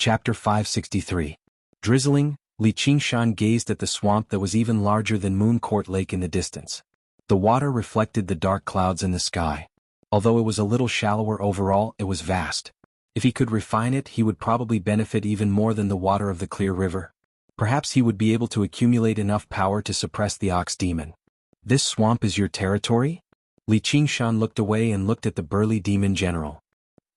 Chapter 563. Drizzling, Li Qingshan gazed at the swamp that was even larger than Moon Court Lake in the distance. The water reflected the dark clouds in the sky. Although it was a little shallower overall, it was vast. If he could refine it, he would probably benefit even more than the water of the clear river. Perhaps he would be able to accumulate enough power to suppress the ox demon. This swamp is your territory? Li Qingshan looked away and looked at the burly demon general.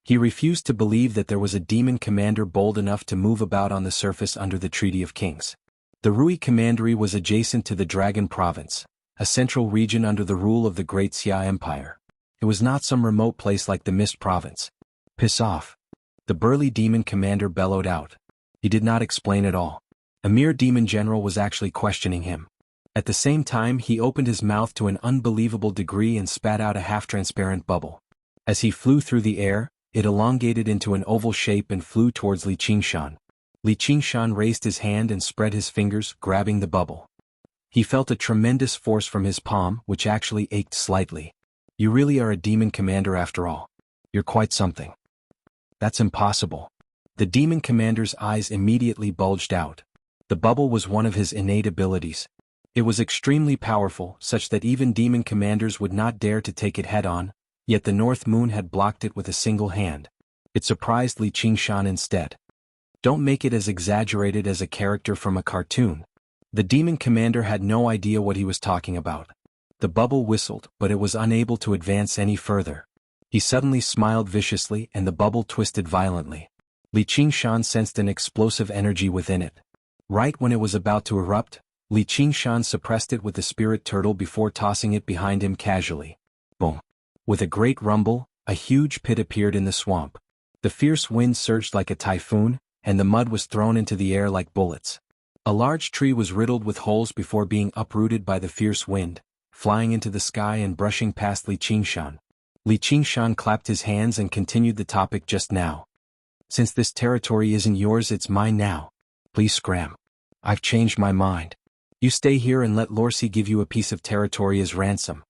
He refused to believe that there was a demon commander bold enough to move about on the surface under the Treaty of Kings. The Rui Commandery was adjacent to the Dragon Province, a central region under the rule of the Great Xia Empire. It was not some remote place like the Mist Province. Piss off. The burly demon commander bellowed out. He did not explain at all. A mere demon general was actually questioning him. At the same time, he opened his mouth to an unbelievable degree and spat out a half-transparent bubble. As he flew through the air, it elongated into an oval shape and flew towards Li Qingshan. Li Qingshan raised his hand and spread his fingers, grabbing the bubble. He felt a tremendous force from his palm, which actually ached slightly. You really are a demon commander after all. You're quite something. That's impossible. The demon commander's eyes immediately bulged out. The bubble was one of his innate abilities. It was extremely powerful, such that even demon commanders would not dare to take it head-on, yet the North Moon had blocked it with a single hand. It surprised Li Qingshan instead. Don't make it as exaggerated as a character from a cartoon. The demon commander had no idea what he was talking about. The bubble whistled, but it was unable to advance any further. He suddenly smiled viciously and the bubble twisted violently. Li Qingshan sensed an explosive energy within it. Right when it was about to erupt, Li Qingshan suppressed it with the spirit turtle before tossing it behind him casually. Boom. With a great rumble, a huge pit appeared in the swamp. The fierce wind surged like a typhoon, and the mud was thrown into the air like bullets. A large tree was riddled with holes before being uprooted by the fierce wind, flying into the sky and brushing past Li Qingshan. Li Qingshan clapped his hands and continued the topic just now. Since this territory isn't yours, it's mine now. Please scram. I've changed my mind. You stay here and let Lorsi give you a piece of territory as ransom.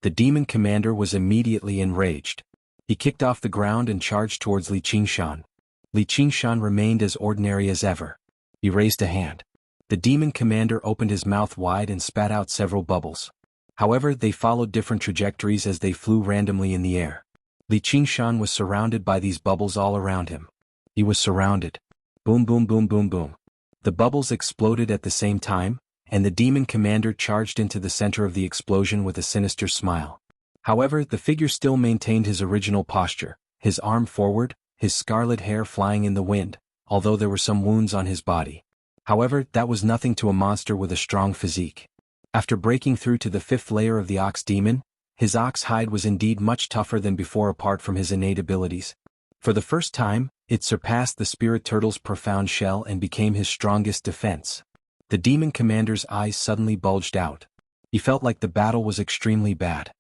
The demon commander was immediately enraged. He kicked off the ground and charged towards Li Qingshan. Li Qingshan remained as ordinary as ever. He raised a hand. The demon commander opened his mouth wide and spat out several bubbles. However, they followed different trajectories as they flew randomly in the air. Li Qingshan was surrounded by these bubbles all around him. He was surrounded. Boom boom boom boom boom. The bubbles exploded at the same time, and the demon commander charged into the center of the explosion with a sinister smile. However, the figure still maintained his original posture, his arm forward, his scarlet hair flying in the wind, although there were some wounds on his body. However, that was nothing to a monster with a strong physique. After breaking through to the fifth layer of the ox demon, his ox hide was indeed much tougher than before apart from his innate abilities. For the first time, it surpassed the spirit turtle's profound shell and became his strongest defense. The demon commander's eyes suddenly bulged out. He felt like the battle was extremely bad.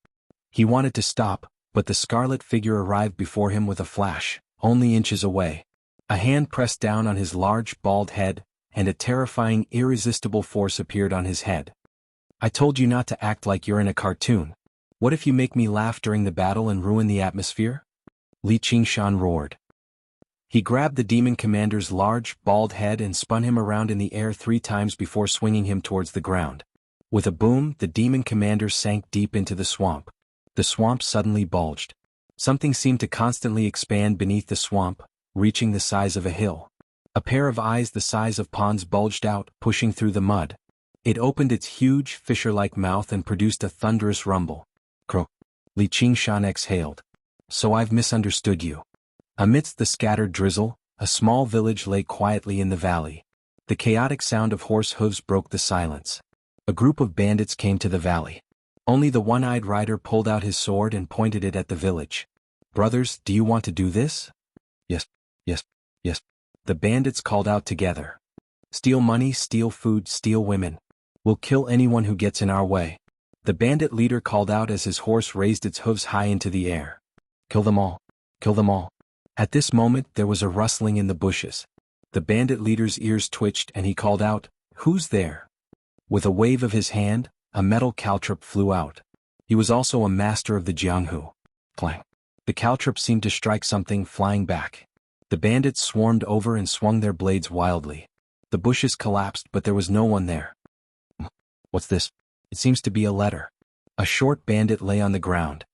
He wanted to stop, but the scarlet figure arrived before him with a flash, only inches away. A hand pressed down on his large, bald head, and a terrifying, irresistible force appeared on his head. I told you not to act like you're in a cartoon. What if you make me laugh during the battle and ruin the atmosphere? Li Qingshan roared. He grabbed the demon commander's large, bald head and spun him around in the air 3 times before swinging him towards the ground. With a boom, the demon commander sank deep into the swamp. The swamp suddenly bulged. Something seemed to constantly expand beneath the swamp, reaching the size of a hill. A pair of eyes the size of ponds bulged out, pushing through the mud. It opened its huge, fisher-like mouth and produced a thunderous rumble. Croak. Li Qingshan exhaled. So I've misunderstood you. Amidst the scattered drizzle, a small village lay quietly in the valley. The chaotic sound of horse hooves broke the silence. A group of bandits came to the valley. Only the one-eyed rider pulled out his sword and pointed it at the village. Brothers, do you want to do this? Yes, yes, yes. The bandits called out together. Steal money, steal food, steal women. We'll kill anyone who gets in our way. The bandit leader called out as his horse raised its hooves high into the air. Kill them all. Kill them all. At this moment, there was a rustling in the bushes. The bandit leader's ears twitched and he called out, "Who's there?" With a wave of his hand, a metal caltrop flew out. He was also a master of the Jianghu. Clang. The caltrop seemed to strike something, flying back. The bandits swarmed over and swung their blades wildly. The bushes collapsed, but there was no one there. What's this? It seems to be a letter. A short bandit lay on the ground.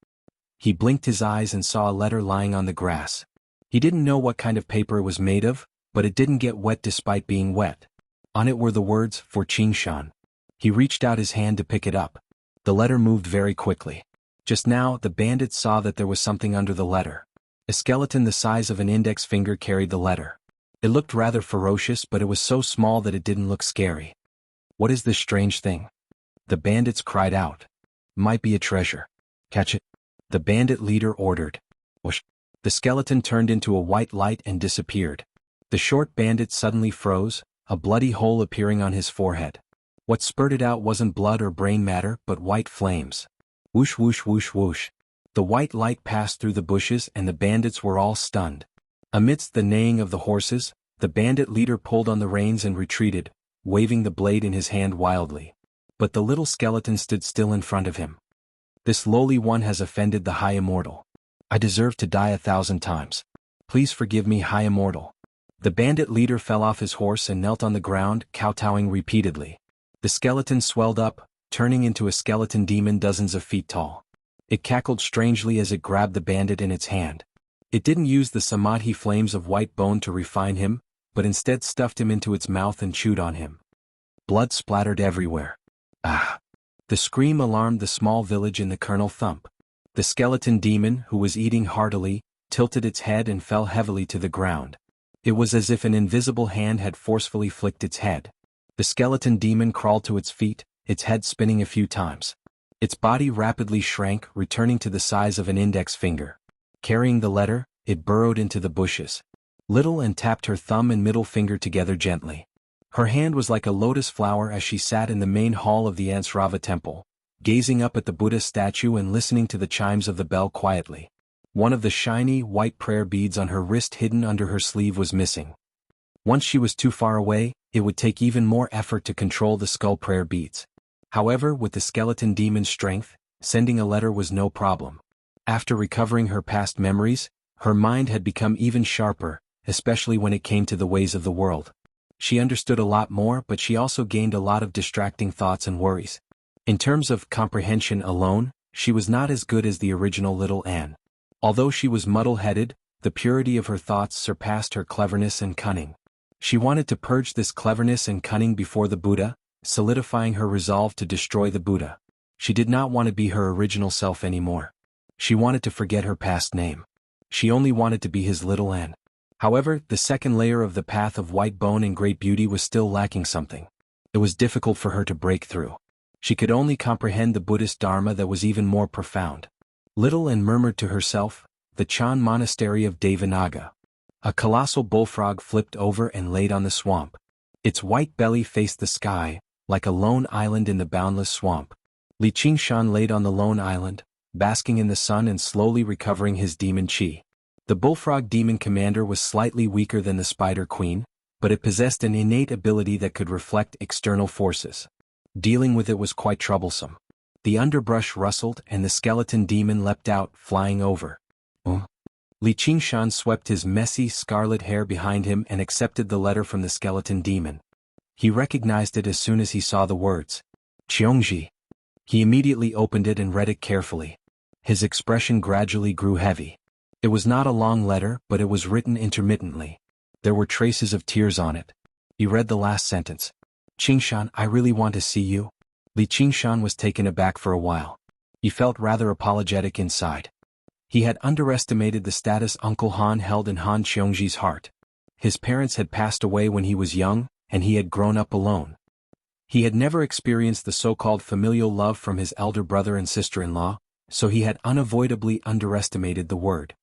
He blinked his eyes and saw a letter lying on the grass. He didn't know what kind of paper it was made of, but it didn't get wet despite being wet. On it were the words, "For Qingshan." He reached out his hand to pick it up. The letter moved very quickly. Just now, the bandit saw that there was something under the letter. A skeleton the size of an index finger carried the letter. It looked rather ferocious, but it was so small that it didn't look scary. What is this strange thing? The bandits cried out. Might be a treasure. Catch it. The bandit leader ordered. Whoosh. The skeleton turned into a white light and disappeared. The short bandit suddenly froze, a bloody hole appearing on his forehead. What spurted out wasn't blood or brain matter, but white flames. Whoosh whoosh whoosh whoosh. The white light passed through the bushes and the bandits were all stunned. Amidst the neighing of the horses, the bandit leader pulled on the reins and retreated, waving the blade in his hand wildly. But the little skeleton stood still in front of him. This lowly one has offended the High Immortal. I deserve to die 1,000 times. Please forgive me, High Immortal. The bandit leader fell off his horse and knelt on the ground, kowtowing repeatedly. The skeleton swelled up, turning into a skeleton demon dozens of feet tall. It cackled strangely as it grabbed the bandit in its hand. It didn't use the samadhi flames of white bone to refine him, but instead stuffed him into its mouth and chewed on him. Blood splattered everywhere. Ah! The scream alarmed the small village in the Colonel Thump. The skeleton demon, who was eating heartily, tilted its head and fell heavily to the ground. It was as if an invisible hand had forcefully flicked its head. The skeleton demon crawled to its feet, its head spinning a few times. Its body rapidly shrank, returning to the size of an index finger. Carrying the letter, it burrowed into the bushes. Little and tapped her thumb and middle finger together gently. Her hand was like a lotus flower as she sat in the main hall of the Ansrava temple, gazing up at the Buddha statue and listening to the chimes of the bell quietly. One of the shiny, white prayer beads on her wrist hidden under her sleeve was missing. Once she was too far away, it would take even more effort to control the skull prayer beads. However, with the skeleton demon's strength, sending a letter was no problem. After recovering her past memories, her mind had become even sharper, especially when it came to the ways of the world. She understood a lot more, but she also gained a lot of distracting thoughts and worries. In terms of comprehension alone, she was not as good as the original Little Anne. Although she was muddle-headed, the purity of her thoughts surpassed her cleverness and cunning. She wanted to purge this cleverness and cunning before the Buddha, solidifying her resolve to destroy the Buddha. She did not want to be her original self anymore. She wanted to forget her past name. She only wanted to be his Little Anne. However, the second layer of the path of white bone and great beauty was still lacking something. It was difficult for her to break through. She could only comprehend the Buddhist Dharma that was even more profound. Little Anne murmured to herself, the Chan Monastery of Devanaga. A colossal bullfrog flipped over and laid on the swamp. Its white belly faced the sky, like a lone island in the boundless swamp. Li Qingshan laid on the lone island, basking in the sun and slowly recovering his demon chi. The bullfrog demon commander was slightly weaker than the spider queen, but it possessed an innate ability that could reflect external forces. Dealing with it was quite troublesome. The underbrush rustled and the skeleton demon leapt out, flying over. Li Qingshan swept his messy scarlet hair behind him and accepted the letter from the skeleton demon. He recognized it as soon as he saw the words. Qiongji. He immediately opened it and read it carefully. His expression gradually grew heavy. It was not a long letter, but it was written intermittently. There were traces of tears on it. He read the last sentence. Qingshan, I really want to see you. Li Qingshan was taken aback for a while. He felt rather apologetic inside. He had underestimated the status Uncle Han held in Han Qiongji's heart. His parents had passed away when he was young, and he had grown up alone. He had never experienced the so-called familial love from his elder brother and sister-in-law, so he had unavoidably underestimated the word.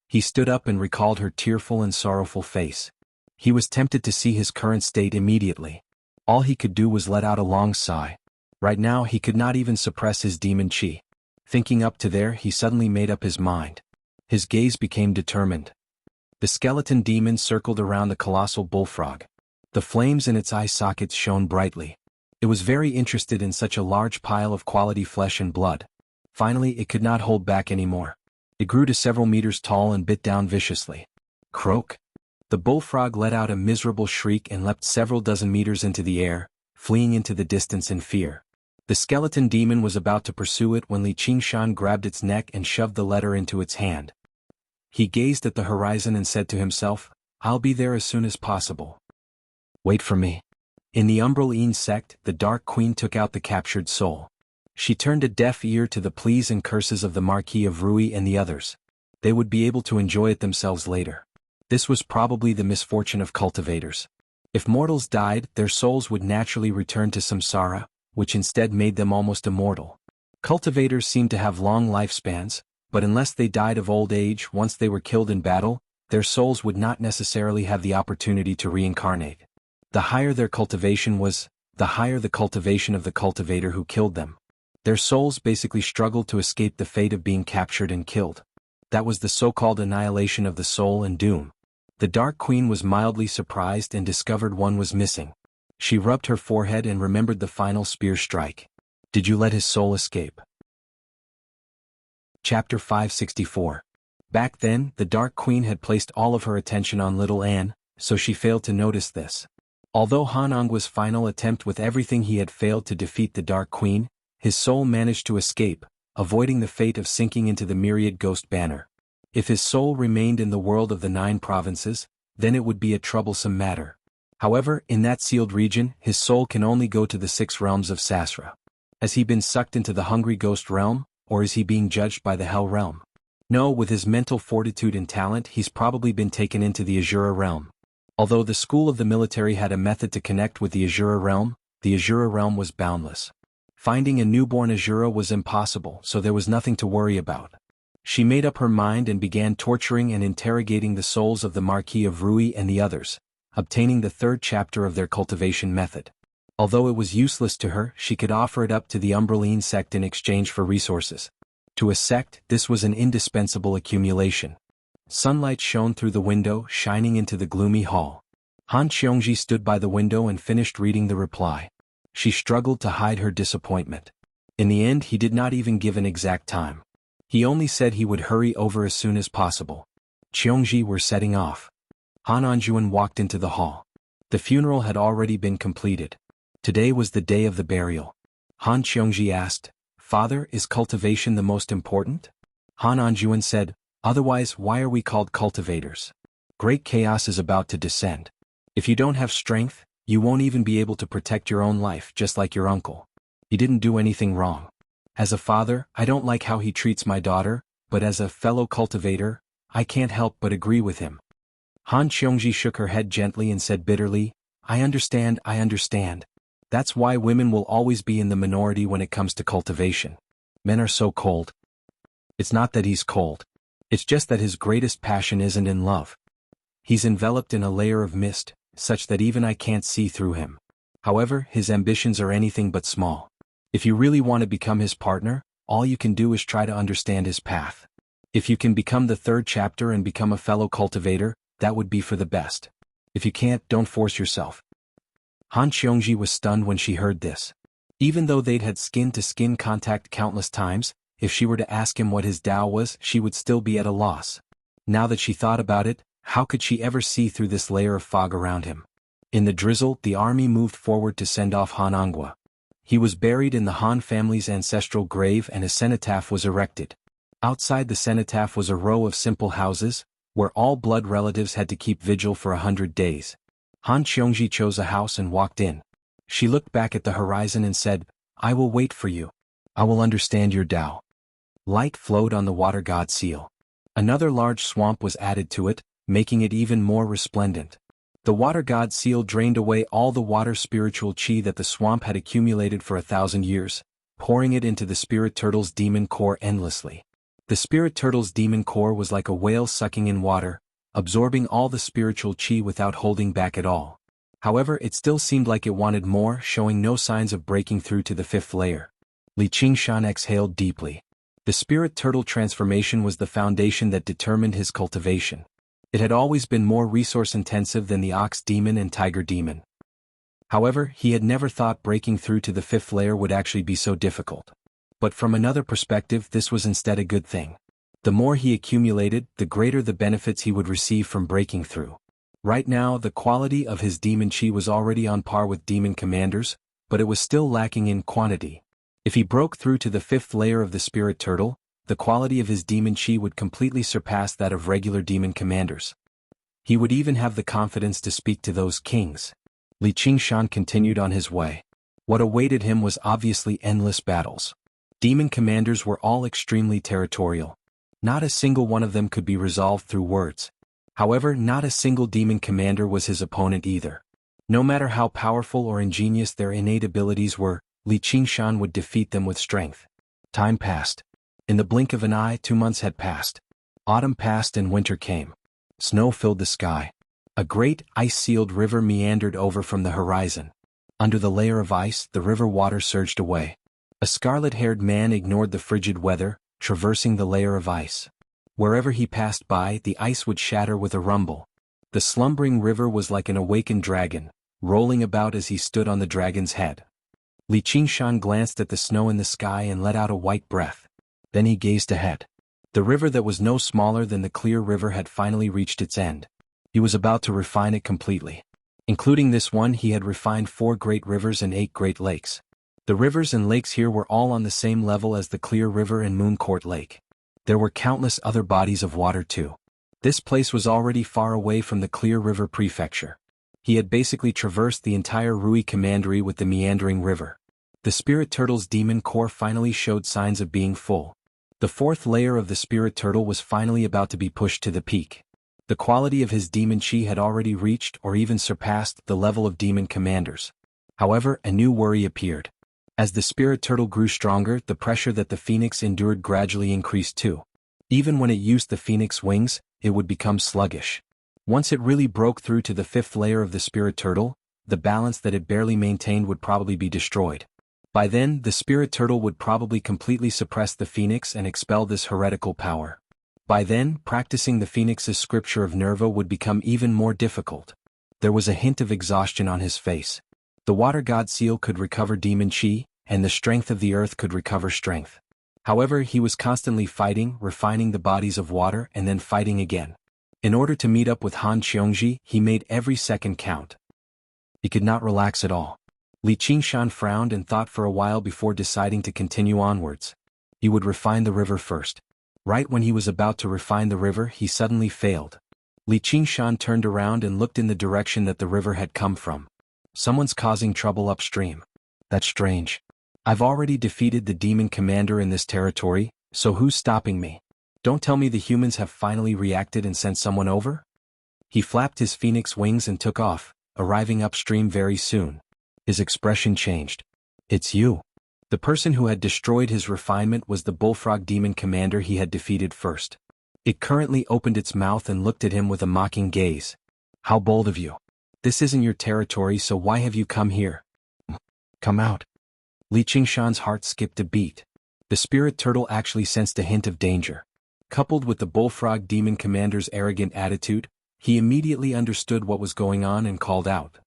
He stood up and recalled her tearful and sorrowful face. He was tempted to see his current state immediately. All he could do was let out a long sigh. Right now he could not even suppress his demon chi. Thinking up to there, he suddenly made up his mind. His gaze became determined. The skeleton demon circled around the colossal bullfrog. The flames in its eye sockets shone brightly. It was very interested in such a large pile of quality flesh and blood. Finally, it could not hold back anymore. It grew to several meters tall and bit down viciously. Croak. The bullfrog let out a miserable shriek and leapt several dozen meters into the air, fleeing into the distance in fear. The skeleton demon was about to pursue it when Li Qingshan grabbed its neck and shoved the letter into its hand. He gazed at the horizon and said to himself, "I'll be there as soon as possible. Wait for me." In the Umbral sect, the Dark Queen took out the captured soul. She turned a deaf ear to the pleas and curses of the Marquis of Rui and the others. They would be able to enjoy it themselves later. This was probably the misfortune of cultivators. If mortals died, their souls would naturally return to samsara, which instead made them almost immortal. Cultivators seemed to have long lifespans, but unless they died of old age once they were killed in battle, their souls would not necessarily have the opportunity to reincarnate. The higher their cultivation was, the higher the cultivation of the cultivator who killed them. Their souls basically struggled to escape the fate of being captured and killed. That was the so-called annihilation of the soul and doom. The Dark Queen was mildly surprised and discovered one was missing. She rubbed her forehead and remembered the final spear strike. Did you let his soul escape? Chapter 564. Back then, the Dark Queen had placed all of her attention on little Anne, so she failed to notice this. Although Han Angwa's final attempt with everything he had failed to defeat the Dark Queen, his soul managed to escape, avoiding the fate of sinking into the myriad ghost banner. If his soul remained in the world of the 9 provinces, then it would be a troublesome matter. However, in that sealed region, his soul can only go to the 6 realms of Sasra. Has he been sucked into the hungry ghost realm, or is he being judged by the hell realm? No, with his mental fortitude and talent, he's probably been taken into the Azura realm. Although the school of the military had a method to connect with the Azura realm was boundless. Finding a newborn Azura was impossible, so there was nothing to worry about. She made up her mind and began torturing and interrogating the souls of the Marquis of Rui and the others, obtaining the 3rd chapter of their cultivation method. Although it was useless to her, she could offer it up to the Umbraline sect in exchange for resources. To a sect, this was an indispensable accumulation. Sunlight shone through the window, shining into the gloomy hall. Han Qiongji stood by the window and finished reading the reply. She struggled to hide her disappointment. In the end, he did not even give an exact time. He only said he would hurry over as soon as possible. Qiongji were setting off. Han Anjuan walked into the hall. The funeral had already been completed. Today was the day of the burial. Han Qiongji asked, "Father, is cultivation the most important?" Han Anjuan said, "Otherwise, why are we called cultivators? Great chaos is about to descend. If you don't have strength, you won't even be able to protect your own life, just like your uncle. He didn't do anything wrong. As a father, I don't like how he treats my daughter, but as a fellow cultivator, I can't help but agree with him." Han Qiongji shook her head gently and said bitterly, I understand. That's why women will always be in the minority when it comes to cultivation. Men are so cold. It's not that he's cold. It's just that his greatest passion isn't in love. He's enveloped in a layer of mist, such that even I can't see through him. However, his ambitions are anything but small. If you really want to become his partner, all you can do is try to understand his path. If you can become the 3rd chapter and become a fellow cultivator, that would be for the best. If you can't, don't force yourself. Han Qiongji was stunned when she heard this. Even though they'd had skin-to-skin contact countless times, if she were to ask him what his Tao was, she would still be at a loss. Now that she thought about it, how could she ever see through this layer of fog around him? In the drizzle, the army moved forward to send off Han Angua. He was buried in the Han family's ancestral grave and a cenotaph was erected. Outside the cenotaph was a row of simple houses, where all blood relatives had to keep vigil for 100 days. Han Qiongji chose a house and walked in. She looked back at the horizon and said, I will wait for you. I will understand your Tao. Light flowed on the water god seal. Another large swamp was added to it, making it even more resplendent. The water god seal drained away all the water spiritual chi that the swamp had accumulated for 1,000 years, pouring it into the spirit turtle's demon core endlessly. The spirit turtle's demon core was like a whale sucking in water, absorbing all the spiritual chi without holding back at all. However, it still seemed like it wanted more, showing no signs of breaking through to the 5th layer. Li Qingshan exhaled deeply. The spirit turtle transformation was the foundation that determined his cultivation. It had always been more resource-intensive than the ox demon and tiger demon. However, he had never thought breaking through to the 5th layer would actually be so difficult. But from another perspective, this was instead a good thing. The more he accumulated, the greater the benefits he would receive from breaking through. Right now the quality of his demon chi was already on par with demon commanders, but it was still lacking in quantity. If he broke through to the 5th layer of the spirit turtle, the quality of his demon chi would completely surpass that of regular demon commanders. He would even have the confidence to speak to those kings. Li Qingshan continued on his way. What awaited him was obviously endless battles. Demon commanders were all extremely territorial. Not a single one of them could be resolved through words. However, not a single demon commander was his opponent either. No matter how powerful or ingenious their innate abilities were, Li Qingshan would defeat them with strength. Time passed. In the blink of an eye, 2 months had passed. Autumn passed and winter came. Snow filled the sky. A great, ice-sealed river meandered over from the horizon. Under the layer of ice, the river water surged away. A scarlet-haired man ignored the frigid weather, traversing the layer of ice. Wherever he passed by, the ice would shatter with a rumble. The slumbering river was like an awakened dragon, rolling about as he stood on the dragon's head. Li Qingshan glanced at the snow in the sky and let out a white breath. Then he gazed ahead. The river that was no smaller than the clear river had finally reached its end. He was about to refine it completely. Including this one, he had refined 4 great rivers and 8 great lakes. The rivers and lakes here were all on the same level as the Clear River and Moon Court Lake. There were countless other bodies of water too. This place was already far away from the Clear River Prefecture. He had basically traversed the entire Rui Commandery with the meandering river. The Spirit Turtle's demon core finally showed signs of being full. The 4th layer of the Spirit Turtle was finally about to be pushed to the peak. The quality of his demon chi had already reached or even surpassed the level of demon commanders. However, a new worry appeared. As the Spirit Turtle grew stronger, the pressure that the Phoenix endured gradually increased too. Even when it used the Phoenix wings, it would become sluggish. Once it really broke through to the 5th layer of the Spirit Turtle, the balance that it barely maintained would probably be destroyed. By then, the Spirit Turtle would probably completely suppress the Phoenix and expel this heretical power. By then, practicing the Phoenix's scripture of Nerva would become even more difficult. There was a hint of exhaustion on his face. The Water God Seal could recover demon chi, and the strength of the earth could recover strength. However, he was constantly fighting, refining the bodies of water and then fighting again. In order to meet up with Han Qiongji, he made every second count. He could not relax at all. Li Qingshan frowned and thought for a while before deciding to continue onwards. He would refine the river first. Right when he was about to refine the river, he suddenly failed. Li Qingshan turned around and looked in the direction that the river had come from. Someone's causing trouble upstream. That's strange. I've already defeated the demon commander in this territory, so who's stopping me? Don't tell me the humans have finally reacted and sent someone over? He flapped his phoenix wings and took off, arriving upstream very soon. His expression changed. It's you. The person who had destroyed his refinement was the bullfrog demon commander he had defeated first. It currently opened its mouth and looked at him with a mocking gaze. How bold of you. This isn't your territory, so why have you come here? Come out. Li Qingshan's heart skipped a beat. The Spirit Turtle actually sensed a hint of danger. Coupled with the bullfrog demon commander's arrogant attitude, he immediately understood what was going on and called out.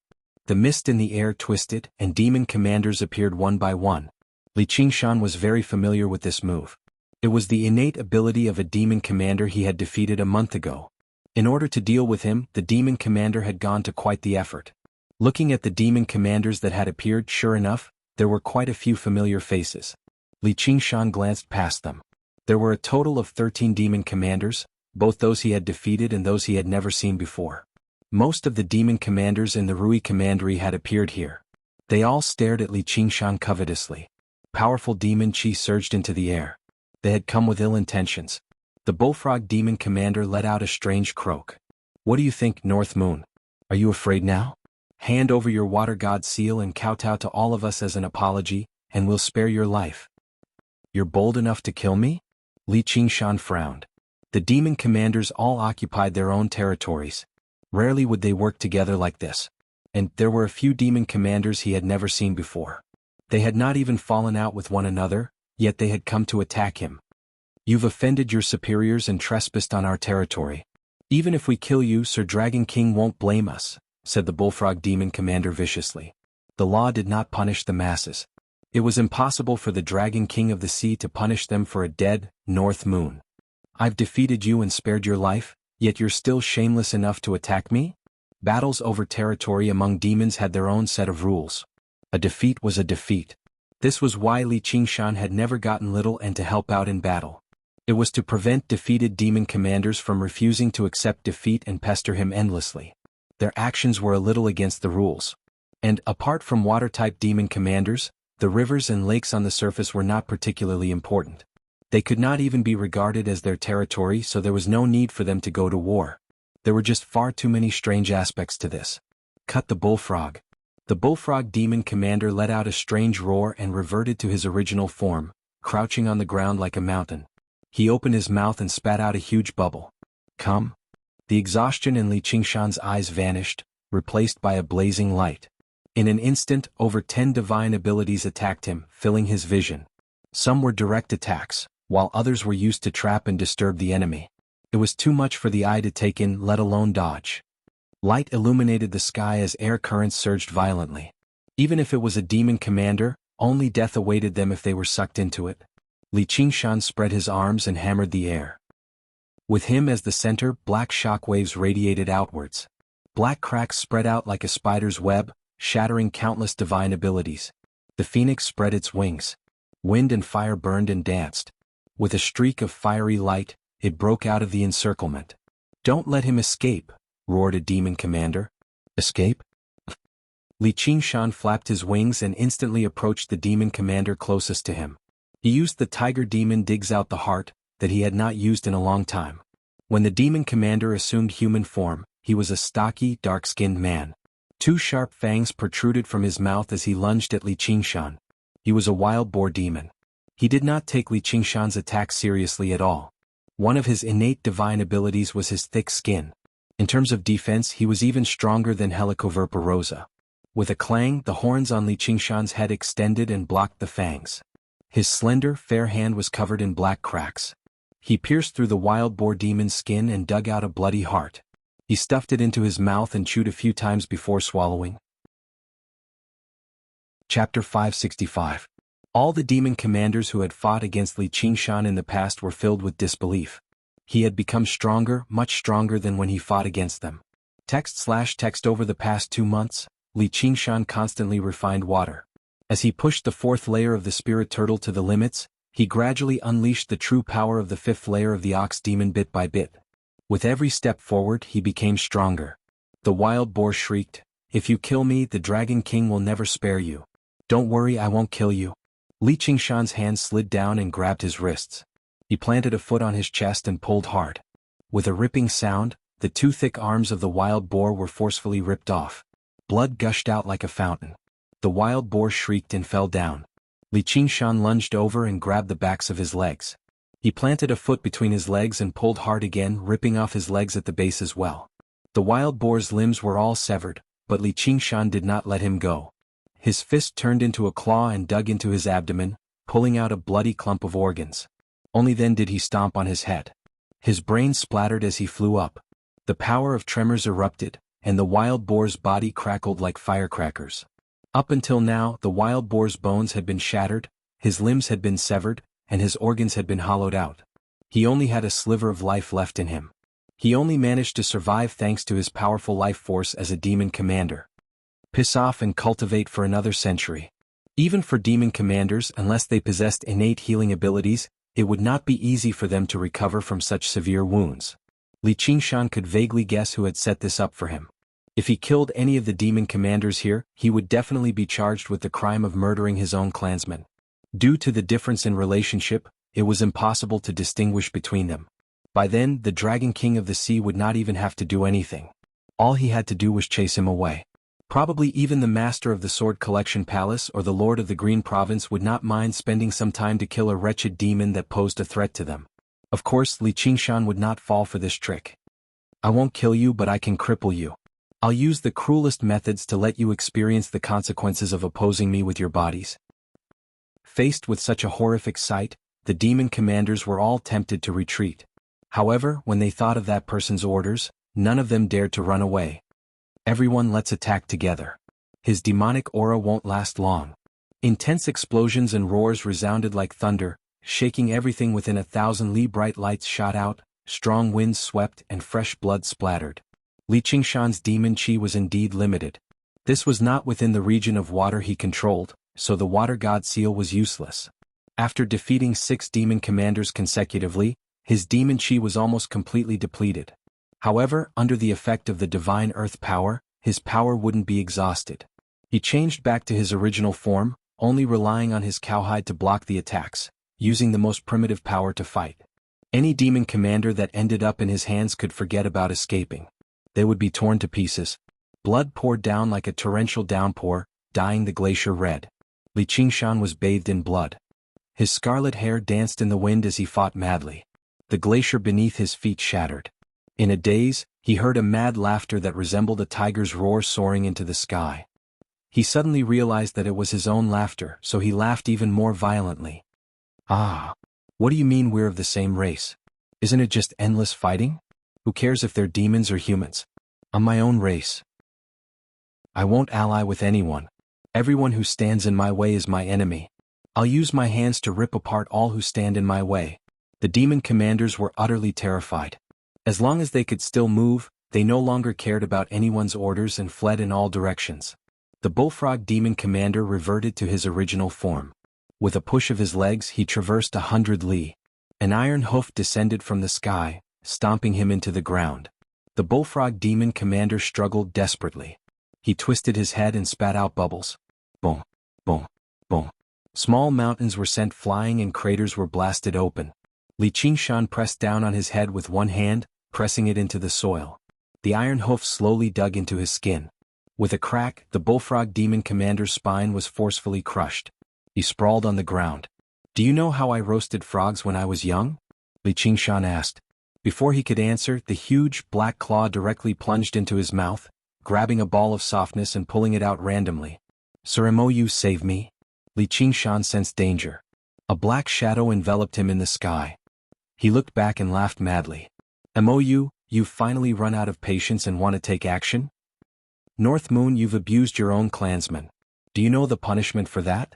The mist in the air twisted, and demon commanders appeared one by one. Li Qingshan was very familiar with this move. It was the innate ability of a demon commander he had defeated a month ago. In order to deal with him, the demon commander had gone to quite the effort. Looking at the demon commanders that had appeared, sure enough, there were quite a few familiar faces. Li Qingshan glanced past them. There were a total of 13 demon commanders, both those he had defeated and those he had never seen before. Most of the demon commanders in the Rui Commandery had appeared here. They all stared at Li Qingshan covetously. Powerful demon chi surged into the air. They had come with ill intentions. The bullfrog demon commander let out a strange croak. What do you think, North Moon? Are you afraid now? Hand over your water god seal and kowtow to all of us as an apology, and we'll spare your life. You're bold enough to kill me? Li Qingshan frowned. The demon commanders all occupied their own territories. Rarely would they work together like this. And there were a few demon commanders he had never seen before. They had not even fallen out with one another, yet they had come to attack him. You've offended your superiors and trespassed on our territory. Even if we kill you, Sir Dragon King won't blame us, said the bullfrog demon commander viciously. The law did not punish the masses. It was impossible for the Dragon King of the Sea to punish them for a dead, North Moon. I've defeated you and spared your life, yet you're still shameless enough to attack me? Battles over territory among demons had their own set of rules. A defeat was a defeat. This was why Li Qingshan had never gotten little and to help out in battle. It was to prevent defeated demon commanders from refusing to accept defeat and pester him endlessly. Their actions were a little against the rules. And, apart from water-type demon commanders, the rivers and lakes on the surface were not particularly important. They could not even be regarded as their territory, so there was no need for them to go to war. There were just far too many strange aspects to this. Cut the bullfrog. The bullfrog demon commander let out a strange roar and reverted to his original form, crouching on the ground like a mountain. He opened his mouth and spat out a huge bubble. Come. The exhaustion in Li Qingshan's eyes vanished, replaced by a blazing light. In an instant, over 10 divine abilities attacked him, filling his vision. Some were direct attacks, while others were used to trap and disturb the enemy. It was too much for the eye to take in, let alone dodge. Light illuminated the sky as air currents surged violently. Even if it was a demon commander, only death awaited them if they were sucked into it. Li Qingshan spread his arms and hammered the air. With him as the center, black shockwaves radiated outwards. Black cracks spread out like a spider's web, shattering countless divine abilities. The phoenix spread its wings. Wind and fire burned and danced. With a streak of fiery light, it broke out of the encirclement. Don't let him escape, roared a demon commander. Escape? Li Qingshan flapped his wings and instantly approached the demon commander closest to him. He used the tiger demon digs out the heart, that he had not used in a long time. When the demon commander assumed human form, he was a stocky, dark-skinned man. 2 sharp fangs protruded from his mouth as he lunged at Li Qingshan. He was a wild boar demon. He did not take Li Qingshan's attack seriously at all. One of his innate divine abilities was his thick skin. In terms of defense, he was even stronger than Helicoverpa rosa. With a clang, the horns on Li Qingshan's head extended and blocked the fangs. His slender, fair hand was covered in black cracks. He pierced through the wild boar demon's skin and dug out a bloody heart. He stuffed it into his mouth and chewed a few times before swallowing. Chapter 565. All the demon commanders who had fought against Li Qingshan in the past were filled with disbelief. He had become stronger, much stronger than when he fought against them. Text/text over the past 2 months, Li Qingshan constantly refined water. As he pushed the 4th layer of the spirit turtle to the limits, he gradually unleashed the true power of the 5th layer of the ox demon bit by bit. With every step forward, he became stronger. The wild boar shrieked, "If you kill me, the Dragon King will never spare you. Don't worry, I won't kill you." Li Qingshan's hand slid down and grabbed his wrists. He planted a foot on his chest and pulled hard. With a ripping sound, the 2 thick arms of the wild boar were forcefully ripped off. Blood gushed out like a fountain. The wild boar shrieked and fell down. Li Qingshan lunged over and grabbed the backs of his legs. He planted a foot between his legs and pulled hard again, ripping off his legs at the base as well. The wild boar's limbs were all severed, but Li Qingshan did not let him go. His fist turned into a claw and dug into his abdomen, pulling out a bloody clump of organs. Only then did he stomp on his head. His brain splattered as he flew up. The power of tremors erupted, and the wild boar's body crackled like firecrackers. Up until now, the wild boar's bones had been shattered, his limbs had been severed, and his organs had been hollowed out. He only had a sliver of life left in him. He only managed to survive thanks to his powerful life force as a demon commander. Piss off and cultivate for another century. Even for demon commanders, unless they possessed innate healing abilities, it would not be easy for them to recover from such severe wounds. Li Qingshan could vaguely guess who had set this up for him. If he killed any of the demon commanders here, he would definitely be charged with the crime of murdering his own clansmen. Due to the difference in relationship, it was impossible to distinguish between them. By then, the Dragon King of the Sea would not even have to do anything. All he had to do was chase him away. Probably even the master of the Sword Collection Palace or the Lord of the Green Province would not mind spending some time to kill a wretched demon that posed a threat to them. Of course, Li Qingshan would not fall for this trick. "I won't kill you, but I can cripple you. I'll use the cruelest methods to let you experience the consequences of opposing me with your bodies." Faced with such a horrific sight, the demon commanders were all tempted to retreat. However, when they thought of that person's orders, none of them dared to run away. "Everyone, let's attack together. His demonic aura won't last long." Intense explosions and roars resounded like thunder, shaking everything within 1,000 li. Bright lights shot out, strong winds swept, and fresh blood splattered. Li Qingshan's demon chi was indeed limited. This was not within the region of water he controlled, so the water god seal was useless. After defeating 6 demon commanders consecutively, his demon chi was almost completely depleted. However, under the effect of the divine earth power, his power wouldn't be exhausted. He changed back to his original form, only relying on his cowhide to block the attacks, using the most primitive power to fight. Any demon commander that ended up in his hands could forget about escaping. They would be torn to pieces. Blood poured down like a torrential downpour, dyeing the glacier red. Li Qingshan was bathed in blood. His scarlet hair danced in the wind as he fought madly. The glacier beneath his feet shattered. In a daze, he heard a mad laughter that resembled a tiger's roar soaring into the sky. He suddenly realized that it was his own laughter, so he laughed even more violently. Ah! What do you mean we're of the same race? Isn't it just endless fighting? Who cares if they're demons or humans? I'm my own race. I won't ally with anyone. Everyone who stands in my way is my enemy. I'll use my hands to rip apart all who stand in my way. The demon commanders were utterly terrified. As long as they could still move, they no longer cared about anyone's orders and fled in all directions. The bullfrog demon commander reverted to his original form. With a push of his legs he traversed 100 li. An iron hoof descended from the sky, stomping him into the ground. The bullfrog demon commander struggled desperately. He twisted his head and spat out bubbles. Boom, boom, boom. Small mountains were sent flying and craters were blasted open. Li Qingshan pressed down on his head with one hand, pressing it into the soil. The iron hoof slowly dug into his skin. With a crack, the bullfrog demon commander's spine was forcefully crushed. He sprawled on the ground. Do you know how I roasted frogs when I was young? Li Qingshan asked. Before he could answer, the huge, black claw directly plunged into his mouth, grabbing a ball of softness and pulling it out randomly. Sir Mou, save me. Li Qingshan sensed danger. A black shadow enveloped him in the sky. He looked back and laughed madly. Mou, you've finally run out of patience and want to take action? North Moon, you've abused your own clansmen. Do you know the punishment for that?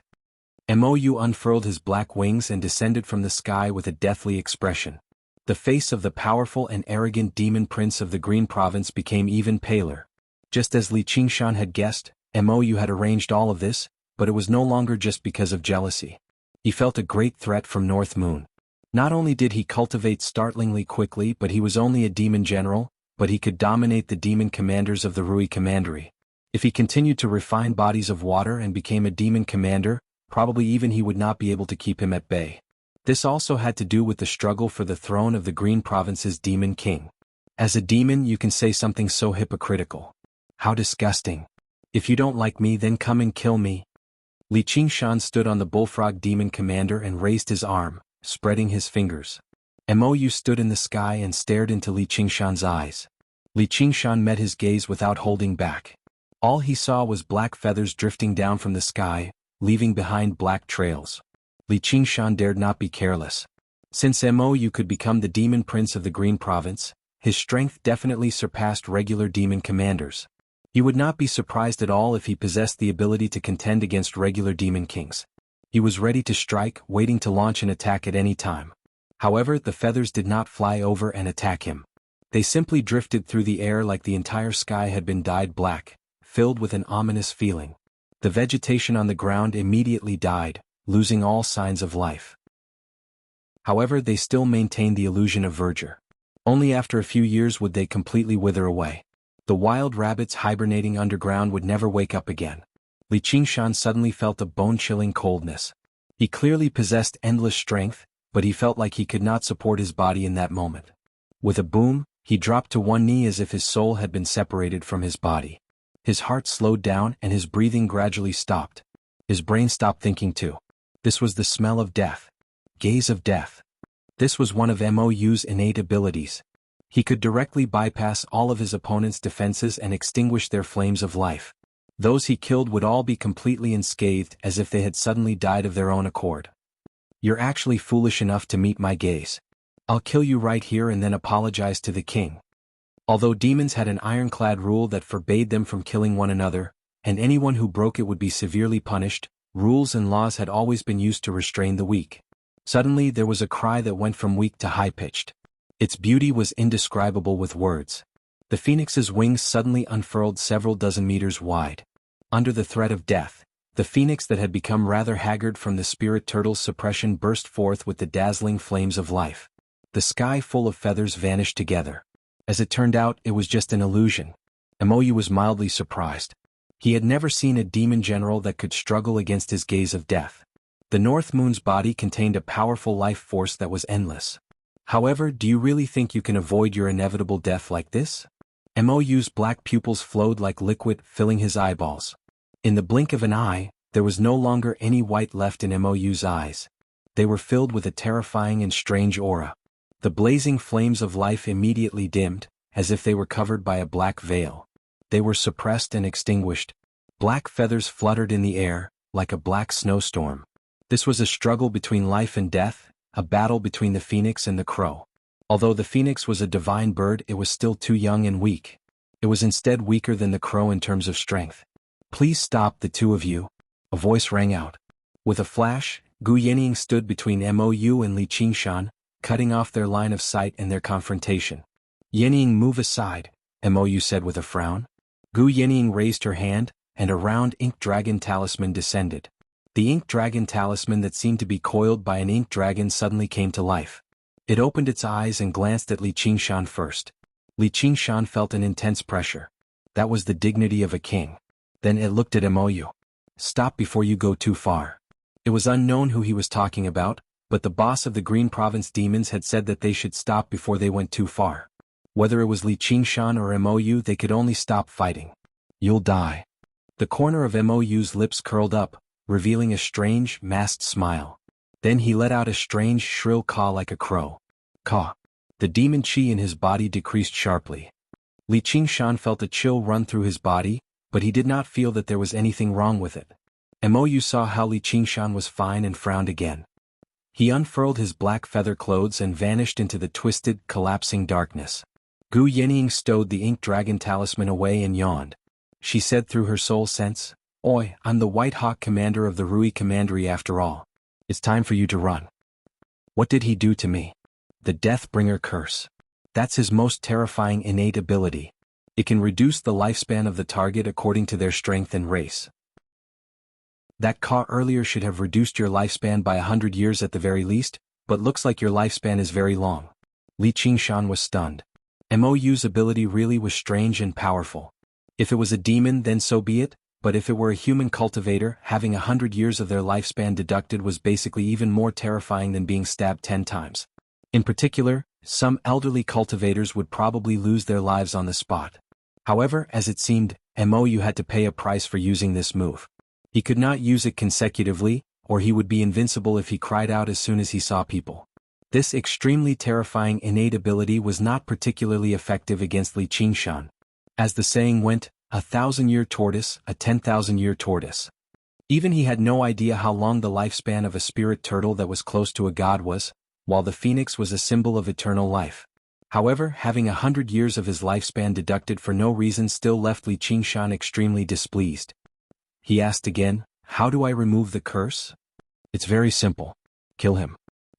Mou unfurled his black wings and descended from the sky with a deathly expression. The face of the powerful and arrogant demon prince of the Green Province became even paler. Just as Li Qingshan had guessed, Mou had arranged all of this, but it was no longer just because of jealousy. He felt a great threat from North Moon. Not only did he cultivate startlingly quickly, but he was only a demon general, but he could dominate the demon commanders of the Rui Commandery. If he continued to refine bodies of water and became a demon commander, probably even he would not be able to keep him at bay. This also had to do with the struggle for the throne of the Green Province's demon king. As a demon, you can say something so hypocritical. How disgusting. If you don't like me, then come and kill me. Li Qingshan stood on the bullfrog demon commander and raised his arm, spreading his fingers. Mou stood in the sky and stared into Li Qingshan's eyes. Li Qingshan met his gaze without holding back. All he saw was black feathers drifting down from the sky, leaving behind black trails. Li Qingshan dared not be careless. Since Mou could become the demon prince of the Green Province, his strength definitely surpassed regular demon commanders. He would not be surprised at all if he possessed the ability to contend against regular demon kings. He was ready to strike, waiting to launch an attack at any time. However, the feathers did not fly over and attack him. They simply drifted through the air like the entire sky had been dyed black, filled with an ominous feeling. The vegetation on the ground immediately died, losing all signs of life. However, they still maintained the illusion of verdure. Only after a few years would they completely wither away. The wild rabbits hibernating underground would never wake up again. Li Qingshan suddenly felt a bone-chilling coldness. He clearly possessed endless strength, but he felt like he could not support his body in that moment. With a boom, he dropped to one knee as if his soul had been separated from his body. His heart slowed down and his breathing gradually stopped. His brain stopped thinking too. This was the smell of death. Gaze of death. This was one of Mou's innate abilities. He could directly bypass all of his opponent's defenses and extinguish their flames of life. Those he killed would all be completely unscathed as if they had suddenly died of their own accord. You're actually foolish enough to meet my gaze. I'll kill you right here and then apologize to the king. Although demons had an ironclad rule that forbade them from killing one another, and anyone who broke it would be severely punished, rules and laws had always been used to restrain the weak. Suddenly there was a cry that went from weak to high-pitched. Its beauty was indescribable with words. The phoenix's wings suddenly unfurled several dozen meters wide. Under the threat of death, the phoenix that had become rather haggard from the spirit turtle's suppression burst forth with the dazzling flames of life. The sky full of feathers vanished together. As it turned out, it was just an illusion. Mou was mildly surprised. He had never seen a demon general that could struggle against his gaze of death. The North Moon's body contained a powerful life force that was endless. However, do you really think you can avoid your inevitable death like this? Mou's black pupils flowed like liquid, filling his eyeballs. In the blink of an eye, there was no longer any white left in Mou's eyes. They were filled with a terrifying and strange aura. The blazing flames of life immediately dimmed, as if they were covered by a black veil. They were suppressed and extinguished. Black feathers fluttered in the air, like a black snowstorm. This was a struggle between life and death, a battle between the phoenix and the crow. Although the phoenix was a divine bird, it was still too young and weak. It was instead weaker than the crow in terms of strength. "Please stop, the two of you," a voice rang out. With a flash, Gu Yenying stood between Mou and Li Qingshan, cutting off their line of sight and their confrontation. "Yenying, move aside," Mou said with a frown. Gu Yenying raised her hand, and a round ink dragon talisman descended. The ink dragon talisman that seemed to be coiled by an ink dragon suddenly came to life. It opened its eyes and glanced at Li Qingshan first. Li Qingshan felt an intense pressure. That was the dignity of a king. Then it looked at Mou. "Stop before you go too far." It was unknown who he was talking about, but the boss of the Green Province demons had said that they should stop before they went too far. Whether it was Li Qingshan or Mou, they could only stop fighting. "You'll die." The corner of Mou's lips curled up, revealing a strange, masked smile. Then he let out a strange, shrill caw like a crow. Caw. The demon chi in his body decreased sharply. Li Qingshan felt a chill run through his body, but he did not feel that there was anything wrong with it. Mou saw how Li Qingshan was fine and frowned again. He unfurled his black feather clothes and vanished into the twisted, collapsing darkness. Gu Yenying stowed the ink dragon talisman away and yawned. She said through her soul sense, "Oi, I'm the White Hawk commander of the Rui Commandery after all. It's time for you to run." What did he do to me? The Deathbringer curse. That's his most terrifying innate ability. It can reduce the lifespan of the target according to their strength and race. That caw earlier should have reduced your lifespan by 100 years at the very least, but looks like your lifespan is very long. Li Qingshan was stunned. Mou's ability really was strange and powerful. If it was a demon, then so be it, but if it were a human cultivator, having 100 years of their lifespan deducted was basically even more terrifying than being stabbed 10 times. In particular, some elderly cultivators would probably lose their lives on the spot. However, as it seemed, Mou had to pay a price for using this move. He could not use it consecutively, or he would be invincible if he cried out as soon as he saw people. This extremely terrifying innate ability was not particularly effective against Li Qingshan. As the saying went, 1,000-year tortoise, a 10,000-year tortoise. Even he had no idea how long the lifespan of a spirit turtle that was close to a god was, while the phoenix was a symbol of eternal life. However, having 100 years of his lifespan deducted for no reason still left Li Qingshan extremely displeased. He asked again, "How do I remove the curse?" "It's very simple. Kill him."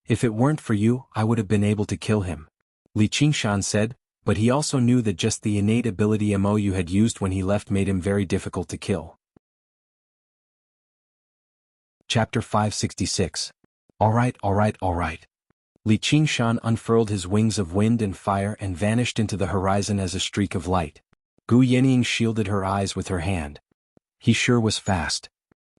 "If it weren't for you, I would have been able to kill him," Li Qingshan said, but he also knew that just the innate ability Mou had used when he left made him very difficult to kill. Chapter 566. Alright. Li Qingshan unfurled his wings of wind and fire and vanished into the horizon as a streak of light. Gu Yenying shielded her eyes with her hand. He sure was fast.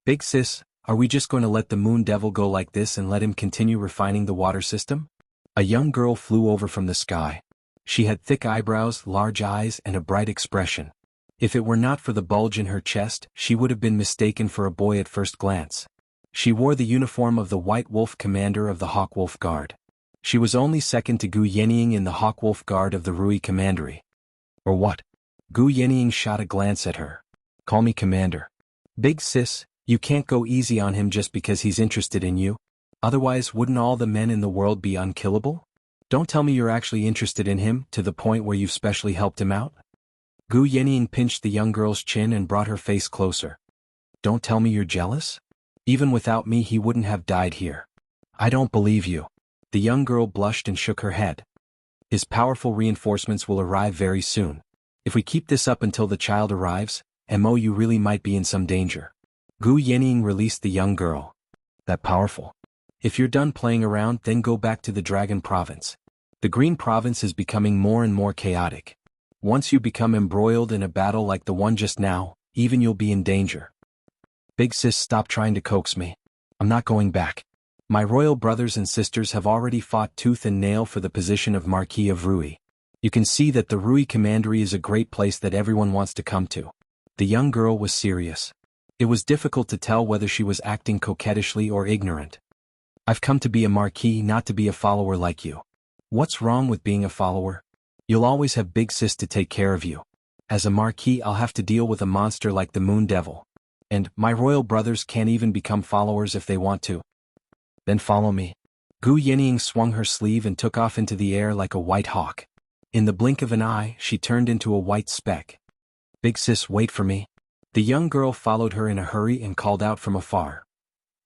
"Big sis, are we just going to let the moon devil go like this and let him continue refining the water system?" A young girl flew over from the sky. She had thick eyebrows, large eyes, and a bright expression. If it were not for the bulge in her chest, she would have been mistaken for a boy at first glance. She wore the uniform of the White Wolf commander of the Hawk Wolf Guard. She was only second to Gu Yenying in the Hawk Wolf Guard of the Rui Commandery. "Or what?" Gu Yenying shot a glance at her. "Call me commander." "Big sis, you can't go easy on him just because he's interested in you. Otherwise, wouldn't all the men in the world be unkillable? Don't tell me you're actually interested in him, to the point where you've specially helped him out?" Gu Yenying pinched the young girl's chin and brought her face closer. "Don't tell me you're jealous? Even without me he wouldn't have died here." "I don't believe you." The young girl blushed and shook her head. "His powerful reinforcements will arrive very soon. If we keep this up until the child arrives, you really might be in some danger. Gu Yenying released the young girl. That powerful. If you're done playing around, then go back to the Dragon Province. The Green Province is becoming more and more chaotic. Once you become embroiled in a battle like the one just now, even you'll be in danger. Big sis, stop trying to coax me. I'm not going back. My royal brothers and sisters have already fought tooth and nail for the position of Marquis of Rui. You can see that the Rui Commandery is a great place that everyone wants to come to. The young girl was serious. It was difficult to tell whether she was acting coquettishly or ignorant. I've come to be a marquis, not to be a follower like you. What's wrong with being a follower? You'll always have Big Sis to take care of you. As a marquis, I'll have to deal with a monster like the Moon Devil. And my royal brothers can't even become followers if they want to. Then follow me. Gu Yenying swung her sleeve and took off into the air like a white hawk. In the blink of an eye, she turned into a white speck. Big sis, wait for me. The young girl followed her in a hurry and called out from afar.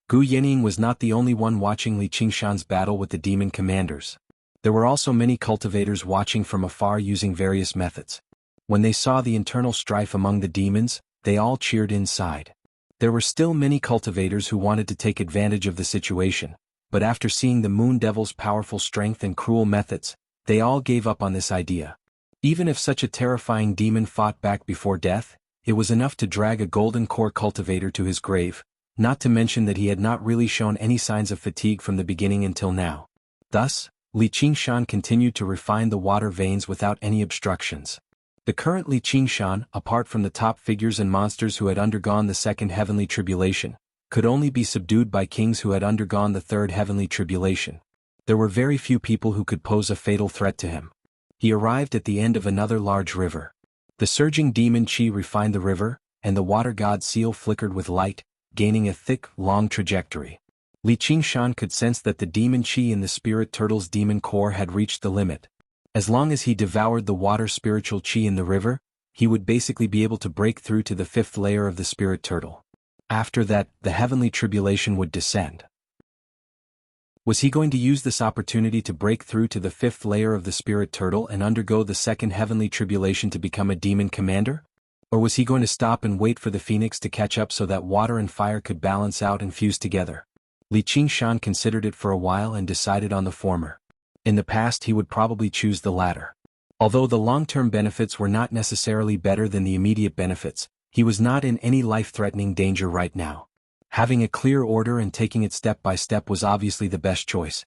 Gu Yenying was not the only one watching Li Qingshan's battle with the demon commanders. There were also many cultivators watching from afar using various methods. When they saw the internal strife among the demons, they all cheered inside. There were still many cultivators who wanted to take advantage of the situation, but after seeing the Moon Devil's powerful strength and cruel methods, they all gave up on this idea. Even if such a terrifying demon fought back before death, it was enough to drag a golden core cultivator to his grave, not to mention that he had not really shown any signs of fatigue from the beginning until now. Thus, Li Qingshan continued to refine the water veins without any obstructions. The current Li Qingshan, apart from the top figures and monsters who had undergone the second heavenly tribulation, could only be subdued by kings who had undergone the third heavenly tribulation. There were very few people who could pose a fatal threat to him. He arrived at the end of another large river. The surging demon chi refined the river, and the water god seal flickered with light, gaining a thick, long trajectory. Li Qingshan could sense that the demon chi in the spirit turtle's demon core had reached the limit. As long as he devoured the water spiritual chi in the river, he would basically be able to break through to the fifth layer of the spirit turtle. After that, the heavenly tribulation would descend. Was he going to use this opportunity to break through to the fifth layer of the spirit turtle and undergo the second heavenly tribulation to become a demon commander? Or was he going to stop and wait for the phoenix to catch up so that water and fire could balance out and fuse together? Li Qingshan considered it for a while and decided on the former. In the past he would probably choose the latter. Although the long-term benefits were not necessarily better than the immediate benefits, he was not in any life-threatening danger right now. Having a clear order and taking it step by step was obviously the best choice.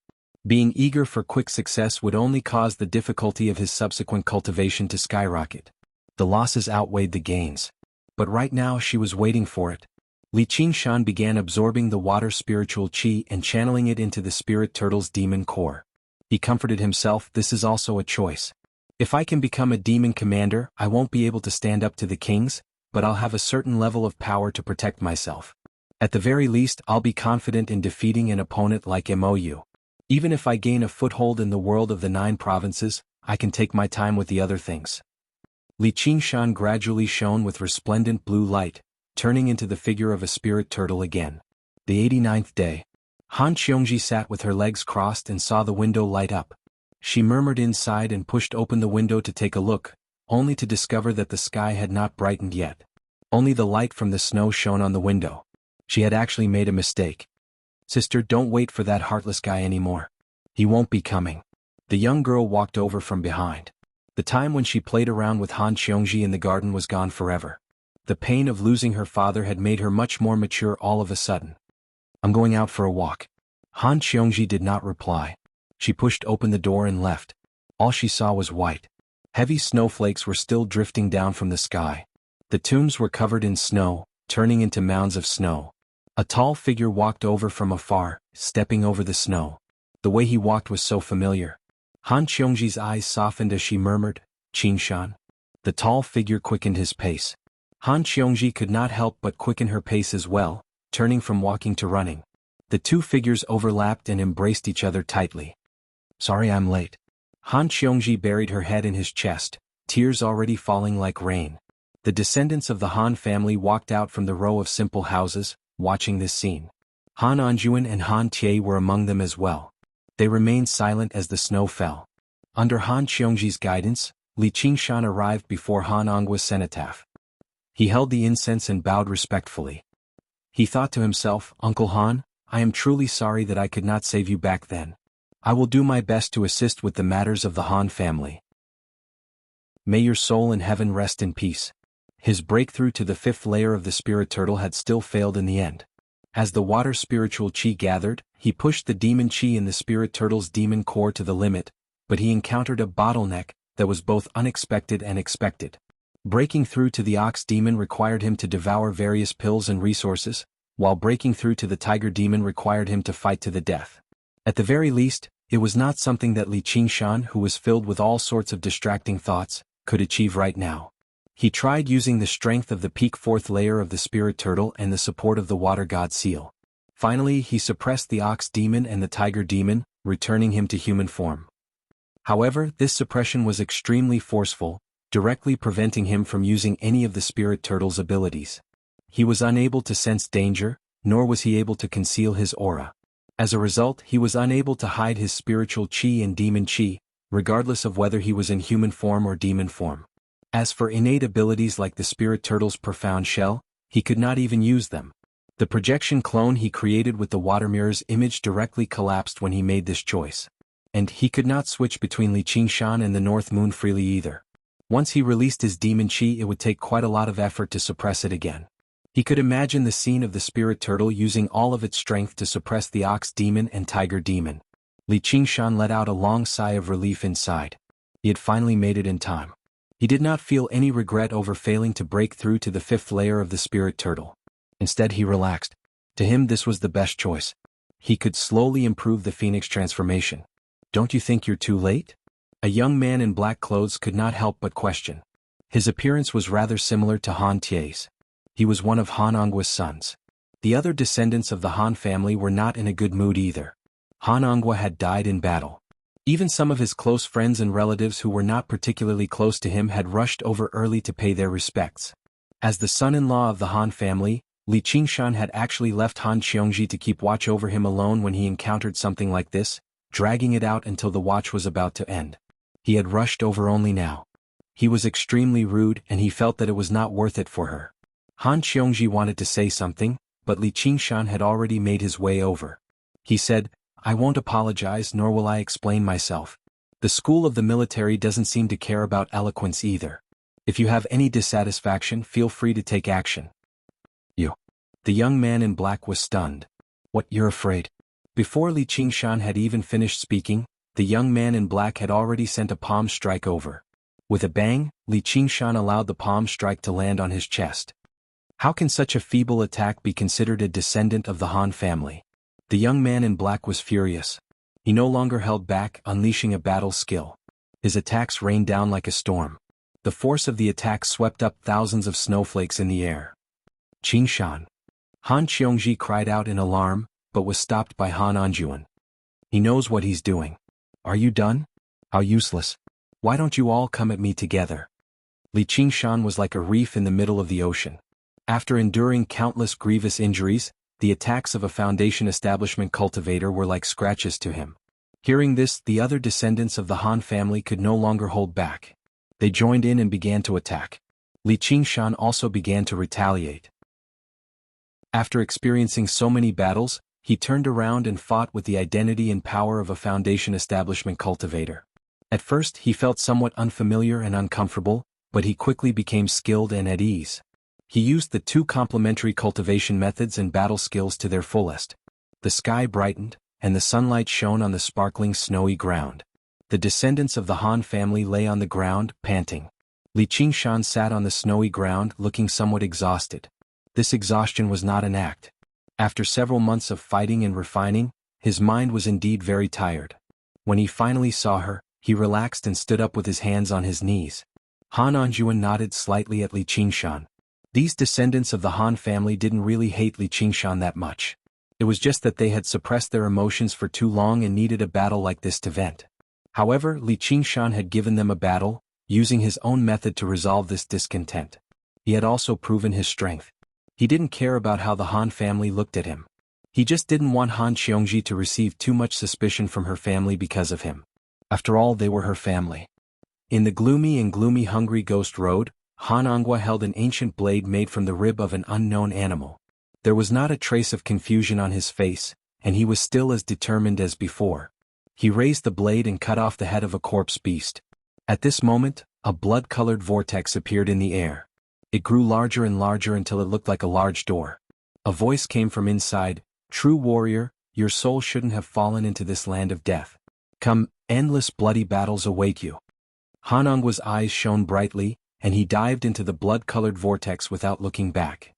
Being eager for quick success would only cause the difficulty of his subsequent cultivation to skyrocket. The losses outweighed the gains. But right now she was waiting for it. Li Qingshan began absorbing the water spiritual chi and channeling it into the spirit turtle's demon core. He comforted himself, this is also a choice. If I can become a demon commander, I won't be able to stand up to the kings, but I'll have a certain level of power to protect myself. At the very least, I'll be confident in defeating an opponent like Mou. Even if I gain a foothold in the world of the 9 provinces, I can take my time with the other things. Li Qingshan gradually shone with resplendent blue light, turning into the figure of a spirit turtle again. The 89th day. Han Qiongji sat with her legs crossed and saw the window light up. She murmured inside and pushed open the window to take a look, only to discover that the sky had not brightened yet. Only the light from the snow shone on the window. She had actually made a mistake. Sister, don't wait for that heartless guy anymore. He won't be coming. The young girl walked over from behind. The time when she played around with Han Qiongji in the garden was gone forever. The pain of losing her father had made her much more mature all of a sudden. I'm going out for a walk. Han Qiongji did not reply. She pushed open the door and left. All she saw was white. Heavy snowflakes were still drifting down from the sky. The tombs were covered in snow, turning into mounds of snow. A tall figure walked over from afar, stepping over the snow. The way he walked was so familiar. Han Qiongji's eyes softened as she murmured, Qingshan. The tall figure quickened his pace. Han Qiongji could not help but quicken her pace as well, turning from walking to running. The two figures overlapped and embraced each other tightly. Sorry I'm late. Han Qiongji buried her head in his chest, tears already falling like rain. The descendants of the Han family walked out from the row of simple houses, watching this scene. Han Anjuan and Han Tie were among them as well. They remained silent as the snow fell. Under Han Qiongji's guidance, Li Qingshan arrived before Han Ongwa's cenotaph. He held the incense and bowed respectfully. He thought to himself, "Uncle Han, I am truly sorry that I could not save you back then. I will do my best to assist with the matters of the Han family. May your soul in heaven rest in peace." His breakthrough to the fifth layer of the spirit turtle had still failed in the end. As the water spiritual chi gathered, he pushed the demon chi in the spirit turtle's demon core to the limit, but he encountered a bottleneck that was both unexpected and expected. Breaking through to the ox demon required him to devour various pills and resources, while breaking through to the tiger demon required him to fight to the death. At the very least, it was not something that Li Qingshan, who was filled with all sorts of distracting thoughts, could achieve right now. He tried using the strength of the peak fourth layer of the spirit turtle and the support of the water god seal. Finally, he suppressed the ox demon and the tiger demon, returning him to human form. However, this suppression was extremely forceful, directly preventing him from using any of the spirit turtle's abilities. He was unable to sense danger, nor was he able to conceal his aura. As a result, he was unable to hide his spiritual chi and demon chi, regardless of whether he was in human form or demon form. As for innate abilities like the spirit turtle's profound shell, he could not even use them. The projection clone he created with the water mirror's image directly collapsed when he made this choice. And he could not switch between Li Qingshan and the North Moon freely either. Once he released his demon chi, it would take quite a lot of effort to suppress it again. He could imagine the scene of the spirit turtle using all of its strength to suppress the ox demon and tiger demon. Li Qingshan let out a long sigh of relief inside. He had finally made it in time. He did not feel any regret over failing to break through to the fifth layer of the spirit turtle. Instead, he relaxed. To him, this was the best choice. He could slowly improve the phoenix transformation. "Don't you think you're too late?" A young man in black clothes could not help but question. His appearance was rather similar to Han Tie's. He was one of Han Ongwa's sons. The other descendants of the Han family were not in a good mood either. Han Ongwa had died in battle. Even some of his close friends and relatives who were not particularly close to him had rushed over early to pay their respects. As the son-in-law of the Han family, Li Qingshan had actually left Han Qiongji to keep watch over him alone when he encountered something like this, dragging it out until the watch was about to end. He had rushed over only now. He was extremely rude and he felt that it was not worth it for her. Han Qiongji wanted to say something, but Li Qingshan had already made his way over. He said, "I won't apologize nor will I explain myself. The school of the military doesn't seem to care about eloquence either. If you have any dissatisfaction, feel free to take action." "You." The young man in black was stunned. "What, you're afraid?" Before Li Qingshan had even finished speaking, the young man in black had already sent a palm strike over. With a bang, Li Qingshan allowed the palm strike to land on his chest. How can such a feeble attack be considered a descendant of the Han family? The young man in black was furious. He no longer held back, unleashing a battle skill. His attacks rained down like a storm. The force of the attack swept up thousands of snowflakes in the air. "Qingshan!" Han Qiongji cried out in alarm, but was stopped by Han Anjuan. "He knows what he's doing. Are you done? How useless. Why don't you all come at me together?" Li Qingshan was like a reef in the middle of the ocean. After enduring countless grievous injuries, the attacks of a Foundation establishment cultivator were like scratches to him. Hearing this, the other descendants of the Han family could no longer hold back. They joined in and began to attack. Li Qingshan also began to retaliate. After experiencing so many battles, he turned around and fought with the identity and power of a Foundation establishment cultivator. At first, he felt somewhat unfamiliar and uncomfortable, but he quickly became skilled and at ease. He used the two complementary cultivation methods and battle skills to their fullest. The sky brightened, and the sunlight shone on the sparkling snowy ground. The descendants of the Han family lay on the ground, panting. Li Qingshan sat on the snowy ground, looking somewhat exhausted. This exhaustion was not an act. After several months of fighting and refining, his mind was indeed very tired. When he finally saw her, he relaxed and stood up with his hands on his knees. Han Anjuan nodded slightly at Li Qingshan. These descendants of the Han family didn't really hate Li Qingshan that much. It was just that they had suppressed their emotions for too long and needed a battle like this to vent. However, Li Qingshan had given them a battle, using his own method to resolve this discontent. He had also proven his strength. He didn't care about how the Han family looked at him. He just didn't want Han Qiongji to receive too much suspicion from her family because of him. After all, they were her family. In the gloomy hungry ghost road, Han Angua held an ancient blade made from the rib of an unknown animal. There was not a trace of confusion on his face, and he was still as determined as before. He raised the blade and cut off the head of a corpse beast. At this moment, a blood-colored vortex appeared in the air. It grew larger and larger until it looked like a large door. A voice came from inside, "True warrior, your soul shouldn't have fallen into this land of death. Come, endless bloody battles await you." Han Angwa's eyes shone brightly, and he dived into the blood-colored vortex without looking back.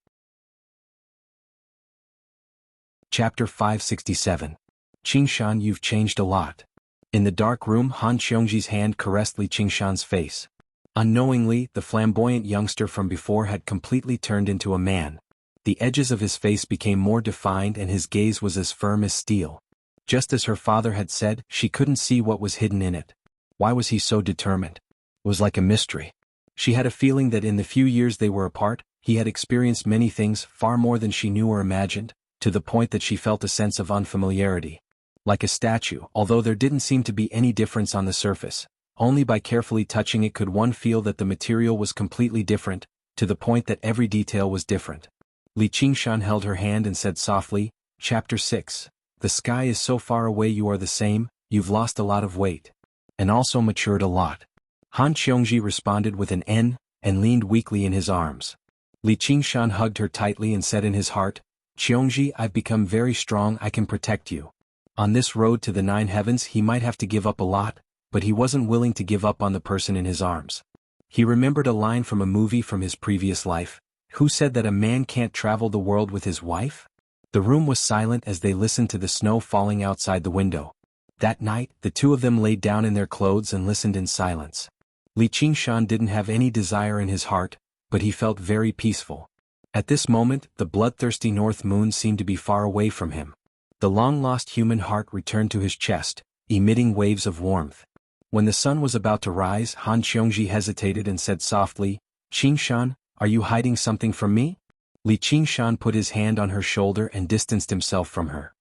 Chapter 567. Qingshan, you've changed a lot. In the dark room, Han Qiongji's hand caressed Li Qingshan's face. Unknowingly, the flamboyant youngster from before had completely turned into a man. The edges of his face became more defined and his gaze was as firm as steel. Just as her father had said, she couldn't see what was hidden in it. Why was he so determined? It was like a mystery. She had a feeling that in the few years they were apart, he had experienced many things, far more than she knew or imagined, to the point that she felt a sense of unfamiliarity. Like a statue, although there didn't seem to be any difference on the surface, only by carefully touching it could one feel that the material was completely different, to the point that every detail was different. Li Qingshan held her hand and said softly, Chapter 6. The sky is so far away, you are the same, you've lost a lot of weight. And also matured a lot. Han Qiongji responded with an N, and leaned weakly in his arms. Li Qingshan hugged her tightly and said in his heart, Qiongji, I've become very strong, I can protect you. On this road to the 9 heavens he might have to give up a lot, but he wasn't willing to give up on the person in his arms. He remembered a line from a movie from his previous life. Who said that a man can't travel the world with his wife? The room was silent as they listened to the snow falling outside the window. That night, the two of them laid down in their clothes and listened in silence. Li Qingshan didn't have any desire in his heart, but he felt very peaceful. At this moment, the bloodthirsty north moon seemed to be far away from him. The long-lost human heart returned to his chest, emitting waves of warmth. When the sun was about to rise, Han Qiongji hesitated and said softly, Qingshan, are you hiding something from me? Li Qingshan put his hand on her shoulder and distanced himself from her.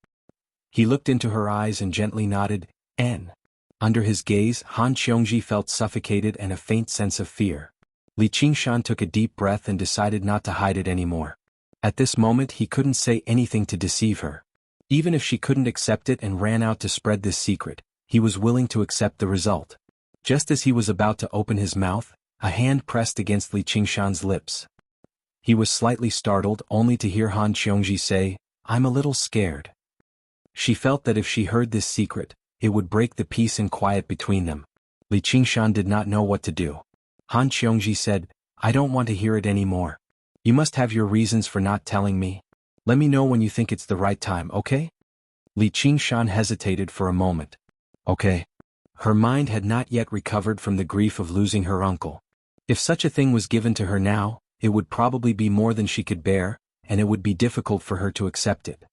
He looked into her eyes and gently nodded, N. Under his gaze, Han Qiongji felt suffocated and a faint sense of fear. Li Qingshan took a deep breath and decided not to hide it anymore. At this moment he couldn't say anything to deceive her. Even if she couldn't accept it and ran out to spread this secret, he was willing to accept the result. Just as he was about to open his mouth, a hand pressed against Li Qingshan's lips. He was slightly startled only to hear Han Qiongji say, I'm a little scared. She felt that if she heard this secret, it would break the peace and quiet between them. Li Qingshan did not know what to do. Han Qiongji said, I don't want to hear it anymore. You must have your reasons for not telling me. Let me know when you think it's the right time, okay? Li Qingshan hesitated for a moment. Okay. Her mind had not yet recovered from the grief of losing her uncle. If such a thing was given to her now, it would probably be more than she could bear, and it would be difficult for her to accept it.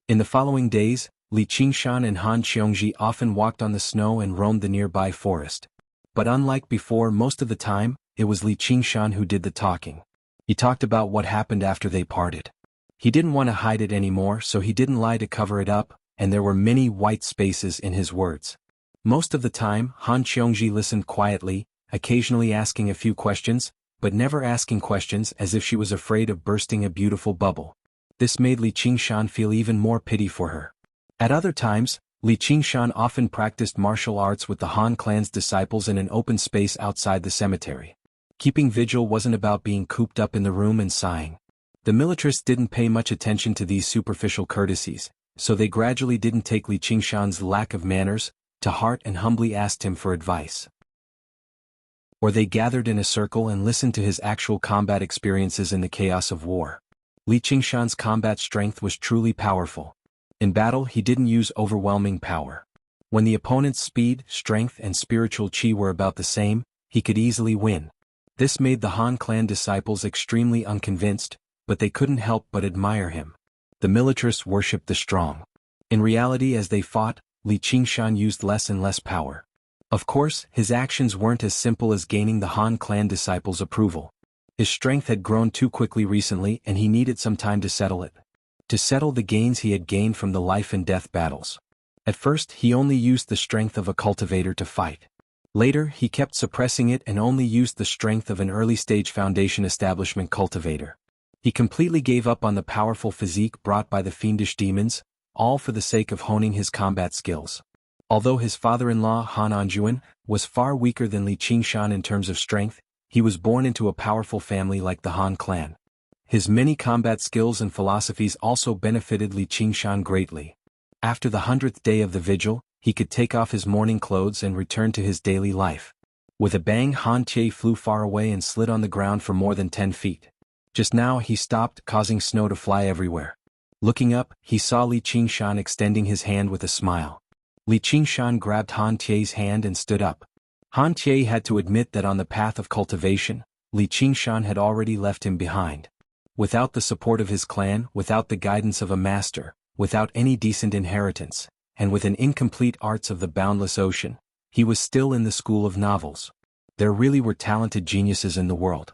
In the following days, Li Qingshan and Han Qiongji often walked on the snow and roamed the nearby forest. But unlike before, most of the time, it was Li Qingshan who did the talking. He talked about what happened after they parted. He didn't want to hide it anymore, so he didn't lie to cover it up, and there were many white spaces in his words. Most of the time, Han Qiongji listened quietly, occasionally asking a few questions, but never asking questions as if she was afraid of bursting a beautiful bubble. This made Li Qingshan feel even more pity for her. At other times, Li Qingshan often practiced martial arts with the Han clan's disciples in an open space outside the cemetery. Keeping vigil wasn't about being cooped up in the room and sighing. The militarists didn't pay much attention to these superficial courtesies, so they gradually didn't take Li Qingshan's lack of manners to heart and humbly asked him for advice. Or they gathered in a circle and listened to his actual combat experiences in the chaos of war. Li Qingshan's combat strength was truly powerful. In battle he didn't use overwhelming power. When the opponent's speed, strength and spiritual chi were about the same, he could easily win. This made the Han clan disciples extremely unconvinced, but they couldn't help but admire him. The militarists worshipped the strong. In reality, as they fought, Li Qingshan used less and less power. Of course, his actions weren't as simple as gaining the Han clan disciples' approval. His strength had grown too quickly recently and he needed some time to settle it. To settle the gains he had gained from the life and death battles. At first he only used the strength of a cultivator to fight. Later, he kept suppressing it and only used the strength of an early-stage foundation establishment cultivator. He completely gave up on the powerful physique brought by the fiendish demons, all for the sake of honing his combat skills. Although his father-in-law Han Anjuan was far weaker than Li Qingshan in terms of strength, he was born into a powerful family like the Han clan. His many combat skills and philosophies also benefited Li Qingshan greatly. After the 100th day of the vigil, he could take off his mourning clothes and return to his daily life. With a bang, Han Tie flew far away and slid on the ground for more than 10 feet. Just now he stopped, causing snow to fly everywhere. Looking up, he saw Li Qingshan extending his hand with a smile. Li Qingshan grabbed Han Tie's hand and stood up. Han Tie had to admit that on the path of cultivation, Li Qingshan had already left him behind. Without the support of his clan, without the guidance of a master, without any decent inheritance, and with an incomplete arts of the boundless ocean, he was still in the school of novels. There really were talented geniuses in the world.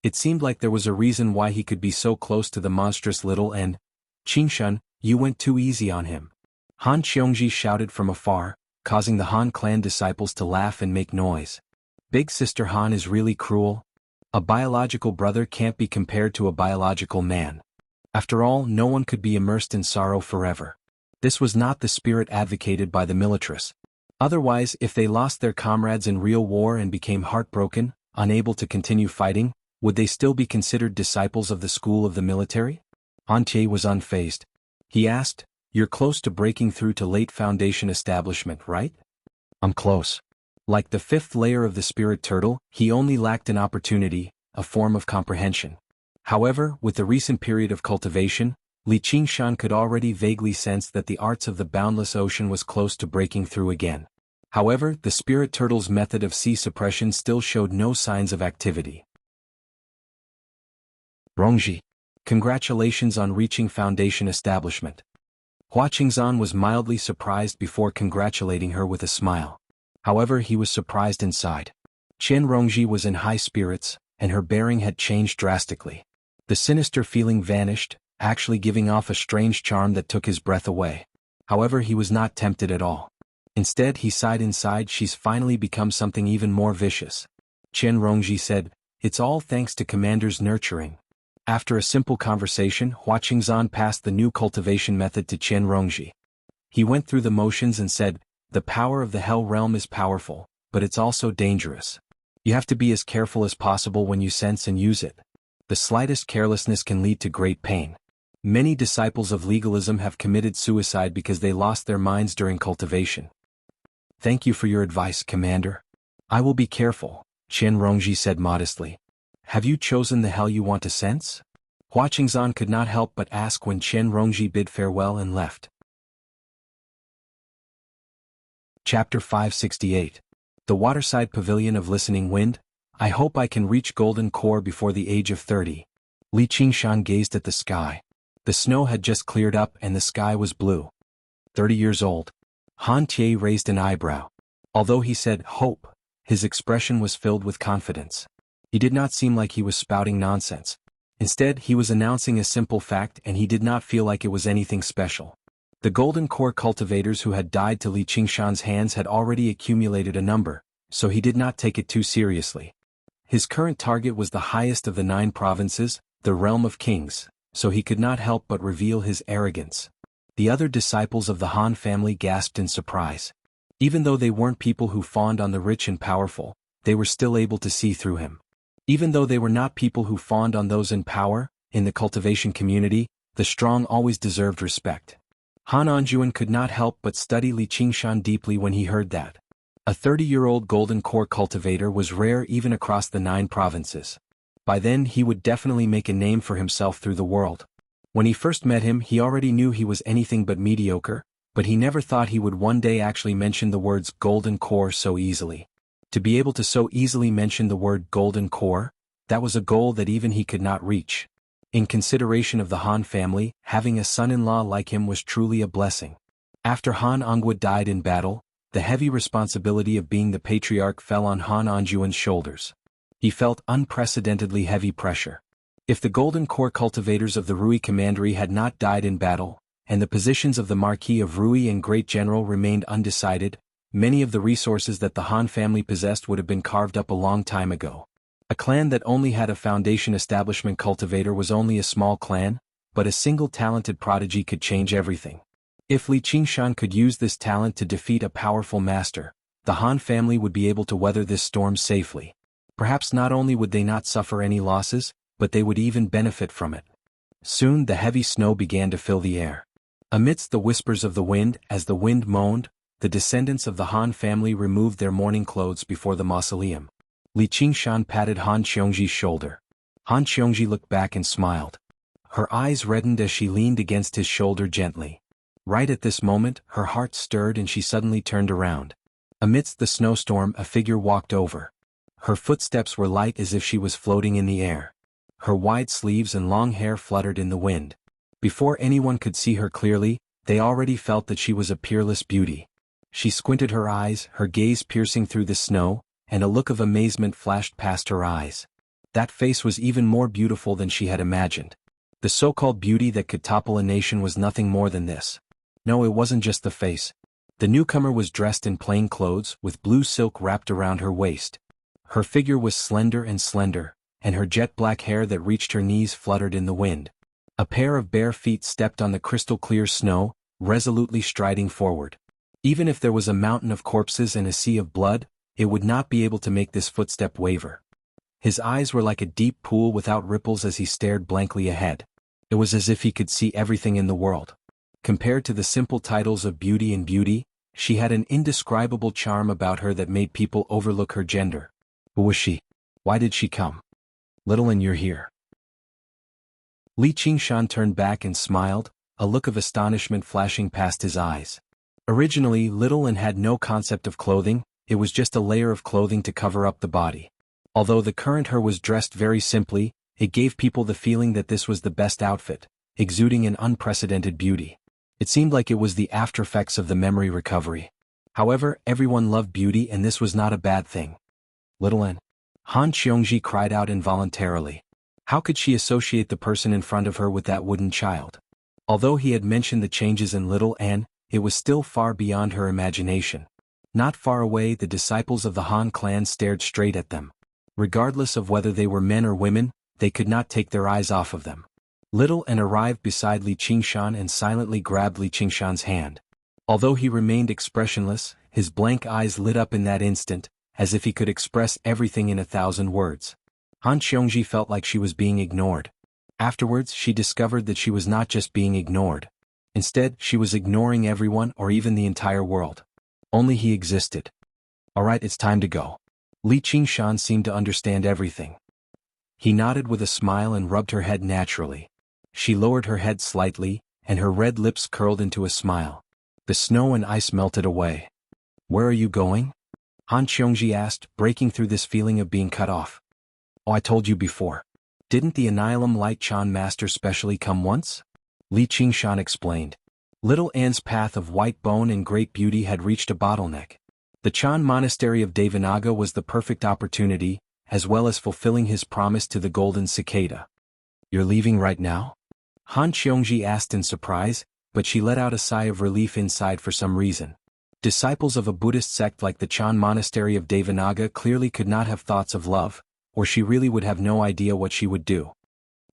It seemed like there was a reason why he could be so close to the monstrous little and, Qingshan, you went too easy on him. Han Xiongji shouted from afar, causing the Han clan disciples to laugh and make noise. Big Sister Han is really cruel. A biological brother can't be compared to a biological man. After all, no one could be immersed in sorrow forever. This was not the spirit advocated by the militarists. Otherwise, if they lost their comrades in real war and became heartbroken, unable to continue fighting, would they still be considered disciples of the school of the military? Han Tie was unfazed. He asked, "You're close to breaking through to late foundation establishment, right?" "I'm close." Like the fifth layer of the spirit turtle, he only lacked an opportunity, a form of comprehension. However, with the recent period of cultivation, Li Qingshan could already vaguely sense that the arts of the boundless ocean was close to breaking through again. However, the spirit turtle's method of sea suppression still showed no signs of activity. Rongji, congratulations on reaching foundation establishment. Hua Qingzan was mildly surprised before congratulating her with a smile. However, he was surprised inside. Chen Rongji was in high spirits, and her bearing had changed drastically. The sinister feeling vanished, actually giving off a strange charm that took his breath away. However, he was not tempted at all. Instead, he sighed inside. She's finally become something even more vicious. Chen Rongji said, "It's all thanks to Commander's nurturing." After a simple conversation, Hua Qingzan passed the new cultivation method to Chen Rongji. He went through the motions and said, "The power of the Hell Realm is powerful, but it's also dangerous. You have to be as careful as possible when you sense and use it. The slightest carelessness can lead to great pain." Many disciples of legalism have committed suicide because they lost their minds during cultivation. "Thank you for your advice, Commander. I will be careful," Chen Rongji said modestly. "Have you chosen the hell you want to sense?" Hua Qingzan could not help but ask when Chen Rongji bid farewell and left. Chapter 568. The Waterside Pavilion of Listening Wind. I hope I can reach Golden Core before the age of 30. Li Qingshan gazed at the sky. The snow had just cleared up and the sky was blue. 30 years old. Han Tie raised an eyebrow. Although he said, "hope," his expression was filled with confidence. He did not seem like he was spouting nonsense. Instead, he was announcing a simple fact and he did not feel like it was anything special. The Golden Core cultivators who had died to Li Qingshan's hands had already accumulated a number, so he did not take it too seriously. His current target was the highest of the 9 provinces, the realm of kings, so he could not help but reveal his arrogance. The other disciples of the Han family gasped in surprise. Even though they weren't people who fawned on the rich and powerful, they were still able to see through him. Even though they were not people who fawned on those in power, in the cultivation community, the strong always deserved respect. Han Anjuan could not help but study Li Qingshan deeply when he heard that. A 30-year-old Golden Core cultivator was rare even across the 9 provinces. By then he would definitely make a name for himself through the world. When he first met him, he already knew he was anything but mediocre, but he never thought he would one day actually mention the words Golden Core so easily. To be able to so easily mention the word Golden Core, that was a goal that even he could not reach. In consideration of the Han family, having a son-in-law like him was truly a blessing. After Han Ongwa died in battle, the heavy responsibility of being the patriarch fell on Han Anjuan's shoulders. He felt unprecedentedly heavy pressure. If the Golden Core cultivators of the Rui Commandery had not died in battle, and the positions of the Marquis of Rui and Great General remained undecided, many of the resources that the Han family possessed would have been carved up a long time ago. A clan that only had a foundation establishment cultivator was only a small clan, but a single talented prodigy could change everything. If Li Qingshan could use this talent to defeat a powerful master, the Han family would be able to weather this storm safely. Perhaps not only would they not suffer any losses, but they would even benefit from it. Soon the heavy snow began to fill the air. Amidst the whispers of the wind, as the wind moaned, the descendants of the Han family removed their mourning clothes before the mausoleum. Li Qingshan patted Han Qiongji's shoulder. Han Qiongji looked back and smiled. Her eyes reddened as she leaned against his shoulder gently. Right at this moment, her heart stirred and she suddenly turned around. Amidst the snowstorm, a figure walked over. Her footsteps were light as if she was floating in the air. Her wide sleeves and long hair fluttered in the wind. Before anyone could see her clearly, they already felt that she was a peerless beauty. She squinted her eyes, her gaze piercing through the snow, and a look of amazement flashed past her eyes. That face was even more beautiful than she had imagined. The so-called beauty that could topple a nation was nothing more than this. No, it wasn't just the face. The newcomer was dressed in plain clothes, with blue silk wrapped around her waist. Her figure was slender, and her jet-black hair that reached her knees fluttered in the wind. A pair of bare feet stepped on the crystal-clear snow, resolutely striding forward. Even if there was a mountain of corpses and a sea of blood, it would not be able to make this footstep waver. His eyes were like a deep pool without ripples as he stared blankly ahead. It was as if he could see everything in the world. Compared to the simple titles of beauty and beauty, she had an indescribable charm about her that made people overlook her gender. Who was she? Why did she come? Little and you're here. Li Qingshan turned back and smiled, a look of astonishment flashing past his eyes. Originally, Little and had no concept of clothing, it was just a layer of clothing to cover up the body. Although the current her was dressed very simply, it gave people the feeling that this was the best outfit, exuding an unprecedented beauty. It seemed like it was the aftereffects of the memory recovery. However, everyone loved beauty and this was not a bad thing. Little N. Han Qiongji cried out involuntarily. How could she associate the person in front of her with that wooden child? Although he had mentioned the changes in Little N, it was still far beyond her imagination. Not far away, the disciples of the Han clan stared straight at them. Regardless of whether they were men or women, they could not take their eyes off of them. Little N arrived beside Li Qingshan and silently grabbed Li Qingshan's hand. Although he remained expressionless, his blank eyes lit up in that instant, as if he could express everything in 1,000 words. Han Qiongji felt like she was being ignored. Afterwards, she discovered that she was not just being ignored. Instead, she was ignoring everyone or even the entire world. Only he existed. Alright, it's time to go. Li Qingshan seemed to understand everything. He nodded with a smile and rubbed her head naturally. She lowered her head slightly, and her red lips curled into a smile. The snow and ice melted away. Where are you going? Han Qiongji asked, breaking through this feeling of being cut off. Oh, I told you before. Didn't the Annihilum Light Chan Master specially come once? Li Qingshan explained. Little An's path of white bone and great beauty had reached a bottleneck. The Chan Monastery of Devanaga was the perfect opportunity, as well as fulfilling his promise to the Golden Cicada. You're leaving right now? Han Qiongji asked in surprise, but she let out a sigh of relief inside for some reason. Disciples of a Buddhist sect like the Chan Monastery of Devanaga clearly could not have thoughts of love, or she really would have no idea what she would do.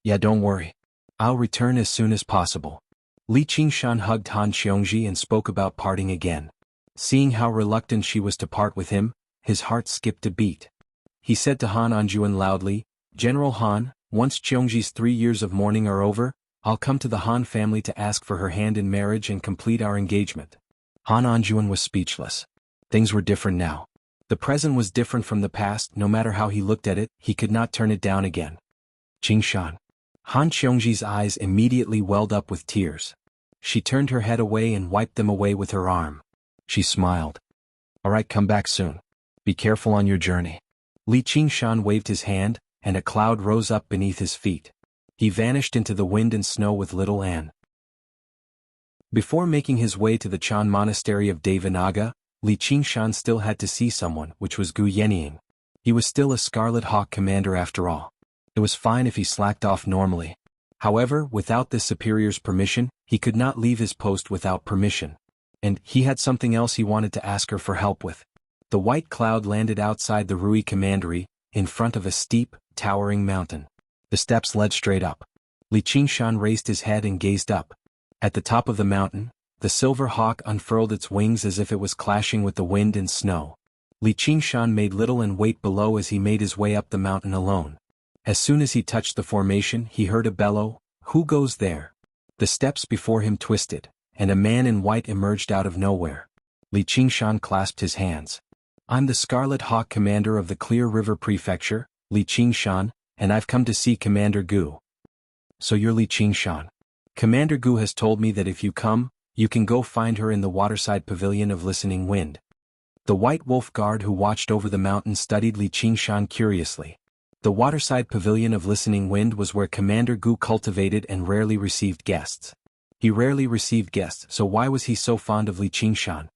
Yeah, don't worry. I'll return as soon as possible. Li Qingshan hugged Han Qiongji and spoke about parting again. Seeing how reluctant she was to part with him, his heart skipped a beat. He said to Han Anjuan loudly, General Han, once Qiongji's 3 years of mourning are over, I'll come to the Han family to ask for her hand in marriage and complete our engagement. Han Anjuan was speechless. Things were different now. The present was different from the past. No matter how he looked at it, he could not turn it down again. Qingshan. Han Qiongji's eyes immediately welled up with tears. She turned her head away and wiped them away with her arm. She smiled. Alright, come back soon. Be careful on your journey. Li Qingshan waved his hand, and a cloud rose up beneath his feet. He vanished into the wind and snow with Little Anne. Before making his way to the Chan Monastery of Devanaga, Li Qingshan still had to see someone, which was Gu Yenying. He was still a Scarlet Hawk commander after all. It was fine if he slacked off normally. However, without this superior's permission, he could not leave his post without permission. And he had something else he wanted to ask her for help with. The white cloud landed outside the Rui Commandery, in front of a steep, towering mountain. The steps led straight up. Li Qingshan raised his head and gazed up. At the top of the mountain, the silver hawk unfurled its wings as if it was clashing with the wind and snow. Li Qingshan made little and wait below as he made his way up the mountain alone. As soon as he touched the formation, he heard a bellow, "Who goes there?" The steps before him twisted, and a man in white emerged out of nowhere. Li Qingshan clasped his hands. "I'm the Scarlet Hawk commander of the Clear River Prefecture, Li Qingshan, and I've come to see Commander Gu." "So you're Li Qingshan. Commander Gu has told me that if you come, you can go find her in the waterside pavilion of Listening Wind." The white wolf guard who watched over the mountain studied Li Qingshan curiously. The waterside pavilion of Listening Wind was where Commander Gu cultivated and rarely received guests. He rarely received guests, so why was he so fond of Li Qingshan?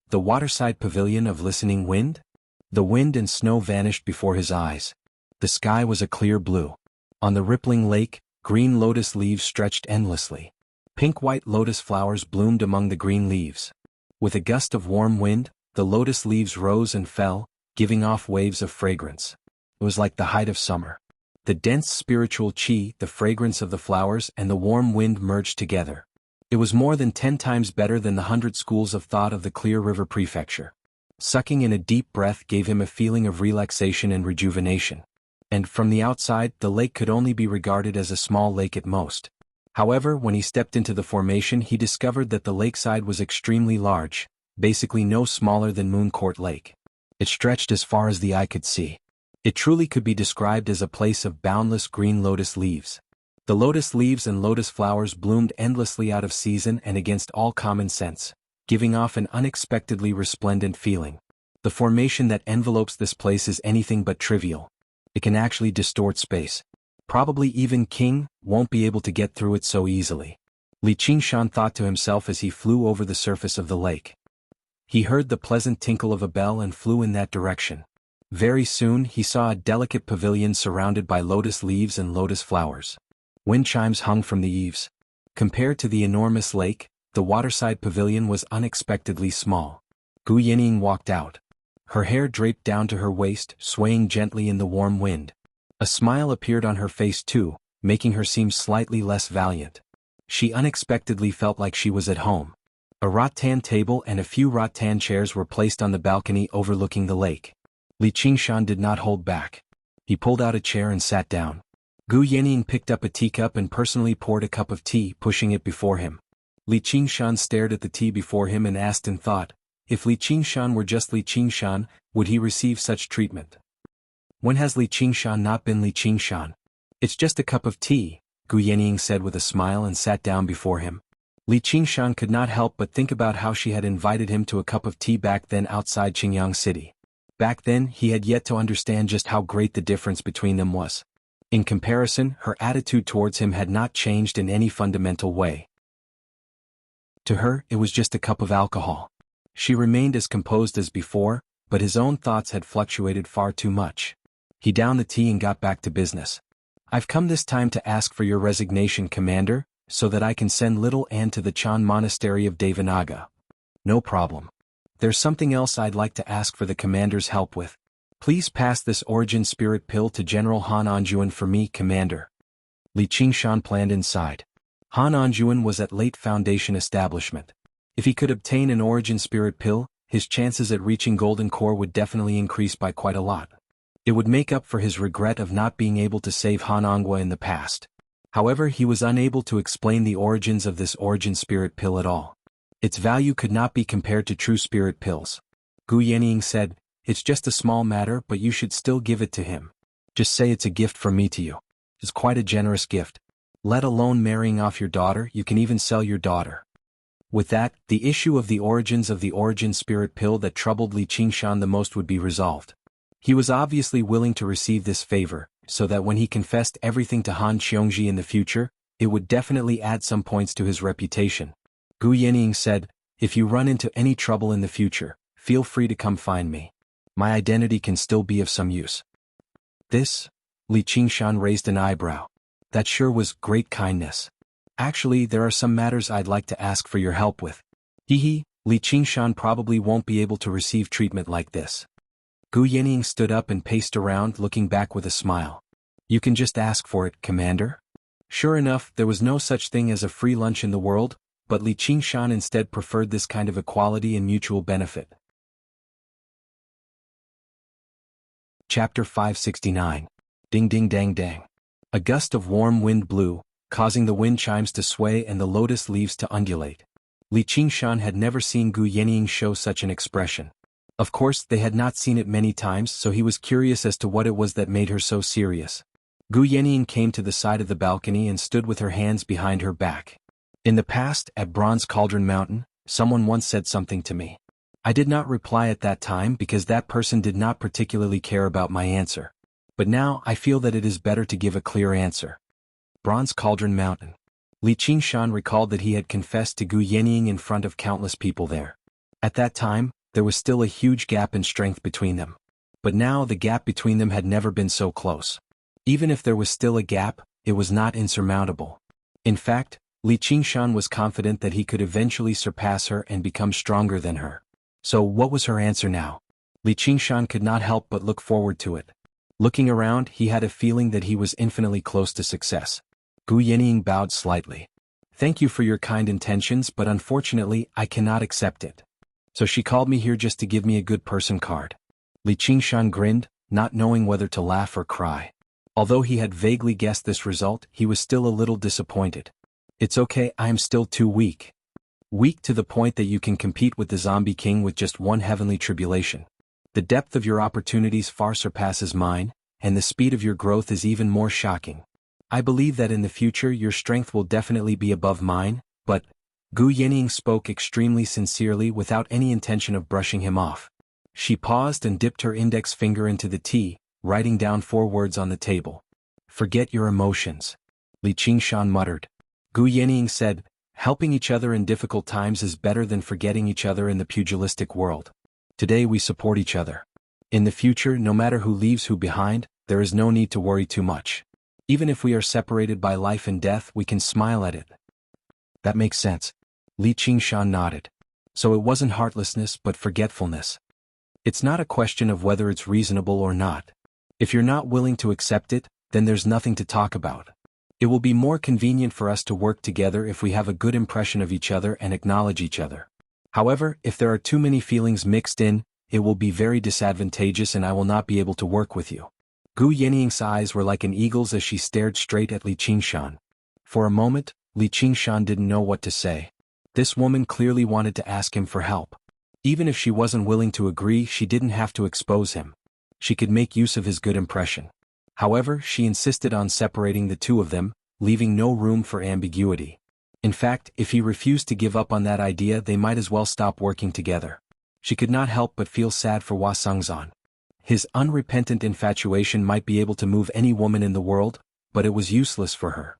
The waterside pavilion of Listening Wind? The wind and snow vanished before his eyes. The sky was a clear blue. On the rippling lake, green lotus leaves stretched endlessly. Pink-white lotus flowers bloomed among the green leaves. With a gust of warm wind, the lotus leaves rose and fell, giving off waves of fragrance. It was like the height of summer. The dense spiritual qi, the fragrance of the flowers, and the warm wind merged together. It was more than 10 times better than the 100 schools of thought of the Clear River Prefecture. Sucking in a deep breath gave him a feeling of relaxation and rejuvenation. And from the outside, the lake could only be regarded as a small lake at most. However, when he stepped into the formation, he discovered that the lakeside was extremely large, basically no smaller than Mooncourt Lake. It stretched as far as the eye could see. It truly could be described as a place of boundless green lotus leaves. The lotus leaves and lotus flowers bloomed endlessly out of season and against all common sense, giving off an unexpectedly resplendent feeling. The formation that envelopes this place is anything but trivial. It can actually distort space. Probably even King won't be able to get through it so easily. Li Qingshan thought to himself as he flew over the surface of the lake. He heard the pleasant tinkle of a bell and flew in that direction. Very soon he saw a delicate pavilion surrounded by lotus leaves and lotus flowers. Wind chimes hung from the eaves. Compared to the enormous lake, the waterside pavilion was unexpectedly small. Gu Yinying walked out. Her hair draped down to her waist, swaying gently in the warm wind. A smile appeared on her face too, making her seem slightly less valiant. She unexpectedly felt like she was at home. A rattan table and a few rattan chairs were placed on the balcony overlooking the lake. Li Qingshan did not hold back. He pulled out a chair and sat down. Gu Yinying picked up a teacup and personally poured a cup of tea, pushing it before him. Li Qingshan stared at the tea before him and asked in thought, if Li Qingshan were just Li Qingshan, would he receive such treatment? When has Li Qingshan not been Li Qingshan? It's just a cup of tea, Gu Yinying said with a smile and sat down before him. Li Qingshan could not help but think about how she had invited him to a cup of tea back then outside Qingyang City. Back then, he had yet to understand just how great the difference between them was. In comparison, her attitude towards him had not changed in any fundamental way. To her, it was just a cup of alcohol. She remained as composed as before, but his own thoughts had fluctuated far too much. He downed the tea and got back to business. I've come this time to ask for your resignation, Commander, so that I can send little Anne to the Chan Monastery of Devanaga. No problem. There's something else I'd like to ask for the Commander's help with. Please pass this Origin Spirit Pill to General Han Anjuan for me, Commander. Li Qingshan planned inside. Han Anjuan was at Late Foundation establishment. If he could obtain an Origin Spirit Pill, his chances at reaching Golden Core would definitely increase by quite a lot. It would make up for his regret of not being able to save Han Angua in the past. However, he was unable to explain the origins of this Origin Spirit Pill at all. Its value could not be compared to true spirit pills. Gu Yinying said, it's just a small matter, but you should still give it to him. Just say it's a gift from me to you. It's quite a generous gift. Let alone marrying off your daughter, you can even sell your daughter. With that, the issue of the origins of the Origin Spirit Pill that troubled Li Qingshan the most would be resolved. He was obviously willing to receive this favor, so that when he confessed everything to Han Xiongji in the future, it would definitely add some points to his reputation. Gu Yinying said, if you run into any trouble in the future, feel free to come find me. My identity can still be of some use. This? Li Qingshan raised an eyebrow. That sure was great kindness. Actually, there are some matters I'd like to ask for your help with. Hee, Li Qingshan probably won't be able to receive treatment like this. Gu Yenying stood up and paced around, looking back with a smile. You can just ask for it, Commander. Sure enough, there was no such thing as a free lunch in the world, but Li Qingshan instead preferred this kind of equality and mutual benefit. Chapter 569. Ding ding dang dang. A gust of warm wind blew, causing the wind chimes to sway and the lotus leaves to undulate. Li Qingshan had never seen Gu Yenying show such an expression. Of course, they had not seen it many times, so he was curious as to what it was that made her so serious. Gu Yenying came to the side of the balcony and stood with her hands behind her back. In the past, at Bronze Cauldron Mountain, someone once said something to me. I did not reply at that time because that person did not particularly care about my answer. But now I feel that it is better to give a clear answer. Bronze Cauldron Mountain. Li Qingshan recalled that he had confessed to Gu Yenying in front of countless people there. At that time, there was still a huge gap in strength between them. But now the gap between them had never been so close. Even if there was still a gap, it was not insurmountable. In fact, Li Qingshan was confident that he could eventually surpass her and become stronger than her. So what was her answer now? Li Qingshan could not help but look forward to it. Looking around, he had a feeling that he was infinitely close to success. Gu Yenying bowed slightly. Thank you for your kind intentions, but unfortunately, I cannot accept it. So she called me here just to give me a good person card. Li Qingshan grinned, not knowing whether to laugh or cry. Although he had vaguely guessed this result, he was still a little disappointed. It's okay, I am still too weak. Weak to the point that you can compete with the Zombie King with just one heavenly tribulation. The depth of your opportunities far surpasses mine, and the speed of your growth is even more shocking. I believe that in the future your strength will definitely be above mine, but... Gu Yenying spoke extremely sincerely without any intention of brushing him off. She paused and dipped her index finger into the tea, writing down 4 words on the table. Forget your emotions. Li Qingshan muttered. Gu Yenying said, helping each other in difficult times is better than forgetting each other in the pugilistic world. Today we support each other. In the future, no matter who leaves who behind, there is no need to worry too much. Even if we are separated by life and death, we can smile at it. That makes sense. Li Qingshan nodded. So it wasn't heartlessness but forgetfulness. It's not a question of whether it's reasonable or not. If you're not willing to accept it, then there's nothing to talk about. It will be more convenient for us to work together if we have a good impression of each other and acknowledge each other. However, if there are too many feelings mixed in, it will be very disadvantageous and I will not be able to work with you. Gu Yenying's eyes were like an eagle's as she stared straight at Li Qingshan. For a moment, Li Qingshan didn't know what to say. This woman clearly wanted to ask him for help. Even if she wasn't willing to agree, she didn't have to expose him. She could make use of his good impression. However, she insisted on separating the two of them, leaving no room for ambiguity. In fact, if he refused to give up on that idea, they might as well stop working together. She could not help but feel sad for Hua Sengzan. His unrepentant infatuation might be able to move any woman in the world, but it was useless for her.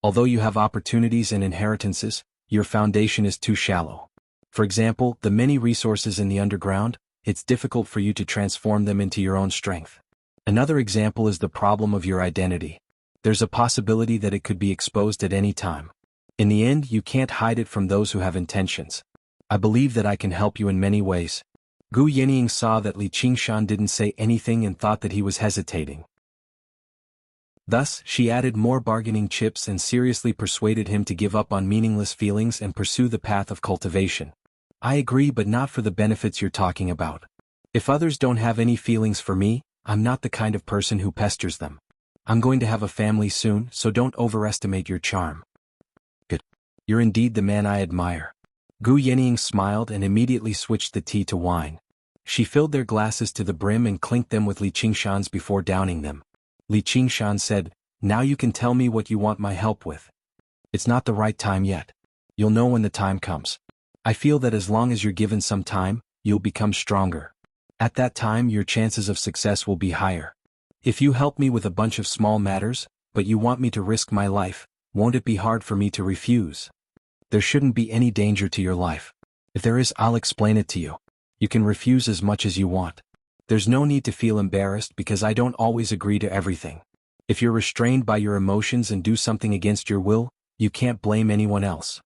Although you have opportunities and inheritances, your foundation is too shallow. For example, the many resources in the underground, it's difficult for you to transform them into your own strength. Another example is the problem of your identity. There's a possibility that it could be exposed at any time. In the end, you can't hide it from those who have intentions. I believe that I can help you in many ways. Gu Yenying saw that Li Qingshan didn't say anything and thought that he was hesitating. Thus, she added more bargaining chips and seriously persuaded him to give up on meaningless feelings and pursue the path of cultivation. I agree, but not for the benefits you're talking about. If others don't have any feelings for me, I'm not the kind of person who pesters them. I'm going to have a family soon, so don't overestimate your charm. Good. You're indeed the man I admire. Gu Yenying smiled and immediately switched the tea to wine. She filled their glasses to the brim and clinked them with Li Qingshan's before downing them. Li Qingshan said, now you can tell me what you want my help with. It's not the right time yet. You'll know when the time comes. I feel that as long as you're given some time, you'll become stronger. At that time your chances of success will be higher. If you help me with a bunch of small matters, but you want me to risk my life, won't it be hard for me to refuse? There shouldn't be any danger to your life. If there is, I'll explain it to you. You can refuse as much as you want. There's no need to feel embarrassed because I don't always agree to everything. If you're restrained by your emotions and do something against your will, you can't blame anyone else.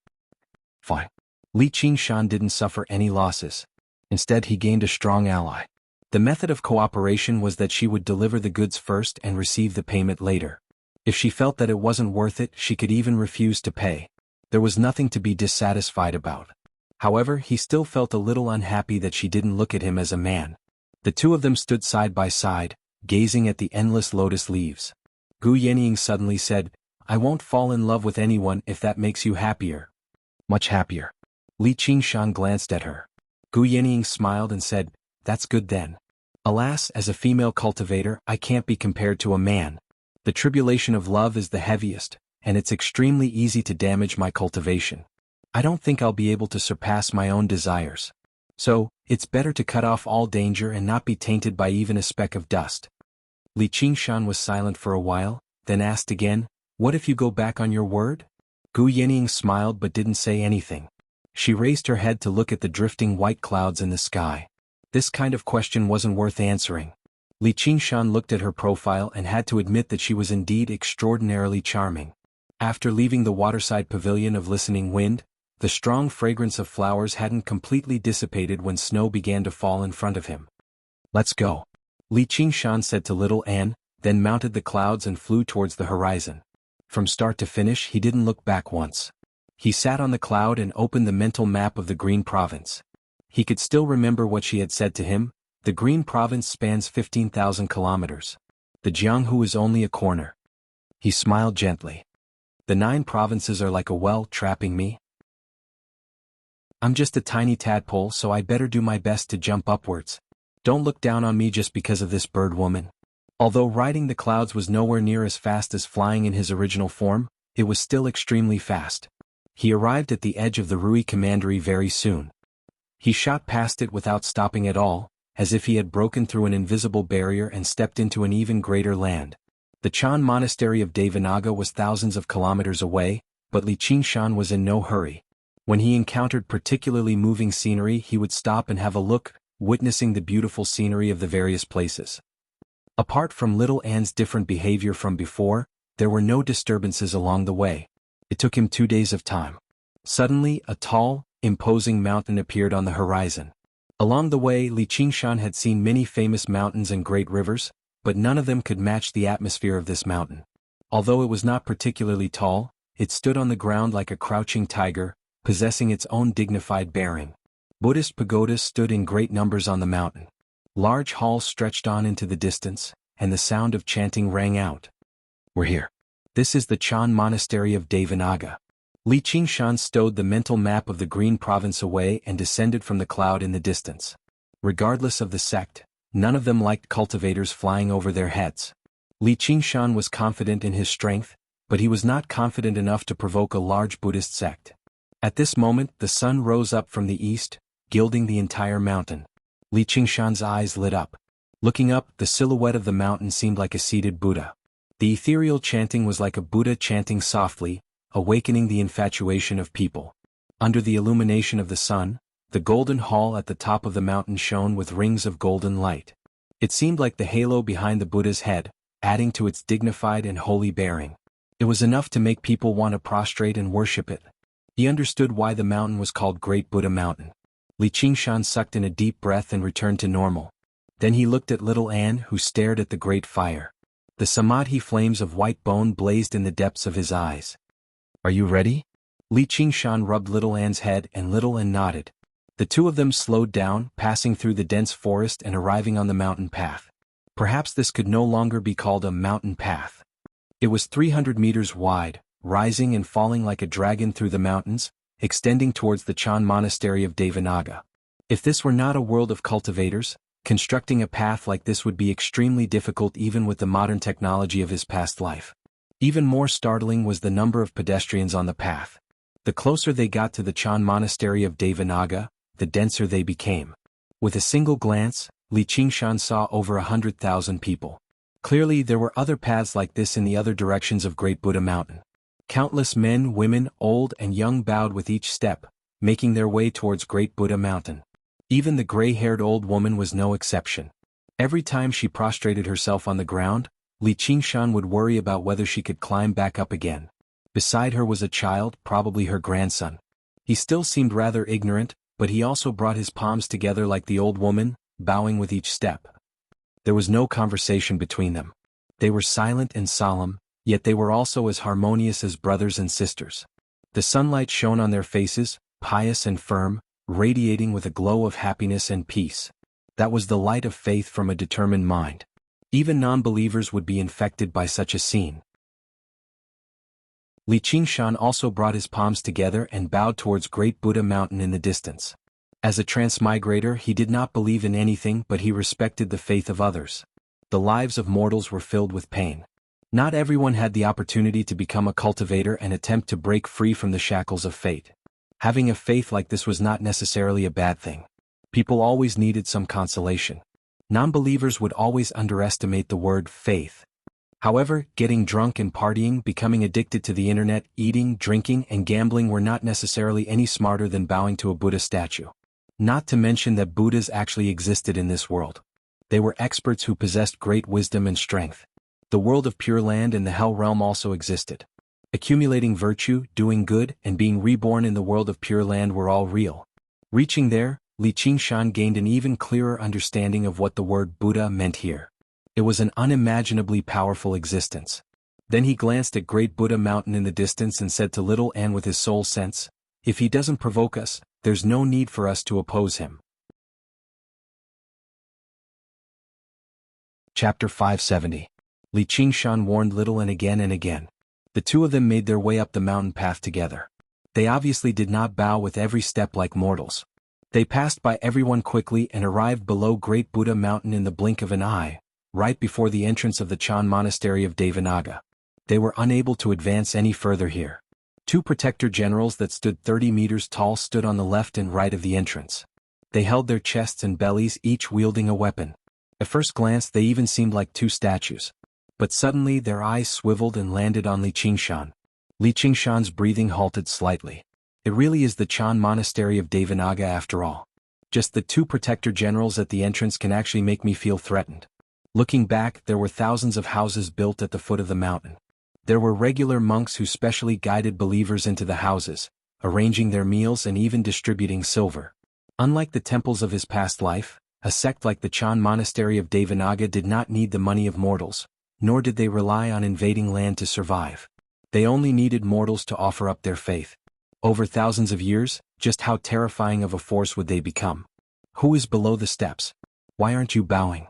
Fine. Li Qingshan didn't suffer any losses. Instead, he gained a strong ally. The method of cooperation was that she would deliver the goods first and receive the payment later. If she felt that it wasn't worth it, she could even refuse to pay. There was nothing to be dissatisfied about. However, he still felt a little unhappy that she didn't look at him as a man. The two of them stood side by side, gazing at the endless lotus leaves. Gu Yenying suddenly said, "I won't fall in love with anyone if that makes you happier." Much happier. Li Qingshan glanced at her. Gu Yenying smiled and said, "That's good then. Alas, as a female cultivator, I can't be compared to a man. The tribulation of love is the heaviest, and it's extremely easy to damage my cultivation. I don't think I'll be able to surpass my own desires. So, it's better to cut off all danger and not be tainted by even a speck of dust." Li Qingshan was silent for a while, then asked again, "What if you go back on your word?" Gu Yenying smiled but didn't say anything. She raised her head to look at the drifting white clouds in the sky. This kind of question wasn't worth answering. Li Qingshan looked at her profile and had to admit that she was indeed extraordinarily charming. After leaving the waterside pavilion of listening wind, the strong fragrance of flowers hadn't completely dissipated when snow began to fall in front of him. "Let's go," Li Qingshan said to little Anne, then mounted the clouds and flew towards the horizon. From start to finish he didn't look back once. He sat on the cloud and opened the mental map of the Green Province. He could still remember what she had said to him. The Green Province spans 15,000 kilometers. The Jianghu is only a corner. He smiled gently. "The 9 provinces are like a well trapping me. I'm just a tiny tadpole, so I better do my best to jump upwards. Don't look down on me just because of this bird woman." Although riding the clouds was nowhere near as fast as flying in his original form, it was still extremely fast. He arrived at the edge of the Rui Commandery very soon. He shot past it without stopping at all, as if he had broken through an invisible barrier and stepped into an even greater land. The Chan Monastery of Devanaga was thousands of kilometers away, but Li Qingshan was in no hurry. When he encountered particularly moving scenery, he would stop and have a look, witnessing the beautiful scenery of the various places. Apart from little Anne's different behavior from before, there were no disturbances along the way. It took him 2 days of time. Suddenly, a tall, imposing mountain appeared on the horizon. Along the way, Li Qingshan had seen many famous mountains and great rivers, but none of them could match the atmosphere of this mountain. Although it was not particularly tall, it stood on the ground like a crouching tiger, possessing its own dignified bearing. Buddhist pagodas stood in great numbers on the mountain. Large halls stretched on into the distance, and the sound of chanting rang out. "We're here. This is the Chan Monastery of Devanaga." Li Qingshan stowed the mental map of the Green Province away and descended from the cloud in the distance. Regardless of the sect, none of them liked cultivators flying over their heads. Li Qingshan was confident in his strength, but he was not confident enough to provoke a large Buddhist sect. At this moment, the sun rose up from the east, gilding the entire mountain. Li Qingshan's eyes lit up. Looking up, the silhouette of the mountain seemed like a seated Buddha. The ethereal chanting was like a Buddha chanting softly, awakening the infatuation of people. Under the illumination of the sun, the golden hall at the top of the mountain shone with rings of golden light. It seemed like the halo behind the Buddha's head, adding to its dignified and holy bearing. It was enough to make people want to prostrate and worship it. He understood why the mountain was called Great Buddha Mountain. Li Qingshan sucked in a deep breath and returned to normal. Then he looked at little Anne, who stared at the great fire. The samadhi flames of white bone blazed in the depths of his eyes. "Are you ready?" Li Qingshan rubbed little Anne's head and little Anne nodded. The two of them slowed down, passing through the dense forest and arriving on the mountain path. Perhaps this could no longer be called a mountain path. It was 300 meters wide, rising and falling like a dragon through the mountains, extending towards the Chan Monastery of Devanaga. If this were not a world of cultivators, constructing a path like this would be extremely difficult even with the modern technology of his past life. Even more startling was the number of pedestrians on the path. The closer they got to the Chan Monastery of Devanaga, the denser they became. With a single glance, Li Qingshan saw over 100,000 people. Clearly there were other paths like this in the other directions of Great Buddha Mountain. Countless men, women, old and young bowed with each step, making their way towards Great Buddha Mountain. Even the gray-haired old woman was no exception. Every time she prostrated herself on the ground, Li Qingshan would worry about whether she could climb back up again. Beside her was a child, probably her grandson. He still seemed rather ignorant, but he also brought his palms together like the old woman, bowing with each step. There was no conversation between them. They were silent and solemn, yet they were also as harmonious as brothers and sisters. The sunlight shone on their faces, pious and firm, radiating with a glow of happiness and peace. That was the light of faith from a determined mind. Even non-believers would be infected by such a scene. Li Qingshan also brought his palms together and bowed towards Great Buddha Mountain in the distance. As a transmigrator, he did not believe in anything, but he respected the faith of others. The lives of mortals were filled with pain. Not everyone had the opportunity to become a cultivator and attempt to break free from the shackles of fate. Having a faith like this was not necessarily a bad thing. People always needed some consolation. Non-believers would always underestimate the word faith. However, getting drunk and partying, becoming addicted to the internet, eating, drinking, and gambling were not necessarily any smarter than bowing to a Buddha statue. Not to mention that Buddhas actually existed in this world. They were experts who possessed great wisdom and strength. The world of Pure Land and the Hell Realm also existed. Accumulating virtue, doing good, and being reborn in the world of Pure Land were all real. Reaching there, Li Qingshan gained an even clearer understanding of what the word Buddha meant here. It was an unimaginably powerful existence. Then he glanced at Great Buddha Mountain in the distance and said to little Anne with his soul sense, "If he doesn't provoke us, there's no need for us to oppose him." Chapter 570. Li Qingshan warned little Anne again and again. The two of them made their way up the mountain path together. They obviously did not bow with every step like mortals. They passed by everyone quickly and arrived below Great Buddha Mountain in the blink of an eye, right before the entrance of the Chan Monastery of Devanaga. They were unable to advance any further here. Two protector generals that stood 30 meters tall stood on the left and right of the entrance. They held their chests and bellies, each wielding a weapon. At first glance they even seemed like two statues. But suddenly their eyes swiveled and landed on Li Qingshan. Li Qingshan's breathing halted slightly. It really is the Chan Monastery of Devanaga after all. Just the two protector generals at the entrance can actually make me feel threatened. Looking back, there were thousands of houses built at the foot of the mountain. There were regular monks who specially guided believers into the houses, arranging their meals and even distributing silver. Unlike the temples of his past life, a sect like the Chan Monastery of Devanaga did not need the money of mortals, nor did they rely on invading land to survive. They only needed mortals to offer up their faith. Over thousands of years, just how terrifying of a force would they become? Who is below the steps? Why aren't you bowing?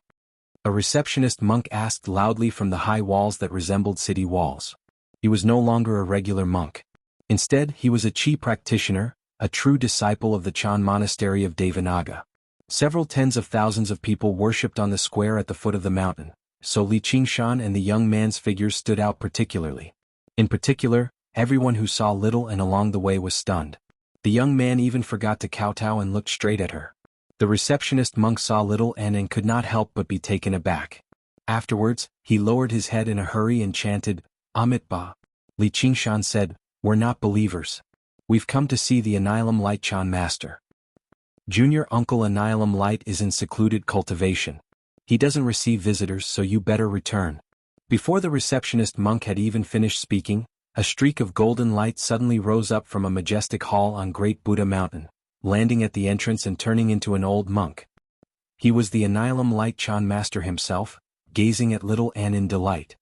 A receptionist monk asked loudly from the high walls that resembled city walls. He was no longer a regular monk. Instead, he was a chi practitioner, a true disciple of the Chan Monastery of Devanaga. Several tens of thousands of people worshipped on the square at the foot of the mountain, so Li Qingshan and the young man's figures stood out particularly. In particular, everyone who saw little Anne along the way was stunned. The young man even forgot to kowtow and looked straight at her. The receptionist monk saw little Anne and could not help but be taken aback. Afterwards, he lowered his head in a hurry and chanted, "Amitabha." Li Qingshan said, "We're not believers. We've come to see the Annihilum Light Chan Master. Junior Uncle Annihilum Light is in secluded cultivation. He doesn't receive visitors, so you better return." Before the receptionist monk had even finished speaking, a streak of golden light suddenly rose up from a majestic hall on Great Buddha Mountain, landing at the entrance and turning into an old monk. He was the Annihilum Light Chan Master himself, gazing at little Anne in delight.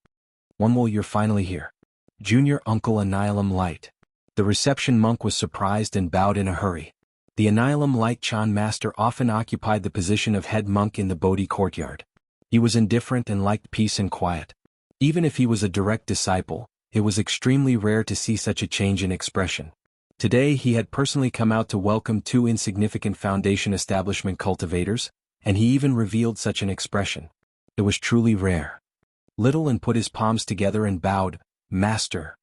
"Well, you're finally here. Junior Uncle Annihilum Light." The reception monk was surprised and bowed in a hurry. The Annihilum Light Chan Master often occupied the position of head monk in the Bodhi courtyard. He was indifferent and liked peace and quiet. Even if he was a direct disciple, it was extremely rare to see such a change in expression. Today he had personally come out to welcome two insignificant foundation establishment cultivators, and he even revealed such an expression. It was truly rare. Little Anne put his palms together and bowed, "Master,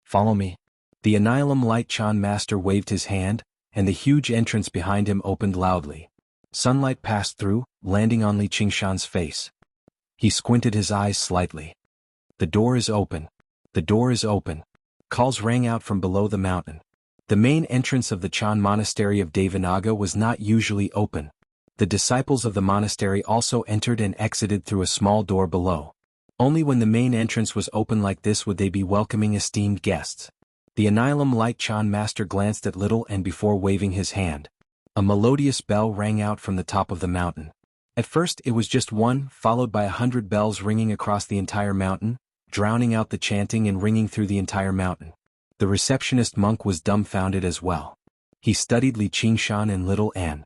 follow me." The Annihilum Light Chan Master waved his hand, and the huge entrance behind him opened loudly. Sunlight passed through, landing on Li Qingshan's face. He squinted his eyes slightly. "The door is open. The door is open." Calls rang out from below the mountain. The main entrance of the Chan Monastery of Devanaga was not usually open. The disciples of the monastery also entered and exited through a small door below. Only when the main entrance was open like this would they be welcoming esteemed guests. The Annihilum Light Chan master glanced at Little and before waving his hand. A melodious bell rang out from the top of the mountain. At first it was just one, followed by 100 bells ringing across the entire mountain, drowning out the chanting and ringing through the entire mountain. The receptionist monk was dumbfounded as well. He studied Li Qingshan and Little An.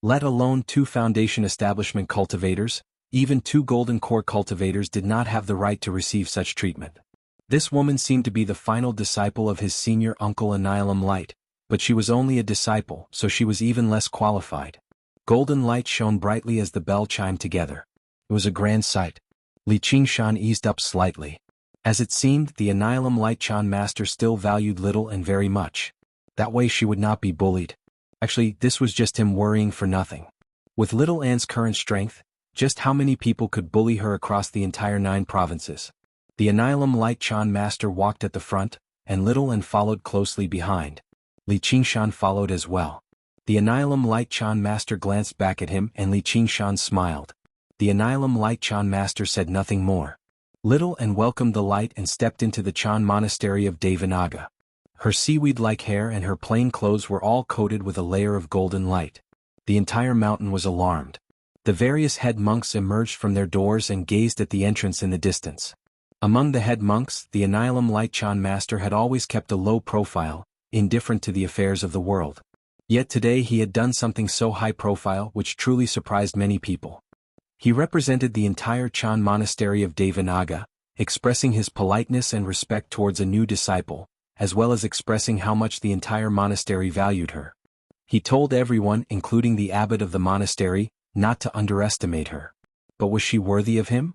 Let alone 2 foundation establishment cultivators, even 2 golden core cultivators did not have the right to receive such treatment. This woman seemed to be the final disciple of his senior uncle Annihilum Light, but she was only a disciple, so she was even less qualified. Golden light shone brightly as the bell chimed together. It was a grand sight. Li Qingshan eased up slightly. As it seemed, the Annihilum Light Chan master still valued Little and very much. That way she would not be bullied. Actually, this was just him worrying for nothing. With Little An's current strength, just how many people could bully her across the entire 9 provinces? The Annihilum Light Chan master walked at the front, and Little An followed closely behind. Li Qingshan followed as well. The Annihilum Light Chan master glanced back at him and Li Qingshan smiled. The Annihilum Light Chan master said nothing more. Little An welcomed the light and stepped into the Chan monastery of Devanaga. Her seaweed-like hair and her plain clothes were all coated with a layer of golden light. The entire mountain was alarmed. The various head monks emerged from their doors and gazed at the entrance in the distance. Among the head monks, the Annihilum Light Chan master had always kept a low profile, indifferent to the affairs of the world. Yet today he had done something so high profile which truly surprised many people. He represented the entire Chan monastery of Devanaga, expressing his politeness and respect towards a new disciple, as well as expressing how much the entire monastery valued her. He told everyone, including the abbot of the monastery, not to underestimate her. But was she worthy of him?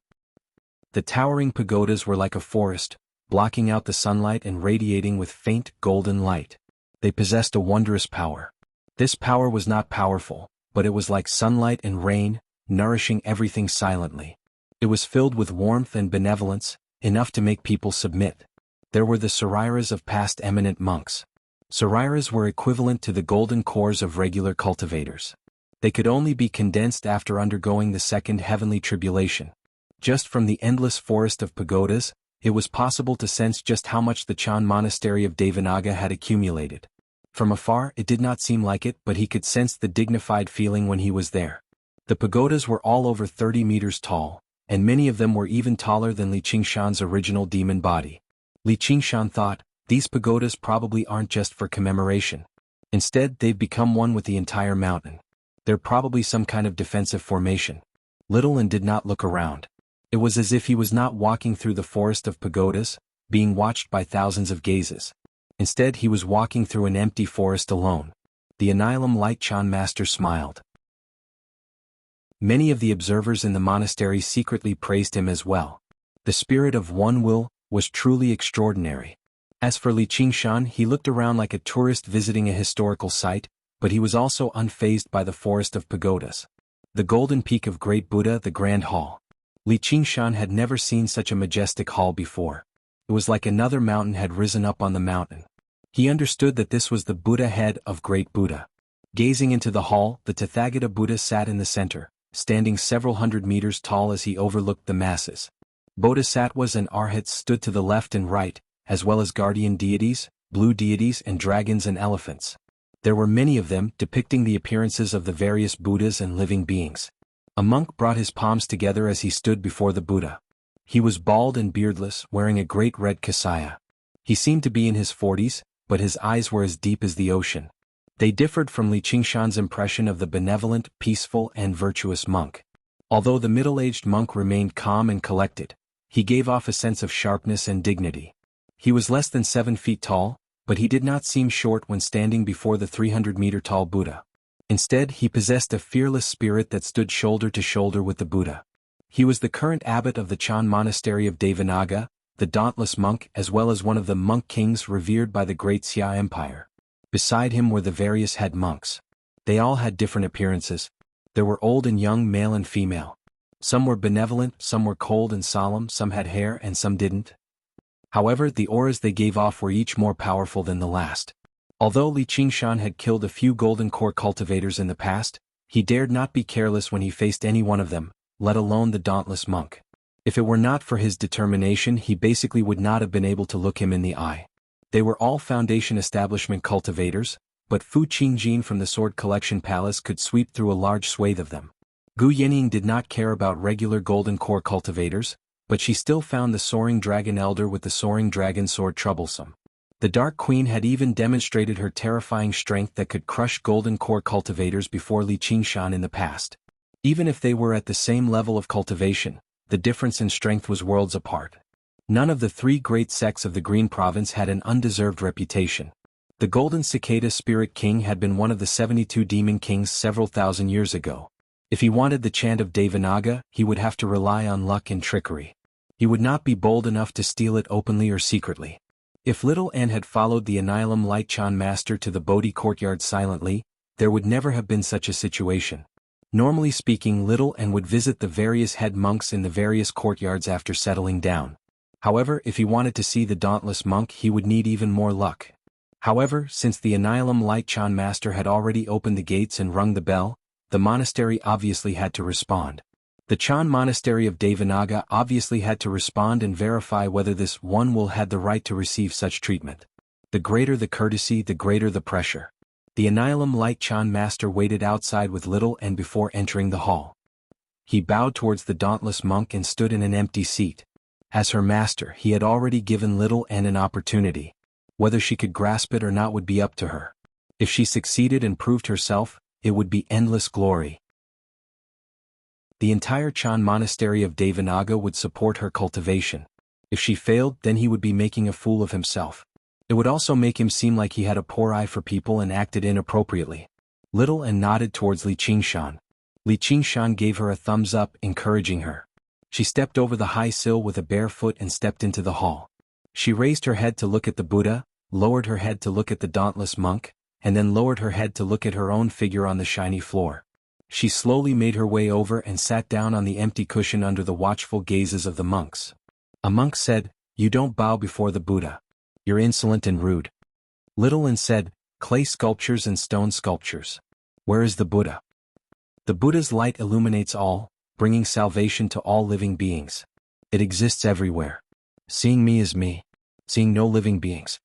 The towering pagodas were like a forest, blocking out the sunlight and radiating with faint golden light. They possessed a wondrous power. This power was not powerful, but it was like sunlight and rain, nourishing everything silently. It was filled with warmth and benevolence, enough to make people submit. There were the Sariras of past eminent monks. Sariras were equivalent to the golden cores of regular cultivators. They could only be condensed after undergoing the second heavenly tribulation. Just from the endless forest of pagodas, it was possible to sense just how much the Chan monastery of Devanaga had accumulated. From afar it did not seem like it, but he could sense the dignified feeling when he was there. The pagodas were all over 30 meters tall, and many of them were even taller than Li Qingshan's original demon body. Li Qingshan thought, these pagodas probably aren't just for commemoration. Instead, they've become one with the entire mountain. They're probably some kind of defensive formation. Little An did not look around. It was as if he was not walking through the forest of pagodas, being watched by thousands of gazes. Instead he was walking through an empty forest alone. The Annihilum Light Chan master smiled. Many of the observers in the monastery secretly praised him as well. The spirit of one will was truly extraordinary. As for Li Qingshan, he looked around like a tourist visiting a historical site, but he was also unfazed by the forest of pagodas. The golden peak of Great Buddha, the Grand Hall. Li Qingshan had never seen such a majestic hall before. It was like another mountain had risen up on the mountain. He understood that this was the Buddha head of Great Buddha. Gazing into the hall, the Tathagata Buddha sat in the center, standing several hundred meters tall as he overlooked the masses. Bodhisattvas and arhats stood to the left and right, as well as guardian deities, blue deities and dragons and elephants. There were many of them, depicting the appearances of the various Buddhas and living beings. A monk brought his palms together as he stood before the Buddha. He was bald and beardless, wearing a great red kasaya. He seemed to be in his 40s, but his eyes were as deep as the ocean. They differed from Li Qingshan's impression of the benevolent, peaceful and virtuous monk. Although the middle-aged monk remained calm and collected, he gave off a sense of sharpness and dignity. He was less than 7 feet tall, but he did not seem short when standing before the 300-meter-tall Buddha. Instead, he possessed a fearless spirit that stood shoulder to shoulder with the Buddha. He was the current abbot of the Chan monastery of Devanaga, the dauntless monk, as well as one of the monk kings revered by the great Xia Empire. Beside him were the various head monks. They all had different appearances. There were old and young, male and female. Some were benevolent, some were cold and solemn, some had hair and some didn't. However, the auras they gave off were each more powerful than the last. Although Li Qingshan had killed a few golden core cultivators in the past, he dared not be careless when he faced any one of them, let alone the dauntless monk. If it were not for his determination, he basically would not have been able to look him in the eye. They were all Foundation establishment cultivators, but Fu Qingjin from the Sword Collection Palace could sweep through a large swathe of them. Gu Yening did not care about regular Golden Core cultivators, but she still found the Soaring Dragon Elder with the Soaring Dragon Sword troublesome. The Dark Queen had even demonstrated her terrifying strength that could crush Golden Core cultivators before Li Qingshan in the past. Even if they were at the same level of cultivation, the difference in strength was worlds apart. None of the three great sects of the Green Province had an undeserved reputation. The Golden Cicada Spirit King had been one of the 72 Demon Kings several thousand years ago. If he wanted the chant of Devanaga, he would have to rely on luck and trickery. He would not be bold enough to steal it openly or secretly. If Little N had followed the Annihilum Lightchan Master to the Bodhi courtyard silently, there would never have been such a situation. Normally speaking, Little N would visit the various head monks in the various courtyards after settling down. However, if he wanted to see the Dauntless Monk, he would need even more luck. However, since the Annihilum Lightchan Master had already opened the gates and rung the bell, the monastery obviously had to respond. The Chan Monastery of Devanaga obviously had to respond and verify whether this one will had the right to receive such treatment. The greater the courtesy, the greater the pressure. The Annihilum Lightchan Master waited outside with Little N before entering the hall. He bowed towards the Dauntless Monk and stood in an empty seat. As her master, he had already given Little N an opportunity. Whether she could grasp it or not would be up to her. If she succeeded and proved herself, it would be endless glory. The entire Chan Monastery of Devanaga would support her cultivation. If she failed, then he would be making a fool of himself. It would also make him seem like he had a poor eye for people and acted inappropriately. Little N nodded towards Li Qingshan. Li Qingshan gave her a thumbs up, encouraging her. She stepped over the high sill with a bare foot and stepped into the hall. She raised her head to look at the Buddha, lowered her head to look at the Dauntless Monk, and then lowered her head to look at her own figure on the shiny floor. She slowly made her way over and sat down on the empty cushion under the watchful gazes of the monks. A monk said, "You don't bow before the Buddha. You're insolent and rude." Little N said, "Clay sculptures and stone sculptures. Where is the Buddha?" The Buddha's light illuminates all, bringing salvation to all living beings. It exists everywhere. Seeing me is me. Seeing no living beings.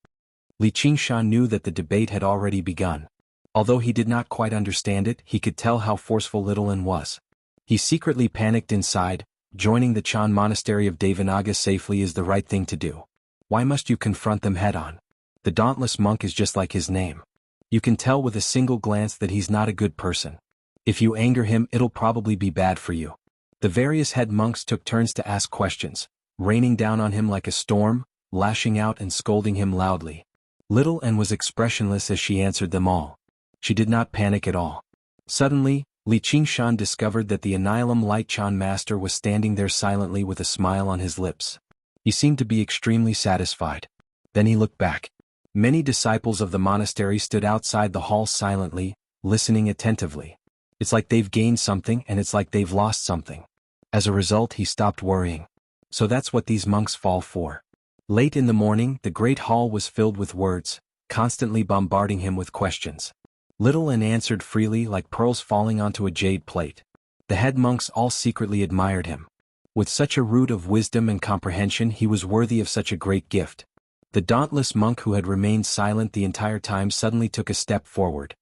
Li Qingshan knew that the debate had already begun. Although he did not quite understand it, he could tell how forceful Little N was. He secretly panicked inside. Joining the Chan Monastery of Devanaga safely is the right thing to do. Why must you confront them head-on? The Dauntless Monk is just like his name. You can tell with a single glance that he's not a good person. If you anger him, it'll probably be bad for you. The various head monks took turns to ask questions, raining down on him like a storm, lashing out and scolding him loudly. Little N was expressionless as she answered them all. She did not panic at all. Suddenly, Li Qingshan discovered that the Annihilum Lightchan Master was standing there silently with a smile on his lips. He seemed to be extremely satisfied. Then he looked back. Many disciples of the monastery stood outside the hall silently, listening attentively. It's like they've gained something and it's like they've lost something. As a result, he stopped worrying. So that's what these monks fall for. Late in the morning, the great hall was filled with words, constantly bombarding him with questions. Little N answered freely like pearls falling onto a jade plate. The head monks all secretly admired him. With such a root of wisdom and comprehension, he was worthy of such a great gift. The dauntless monk who had remained silent the entire time suddenly took a step forward.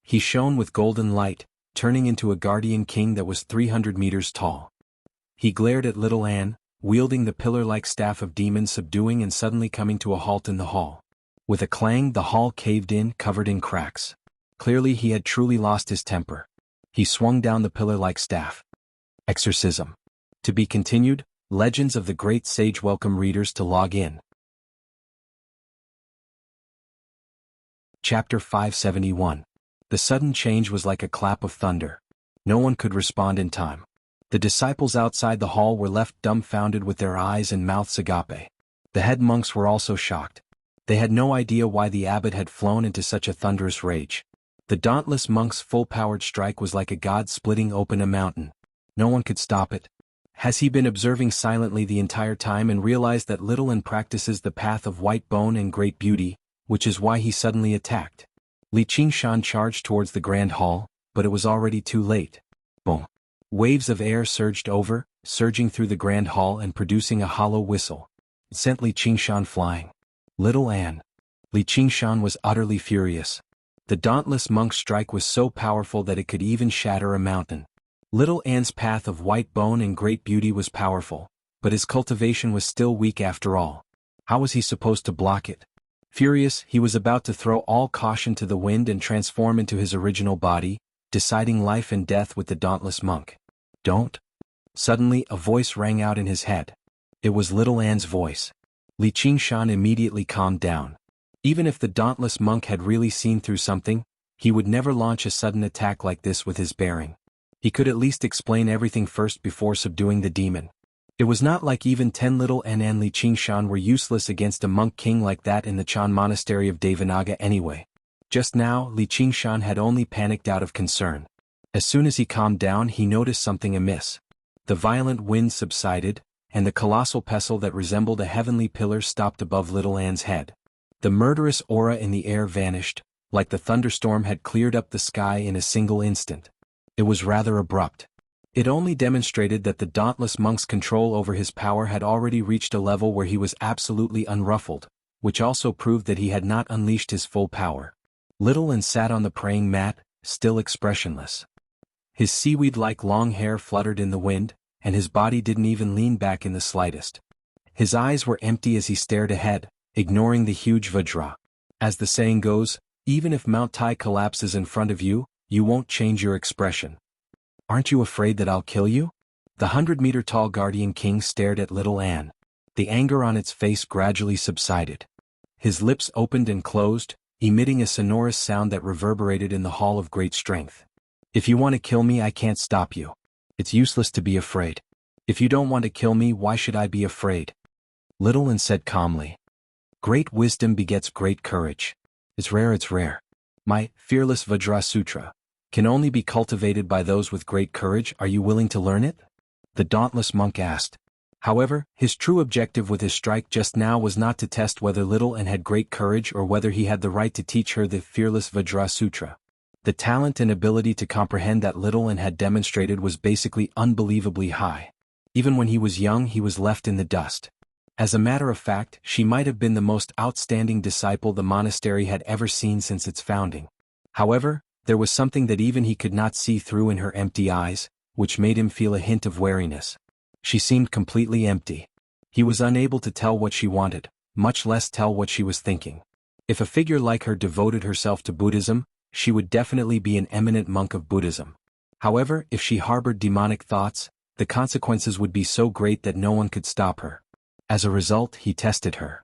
He shone with golden light, turning into a guardian king that was 300 meters tall. He glared at Little Anne, wielding the pillar-like staff of demons, subduing and suddenly coming to a halt in the hall. With a clang, the hall caved in, covered in cracks. Clearly he had truly lost his temper. He swung down the pillar-like staff. Exorcism. To be continued, Legends of the Great Sage welcome readers to log in. Chapter 571. The sudden change was like a clap of thunder. No one could respond in time. The disciples outside the hall were left dumbfounded with their eyes and mouths agape. The head monks were also shocked. They had no idea why the abbot had flown into such a thunderous rage. The dauntless monk's full-powered strike was like a god splitting open a mountain. No one could stop it. Has he been observing silently the entire time and realized that Little Anne practices the path of white bone and great beauty, which is why he suddenly attacked? Li Qingshan charged towards the grand hall, but it was already too late. Boom. Waves of air surged over, surging through the grand hall and producing a hollow whistle. It sent Li Qingshan flying. Little Anne. Li Qingshan was utterly furious. The dauntless monk's strike was so powerful that it could even shatter a mountain. Little Anne's path of white bone and great beauty was powerful, but his cultivation was still weak after all. How was he supposed to block it? Furious, he was about to throw all caution to the wind and transform into his original body, deciding life and death with the dauntless monk. Don't. Suddenly, a voice rang out in his head. It was Little Anne's voice. Li Qingshan immediately calmed down. Even if the dauntless monk had really seen through something, he would never launch a sudden attack like this with his bearing. He could at least explain everything first before subduing the demon. It was not like even 10 Little Anne and Li Qingshan were useless against a monk king like that in the Chan monastery of Devanaga anyway. Just now, Li Qingshan had only panicked out of concern. As soon as he calmed down, he noticed something amiss. The violent wind subsided, and the colossal pestle that resembled a heavenly pillar stopped above Little Anne's head. The murderous aura in the air vanished, like the thunderstorm had cleared up the sky in a single instant. It was rather abrupt. It only demonstrated that the dauntless monk's control over his power had already reached a level where he was absolutely unruffled, which also proved that he had not unleashed his full power. Little Anne sat on the praying mat, still expressionless. His seaweed-like long hair fluttered in the wind, and his body didn't even lean back in the slightest. His eyes were empty as he stared ahead, ignoring the huge Vajra. As the saying goes, even if Mount Tai collapses in front of you, you won't change your expression. Aren't you afraid that I'll kill you? The 100-meter-tall Guardian King stared at Little Anne. The anger on its face gradually subsided. His lips opened and closed, emitting a sonorous sound that reverberated in the hall of great strength. If you want to kill me, I can't stop you. It's useless to be afraid. If you don't want to kill me, why should I be afraid? Little Anne said calmly. Great wisdom begets great courage. It's rare. My fearless Vajra Sutra can only be cultivated by those with great courage. Are you willing to learn it? The dauntless monk asked. However, his true objective with his strike just now was not to test whether Little Anne had great courage or whether he had the right to teach her the fearless Vajra Sutra. The talent and ability to comprehend that Little Anne had demonstrated was basically unbelievably high. Even when he was young, he was left in the dust. As a matter of fact, she might have been the most outstanding disciple the monastery had ever seen since its founding. However, there was something that even he could not see through in her empty eyes, which made him feel a hint of wariness. She seemed completely empty. He was unable to tell what she wanted, much less tell what she was thinking. If a figure like her devoted herself to Buddhism, she would definitely be an eminent monk of Buddhism. However, if she harbored demonic thoughts, the consequences would be so great that no one could stop her. As a result, he tested her.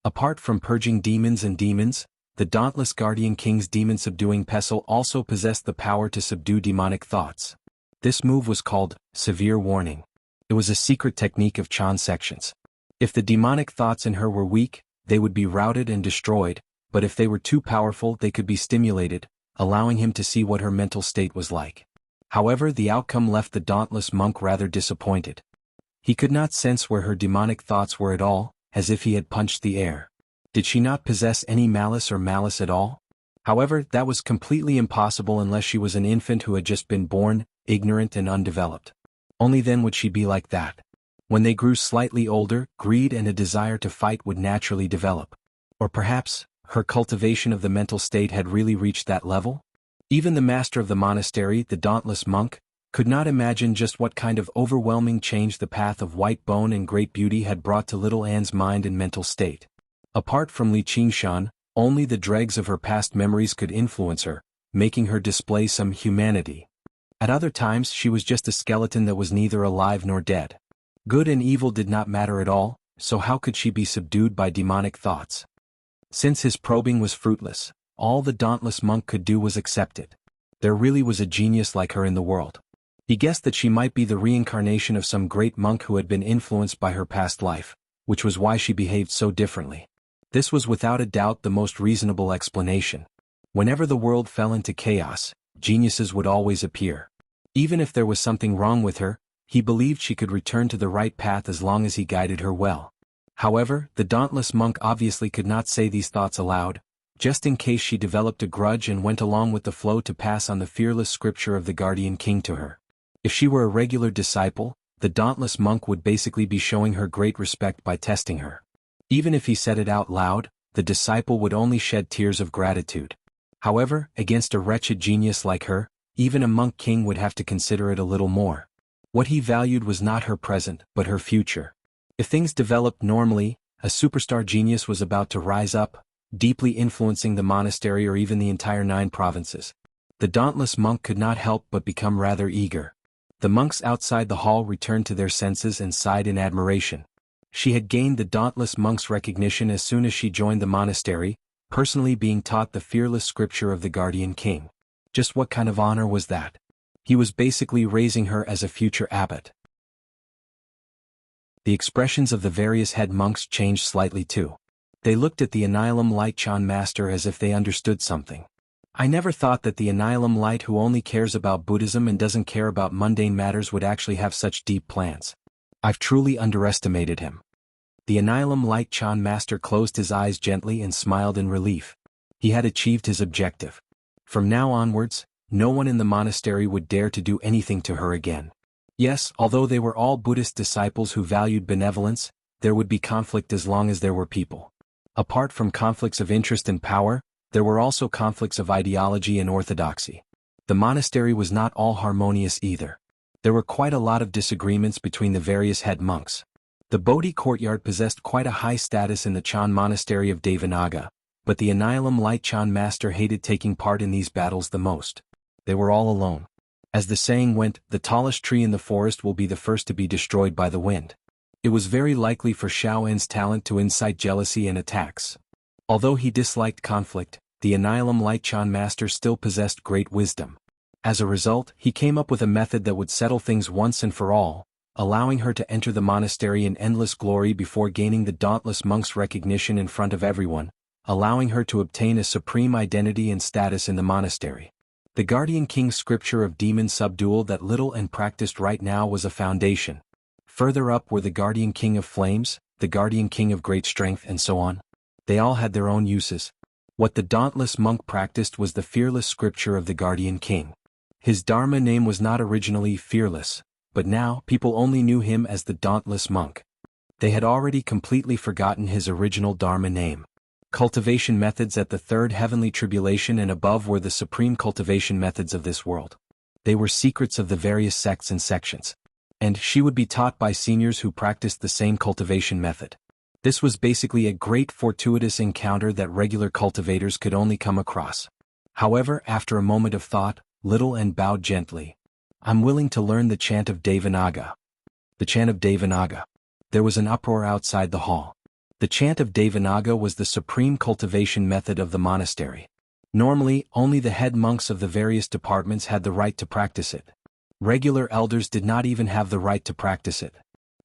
Apart from purging demons and demons, the dauntless Guardian King's demon-subduing pestle also possessed the power to subdue demonic thoughts. This move was called Severe Warning. It was a secret technique of Chan sections. If the demonic thoughts in her were weak, they would be routed and destroyed, but if they were too powerful, they could be stimulated, allowing him to see what her mental state was like. However, the outcome left the dauntless monk rather disappointed. He could not sense where her demonic thoughts were at all, as if he had punched the air. Did she not possess any malice at all? However, that was completely impossible unless she was an infant who had just been born, ignorant and undeveloped. Only then would she be like that. When they grew slightly older, greed and a desire to fight would naturally develop. Or perhaps, her cultivation of the mental state had really reached that level? Even the master of the monastery, the dauntless monk, could not imagine just what kind of overwhelming change the path of white bone and great beauty had brought to Little Anne's mind and mental state. Apart from Li Qingshan, only the dregs of her past memories could influence her, making her display some humanity. At other times she was just a skeleton that was neither alive nor dead. Good and evil did not matter at all, so how could she be subdued by demonic thoughts? Since his probing was fruitless, all the dauntless monk could do was accept it. There really was a genius like her in the world. He guessed that she might be the reincarnation of some great monk who had been influenced by her past life, which was why she behaved so differently. This was without a doubt the most reasonable explanation. Whenever the world fell into chaos, geniuses would always appear. Even if there was something wrong with her, he believed she could return to the right path as long as he guided her well. However, the dauntless monk obviously could not say these thoughts aloud, just in case she developed a grudge and went along with the flow to pass on the fearless scripture of the Guardian King to her. If she were a regular disciple, the dauntless monk would basically be showing her great respect by testing her. Even if he said it out loud, the disciple would only shed tears of gratitude. However, against a wretched genius like her, even a monk king would have to consider it a little more. What he valued was not her present, but her future. If things developed normally, a superstar genius was about to rise up, deeply influencing the monastery or even the entire 9 provinces. The dauntless monk could not help but become rather eager. The monks outside the hall returned to their senses and sighed in admiration. She had gained the dauntless monk's recognition as soon as she joined the monastery, personally being taught the fearless scripture of the guardian king. Just what kind of honor was that? He was basically raising her as a future abbot. The expressions of the various head monks changed slightly too. They looked at the Annihilum Light Chan master as if they understood something. I never thought that the Annihilum Light who only cares about Buddhism and doesn't care about mundane matters would actually have such deep plans. I've truly underestimated him. The Annihilum Light Chan master closed his eyes gently and smiled in relief. He had achieved his objective. From now onwards, no one in the monastery would dare to do anything to her again. Yes, although they were all Buddhist disciples who valued benevolence, there would be conflict as long as there were people. Apart from conflicts of interest and power, there were also conflicts of ideology and orthodoxy. The monastery was not all harmonious either. There were quite a lot of disagreements between the various head monks. The Bodhi courtyard possessed quite a high status in the Chan monastery of Devanaga, but the Annihilum Light Chan master hated taking part in these battles the most. They were all alone. As the saying went, the tallest tree in the forest will be the first to be destroyed by the wind. It was very likely for Xiao En's talent to incite jealousy and attacks. Although he disliked conflict, the Annihilum Light Chan master still possessed great wisdom. As a result, he came up with a method that would settle things once and for all, allowing her to enter the monastery in endless glory before gaining the dauntless monk's recognition in front of everyone, allowing her to obtain a supreme identity and status in the monastery. The Guardian King's scripture of demon subdual that little and practiced right now was a foundation. Further up were the Guardian King of Flames, the Guardian King of Great Strength and so on. They all had their own uses. What the dauntless monk practiced was the fearless scripture of the Guardian King. His Dharma name was not originally Fearless, but now people only knew him as the dauntless monk. They had already completely forgotten his original Dharma name. Cultivation methods at the third heavenly tribulation and above were the supreme cultivation methods of this world. They were secrets of the various sects and sections. And she would be taught by seniors who practiced the same cultivation method. This was basically a great fortuitous encounter that regular cultivators could only come across. However, after a moment of thought, Little En bowed gently. I'm willing to learn the chant of Devanaga. The chant of Devanaga. There was an uproar outside the hall. The chant of Devanaga was the supreme cultivation method of the monastery. Normally, only the head monks of the various departments had the right to practice it. Regular elders did not even have the right to practice it.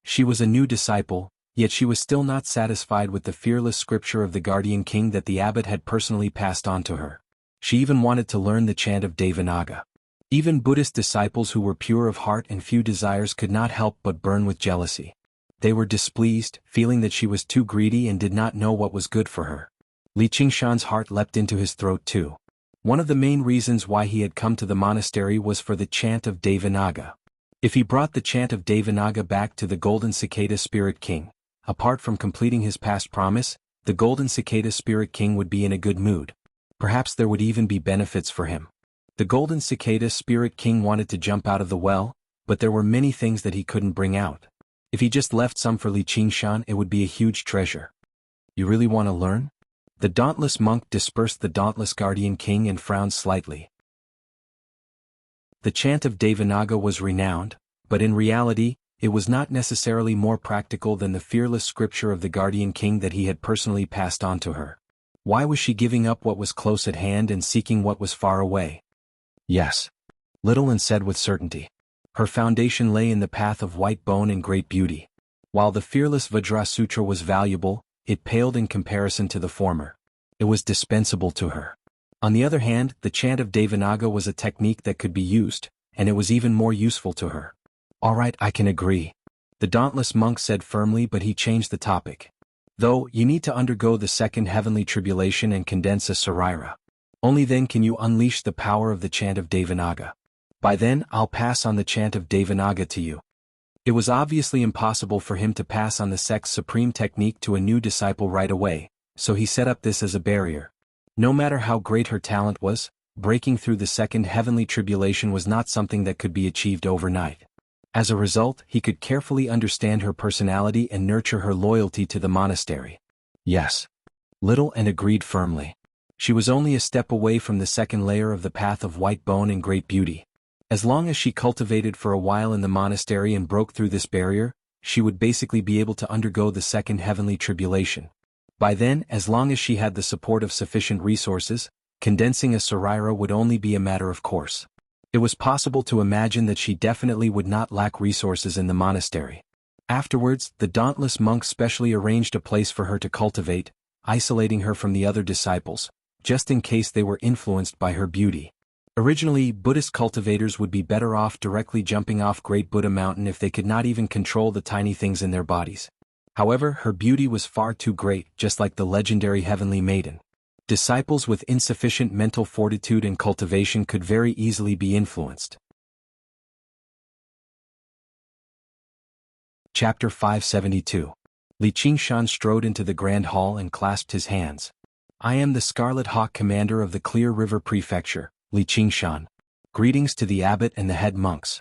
She was a new disciple, yet she was still not satisfied with the fearless scripture of the Guardian King that the abbot had personally passed on to her. She even wanted to learn the chant of Devanaga. Even Buddhist disciples who were pure of heart and few desires could not help but burn with jealousy. They were displeased, feeling that she was too greedy and did not know what was good for her. Li Qingshan's heart leapt into his throat too. One of the main reasons why he had come to the monastery was for the chant of Devanaga. If he brought the chant of Devanaga back to the Golden Cicada Spirit King, apart from completing his past promise, the Golden Cicada Spirit King would be in a good mood. Perhaps there would even be benefits for him. The Golden Cicada Spirit King wanted to jump out of the well, but there were many things that he couldn't bring out. If he just left some for Li Qingshan, it would be a huge treasure. You really want to learn? The dauntless monk dispersed the dauntless Guardian King and frowned slightly. The chant of Devanaga was renowned, but in reality, it was not necessarily more practical than the fearless scripture of the Guardian King that he had personally passed on to her. Why was she giving up what was close at hand and seeking what was far away? Yes. Little En said with certainty. Her foundation lay in the path of white bone and great beauty. While the fearless Vajra Sutra was valuable, it paled in comparison to the former. It was dispensable to her. On the other hand, the chant of Devanaga was a technique that could be used, and it was even more useful to her. All right, I can agree. The dauntless monk said firmly, but he changed the topic. Though, you need to undergo the second heavenly tribulation and condense a sarira. Only then can you unleash the power of the chant of Devanaga. By then I'll pass on the chant of Devanaga to you. It was obviously impossible for him to pass on the sect's supreme technique to a new disciple right away, so he set up this as a barrier. No matter how great her talent was, breaking through the second heavenly tribulation was not something that could be achieved overnight. As a result, he could carefully understand her personality and nurture her loyalty to the monastery. Yes. Little Anne agreed firmly. She was only a step away from the second layer of the path of white bone and great beauty. As long as she cultivated for a while in the monastery and broke through this barrier, she would basically be able to undergo the second heavenly tribulation. By then, as long as she had the support of sufficient resources, condensing a Saraira would only be a matter of course. It was possible to imagine that she definitely would not lack resources in the monastery. Afterwards, the dauntless monk specially arranged a place for her to cultivate, isolating her from the other disciples, just in case they were influenced by her beauty. Originally, Buddhist cultivators would be better off directly jumping off Great Buddha Mountain if they could not even control the tiny things in their bodies. However, her beauty was far too great, just like the legendary Heavenly Maiden. Disciples with insufficient mental fortitude and cultivation could very easily be influenced. Chapter 572. Li Qingshan strode into the Grand Hall and clasped his hands. I am the Scarlet Hawk Commander of the Clear River Prefecture, Li Qingshan. Greetings to the abbot and the head monks.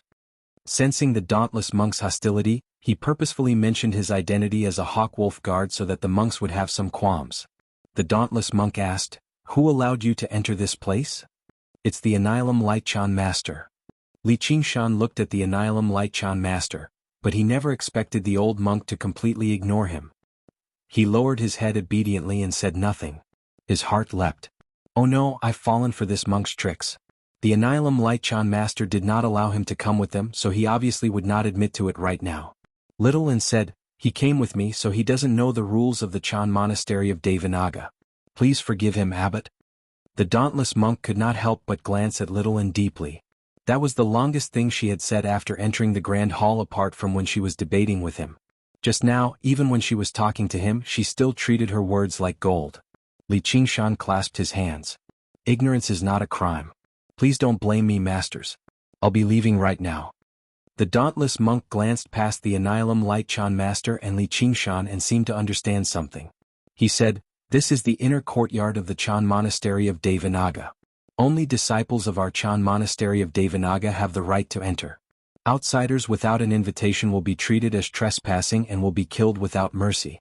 Sensing the dauntless monk's hostility, he purposefully mentioned his identity as a Hawk-Wolf guard so that the monks would have some qualms. The dauntless monk asked, Who allowed you to enter this place? It's the Annihilum Lightchan Master. Li Qingshan looked at the Annihilum Lightchan Master, but he never expected the old monk to completely ignore him. He lowered his head obediently and said nothing. His heart leapt. Oh no, I've fallen for this monk's tricks. The Annihilum Lightchan Master did not allow him to come with them, so he obviously would not admit to it right now. Little Anne said, He came with me so he doesn't know the rules of the Chan Monastery of Devanaga. Please forgive him, abbot. The dauntless monk could not help but glance at Little Anne deeply. That was the longest thing she had said after entering the Grand Hall apart from when she was debating with him. Just now, even when she was talking to him, she still treated her words like gold. Li Qingshan clasped his hands. Ignorance is not a crime. Please don't blame me, masters. I'll be leaving right now. The dauntless monk glanced past the Annihilum Lightchan Master and Li Qingshan and seemed to understand something. He said, This is the inner courtyard of the Chan Monastery of Devanaga. Only disciples of our Chan Monastery of Devanaga have the right to enter. Outsiders without an invitation will be treated as trespassing and will be killed without mercy.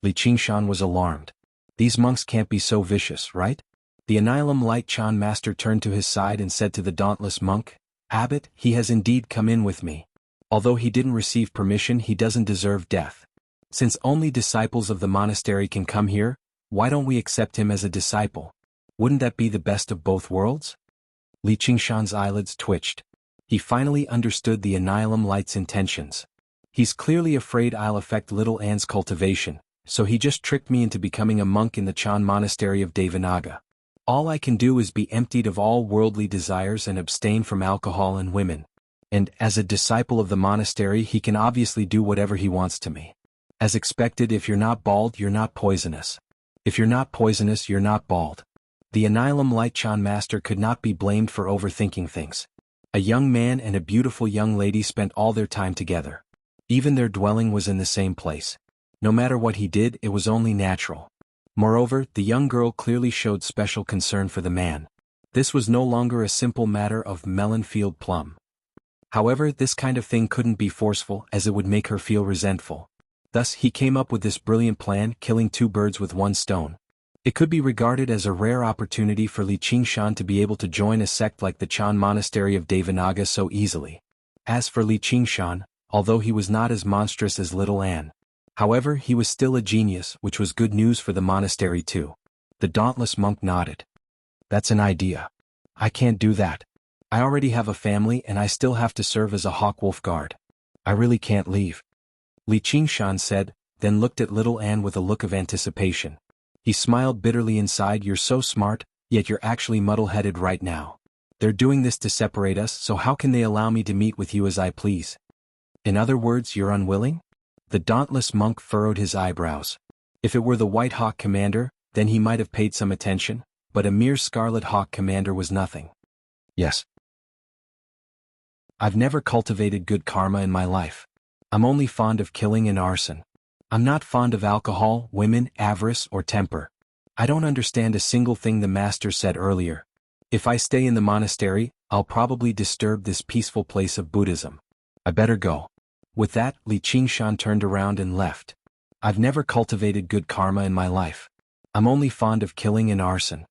Li Qingshan was alarmed. These monks can't be so vicious, right? The Annihilum Lightchan Master turned to his side and said to the dauntless monk, Abbot, he has indeed come in with me. Although he didn't receive permission, he doesn't deserve death. Since only disciples of the monastery can come here, why don't we accept him as a disciple? Wouldn't that be the best of both worlds? Li Qingshan's eyelids twitched. He finally understood the Annihilum Light's intentions. He's clearly afraid I'll affect Little Anne's cultivation, so he just tricked me into becoming a monk in the Chan Monastery of Devanaga. All I can do is be emptied of all worldly desires and abstain from alcohol and women. And, as a disciple of the monastery, he can obviously do whatever he wants to me. As expected, if you're not bald, you're not poisonous. If you're not poisonous, you're not bald. The Annihilum Lightchan Master could not be blamed for overthinking things. A young man and a beautiful young lady spent all their time together. Even their dwelling was in the same place. No matter what he did, it was only natural. Moreover, the young girl clearly showed special concern for the man. This was no longer a simple matter of melon-field plum. However, this kind of thing couldn't be forceful, as it would make her feel resentful. Thus, he came up with this brilliant plan, killing two birds with one stone. It could be regarded as a rare opportunity for Li Qingshan to be able to join a sect like the Chan Monastery of Devanaga so easily. As for Li Qingshan, although he was not as monstrous as Little Anne, however, he was still a genius, which was good news for the monastery too. The dauntless monk nodded. That's an idea. I can't do that. I already have a family and I still have to serve as a Hawk-Wolf guard. I really can't leave. Li Qingshan said, then looked at Little Anne with a look of anticipation. He smiled bitterly inside. You're so smart, yet you're actually muddle-headed right now. They're doing this to separate us, so how can they allow me to meet with you as I please? In other words, you're unwilling? The dauntless monk furrowed his eyebrows. If it were the White Hawk Commander, then he might have paid some attention, but a mere Scarlet Hawk Commander was nothing. Yes. I've never cultivated good karma in my life. I'm only fond of killing and arson. I'm not fond of alcohol, women, avarice, or temper. I don't understand a single thing the master said earlier. If I stay in the monastery, I'll probably disturb this peaceful place of Buddhism. I better go. With that, Li Qingshan turned around and left. I've never cultivated good karma in my life. I'm only fond of killing and arson.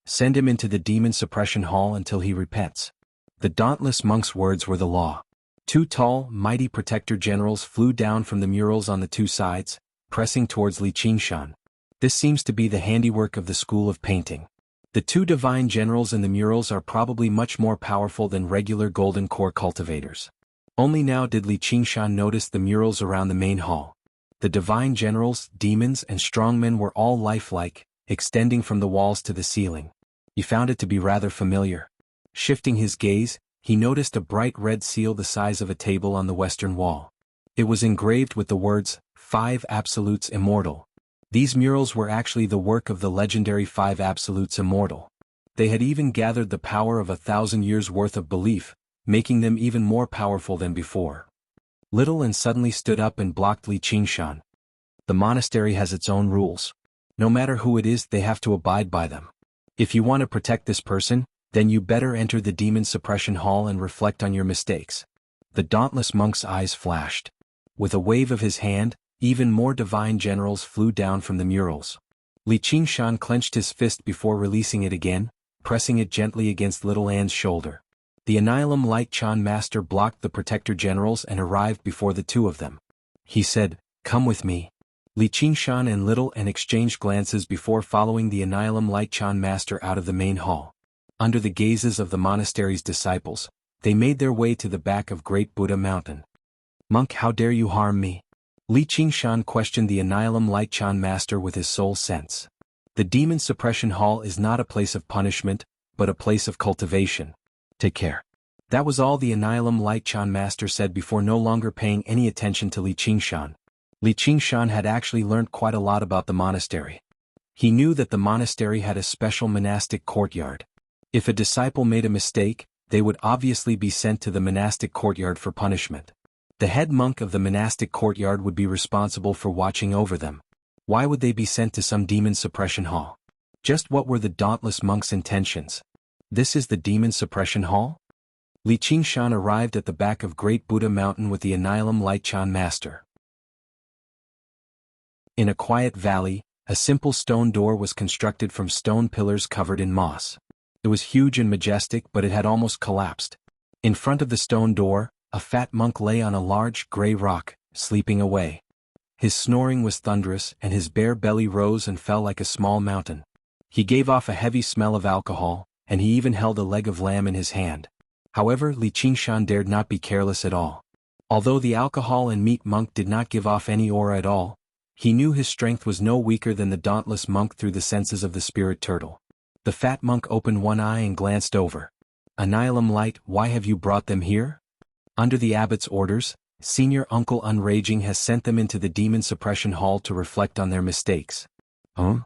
Send him into the demon suppression hall until he repents. The dauntless monk's words were the law. Two tall, mighty protector generals flew down from the murals on the two sides, pressing towards Li Qingshan. This seems to be the handiwork of the school of painting. The two divine generals in the murals are probably much more powerful than regular golden core cultivators. Only now did Li Qingshan notice the murals around the main hall. The divine generals, demons, and strongmen were all lifelike, extending from the walls to the ceiling. He found it to be rather familiar. Shifting his gaze, he noticed a bright red seal the size of a table on the western wall. It was engraved with the words, 5 Absolutes Immortal. These murals were actually the work of the legendary 5 Absolutes Immortal. They had even gathered the power of 1,000 years' worth of belief, making them even more powerful than before. Little and suddenly stood up and blocked Li Qingshan. The monastery has its own rules. No matter who it is, they have to abide by them. If you want to protect this person, then you better enter the demon suppression hall and reflect on your mistakes. The dauntless monk's eyes flashed. With a wave of his hand, even more divine generals flew down from the murals. Li Qingshan clenched his fist before releasing it again, pressing it gently against little Anne's shoulder. The Annihilum Light Chan master blocked the protector generals and arrived before the two of them. He said, "Come with me." Li Qingshan and Little Anne exchanged glances before following the Annihilum Light Chan master out of the main hall. Under the gazes of the monastery's disciples, they made their way to the back of Great Buddha Mountain. "Monk, how dare you harm me?" Li Qingshan questioned the Annihilum Light Chan master with his soul sense. The demon suppression hall is not a place of punishment, but a place of cultivation. Take care. That was all the Annihilum Light Chan master said before no longer paying any attention to Li Qingshan. Li Qingshan had actually learned quite a lot about the monastery. He knew that the monastery had a special monastic courtyard. If a disciple made a mistake, they would obviously be sent to the monastic courtyard for punishment. The head monk of the monastic courtyard would be responsible for watching over them. Why would they be sent to some demon suppression hall? Just what were the dauntless monk's intentions? This is the demon suppression hall? Li Qingshan arrived at the back of Great Buddha Mountain with the Annihilum Light Chan master. In a quiet valley, a simple stone door was constructed from stone pillars covered in moss. It was huge and majestic, but it had almost collapsed. In front of the stone door, a fat monk lay on a large, gray rock, sleeping away. His snoring was thunderous, and his bare belly rose and fell like a small mountain. He gave off a heavy smell of alcohol, and he even held a leg of lamb in his hand. However, Li Qingshan dared not be careless at all. Although the alcohol and meat monk did not give off any aura at all, he knew his strength was no weaker than the dauntless monk through the senses of the spirit turtle. The fat monk opened one eye and glanced over. "Annihilum Light, why have you brought them here?" "Under the abbot's orders, Senior Uncle Unraging has sent them into the demon suppression hall to reflect on their mistakes." "Huh?"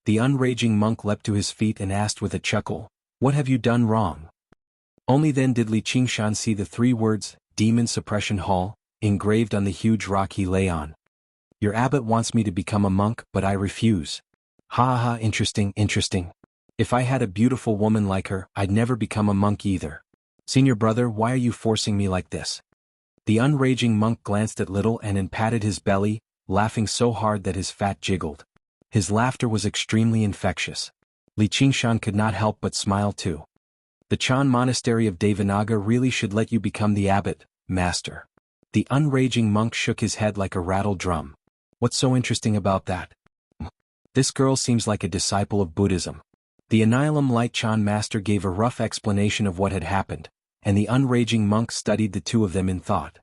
The unraging monk leapt to his feet and asked with a chuckle, "What have you done wrong?" Only then did Li Qingshan see the 3 words, Demon Suppression Hall, engraved on the huge rock he lay on. "Your abbot wants me to become a monk, but I refuse." "Ha ha, interesting. If I had a beautiful woman like her, I'd never become a monk either. Senior brother, why are you forcing me like this?" The unraging monk glanced at Little Anne and patted his belly, laughing so hard that his fat jiggled. His laughter was extremely infectious. Li Qingshan could not help but smile too. "The Chan Monastery of Devanaga really should let you become the abbot, master." The unraging monk shook his head like a rattled drum. "What's so interesting about that? This girl seems like a disciple of Buddhism." The Annihilum Light Chan master gave a rough explanation of what had happened, and the unraging monk studied the two of them in thought.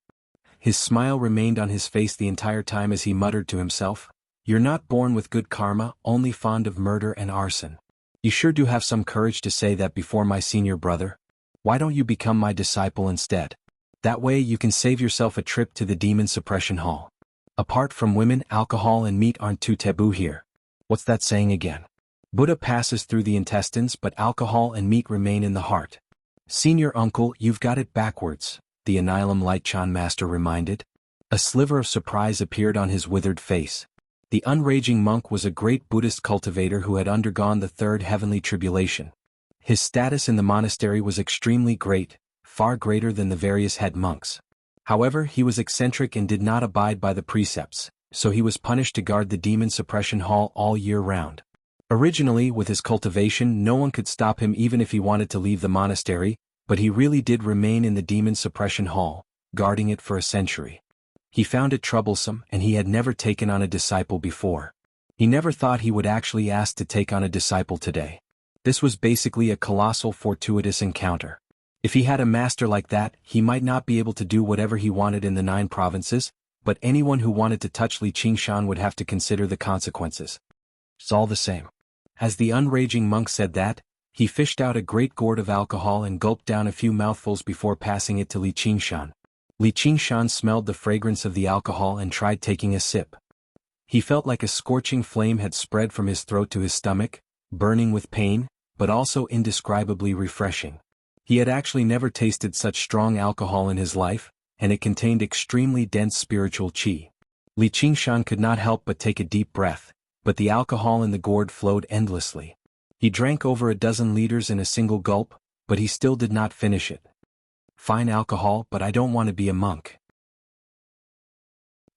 His smile remained on his face the entire time as he muttered to himself, "You're not born with good karma, only fond of murder and arson. You sure do have some courage to say that before my senior brother. Why don't you become my disciple instead? That way you can save yourself a trip to the demon suppression hall. Apart from women, alcohol and meat aren't too taboo here." What's that saying again? Buddha passes through the intestines, but alcohol and meat remain in the heart. Senior uncle, you've got it backwards, the Annihilum Lightchan master reminded. A sliver of surprise appeared on his withered face. The unraging monk was a great Buddhist cultivator who had undergone the third heavenly tribulation. His status in the monastery was extremely great, far greater than the various head monks. However, he was eccentric and did not abide by the precepts, so he was punished to guard the demon suppression hall all year round. Originally, with his cultivation, no one could stop him even if he wanted to leave the monastery, but he really did remain in the demon suppression hall, guarding it for a century. He found it troublesome, and he had never taken on a disciple before. He never thought he would actually ask to take on a disciple today. This was basically a colossal fortuitous encounter. If he had a master like that, he might not be able to do whatever he wanted in the 9 provinces, but anyone who wanted to touch Li Qingshan would have to consider the consequences. It's all the same. As the unraging monk said that, he fished out a great gourd of alcohol and gulped down a few mouthfuls before passing it to Li Qingshan. Li Qingshan smelled the fragrance of the alcohol and tried taking a sip. He felt like a scorching flame had spread from his throat to his stomach, burning with pain, but also indescribably refreshing. He had actually never tasted such strong alcohol in his life, and it contained extremely dense spiritual qi. Li Qingshan could not help but take a deep breath, but the alcohol in the gourd flowed endlessly. He drank over a dozen liters in a single gulp, but he still did not finish it. Fine alcohol, but I don't want to be a monk.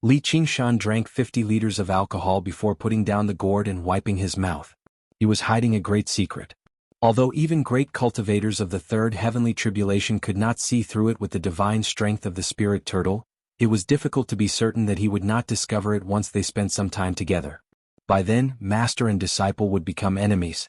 Li Qingshan drank 50 liters of alcohol before putting down the gourd and wiping his mouth. He was hiding a great secret. Although even great cultivators of the third heavenly tribulation could not see through it with the divine strength of the spirit turtle, it was difficult to be certain that he would not discover it once they spent some time together. By then, master and disciple would become enemies.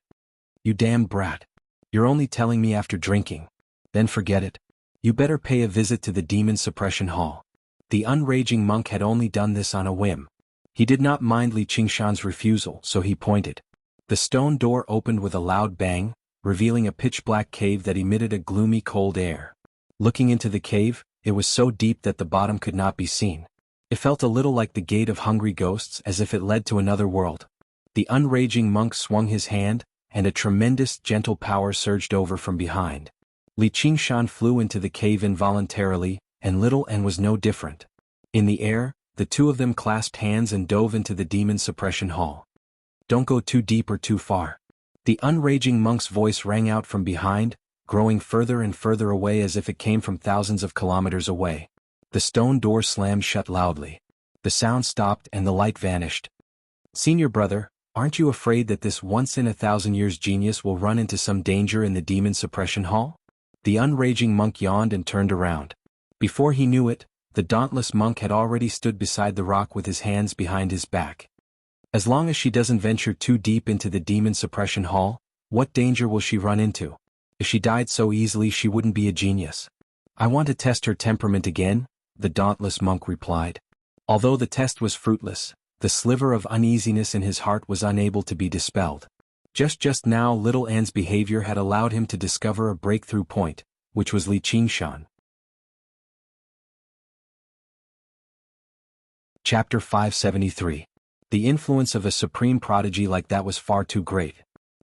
You damn brat. You're only telling me after drinking. Then forget it. You better pay a visit to the demon suppression hall. The unraging monk had only done this on a whim. He did not mind Li Qingshan's refusal, so he pointed. The stone door opened with a loud bang, revealing a pitch-black cave that emitted a gloomy cold air. Looking into the cave, it was so deep that the bottom could not be seen. It felt a little like the gate of hungry ghosts, as if it led to another world. The unraging monk swung his hand, and a tremendous gentle power surged over from behind. Li Qingshan flew into the cave involuntarily, and little N was no different. In the air, the two of them clasped hands and dove into the demon suppression hall. Don't go too deep or too far. The unraging monk's voice rang out from behind, growing further and further away as if it came from thousands of kilometers away. The stone door slammed shut loudly. The sound stopped and the light vanished. Senior brother, aren't you afraid that this once-in-a-thousand-years genius will run into some danger in the demon suppression hall? The unraging monk yawned and turned around. Before he knew it, the dauntless monk had already stood beside the rock with his hands behind his back. As long as she doesn't venture too deep into the demon suppression hall, what danger will she run into? If she died so easily, she wouldn't be a genius. I want to test her temperament again, the dauntless monk replied. Although the test was fruitless, the sliver of uneasiness in his heart was unable to be dispelled. Just now little Anne's behavior had allowed him to discover a breakthrough point, which was Li Qingshan. Chapter 573. The influence of a supreme prodigy like that was far too great.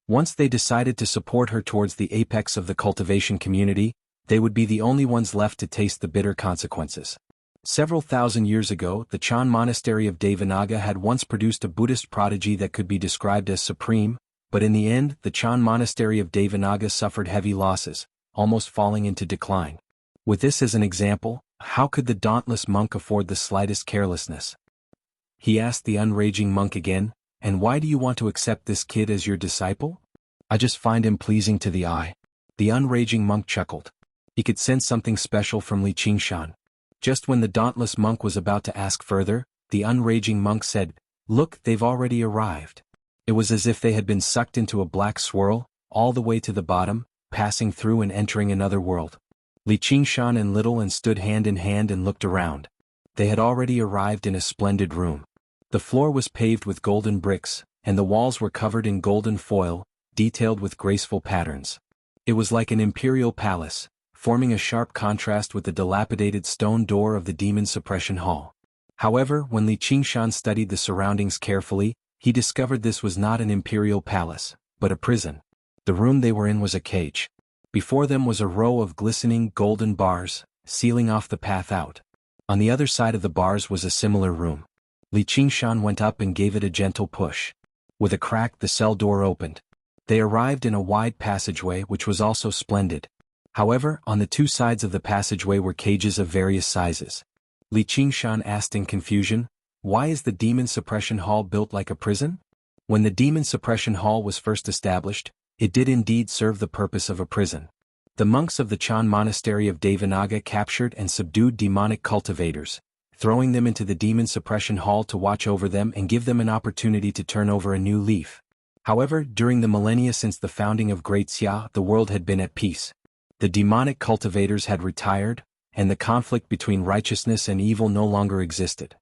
Once they decided to support her towards the apex of the cultivation community, they would be the only ones left to taste the bitter consequences. Several thousand years ago, the Chan monastery of Devanaga had once produced a Buddhist prodigy that could be described as supreme, but in the end, the Chan monastery of Devanaga suffered heavy losses, almost falling into decline. With this as an example, how could the dauntless monk afford the slightest carelessness? He asked the unraging monk again, and why do you want to accept this kid as your disciple? I just find him pleasing to the eye. The unraging monk chuckled. He could sense something special from Li Qingshan. Just when the dauntless monk was about to ask further, the unraging monk said, Look, they've already arrived. It was as if they had been sucked into a black swirl, all the way to the bottom, passing through and entering another world. Li Qingshan and Little An stood hand in hand and looked around. They had already arrived in a splendid room. The floor was paved with golden bricks, and the walls were covered in golden foil, detailed with graceful patterns. It was like an imperial palace, forming a sharp contrast with the dilapidated stone door of the demon suppression hall. However, when Li Qingshan studied the surroundings carefully, he discovered this was not an imperial palace, but a prison. The room they were in was a cage. Before them was a row of glistening golden bars, sealing off the path out. On the other side of the bars was a similar room. Li Qingshan went up and gave it a gentle push. With a crack, the cell door opened. They arrived in a wide passageway which was also splendid. However, on the two sides of the passageway were cages of various sizes. Li Qingshan asked in confusion, "Why is the demon suppression hall built like a prison?" When the demon suppression hall was first established, it did indeed serve the purpose of a prison. The monks of the Chan monastery of Devanaga captured and subdued demonic cultivators, throwing them into the demon suppression hall to watch over them and give them an opportunity to turn over a new leaf. However, during the millennia since the founding of Great Xia, the world had been at peace. The demonic cultivators had retired, and the conflict between righteousness and evil no longer existed.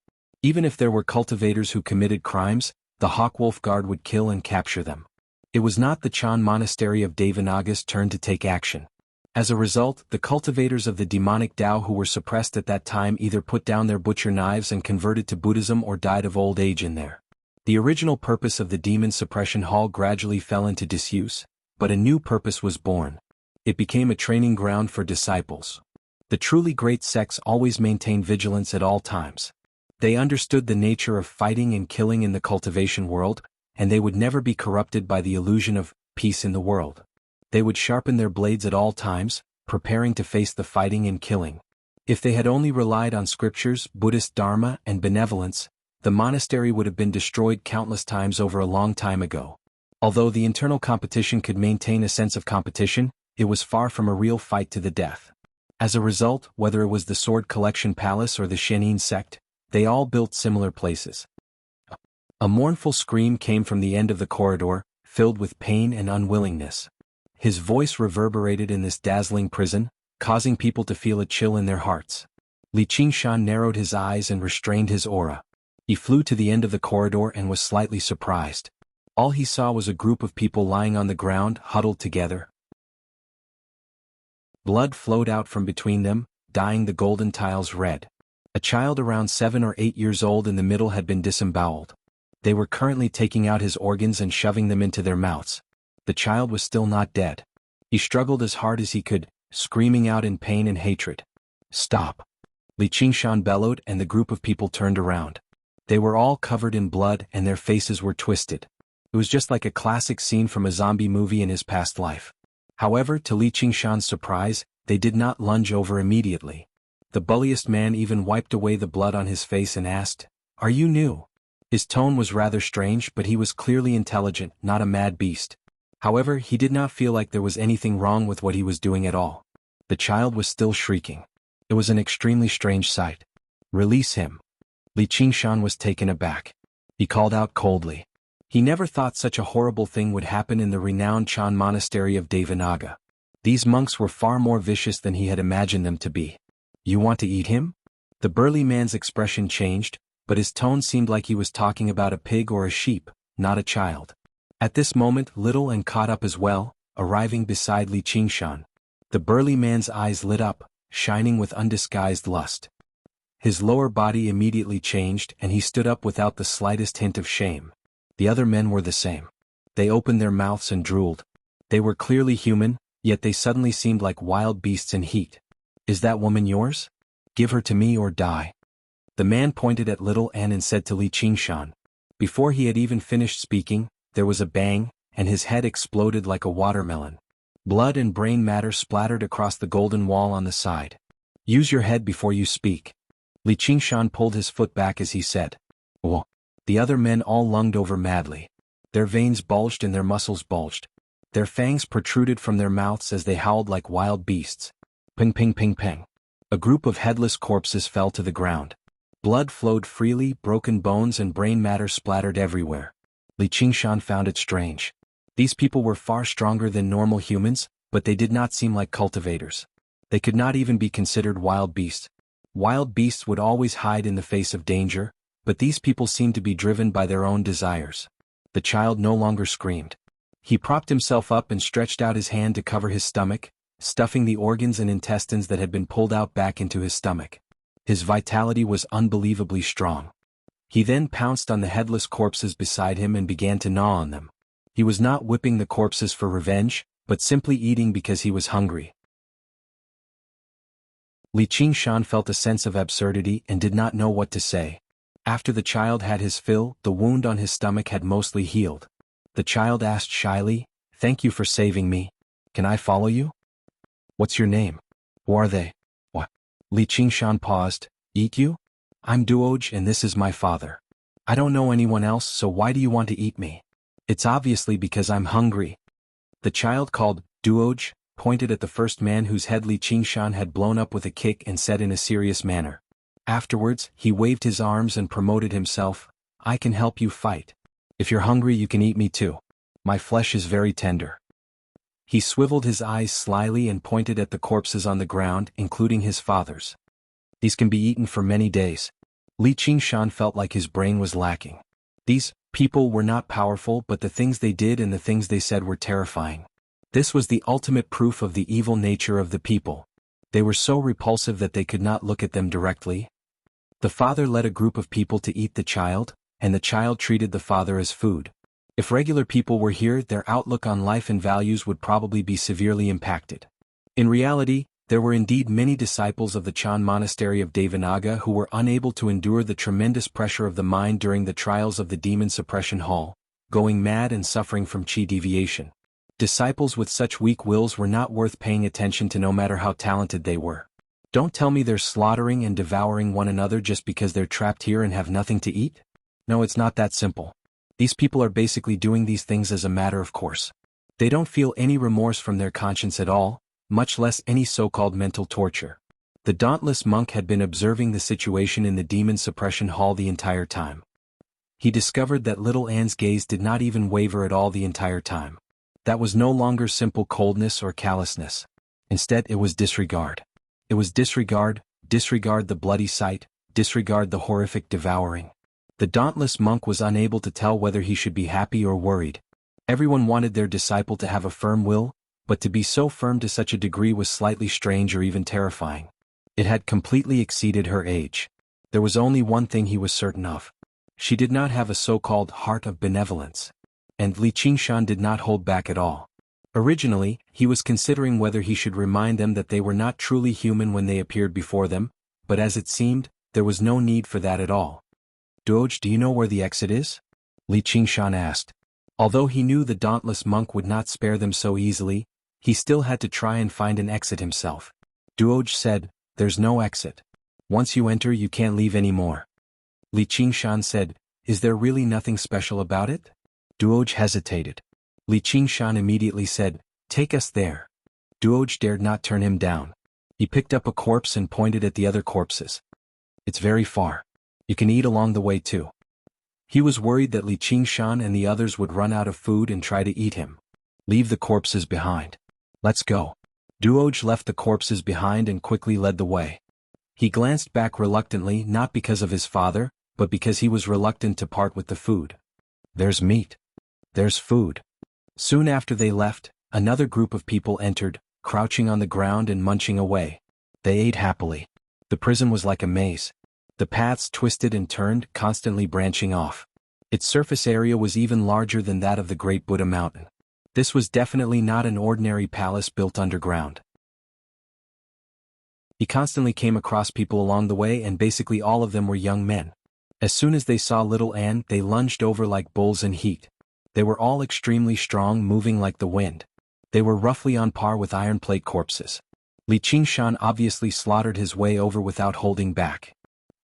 Even if there were cultivators who committed crimes, the Hawkwolf Guard would kill and capture them. It was not the Chan monastery of Devanaga's turn to take action. As a result, the cultivators of the demonic Tao who were suppressed at that time either put down their butcher knives and converted to Buddhism or died of old age in there. The original purpose of the demon suppression hall gradually fell into disuse, but a new purpose was born. It became a training ground for disciples. The truly great sects always maintained vigilance at all times. They understood the nature of fighting and killing in the cultivation world, and they would never be corrupted by the illusion of peace in the world. They would sharpen their blades at all times, preparing to face the fighting and killing. If they had only relied on scriptures, Buddhist dharma, and benevolence, the monastery would have been destroyed countless times over a long time ago. Although the internal competition could maintain a sense of competition, it was far from a real fight to the death. As a result, whether it was the Sword Collection Palace or the Shenin sect, they all built similar places. A mournful scream came from the end of the corridor, filled with pain and unwillingness. His voice reverberated in this dazzling prison, causing people to feel a chill in their hearts. Li Qingshan narrowed his eyes and restrained his aura. He flew to the end of the corridor and was slightly surprised. All he saw was a group of people lying on the ground, huddled together. Blood flowed out from between them, dyeing the golden tiles red. A child around 7 or 8 years old in the middle had been disemboweled. They were currently taking out his organs and shoving them into their mouths. The child was still not dead. He struggled as hard as he could, screaming out in pain and hatred. "Stop!" Li Qingshan bellowed, and the group of people turned around. They were all covered in blood and their faces were twisted. It was just like a classic scene from a zombie movie in his past life. However, to Li Qingshan's surprise, they did not lunge over immediately. The bulliest man even wiped away the blood on his face and asked, "Are you new?" His tone was rather strange, but he was clearly intelligent, not a mad beast. However, he did not feel like there was anything wrong with what he was doing at all. The child was still shrieking. It was an extremely strange sight. "Release him." Li Qingshan was taken aback. He called out coldly. He never thought such a horrible thing would happen in the renowned Chan monastery of Devanaga. These monks were far more vicious than he had imagined them to be. "You want to eat him?" The burly man's expression changed, but his tone seemed like he was talking about a pig or a sheep, not a child. At this moment, Little and caught up as well, arriving beside Li Qingshan. The burly man's eyes lit up, shining with undisguised lust. His lower body immediately changed and he stood up without the slightest hint of shame. The other men were the same. They opened their mouths and drooled. They were clearly human, yet they suddenly seemed like wild beasts in heat. "Is that woman yours? Give her to me or die." The man pointed at Little An and said to Li Qingshan. Before he had even finished speaking, there was a bang, and his head exploded like a watermelon. Blood and brain matter splattered across the golden wall on the side. "Use your head before you speak." Li Qingshan pulled his foot back as he said. "Oh." The other men all lunged over madly. Their veins bulged and their muscles bulged. Their fangs protruded from their mouths as they howled like wild beasts. Ping ping ping ping. A group of headless corpses fell to the ground. Blood flowed freely, broken bones and brain matter splattered everywhere. Li Qingshan found it strange. These people were far stronger than normal humans, but they did not seem like cultivators. They could not even be considered wild beasts. Wild beasts would always hide in the face of danger, but these people seemed to be driven by their own desires. The child no longer screamed. He propped himself up and stretched out his hand to cover his stomach, stuffing the organs and intestines that had been pulled out back into his stomach. His vitality was unbelievably strong. He then pounced on the headless corpses beside him and began to gnaw on them. He was not whipping the corpses for revenge, but simply eating because he was hungry. Li Qingshan felt a sense of absurdity and did not know what to say. After the child had his fill, the wound on his stomach had mostly healed. The child asked shyly, "Thank you for saving me. Can I follow you? What's your name? Who are they?" "What?" Li Qingshan paused. "Eat you? I'm Duoj and this is my father. I don't know anyone else, so why do you want to eat me?" "It's obviously because I'm hungry." The child called Duoj pointed at the first man whose head Li Qingshan had blown up with a kick and said in a serious manner. Afterwards, he waved his arms and promoted himself. "I can help you fight. If you're hungry you can eat me too. My flesh is very tender." He swiveled his eyes slyly and pointed at the corpses on the ground, including his father's. "These can be eaten for many days." Li Qingshan felt like his brain was lacking. These people were not powerful, but the things they did and the things they said were terrifying. This was the ultimate proof of the evil nature of the people. They were so repulsive that they could not look at them directly. The father led a group of people to eat the child, and the child treated the father as food. If regular people were here, their outlook on life and values would probably be severely impacted. In reality, there were indeed many disciples of the Chan monastery of Devanaga who were unable to endure the tremendous pressure of the mind during the trials of the demon suppression hall, going mad and suffering from chi deviation. Disciples with such weak wills were not worth paying attention to no matter how talented they were. Don't tell me they're slaughtering and devouring one another just because they're trapped here and have nothing to eat? No, it's not that simple. These people are basically doing these things as a matter of course. They don't feel any remorse from their conscience at all, much less any so-called mental torture. The dauntless monk had been observing the situation in the demon suppression hall the entire time. He discovered that little Anne's gaze did not even waver at all the entire time. That was no longer simple coldness or callousness. Instead, it was disregard. It was disregard the bloody sight, disregard the horrific devouring. The dauntless monk was unable to tell whether he should be happy or worried. Everyone wanted their disciple to have a firm will, but to be so firm to such a degree was slightly strange or even terrifying. It had completely exceeded her age. There was only one thing he was certain of. She did not have a so-called heart of benevolence. And Li Qingshan did not hold back at all. Originally, he was considering whether he should remind them that they were not truly human when they appeared before them, but as it seemed, there was no need for that at all. "Duoj, do you know where the exit is?" Li Qingshan asked. Although he knew the dauntless monk would not spare them so easily, he still had to try and find an exit himself. Duoj said, "There's no exit. Once you enter you can't leave anymore." Li Qingshan said, "Is there really nothing special about it?" Duoj hesitated. Li Qingshan immediately said, "Take us there." Duoj dared not turn him down. He picked up a corpse and pointed at the other corpses. "It's very far. You can eat along the way too." He was worried that Li Qingshan and the others would run out of food and try to eat him. "Leave the corpses behind. Let's go." Duoj left the corpses behind and quickly led the way. He glanced back reluctantly, not because of his father, but because he was reluctant to part with the food. "There's meat. There's food." Soon after they left, another group of people entered, crouching on the ground and munching away. They ate happily. The prison was like a maze. The paths twisted and turned, constantly branching off. Its surface area was even larger than that of the Great Buddha Mountain. This was definitely not an ordinary palace built underground. He constantly came across people along the way, and basically all of them were young men. As soon as they saw little Anne, they lunged over like bulls in heat. They were all extremely strong, moving like the wind. They were roughly on par with iron plate corpses. Li Qingshan obviously slaughtered his way over without holding back.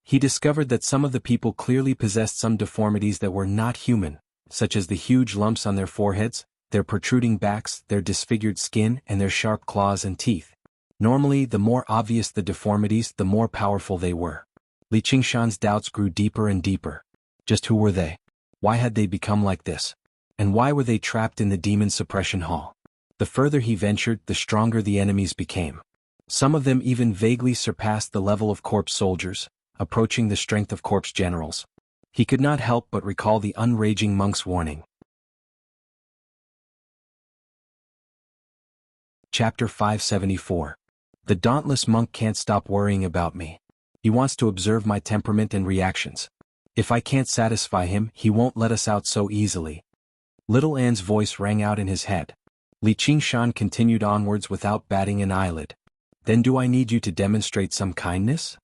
He discovered that some of the people clearly possessed some deformities that were not human, such as the huge lumps on their foreheads, their protruding backs, their disfigured skin, and their sharp claws and teeth. Normally, the more obvious the deformities, the more powerful they were. Li Qingshan's doubts grew deeper and deeper. Just who were they? Why had they become like this? And why were they trapped in the demon suppression hall? The further he ventured, the stronger the enemies became. Some of them even vaguely surpassed the level of corpse soldiers, approaching the strength of corpse generals. He could not help but recall the unraging monk's warning. Chapter 574. The dauntless monk can't stop worrying about me. He wants to observe my temperament and reactions. If I can't satisfy him, he won't let us out so easily. Little Anne's voice rang out in his head. Li Qingshan continued onwards without batting an eyelid. Then do I need you to demonstrate some kindness?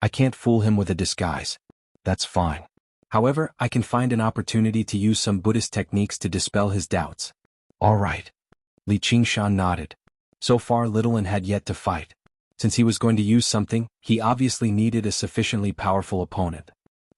I can't fool him with a disguise. That's fine. However, I can find an opportunity to use some Buddhist techniques to dispel his doubts. All right. Li Qingshan nodded. So far Little had yet to fight. Since he was going to use something, he obviously needed a sufficiently powerful opponent.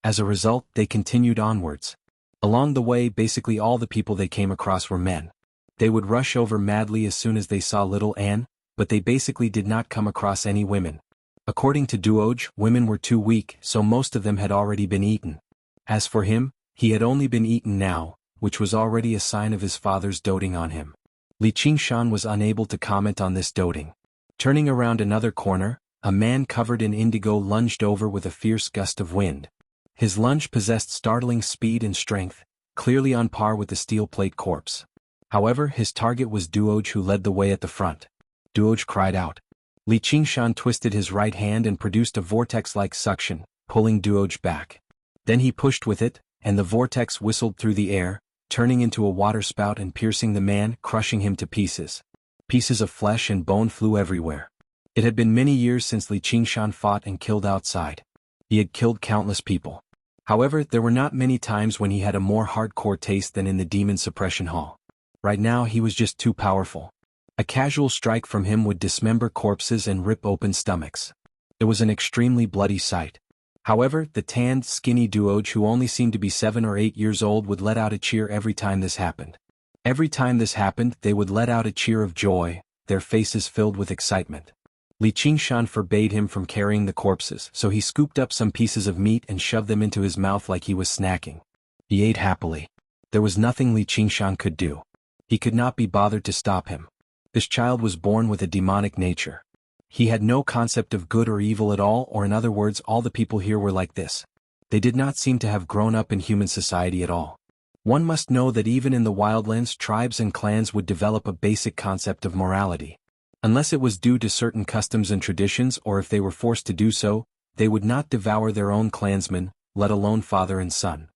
As a result, they continued onwards. Along the way, basically all the people they came across were men. They would rush over madly as soon as they saw Little Anne, but they basically did not come across any women. According to Duoj, women were too weak, so most of them had already been eaten. As for him, he had only been eaten now, which was already a sign of his father's doting on him. Li Qingshan was unable to comment on this doting. Turning around another corner, a man covered in indigo lunged over with a fierce gust of wind. His lunge possessed startling speed and strength, clearly on par with the steel plate corpse. However, his target was Duoj, who led the way at the front. Duoj cried out. Li Qingshan twisted his right hand and produced a vortex-like suction, pulling Duoj back. Then he pushed with it, and the vortex whistled through the air, turning into a waterspout and piercing the man, crushing him to pieces. Pieces of flesh and bone flew everywhere. It had been many years since Li Qingshan fought and killed outside. He had killed countless people. However, there were not many times when he had a more hardcore taste than in the demon suppression hall. Right now he was just too powerful. A casual strike from him would dismember corpses and rip open stomachs. It was an extremely bloody sight. However, the tanned, skinny Duoj, who only seemed to be 7 or 8 years old, would let out a cheer every time this happened. Every time this happened, they would let out a cheer of joy, their faces filled with excitement. Li Qingshan forbade him from carrying the corpses, so he scooped up some pieces of meat and shoved them into his mouth like he was snacking. He ate happily. There was nothing Li Qingshan could do. He could not be bothered to stop him. This child was born with a demonic nature. He had no concept of good or evil at all, or in other words, all the people here were like this. They did not seem to have grown up in human society at all. One must know that even in the wildlands, tribes and clans would develop a basic concept of morality. Unless it was due to certain customs and traditions, or if they were forced to do so, they would not devour their own clansmen, let alone father and son.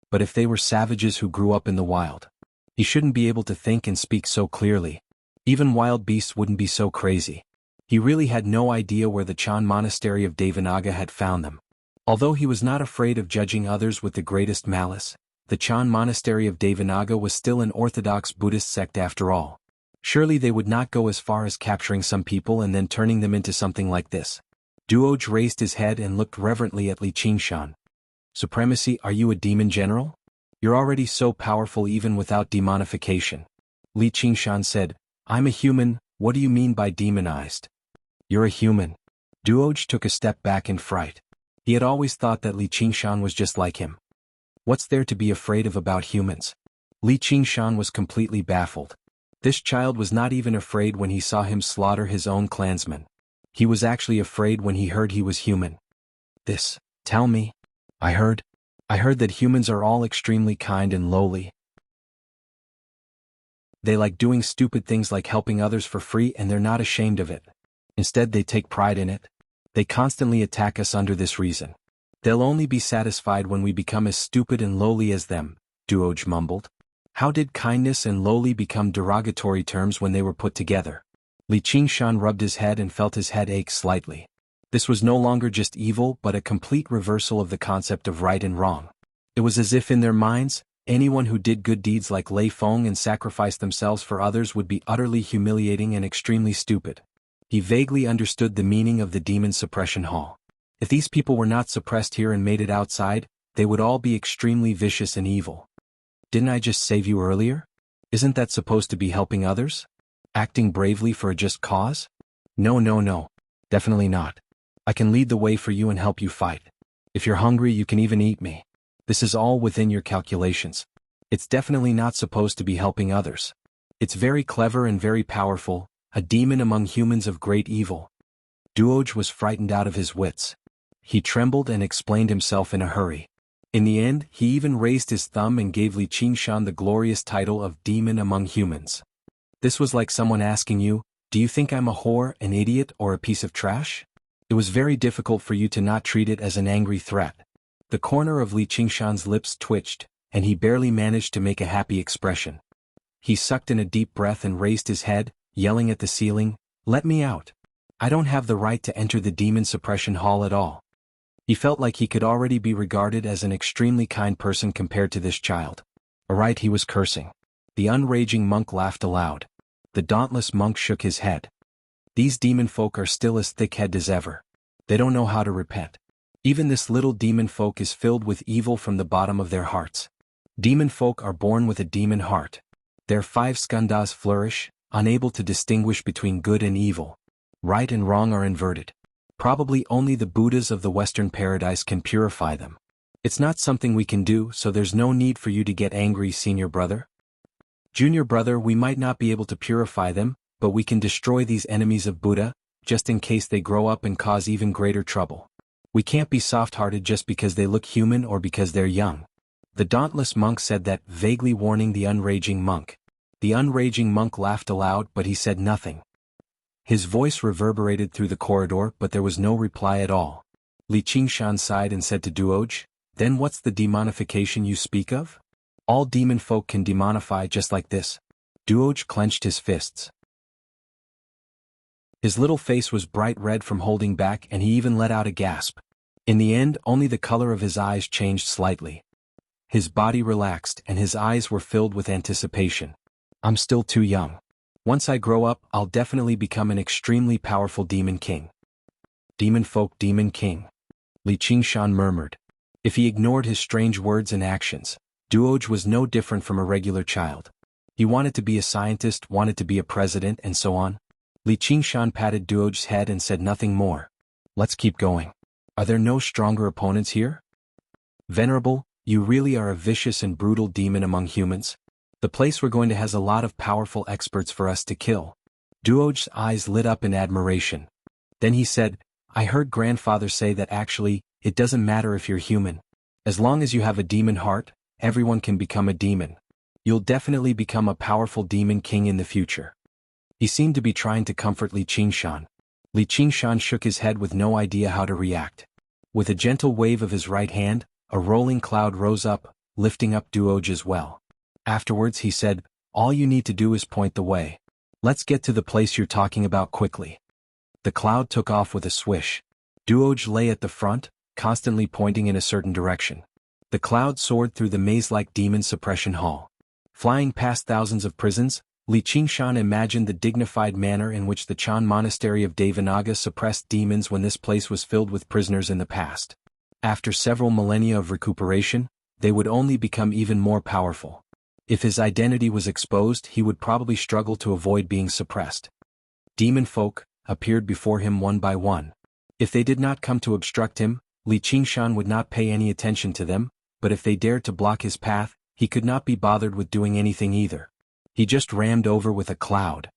But if they were savages who grew up in the wild, he shouldn't be able to think and speak so clearly. Even wild beasts wouldn't be so crazy. He really had no idea where the Chan monastery of Devanaga had found them. Although he was not afraid of judging others with the greatest malice, the Chan monastery of Devanaga was still an orthodox Buddhist sect after all. Surely they would not go as far as capturing some people and then turning them into something like this. Duoj raised his head and looked reverently at Li Qingshan. Supremacy, are you a demon general? You're already so powerful even without demonification. Li Qingshan said, I'm a human, what do you mean by demonized? You're a human. Duoj took a step back in fright. He had always thought that Li Qingshan was just like him. What's there to be afraid of about humans? Li Qingshan was completely baffled. This child was not even afraid when he saw him slaughter his own clansmen. He was actually afraid when he heard he was human. Tell me. I heard that humans are all extremely kind and lowly. They like doing stupid things like helping others for free, and they're not ashamed of it. Instead, they take pride in it. They constantly attack us under this reason. They'll only be satisfied when we become as stupid and lowly as them, Duoj mumbled. How did kindness and lowly become derogatory terms when they were put together? Li Qingshan rubbed his head and felt his head ache slightly. This was no longer just evil but a complete reversal of the concept of right and wrong. It was as if in their minds, anyone who did good deeds like Lei Feng and sacrificed themselves for others would be utterly humiliating and extremely stupid. He vaguely understood the meaning of the demon suppression hall. If these people were not suppressed here and made it outside, they would all be extremely vicious and evil. Didn't I just save you earlier? Isn't that supposed to be helping others? Acting bravely for a just cause? No. Definitely not. I can lead the way for you and help you fight. If you're hungry, you can even eat me. This is all within your calculations. It's definitely not supposed to be helping others. It's very clever and very powerful, a demon among humans of great evil. Duoj was frightened out of his wits. He trembled and explained himself in a hurry. In the end, he even raised his thumb and gave Li Qingshan the glorious title of demon among humans. This was like someone asking you, do you think I'm a whore, an idiot, or a piece of trash? It was very difficult for you to not treat it as an angry threat. The corner of Li Qingshan's lips twitched, and he barely managed to make a happy expression. He sucked in a deep breath and raised his head, yelling at the ceiling, "Let me out. I don't have the right to enter the demon suppression hall at all." He felt like he could already be regarded as an extremely kind person compared to this child. Alright, he was cursing. The unraging monk laughed aloud. The dauntless monk shook his head. These demon folk are still as thick-headed as ever. They don't know how to repent. Even this little demon folk is filled with evil from the bottom of their hearts. Demon folk are born with a demon heart. Their 5 skandhas flourish, unable to distinguish between good and evil. Right and wrong are inverted. Probably only the Buddhas of the Western paradise can purify them. It's not something we can do, so there's no need for you to get angry, senior brother. Junior brother, we might not be able to purify them, but we can destroy these enemies of Buddha, just in case they grow up and cause even greater trouble. We can't be soft-hearted just because they look human or because they're young. The dauntless monk said that, vaguely warning the unraging monk. The unraging monk laughed aloud, but he said nothing. His voice reverberated through the corridor, but there was no reply at all. Li Qingshan sighed and said to Duoj, "Then what's the demonification you speak of? All demon folk can demonify just like this." Duoj clenched his fists. His little face was bright red from holding back, and he even let out a gasp. In the end, only the color of his eyes changed slightly. His body relaxed, and his eyes were filled with anticipation. "I'm still too young. Once I grow up, I'll definitely become an extremely powerful demon king." Demon folk, demon king. Li Qingshan murmured. If he ignored his strange words and actions, Duoj was no different from a regular child. He wanted to be a scientist, wanted to be a president, and so on. Li Qingshan patted Duoj's head and said nothing more. "Let's keep going. Are there no stronger opponents here?" "Venerable, you really are a vicious and brutal demon among humans. The place we're going to has a lot of powerful experts for us to kill." Duoj's eyes lit up in admiration. Then he said, "I heard grandfather say that actually, it doesn't matter if you're human. As long as you have a demon heart, everyone can become a demon. You'll definitely become a powerful demon king in the future." He seemed to be trying to comfort Li Qingshan. Li Qingshan shook his head with no idea how to react. With a gentle wave of his right hand, a rolling cloud rose up, lifting up Duoj as well. Afterwards he said, "All you need to do is point the way. Let's get to the place you're talking about quickly." The cloud took off with a swish. Duoj lay at the front, constantly pointing in a certain direction. The cloud soared through the maze-like demon suppression hall. Flying past thousands of prisons, Li Qingshan imagined the dignified manner in which the Chan monastery of Devanaga suppressed demons when this place was filled with prisoners in the past. After several millennia of recuperation, they would only become even more powerful. If his identity was exposed, he would probably struggle to avoid being suppressed. Demon folk appeared before him one by one. If they did not come to obstruct him, Li Qingshan would not pay any attention to them, but if they dared to block his path, he could not be bothered with doing anything either. He just rammed over with a cloud.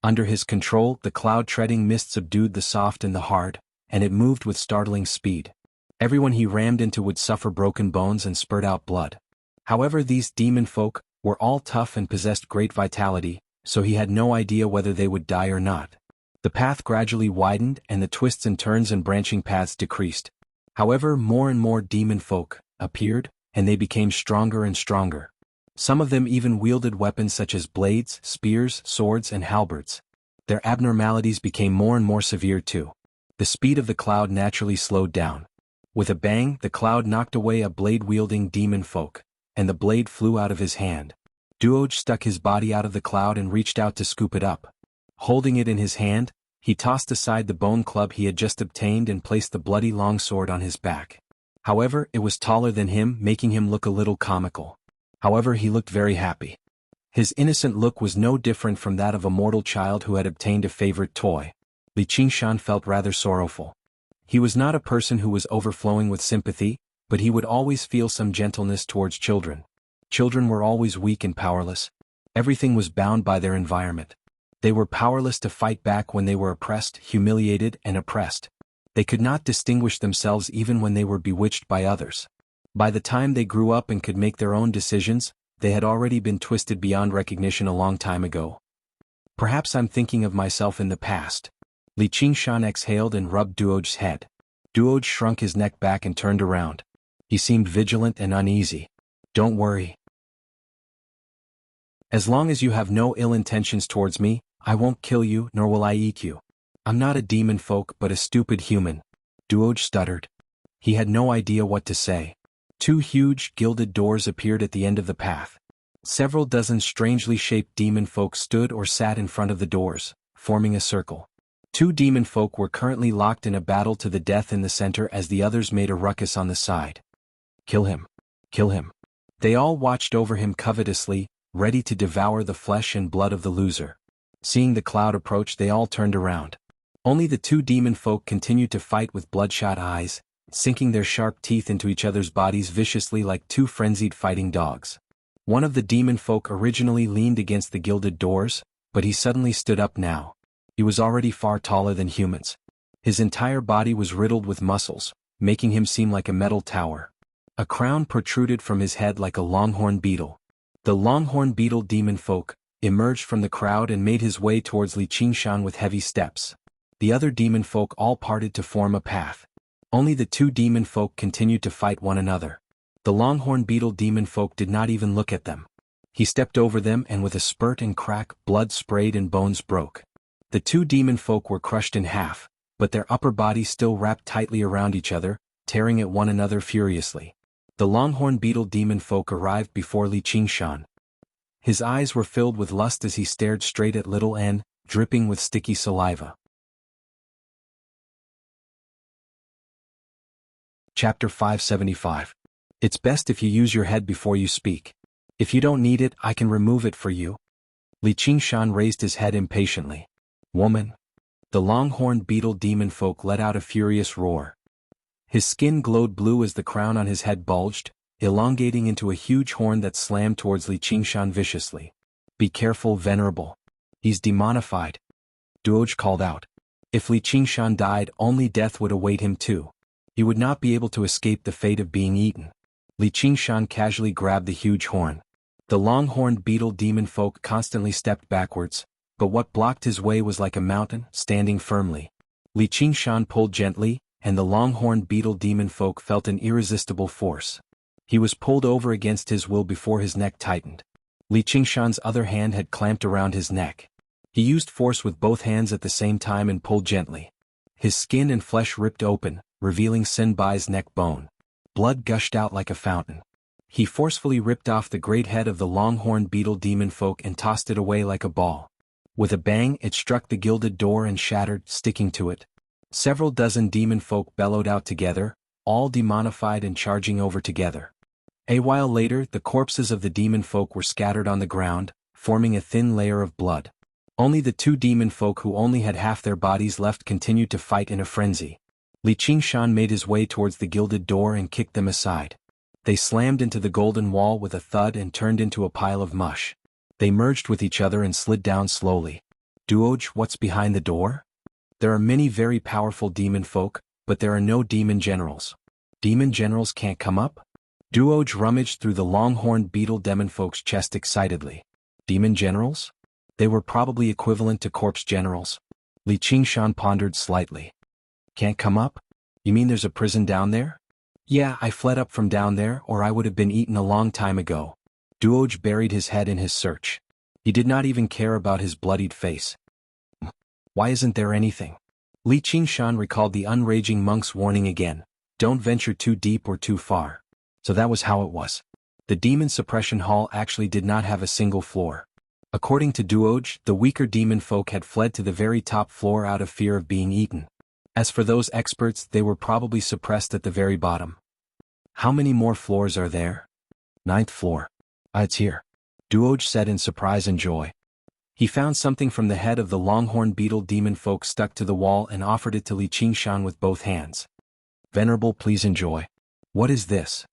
Under his control, the cloud-treading mist subdued the soft and the hard, and it moved with startling speed. Everyone he rammed into would suffer broken bones and spurt out blood. However, these demon folk were all tough and possessed great vitality, so he had no idea whether they would die or not. The path gradually widened and the twists and turns and branching paths decreased. However, more and more demon folk appeared, and they became stronger and stronger. Some of them even wielded weapons such as blades, spears, swords, and halberds. Their abnormalities became more and more severe too. The speed of the cloud naturally slowed down. With a bang, the cloud knocked away a blade-wielding demon folk, and the blade flew out of his hand. Duoj stuck his body out of the cloud and reached out to scoop it up. Holding it in his hand, he tossed aside the bone club he had just obtained and placed the bloody longsword on his back. However, it was taller than him, making him look a little comical. However, he looked very happy. His innocent look was no different from that of a mortal child who had obtained a favorite toy. Li Qingshan felt rather sorrowful. He was not a person who was overflowing with sympathy, but he would always feel some gentleness towards children. Children were always weak and powerless. Everything was bound by their environment. They were powerless to fight back when they were oppressed, humiliated, and oppressed. They could not distinguish themselves even when they were bewitched by others. By the time they grew up and could make their own decisions, they had already been twisted beyond recognition a long time ago. Perhaps I'm thinking of myself in the past. Li Qingshan exhaled and rubbed Duoj's head. Duoj shrunk his neck back and turned around. He seemed vigilant and uneasy. "Don't worry." As long as you have no ill intentions towards me, I won't kill you nor will I eat you. I'm not a demon folk but a stupid human. Duoj stuttered. He had no idea what to say. Two huge, gilded doors appeared at the end of the path. Several dozen strangely shaped demon folk stood or sat in front of the doors, forming a circle. Two demon folk were currently locked in a battle to the death in the center as the others made a ruckus on the side. Kill him. Kill him. They all watched over him covetously, ready to devour the flesh and blood of the loser. Seeing the cloud approach, they all turned around. Only the two demon folk continued to fight with bloodshot eyes, sinking their sharp teeth into each other's bodies viciously like two frenzied fighting dogs. One of the demon folk originally leaned against the gilded doors, but he suddenly stood up now. He was already far taller than humans. His entire body was riddled with muscles, making him seem like a metal tower. A crown protruded from his head like a longhorn beetle. The longhorn beetle demon folk emerged from the crowd and made his way towards Li Qingshan with heavy steps. The other demon folk all parted to form a path. Only the two demon folk continued to fight one another. The longhorn beetle demon folk did not even look at them. He stepped over them and with a spurt and crack, blood sprayed and bones broke. The two demon folk were crushed in half, but their upper bodies still wrapped tightly around each other, tearing at one another furiously. The longhorn beetle demon folk arrived before Li Qingshan. His eyes were filled with lust as he stared straight at little N, dripping with sticky saliva. Chapter 575. It's best if you use your head before you speak. If you don't need it, I can remove it for you. Li Qingshan raised his head impatiently. Woman. The longhorned beetle demon folk let out a furious roar. His skin glowed blue as the crown on his head bulged, elongating into a huge horn that slammed towards Li Qingshan viciously. Be careful, venerable. He's demonified. Duoj called out. If Li Qingshan died, only death would await him too. He would not be able to escape the fate of being eaten. Li Qingshan casually grabbed the huge horn. The long-horned beetle demon folk constantly stepped backwards, but what blocked his way was like a mountain, standing firmly. Li Qingshan pulled gently, and the long-horned beetle demon folk felt an irresistible force. He was pulled over against his will before his neck tightened. Li Qingshan's other hand had clamped around his neck. He used force with both hands at the same time and pulled gently. His skin and flesh ripped open, revealing Sin Bai's neck bone. Blood gushed out like a fountain. He forcefully ripped off the great head of the long-horned beetle demon folk and tossed it away like a ball. With a bang, it struck the gilded door and shattered, sticking to it. Several dozen demon folk bellowed out together, all demonified and charging over together. A while later, the corpses of the demon folk were scattered on the ground, forming a thin layer of blood. Only the two demon folk who only had half their bodies left continued to fight in a frenzy. Li Qingshan made his way towards the gilded door and kicked them aside. They slammed into the golden wall with a thud and turned into a pile of mush. They merged with each other and slid down slowly. Duoj, what's behind the door? There are many very powerful demon folk, but there are no demon generals. Demon generals can't come up? Duoj rummaged through the long-horned beetle demon folk's chest excitedly. Demon generals? They were probably equivalent to corpse generals. Li Qingshan pondered slightly. Can't come up? You mean there's a prison down there? Yeah, I fled up from down there or I would have been eaten a long time ago. Duoj buried his head in his search. He did not even care about his bloodied face. Why isn't there anything? Li Qingshan recalled the unraging monk's warning again. Don't venture too deep or too far. So that was how it was. The demon suppression hall actually did not have a single floor. According to Duoj, the weaker demon folk had fled to the very top floor out of fear of being eaten. As for those experts, they were probably suppressed at the very bottom. How many more floors are there? 9th floor. It's here. Duoj said in surprise and joy. He found something from the head of the longhorn beetle demon folk stuck to the wall and offered it to Li Qingshan with both hands. Venerable, please enjoy. What is this?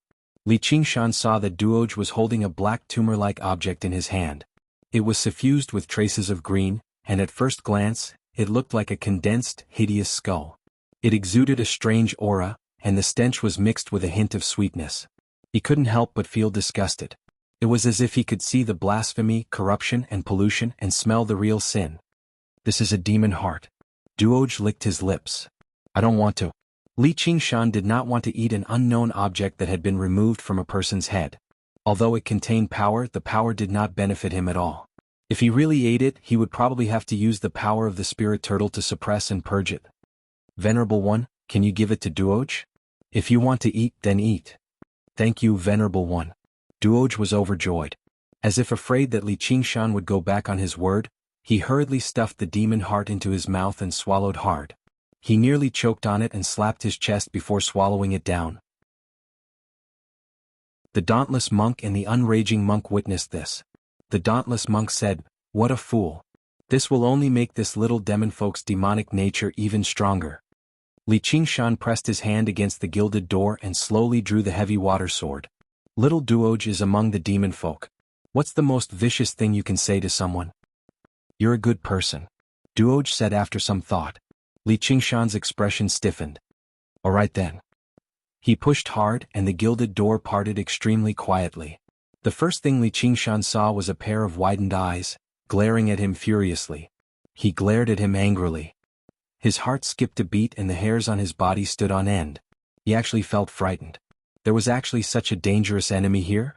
Li Qingshan saw that Duoj was holding a black tumor-like object in his hand. It was suffused with traces of green, and at first glance, it looked like a condensed, hideous skull. It exuded a strange aura, and the stench was mixed with a hint of sweetness. He couldn't help but feel disgusted. It was as if he could see the blasphemy, corruption, and pollution and smell the real sin. This is a demon heart. Duoj licked his lips. I don't want to. Li Qingshan did not want to eat an unknown object that had been removed from a person's head. Although it contained power, the power did not benefit him at all. If he really ate it, he would probably have to use the power of the spirit turtle to suppress and purge it. Venerable One, can you give it to Duoj? If you want to eat, then eat. Thank you, Venerable One. Duoj was overjoyed. As if afraid that Li Qingshan would go back on his word, he hurriedly stuffed the demon heart into his mouth and swallowed hard. He nearly choked on it and slapped his chest before swallowing it down. The dauntless monk and the unraging monk witnessed this. The dauntless monk said, "What a fool. This will only make this little demonfolk's demonic nature even stronger." Li Qingshan pressed his hand against the gilded door and slowly drew the heavy water sword. Little Duoj is among the demon folk. What's the most vicious thing you can say to someone? You're a good person. Duoj said after some thought. Li Qingshan's expression stiffened. All right then. He pushed hard and the gilded door parted extremely quietly. The first thing Li Qingshan saw was a pair of widened eyes, glaring at him furiously. He glared at him angrily. His heart skipped a beat and the hairs on his body stood on end. He actually felt frightened. There was actually such a dangerous enemy here?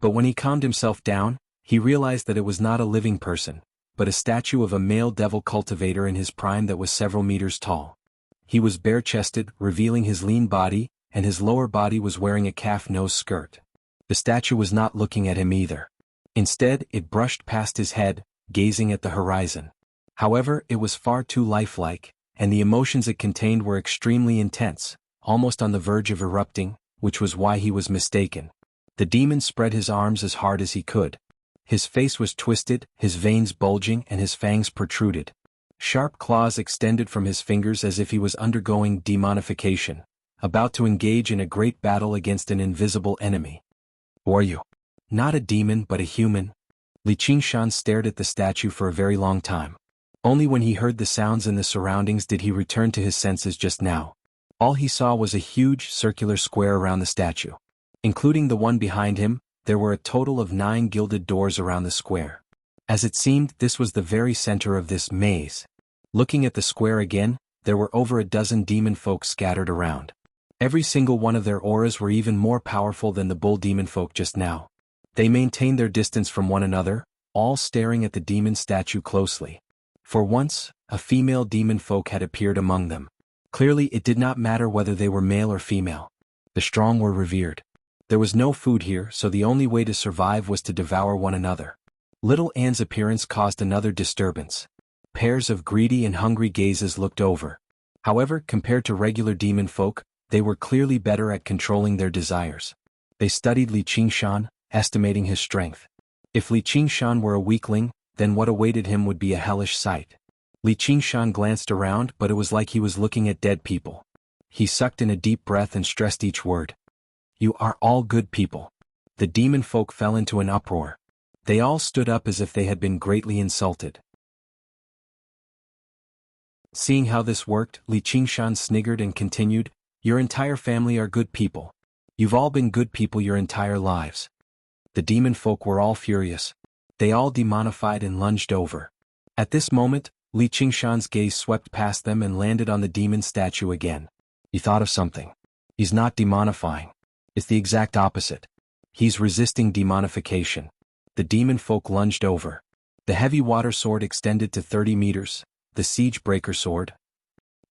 But when he calmed himself down, he realized that it was not a living person, but a statue of a male devil cultivator in his prime that was several meters tall. He was bare-chested, revealing his lean body, and his lower body was wearing a calf-nose skirt. The statue was not looking at him either. Instead, it brushed past his head, gazing at the horizon. However, it was far too lifelike, and the emotions it contained were extremely intense, almost on the verge of erupting, which was why he was mistaken. The demon spread his arms as hard as he could. His face was twisted, his veins bulging and his fangs protruded. Sharp claws extended from his fingers as if he was undergoing demonification, about to engage in a great battle against an invisible enemy. Who are you? Not a demon but a human. Li Qingshan stared at the statue for a very long time. Only when he heard the sounds in the surroundings did he return to his senses just now. All he saw was a huge circular square around the statue. Including the one behind him, there were a total of 9 gilded doors around the square. As it seemed, this was the very center of this maze. Looking at the square again, there were over a dozen demon folk scattered around. Every single one of their auras were even more powerful than the bull demon folk just now. They maintained their distance from one another, all staring at the demon statue closely. For once, a female demon folk had appeared among them. Clearly it did not matter whether they were male or female. The strong were revered. There was no food here, so the only way to survive was to devour one another. Little Anne's appearance caused another disturbance. Pairs of greedy and hungry gazes looked over. However, compared to regular demon folk, they were clearly better at controlling their desires. They studied Li Qingshan, estimating his strength. If Li Qingshan were a weakling, then what awaited him would be a hellish sight. Li Qingshan glanced around, but it was like he was looking at dead people. He sucked in a deep breath and stressed each word. You are all good people. The demon folk fell into an uproar. They all stood up as if they had been greatly insulted. Seeing how this worked, Li Qingshan sniggered and continued, Your entire family are good people. You've all been good people your entire lives. The demon folk were all furious. They all demonified and lunged over. At this moment, Li Qingshan's gaze swept past them and landed on the demon statue again. He thought of something. He's not demonifying. It's the exact opposite. He's resisting demonification. The demon folk lunged over. The heavy water sword extended to 30 meters, the siege breaker sword.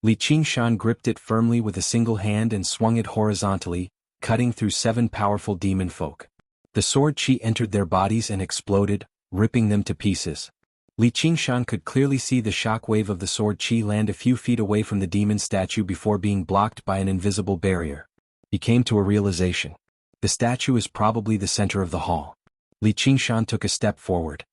Li Qingshan gripped it firmly with a single hand and swung it horizontally, cutting through 7 powerful demon folk. The sword chi entered their bodies and exploded, ripping them to pieces. Li Qingshan could clearly see the shockwave of the sword chi land a few feet away from the demon statue before being blocked by an invisible barrier. He came to a realization. The statue is probably the center of the hall. Li Qingshan took a step forward.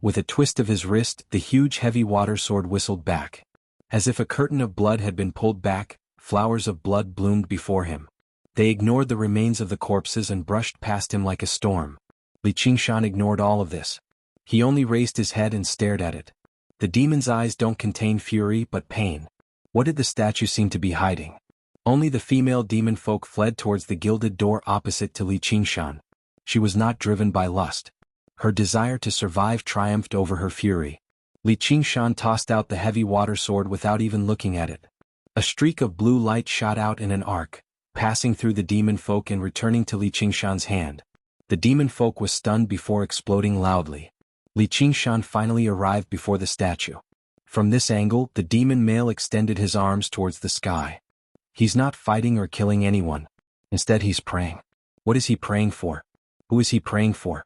With a twist of his wrist, the huge heavy water sword whistled back. As if a curtain of blood had been pulled back, flowers of blood bloomed before him. They ignored the remains of the corpses and brushed past him like a storm. Li Qingshan ignored all of this. He only raised his head and stared at it. The demon's eyes don't contain fury but pain. What did the statue seem to be hiding? Only the female demon folk fled towards the gilded door opposite to Li Qingshan. She was not driven by lust. Her desire to survive triumphed over her fury. Li Qingshan tossed out the heavy water sword without even looking at it. A streak of blue light shot out in an arc, passing through the demon folk and returning to Li Qingshan's hand. The demon folk was stunned before exploding loudly. Li Qingshan finally arrived before the statue. From this angle, the demon male extended his arms towards the sky. He's not fighting or killing anyone. Instead, he's praying. What is he praying for? Who is he praying for?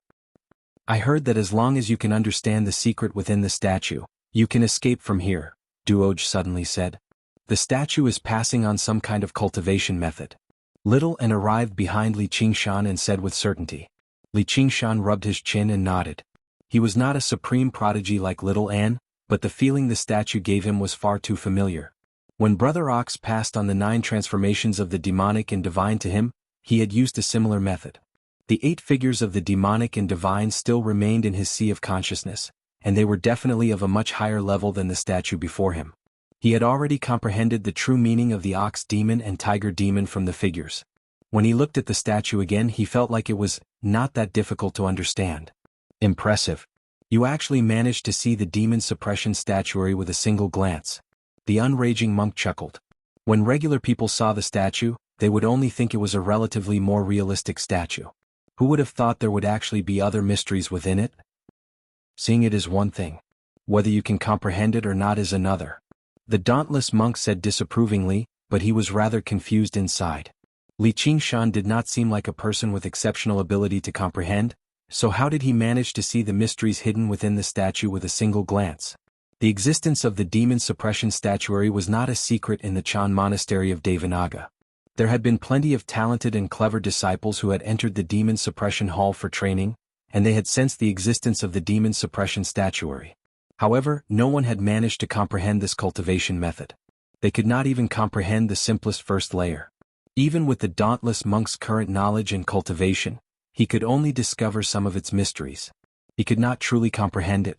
I heard that as long as you can understand the secret within the statue, you can escape from here, Duoj suddenly said. The statue is passing on some kind of cultivation method. Little An arrived behind Li Qingshan and said with certainty. Li Qingshan rubbed his chin and nodded. He was not a supreme prodigy like Little An, but the feeling the statue gave him was far too familiar. When Brother Ox passed on the 9 transformations of the demonic and divine to him, he had used a similar method. The 8 figures of the demonic and divine still remained in his sea of consciousness, and they were definitely of a much higher level than the statue before him. He had already comprehended the true meaning of the ox demon and tiger demon from the figures. When he looked at the statue again, he felt like it was not that difficult to understand. Impressive. You actually managed to see the demon suppression statuary with a single glance. The unraging monk chuckled. When regular people saw the statue, they would only think it was a relatively more realistic statue. Who would have thought there would actually be other mysteries within it? Seeing it is one thing. Whether you can comprehend it or not is another. The dauntless monk said disapprovingly, but he was rather confused inside. Li Qingshan did not seem like a person with exceptional ability to comprehend, so how did he manage to see the mysteries hidden within the statue with a single glance? The existence of the demon suppression statuary was not a secret in the Chan monastery of Devanaga. There had been plenty of talented and clever disciples who had entered the demon suppression hall for training, and they had sensed the existence of the demon suppression statuary. However, no one had managed to comprehend this cultivation method. They could not even comprehend the simplest first layer. Even with the dauntless monk's current knowledge and cultivation, he could only discover some of its mysteries. He could not truly comprehend it.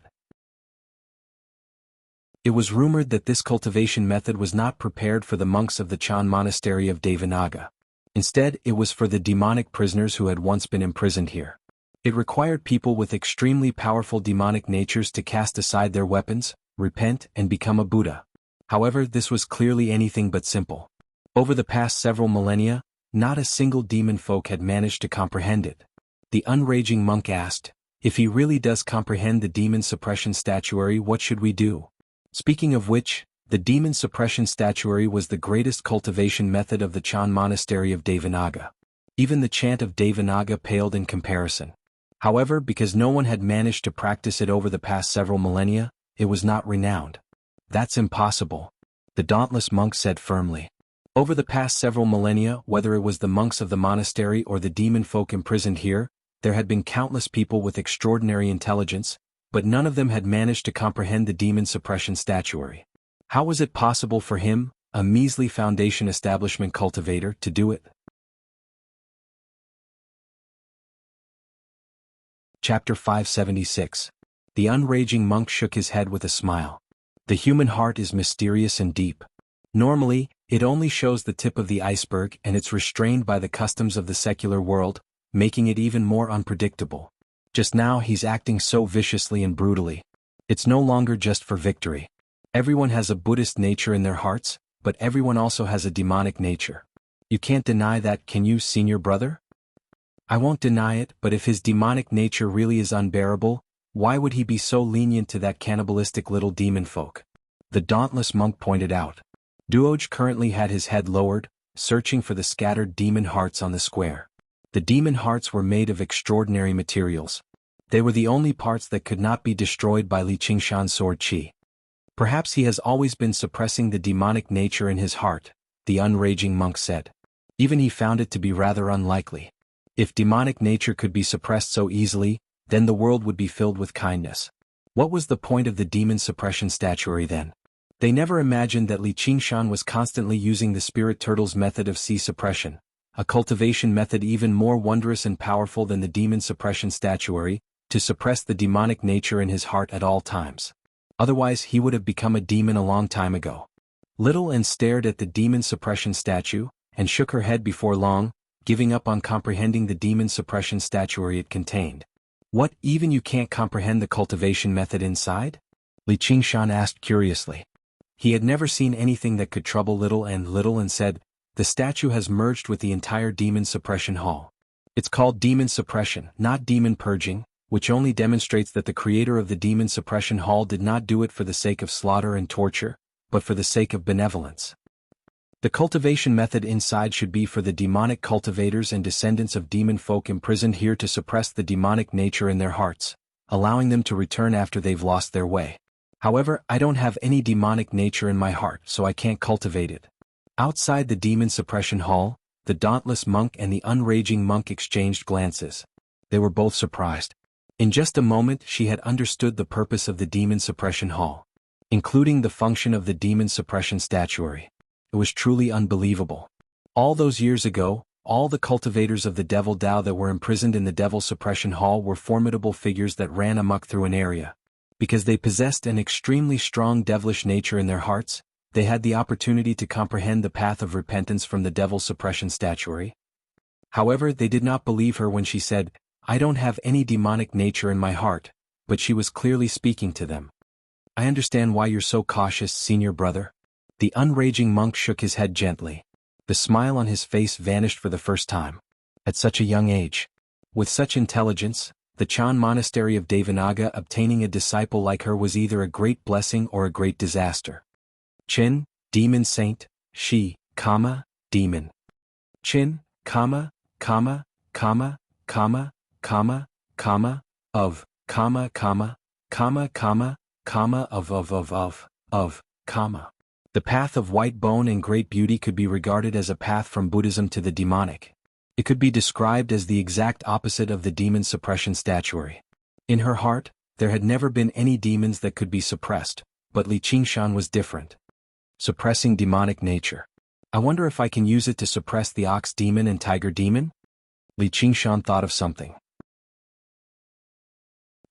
It was rumored that this cultivation method was not prepared for the monks of the Chan monastery of Devanaga. Instead, it was for the demonic prisoners who had once been imprisoned here. It required people with extremely powerful demonic natures to cast aside their weapons, repent, and become a Buddha. However, this was clearly anything but simple. Over the past several millennia, not a single demon folk had managed to comprehend it. The unraging monk asked, if he really does comprehend the demon suppression statuary, what should we do? Speaking of which, the demon suppression statuary was the greatest cultivation method of the Chan monastery of Devanaga. Even the chant of Devanaga paled in comparison. However, because no one had managed to practice it over the past several millennia, it was not renowned. That's impossible, the dauntless monk said firmly. Over the past several millennia, whether it was the monks of the monastery or the demon folk imprisoned here, there had been countless people with extraordinary intelligence, but none of them had managed to comprehend the demon suppression statuary. How was it possible for him, a measly foundation establishment cultivator, to do it? Chapter 576. The unraging monk shook his head with a smile. The human heart is mysterious and deep. Normally, it only shows the tip of the iceberg, and it's restrained by the customs of the secular world, making it even more unpredictable. Just now he's acting so viciously and brutally. It's no longer just for victory. Everyone has a Buddhist nature in their hearts, but everyone also has a demonic nature. You can't deny that, can you, senior brother? I won't deny it, but if his demonic nature really is unbearable, why would he be so lenient to that cannibalistic little demon folk? The dauntless monk pointed out. Duoj currently had his head lowered, searching for the scattered demon hearts on the square. The demon hearts were made of extraordinary materials. They were the only parts that could not be destroyed by Li Qingshan's sword qi. Perhaps he has always been suppressing the demonic nature in his heart, the unraging monk said. Even he found it to be rather unlikely. If demonic nature could be suppressed so easily, then the world would be filled with kindness. What was the point of the demon suppression statuary then? They never imagined that Li Qingshan was constantly using the spirit turtle's method of sea suppression, a cultivation method even more wondrous and powerful than the demon suppression statuary, to suppress the demonic nature in his heart at all times. Otherwise he would have become a demon a long time ago. Little Anne stared at the demon suppression statue, and shook her head before long, giving up on comprehending the demon suppression statuary it contained. What, even you can't comprehend the cultivation method inside? Li Qingshan asked curiously. He had never seen anything that could trouble Little Anne said, the statue has merged with the entire demon suppression hall. It's called demon suppression, not demon purging, which only demonstrates that the creator of the demon suppression hall did not do it for the sake of slaughter and torture, but for the sake of benevolence. The cultivation method inside should be for the demonic cultivators and descendants of demon folk imprisoned here to suppress the demonic nature in their hearts, allowing them to return after they've lost their way. However, I don't have any demonic nature in my heart, so I can't cultivate it. Outside the demon suppression hall, the dauntless monk and the unraging monk exchanged glances. They were both surprised. In just a moment she had understood the purpose of the demon suppression hall, including the function of the demon suppression statuary. It was truly unbelievable. All those years ago, all the cultivators of the devil Tao that were imprisoned in the devil suppression hall were formidable figures that ran amok through an area. Because they possessed an extremely strong devilish nature in their hearts, they had the opportunity to comprehend the path of repentance from the devil suppression statuary. However, they did not believe her when she said, "I don't have any demonic nature in my heart," but she was clearly speaking to them. "I understand why you're so cautious, senior brother." The unraging monk shook his head gently. The smile on his face vanished for the first time. At such a young age, with such intelligence, the Chan monastery of Devanaga obtaining a disciple like her was either a great blessing or a great disaster. Chin, demon saint, she, demon. Chin, of, The path of white bone and great beauty could be regarded as a path from Buddhism to the demonic. It could be described as the exact opposite of the demon suppression statuary. In her heart, there had never been any demons that could be suppressed, but Li Qingshan was different. Suppressing demonic nature. I wonder if I can use it to suppress the ox demon and tiger demon? Li Qingshan thought of something.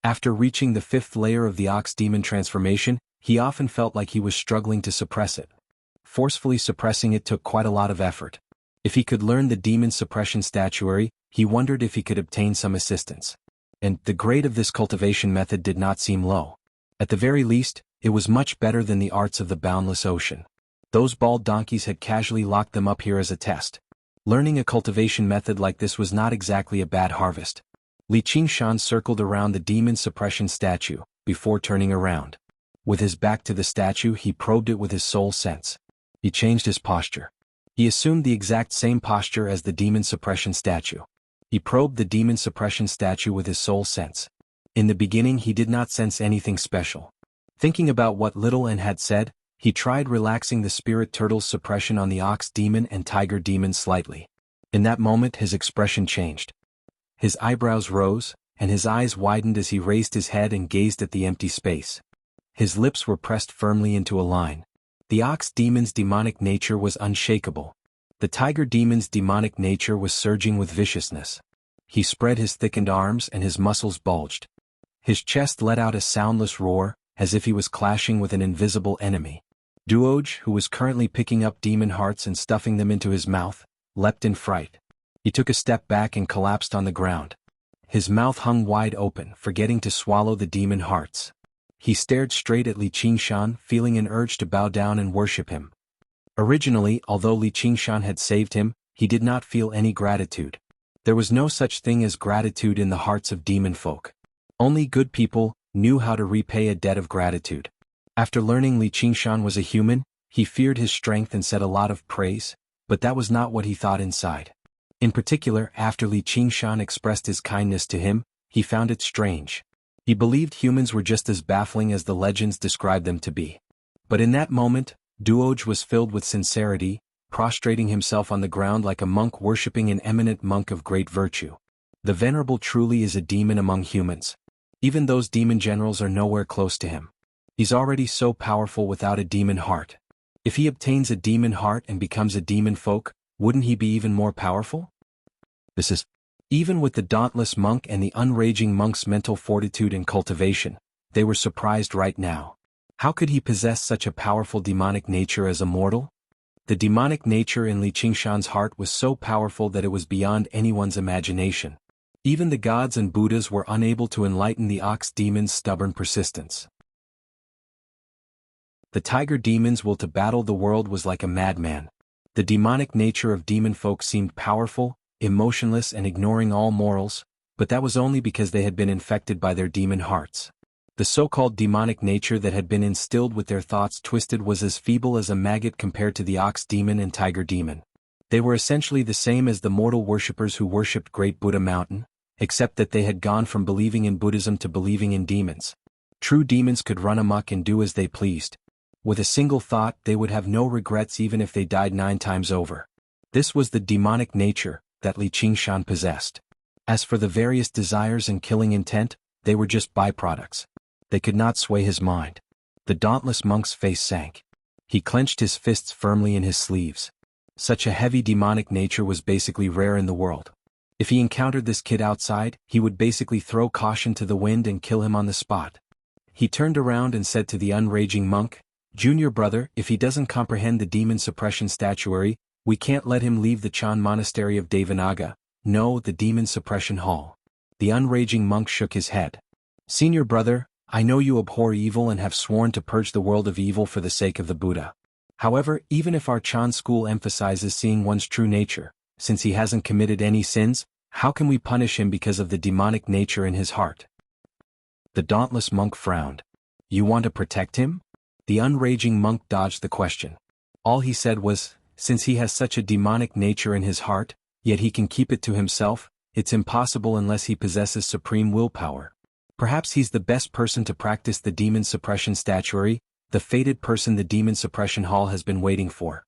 After reaching the 5th layer of the ox demon transformation, he often felt like he was struggling to suppress it. Forcefully suppressing it took quite a lot of effort. If he could learn the demon suppression statuary, he wondered if he could obtain some assistance. And the grade of this cultivation method did not seem low. At the very least, it was much better than the arts of the boundless ocean. Those bald donkeys had casually locked them up here as a test. Learning a cultivation method like this was not exactly a bad harvest. Li Qingshan circled around the demon suppression statue, before turning around. With his back to the statue, he probed it with his soul sense. He changed his posture. He assumed the exact same posture as the demon suppression statue. He probed the demon suppression statue with his soul sense. In the beginning he did not sense anything special. Thinking about what little N had said, he tried relaxing the spirit turtle's suppression on the ox demon and tiger demon slightly. In that moment his expression changed. His eyebrows rose, and his eyes widened as he raised his head and gazed at the empty space. His lips were pressed firmly into a line. The ox demon's demonic nature was unshakable. The tiger demon's demonic nature was surging with viciousness. He spread his thickened arms and his muscles bulged. His chest let out a soundless roar, as if he was clashing with an invisible enemy. Duoj, who was currently picking up demon hearts and stuffing them into his mouth, leapt in fright. He took a step back and collapsed on the ground. His mouth hung wide open, forgetting to swallow the demon hearts. He stared straight at Li Qingshan, feeling an urge to bow down and worship him. Originally, although Li Qingshan had saved him, he did not feel any gratitude. There was no such thing as gratitude in the hearts of demon folk. Only good people knew how to repay a debt of gratitude. After learning Li Qingshan was a human, he feared his strength and said a lot of praise, but that was not what he thought inside. In particular, after Li Qingshan expressed his kindness to him, he found it strange. He believed humans were just as baffling as the legends described them to be. But in that moment, Duoj was filled with sincerity, prostrating himself on the ground like a monk worshipping an eminent monk of great virtue. The Venerable truly is a demon among humans. Even those demon generals are nowhere close to him. He's already so powerful without a demon heart. If he obtains a demon heart and becomes a demon folk, wouldn't he be even more powerful? Even with the dauntless monk and the unraging monk's mental fortitude and cultivation, they were surprised right now. How could he possess such a powerful demonic nature as a mortal? The demonic nature in Li Qingshan's heart was so powerful that it was beyond anyone's imagination. Even the gods and Buddhas were unable to enlighten the ox demon's stubborn persistence. The tiger demon's will to battle the world was like a madman. The demonic nature of demon folk seemed powerful, emotionless and ignoring all morals, but that was only because they had been infected by their demon hearts. The so-called demonic nature that had been instilled with their thoughts twisted was as feeble as a maggot compared to the ox demon and tiger demon. They were essentially the same as the mortal worshippers who worshipped Great Buddha Mountain, except that they had gone from believing in Buddhism to believing in demons. True demons could run amok and do as they pleased. With a single thought, they would have no regrets even if they died 9 times over. This was the demonic nature that Li Qingshan possessed. As for the various desires and killing intent, they were just byproducts. They could not sway his mind. The dauntless monk's face sank. He clenched his fists firmly in his sleeves. Such a heavy demonic nature was basically rare in the world. If he encountered this kid outside, he would basically throw caution to the wind and kill him on the spot. He turned around and said to the unraging monk, "Junior brother, if he doesn't comprehend the demon suppression statuary, we can't let him leave the Chan monastery of Devanaga, no, the demon suppression hall." The unraging monk shook his head. "Senior brother, I know you abhor evil and have sworn to purge the world of evil for the sake of the Buddha. However, even if our Chan school emphasizes seeing one's true nature, since he hasn't committed any sins, how can we punish him because of the demonic nature in his heart?" The dauntless monk frowned. "You want to protect him?" The unraging monk dodged the question. All he said was, "Since he has such a demonic nature in his heart, yet he can keep it to himself, it's impossible unless he possesses supreme willpower. Perhaps he's the best person to practice the demon suppression statuary, the fated person the demon suppression hall has been waiting for."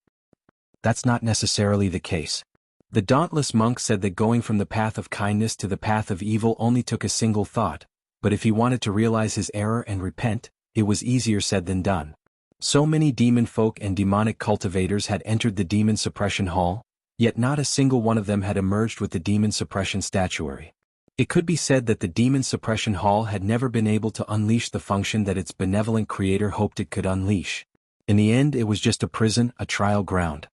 That's not necessarily the case. The dauntless monk said that going from the path of kindness to the path of evil only took a single thought, but if he wanted to realize his error and repent, it was easier said than done. So many demon folk and demonic cultivators had entered the demon suppression hall, yet not a single one of them had emerged with the demon suppression statuary. It could be said that the demon suppression hall had never been able to unleash the function that its benevolent creator hoped it could unleash. In the end, it was just a prison, a trial ground.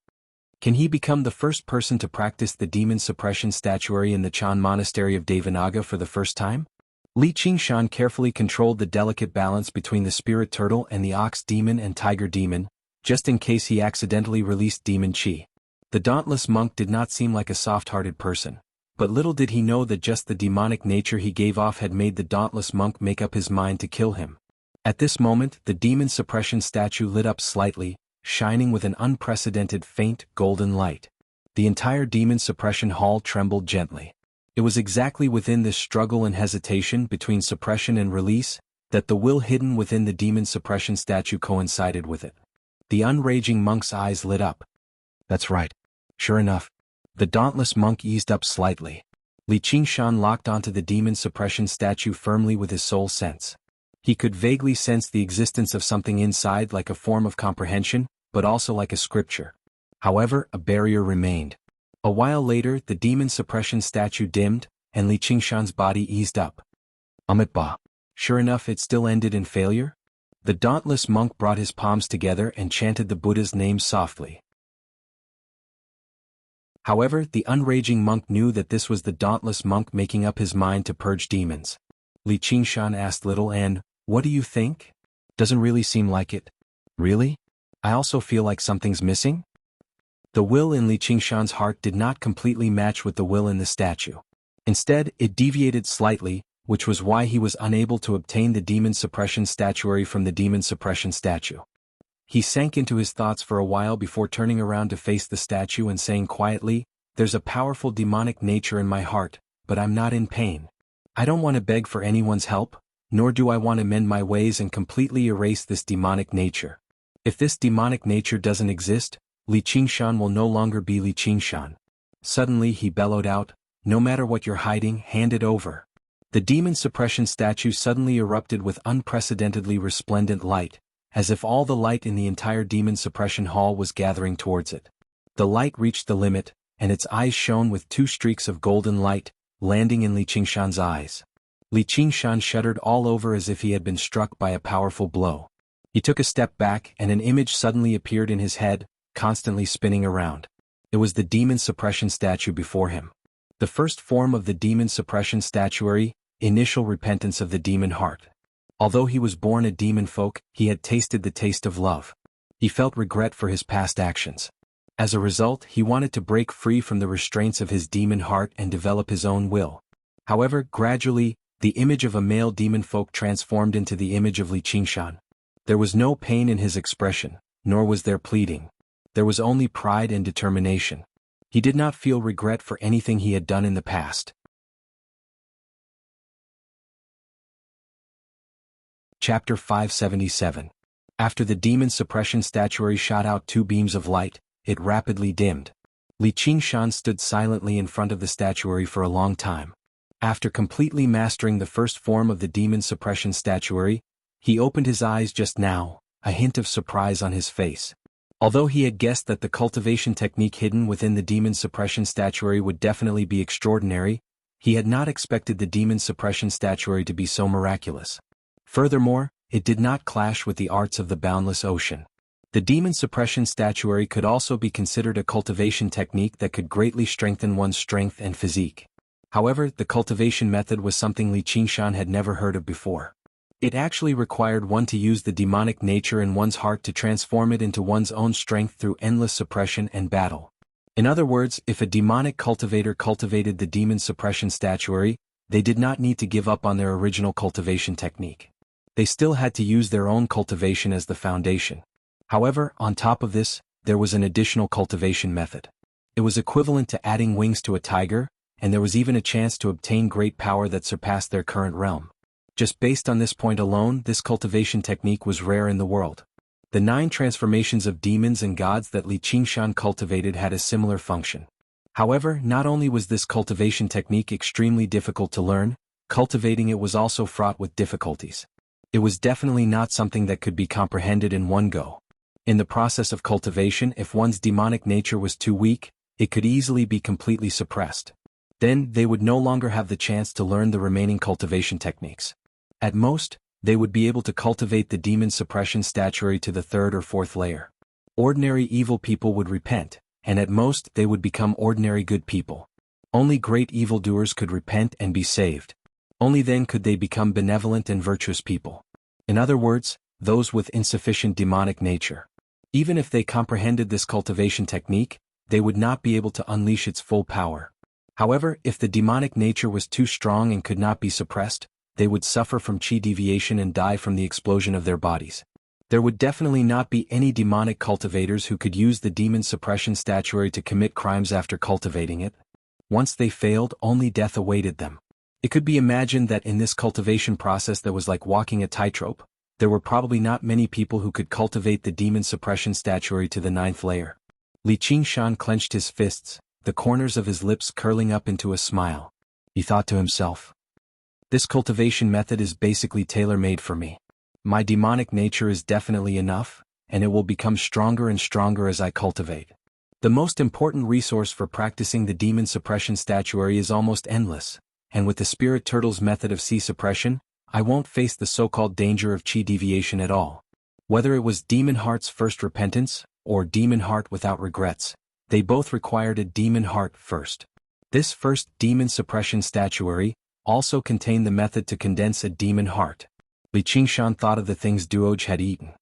Can he become the first person to practice the demon suppression statuary in the Chan monastery of Devanaga for the first time? Li Qingshan carefully controlled the delicate balance between the spirit turtle and the ox demon and tiger demon, just in case he accidentally released demon chi. The dauntless monk did not seem like a soft-hearted person, but little did he know that just the demonic nature he gave off had made the dauntless monk make up his mind to kill him. At this moment, the demon suppression statue lit up slightly, shining with an unprecedented faint, golden light. The entire demon suppression hall trembled gently. It was exactly within this struggle and hesitation between suppression and release that the will hidden within the demon suppression statue coincided with it. The unraging monk's eyes lit up. That's right. Sure enough. The dauntless monk eased up slightly. Li Qingshan locked onto the demon suppression statue firmly with his soul sense. He could vaguely sense the existence of something inside like a form of comprehension, but also like a scripture. However, a barrier remained. A while later, the demon suppression statue dimmed, and Li Qingshan's body eased up. Amitabha. Sure enough, it still ended in failure? The dauntless monk brought his palms together and chanted the Buddha's name softly. However, the unraging monk knew that this was the dauntless monk making up his mind to purge demons. Li Qingshan asked Little N, "What do you think? Doesn't really seem like it." "Really? I also feel like something's missing." The will in Li Qingshan's heart did not completely match with the will in the statue. Instead, it deviated slightly, which was why he was unable to obtain the demon suppression statuary from the demon suppression statue. He sank into his thoughts for a while before turning around to face the statue and saying quietly, "There's a powerful demonic nature in my heart, but I'm not in pain. I don't want to beg for anyone's help, nor do I want to mend my ways and completely erase this demonic nature. If this demonic nature doesn't exist, Li Qingshan will no longer be Li Qingshan." Suddenly he bellowed out, "No matter what you're hiding, hand it over." The demon suppression statue suddenly erupted with unprecedentedly resplendent light, as if all the light in the entire demon suppression hall was gathering towards it. The light reached the limit, and its eyes shone with 2 streaks of golden light, landing in Li Qingshan's eyes. Li Qingshan shuddered all over as if he had been struck by a powerful blow. He took a step back and an image suddenly appeared in his head, constantly spinning around. It was the demon suppression statue before him. The first form of the demon suppression statuary, initial repentance of the demon heart. Although he was born a demon folk, he had tasted the taste of love. He felt regret for his past actions. As a result, he wanted to break free from the restraints of his demon heart and develop his own will. However, gradually, the image of a male demon folk transformed into the image of Li Qingshan. There was no pain in his expression, nor was there pleading. There was only pride and determination. He did not feel regret for anything he had done in the past. Chapter 577. After the demon suppression statuary shot out 2 beams of light, it rapidly dimmed. Li Qingshan stood silently in front of the statuary for a long time. After completely mastering the first form of the demon suppression statuary, he opened his eyes just now, a hint of surprise on his face. Although he had guessed that the cultivation technique hidden within the demon suppression statuary would definitely be extraordinary, he had not expected the demon suppression statuary to be so miraculous. Furthermore, it did not clash with the arts of the boundless ocean. The demon suppression statuary could also be considered a cultivation technique that could greatly strengthen one's strength and physique. However, the cultivation method was something Li Qingshan had never heard of before. It actually required one to use the demonic nature in one's heart to transform it into one's own strength through endless suppression and battle. In other words, if a demonic cultivator cultivated the demon suppression statuary, they did not need to give up on their original cultivation technique. They still had to use their own cultivation as the foundation. However, on top of this, there was an additional cultivation method. It was equivalent to adding wings to a tiger, and there was even a chance to obtain great power that surpassed their current realm. Just based on this point alone, this cultivation technique was rare in the world. The 9 transformations of demons and gods that Li Qingshan cultivated had a similar function. However, not only was this cultivation technique extremely difficult to learn, cultivating it was also fraught with difficulties. It was definitely not something that could be comprehended in one go. In the process of cultivation, if one's demonic nature was too weak, it could easily be completely suppressed. Then, they would no longer have the chance to learn the remaining cultivation techniques. At most, they would be able to cultivate the demon suppression statuary to the 3rd or 4th layer. Ordinary evil people would repent, and at most they would become ordinary good people. Only great evildoers could repent and be saved. Only then could they become benevolent and virtuous people. In other words, those with insufficient demonic nature. Even if they comprehended this cultivation technique, they would not be able to unleash its full power. However, if the demonic nature was too strong and could not be suppressed, they would suffer from chi deviation and die from the explosion of their bodies. There would definitely not be any demonic cultivators who could use the demon suppression statuary to commit crimes after cultivating it. Once they failed, only death awaited them. It could be imagined that in this cultivation process that was like walking a tightrope, there were probably not many people who could cultivate the demon suppression statuary to the 9th layer. Li Qingshan clenched his fists, the corners of his lips curling up into a smile. He thought to himself, "This cultivation method is basically tailor-made for me. My demonic nature is definitely enough, and it will become stronger and stronger as I cultivate. The most important resource for practicing the demon suppression statuary is almost endless, and with the spirit turtle's method of chi suppression, I won't face the so-called danger of chi deviation at all." Whether it was Demon Heart's first repentance, or Demon Heart without regrets, they both required a Demon Heart first. This first demon suppression statuary also contained the method to condense a demon heart. Li Qingshan thought of the things Duoj had eaten.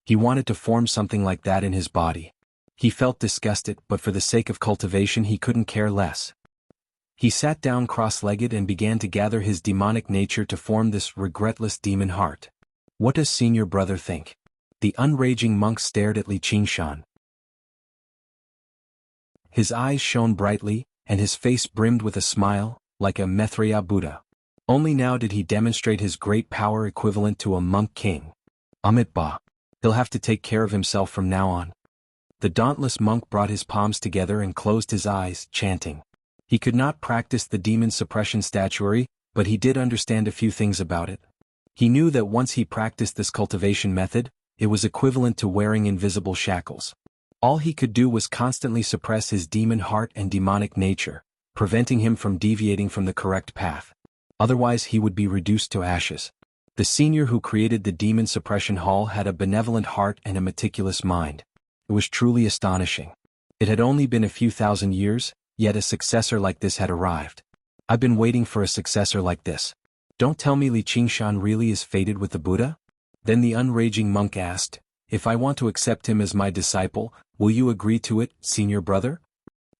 He wanted to form something like that in his body. He felt disgusted, but for the sake of cultivation he couldn't care less. He sat down cross-legged and began to gather his demonic nature to form this regretless demon heart. What does senior brother think? The unraging monk stared at Li Qingshan. His eyes shone brightly, and his face brimmed with a smile, like a Maitreya Buddha. Only now did he demonstrate his great power equivalent to a monk king. Amitabha. He'll have to take care of himself from now on. The dauntless monk brought his palms together and closed his eyes, chanting. He could not practice the demon suppression statuary, but he did understand a few things about it. He knew that once he practiced this cultivation method, it was equivalent to wearing invisible shackles. All he could do was constantly suppress his demon heart and demonic nature, preventing him from deviating from the correct path. Otherwise he would be reduced to ashes. The senior who created the demon suppression hall had a benevolent heart and a meticulous mind. It was truly astonishing. It had only been a few thousand years, yet a successor like this had arrived. I've been waiting for a successor like this. Don't tell me Li Qingshan really is fated with the Buddha? Then the unraging monk asked, "If I want to accept him as my disciple, will you agree to it, senior brother?"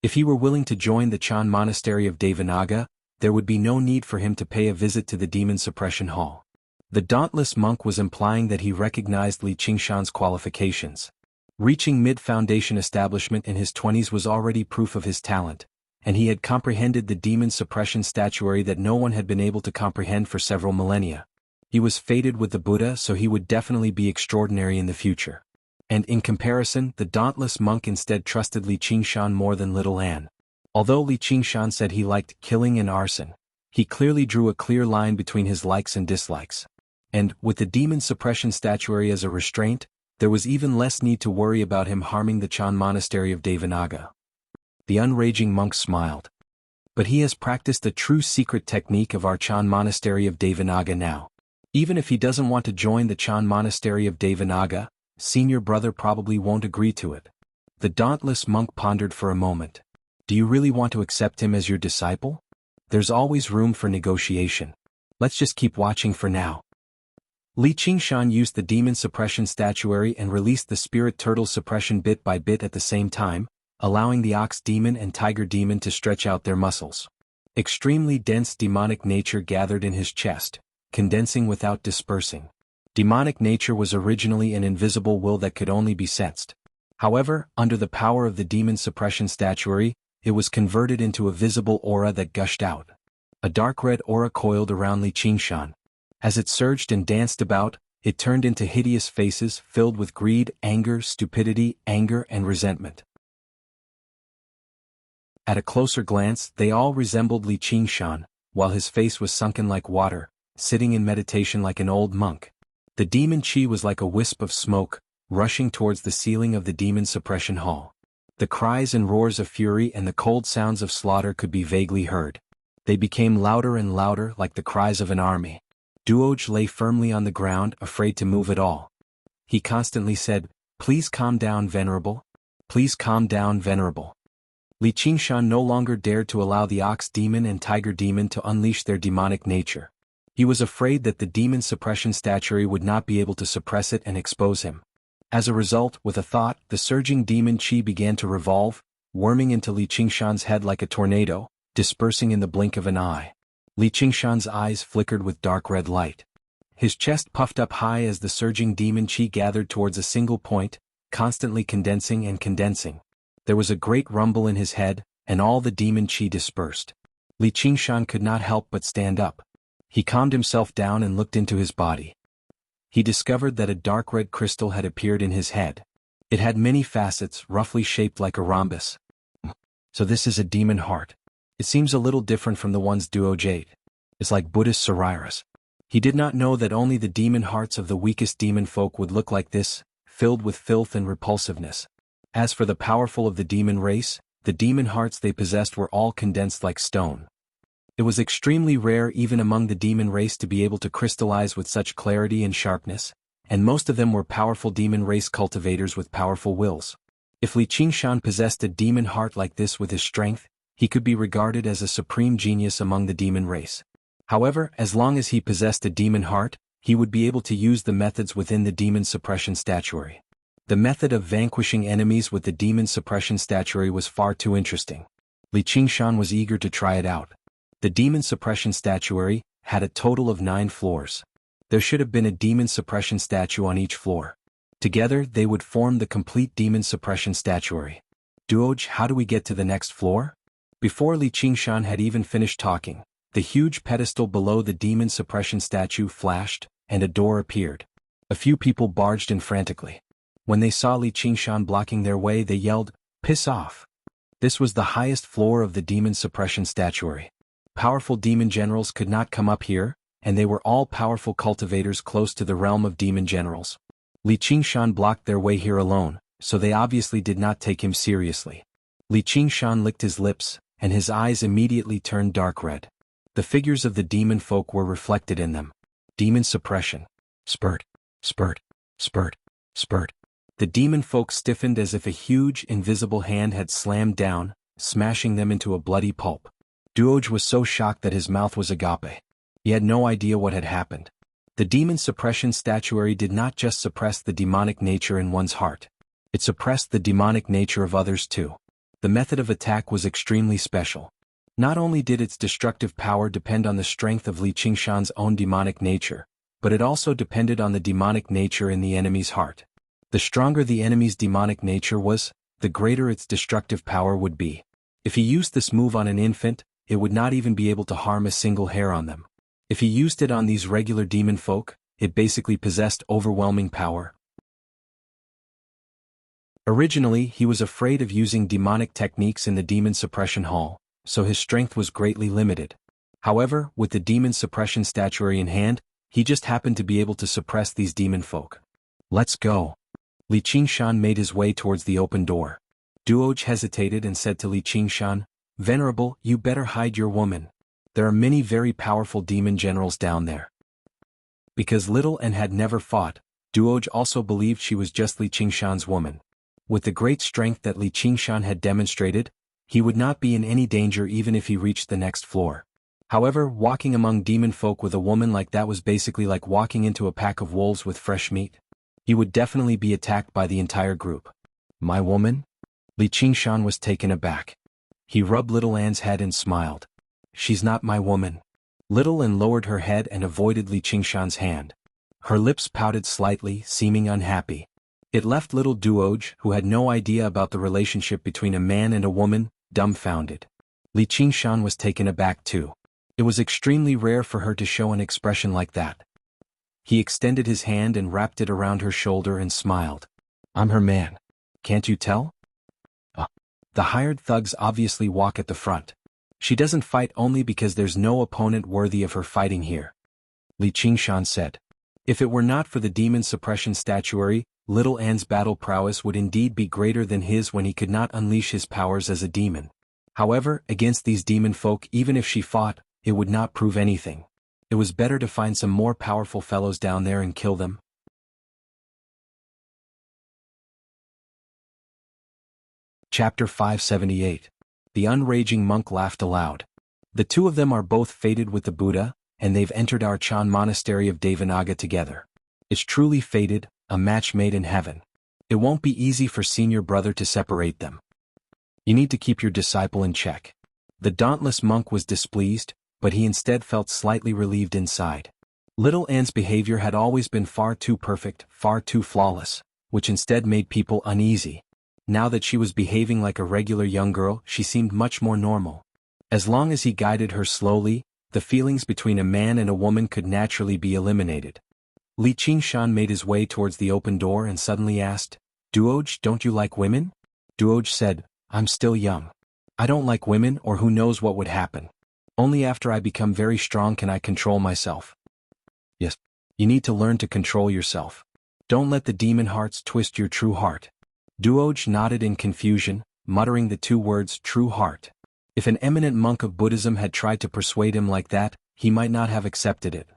If he were willing to join the Chan monastery of Devanaga, there would be no need for him to pay a visit to the demon suppression hall. The dauntless monk was implying that he recognized Li Qingshan's qualifications. Reaching mid-foundation establishment in his 20s was already proof of his talent, and he had comprehended the demon suppression statuary that no one had been able to comprehend for several millennia. He was fated with the Buddha, so he would definitely be extraordinary in the future. And in comparison, the dauntless monk instead trusted Li Qingshan more than little Anne. Although Li Qingshan said he liked killing and arson, he clearly drew a clear line between his likes and dislikes. And, with the demon suppression statuary as a restraint, there was even less need to worry about him harming the Chan monastery of Devanaga. The unraging monk smiled. "But he has practiced the true secret technique of our Chan monastery of Devanaga now. Even if he doesn't want to join the Chan monastery of Devanaga, senior brother probably won't agree to it." The dauntless monk pondered for a moment. "Do you really want to accept him as your disciple? There's always room for negotiation. Let's just keep watching for now." Li Qingshan used the demon suppression statuary and released the spirit turtle suppression bit by bit at the same time, allowing the ox demon and tiger demon to stretch out their muscles. Extremely dense demonic nature gathered in his chest, condensing without dispersing. Demonic nature was originally an invisible will that could only be sensed. However, under the power of the demon suppression statuary, it was converted into a visible aura that gushed out. A dark red aura coiled around Li Qingshan. As it surged and danced about, it turned into hideous faces filled with greed, anger, stupidity, anger, and resentment. At a closer glance, they all resembled Li Qingshan, while his face was sunken like water, sitting in meditation like an old monk. The demon chi was like a wisp of smoke, rushing towards the ceiling of the demon suppression hall. The cries and roars of fury and the cold sounds of slaughter could be vaguely heard. They became louder and louder like the cries of an army. Duoj lay firmly on the ground, afraid to move at all. He constantly said, "Please calm down, Venerable. Please calm down, Venerable." Li Qingshan no longer dared to allow the ox demon and tiger demon to unleash their demonic nature. He was afraid that the demon suppression statuary would not be able to suppress it and expose him. As a result, with a thought, the surging demon chi began to revolve, worming into Li Qingshan's head like a tornado, dispersing in the blink of an eye. Li Qingshan's eyes flickered with dark red light. His chest puffed up high as the surging demon chi gathered towards a single point, constantly condensing and condensing. There was a great rumble in his head, and all the demon chi dispersed. Li Qingshan could not help but stand up. He calmed himself down and looked into his body. He discovered that a dark red crystal had appeared in his head. It had many facets, roughly shaped like a rhombus. So this is a demon heart. It seems a little different from the ones Duoj ate. It's like Buddhist Sariras. He did not know that only the demon hearts of the weakest demon folk would look like this, filled with filth and repulsiveness. As for the powerful of the demon race, the demon hearts they possessed were all condensed like stone. It was extremely rare even among the demon race to be able to crystallize with such clarity and sharpness, and most of them were powerful demon race cultivators with powerful wills. If Li Qingshan possessed a demon heart like this with his strength, he could be regarded as a supreme genius among the demon race. However, as long as he possessed a demon heart, he would be able to use the methods within the demon suppression statuary. The method of vanquishing enemies with the demon suppression statuary was far too interesting. Li Qingshan was eager to try it out. The demon suppression statuary had a total of 9 floors. There should have been a demon suppression statue on each floor. Together, they would form the complete demon suppression statuary. "Duoj, how do we get to the next floor?" Before Li Qingshan had even finished talking, the huge pedestal below the demon suppression statue flashed, and a door appeared. A few people barged in frantically. When they saw Li Qingshan blocking their way, they yelled, "Piss off!" This was the highest floor of the demon suppression statuary. Powerful demon generals could not come up here, and they were all powerful cultivators close to the realm of demon generals. Li Qingshan blocked their way here alone, so they obviously did not take him seriously. Li Qingshan licked his lips, and his eyes immediately turned dark red. The figures of the demon folk were reflected in them. Demon suppression. Spurt, spurt, spurt, spurt. The demon folk stiffened as if a huge, invisible hand had slammed down, smashing them into a bloody pulp. Duoj was so shocked that his mouth was agape. He had no idea what had happened. The demon suppression statuary did not just suppress the demonic nature in one's heart. It suppressed the demonic nature of others too. The method of attack was extremely special. Not only did its destructive power depend on the strength of Li Qingshan's own demonic nature, but it also depended on the demonic nature in the enemy's heart. The stronger the enemy's demonic nature was, the greater its destructive power would be. If he used this move on an infant, it would not even be able to harm a single hair on them. If he used it on these regular demon folk, it basically possessed overwhelming power. Originally, he was afraid of using demonic techniques in the demon suppression hall, so his strength was greatly limited. However, with the demon suppression statuary in hand, he just happened to be able to suppress these demon folk. Let's go. Li Qingshan made his way towards the open door. Duoj hesitated and said to Li Qingshan, "Venerable, you better hide your woman. There are many very powerful demon generals down there." Because Little N had never fought, Duoj also believed she was just Li Qingshan's woman. With the great strength that Li Qingshan had demonstrated, he would not be in any danger even if he reached the next floor. However, walking among demon folk with a woman like that was basically like walking into a pack of wolves with fresh meat. He would definitely be attacked by the entire group. My woman? Li Qingshan was taken aback. He rubbed Little An's head and smiled. She's not my woman. Little An lowered her head and avoided Li Qingshan's hand. Her lips pouted slightly, seeming unhappy. It left little Duoj, who had no idea about the relationship between a man and a woman, dumbfounded. Li Qingshan was taken aback too. It was extremely rare for her to show an expression like that. He extended his hand and wrapped it around her shoulder and smiled. I'm her man. Can't you tell? The hired thugs obviously walk at the front. She doesn't fight only because there's no opponent worthy of her fighting here. Li Qingshan said. If it were not for the demon suppression statuary, Little An's battle prowess would indeed be greater than his when he could not unleash his powers as a demon. However, against these demon folk, even if she fought, it would not prove anything. It was better to find some more powerful fellows down there and kill them. Chapter 578. The unraging monk laughed aloud. The two of them are both fated with the Buddha, and they've entered our Chan monastery of Devanaga together. It's truly fated, a match made in heaven. It won't be easy for senior brother to separate them. You need to keep your disciple in check. The dauntless monk was displeased, but he instead felt slightly relieved inside. Little An's behavior had always been far too perfect, far too flawless, which instead made people uneasy. Now that she was behaving like a regular young girl, she seemed much more normal. As long as he guided her slowly, the feelings between a man and a woman could naturally be eliminated. Li Qingshan made his way towards the open door and suddenly asked, Duoj, don't you like women? Duoj said, I'm still young. I don't like women, or who knows what would happen. Only after I become very strong can I control myself. Yes, you need to learn to control yourself. Don't let the demon hearts twist your true heart. Duoj nodded in confusion, muttering the two words true heart. If an eminent monk of Buddhism had tried to persuade him like that, he might not have accepted it.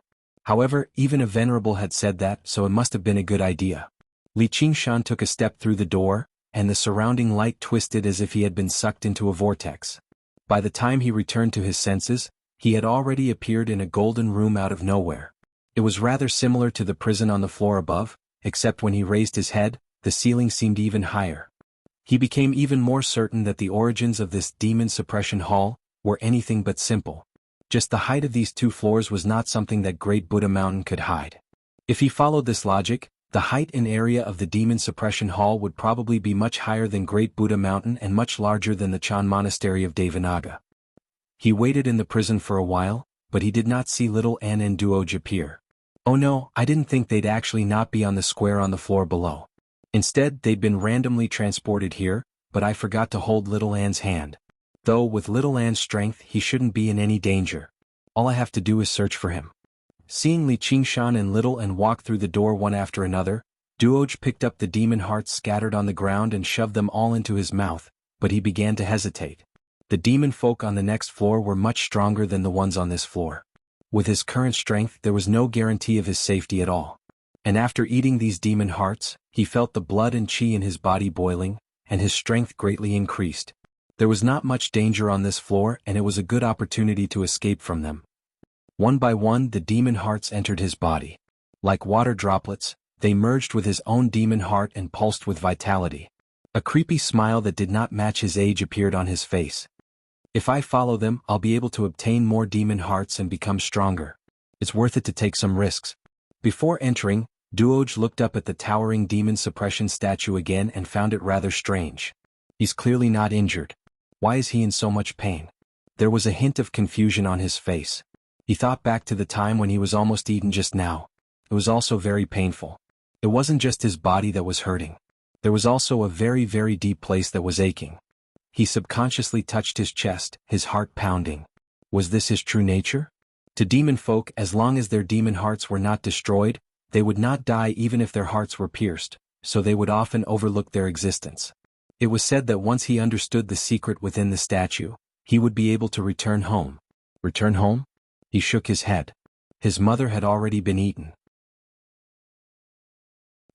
However, even a venerable had said that, so it must have been a good idea. Li Qingshan took a step through the door, and the surrounding light twisted as if he had been sucked into a vortex. By the time he returned to his senses, he had already appeared in a golden room out of nowhere. It was rather similar to the prison on the floor above, except when he raised his head, the ceiling seemed even higher. He became even more certain that the origins of this demon suppression hall were anything but simple. Just the height of these two floors was not something that Great Buddha Mountain could hide. If he followed this logic, the height and area of the demon suppression hall would probably be much higher than Great Buddha Mountain and much larger than the Chan monastery of Devanaga. He waited in the prison for a while, but he did not see Little An and Duoj appear. Oh no, I didn't think they'd actually not be on the square on the floor below. Instead, they'd been randomly transported here, but I forgot to hold Little An's hand. Though with Little An's strength he shouldn't be in any danger. All I have to do is search for him. Seeing Li Qingshan and Little An walk through the door one after another, Duoj picked up the demon hearts scattered on the ground and shoved them all into his mouth, but he began to hesitate. The demon folk on the next floor were much stronger than the ones on this floor. With his current strength there was no guarantee of his safety at all. And after eating these demon hearts, he felt the blood and chi in his body boiling, and his strength greatly increased. There was not much danger on this floor, and it was a good opportunity to escape from them. One by one the demon hearts entered his body. Like water droplets, they merged with his own demon heart and pulsed with vitality. A creepy smile that did not match his age appeared on his face. If I follow them, I'll be able to obtain more demon hearts and become stronger. It's worth it to take some risks. Before entering, Duoj looked up at the towering demon suppression statue again and found it rather strange. He's clearly not injured. Why is he in so much pain? There was a hint of confusion on his face. He thought back to the time when he was almost eaten just now. It was also very painful. It wasn't just his body that was hurting. There was also a very, very deep place that was aching. He subconsciously touched his chest, his heart pounding. Was this his true nature? To demon folk, as long as their demon hearts were not destroyed, they would not die even if their hearts were pierced, so they would often overlook their existence. It was said that once he understood the secret within the statue, he would be able to return home. Return home? He shook his head. His mother had already been eaten.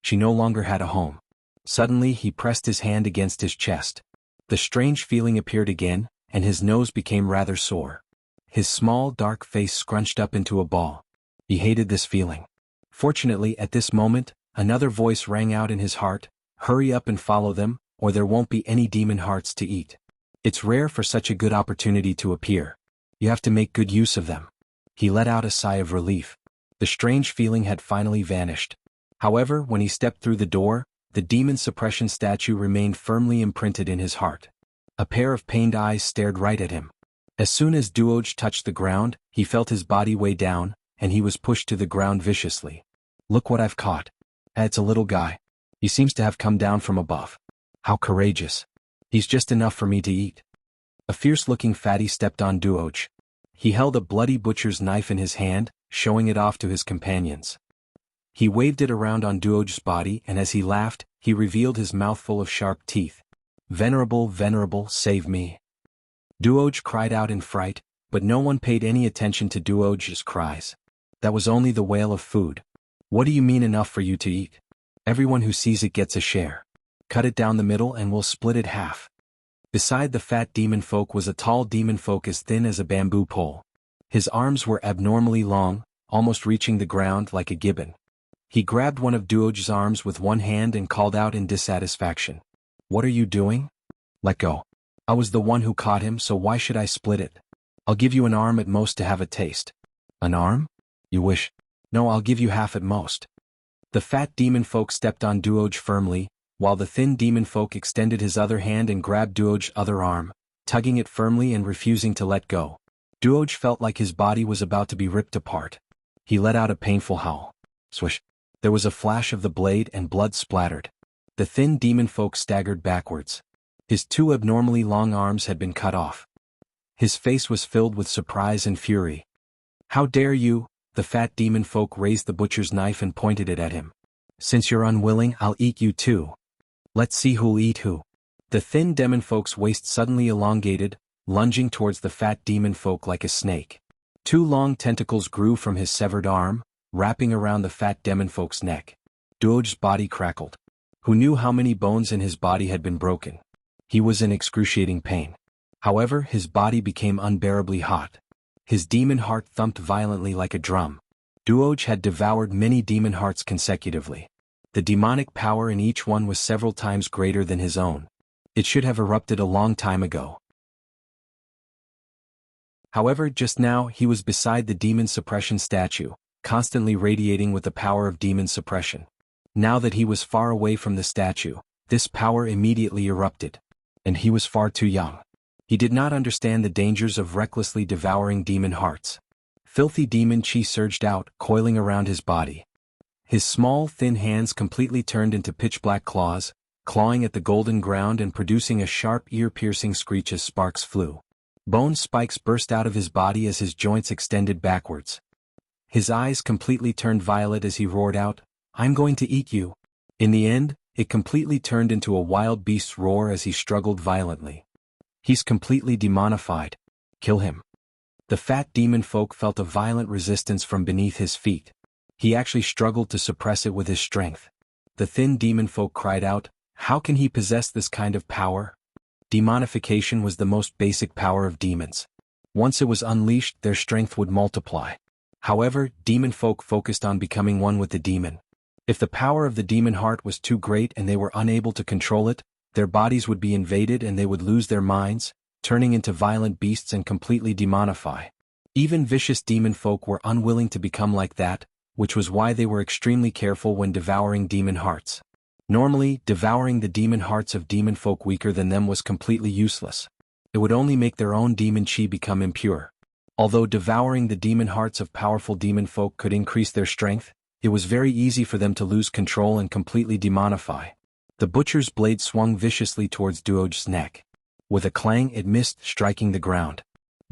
She no longer had a home. Suddenly he pressed his hand against his chest. The strange feeling appeared again, and his nose became rather sore. His small dark face scrunched up into a ball. He hated this feeling. Fortunately, at this moment, another voice rang out in his heart, "Hurry up and follow them, or there won't be any demon hearts to eat." It's rare for such a good opportunity to appear. You have to make good use of them. He let out a sigh of relief. The strange feeling had finally vanished. However, when he stepped through the door, the demon suppression statue remained firmly imprinted in his heart. A pair of pained eyes stared right at him. As soon as Duoj touched the ground, he felt his body weigh down, and he was pushed to the ground viciously. Look what I've caught. It's a little guy. He seems to have come down from above. How courageous. He's just enough for me to eat. A fierce-looking fatty stepped on Duoj. He held a bloody butcher's knife in his hand, showing it off to his companions. He waved it around on Duoj's body, and as he laughed, he revealed his mouth full of sharp teeth. "Venerable, venerable, save me." Duoj cried out in fright, but no one paid any attention to Duoj's cries. That was only the wail of food. "What do you mean enough for you to eat? Everyone who sees it gets a share. Cut it down the middle and we'll split it half." Beside the fat demon folk was a tall demon folk as thin as a bamboo pole. His arms were abnormally long, almost reaching the ground like a gibbon. He grabbed one of Duoj's arms with one hand and called out in dissatisfaction. "What are you doing? Let go. I was the one who caught him, so why should I split it? I'll give you an arm at most to have a taste." "An arm? You wish?" "No, I'll give you half at most." The fat demon folk stepped on Duoj firmly, while the thin demon folk extended his other hand and grabbed Duoj's other arm, tugging it firmly and refusing to let go. Duoj felt like his body was about to be ripped apart. He let out a painful howl. Swish. There was a flash of the blade and blood splattered. The thin demon folk staggered backwards. His two abnormally long arms had been cut off. His face was filled with surprise and fury. "How dare you?" The fat demon folk raised the butcher's knife and pointed it at him. "Since you're unwilling, I'll eat you too. Let's see who'll eat who." The thin demon folk's waist suddenly elongated, lunging towards the fat demon folk like a snake. Two long tentacles grew from his severed arm, wrapping around the fat demon folk's neck. Duoj's body crackled. Who knew how many bones in his body had been broken? He was in excruciating pain. However, his body became unbearably hot. His demon heart thumped violently like a drum. Duoj had devoured many demon hearts consecutively. The demonic power in each one was several times greater than his own. It should have erupted a long time ago. However, just now he was beside the demon suppression statue, constantly radiating with the power of demon suppression. Now that he was far away from the statue, this power immediately erupted. And he was far too young. He did not understand the dangers of recklessly devouring demon hearts. Filthy demon chi surged out, coiling around his body. His small, thin hands completely turned into pitch-black claws, clawing at the golden ground and producing a sharp, ear-piercing screech as sparks flew. Bone spikes burst out of his body as his joints extended backwards. His eyes completely turned violet as he roared out, "I'm going to eat you." In the end, it completely turned into a wild beast's roar as he struggled violently. "He's completely demonified. Kill him." The fat demon folk felt a violent resistance from beneath his feet. He actually struggled to suppress it with his strength. The thin demon folk cried out, "How can he possess this kind of power?" Demonification was the most basic power of demons. Once it was unleashed, their strength would multiply. However, demon folk focused on becoming one with the demon. If the power of the demon heart was too great and they were unable to control it, their bodies would be invaded and they would lose their minds, turning into violent beasts and completely demonify. Even vicious demon folk were unwilling to become like that, which was why they were extremely careful when devouring demon hearts. Normally, devouring the demon hearts of demon folk weaker than them was completely useless. It would only make their own demon chi become impure. Although devouring the demon hearts of powerful demon folk could increase their strength, it was very easy for them to lose control and completely demonify. The butcher's blade swung viciously towards Duoj's neck. With a clang it missed, striking the ground.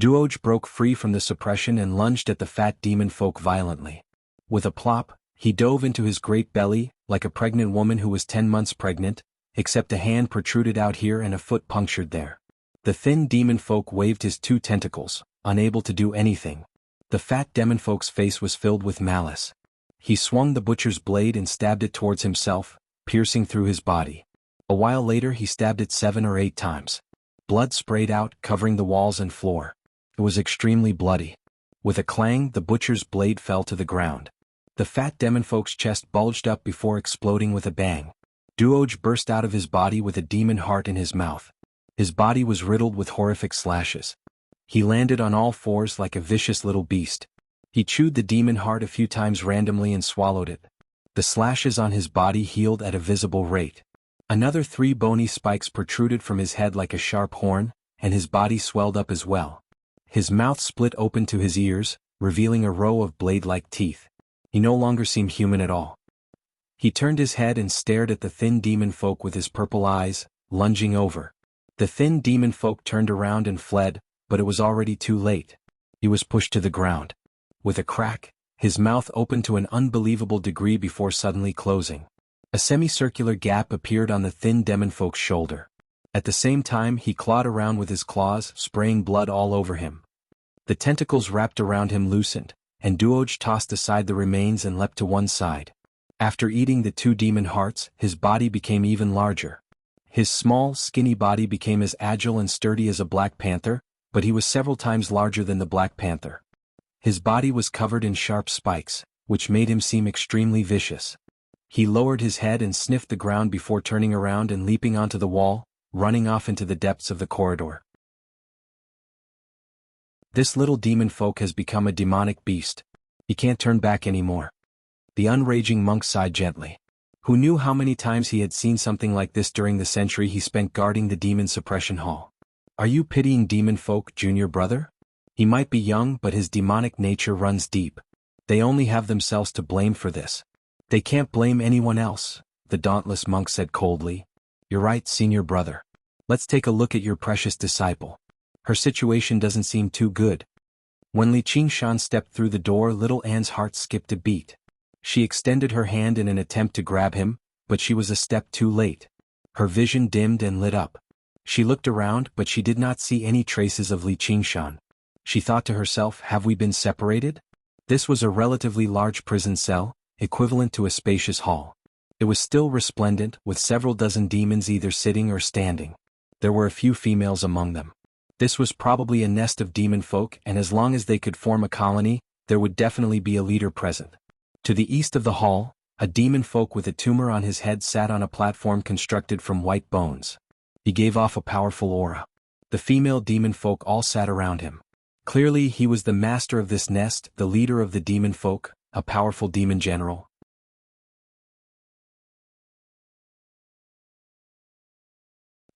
Duoj broke free from the suppression and lunged at the fat demon folk violently. With a plop, he dove into his great belly, like a pregnant woman who was 10 months pregnant, except a hand protruded out here and a foot punctured there. The thin demon folk waved his 2 tentacles, unable to do anything. The fat demon folk's face was filled with malice. He swung the butcher's blade and stabbed it towards himself, piercing through his body. A while later he stabbed it 7 or 8 times. Blood sprayed out, covering the walls and floor. It was extremely bloody. With a clang, the butcher's blade fell to the ground. The fat demon folk's chest bulged up before exploding with a bang. Duoj burst out of his body with a demon heart in his mouth. His body was riddled with horrific slashes. He landed on all fours like a vicious little beast. He chewed the demon heart a few times randomly and swallowed it. The slashes on his body healed at a visible rate. Another 3 bony spikes protruded from his head like a sharp horn, and his body swelled up as well. His mouth split open to his ears, revealing a row of blade-like teeth. He no longer seemed human at all. He turned his head and stared at the thin demon folk with his purple eyes, lunging over. The thin demon folk turned around and fled, but it was already too late. He was pushed to the ground. With a crack, his mouth opened to an unbelievable degree before suddenly closing. A semicircular gap appeared on the thin demon folk's shoulder. At the same time he clawed around with his claws, spraying blood all over him. The tentacles wrapped around him loosened, and Duoj tossed aside the remains and leapt to one side. After eating the 2 demon hearts, his body became even larger. His small, skinny body became as agile and sturdy as a black panther, but he was several times larger than the black panther. His body was covered in sharp spikes, which made him seem extremely vicious. He lowered his head and sniffed the ground before turning around and leaping onto the wall, running off into the depths of the corridor. This little demon folk has become a demonic beast. He can't turn back anymore. The unraging monk sighed gently. Who knew how many times he had seen something like this during the century he spent guarding the demon suppression hall? Are you pitying demon folk, junior brother? He might be young, but his demonic nature runs deep. They only have themselves to blame for this. They can't blame anyone else, the dauntless monk said coldly. You're right, senior brother. Let's take a look at your precious disciple. Her situation doesn't seem too good. When Li Qingshan stepped through the door, little Anne's heart skipped a beat. She extended her hand in an attempt to grab him, but she was a step too late. Her vision dimmed and lit up. She looked around, but she did not see any traces of Li Qingshan. She thought to herself, have we been separated? This was a relatively large prison cell, equivalent to a spacious hall. It was still resplendent, with several dozen demons either sitting or standing. There were a few females among them. This was probably a nest of demon folk, and as long as they could form a colony, there would definitely be a leader present. To the east of the hall, a demon folk with a tumor on his head sat on a platform constructed from white bones. He gave off a powerful aura. The female demon folk all sat around him. Clearly he was the master of this nest, the leader of the demon folk, a powerful demon general.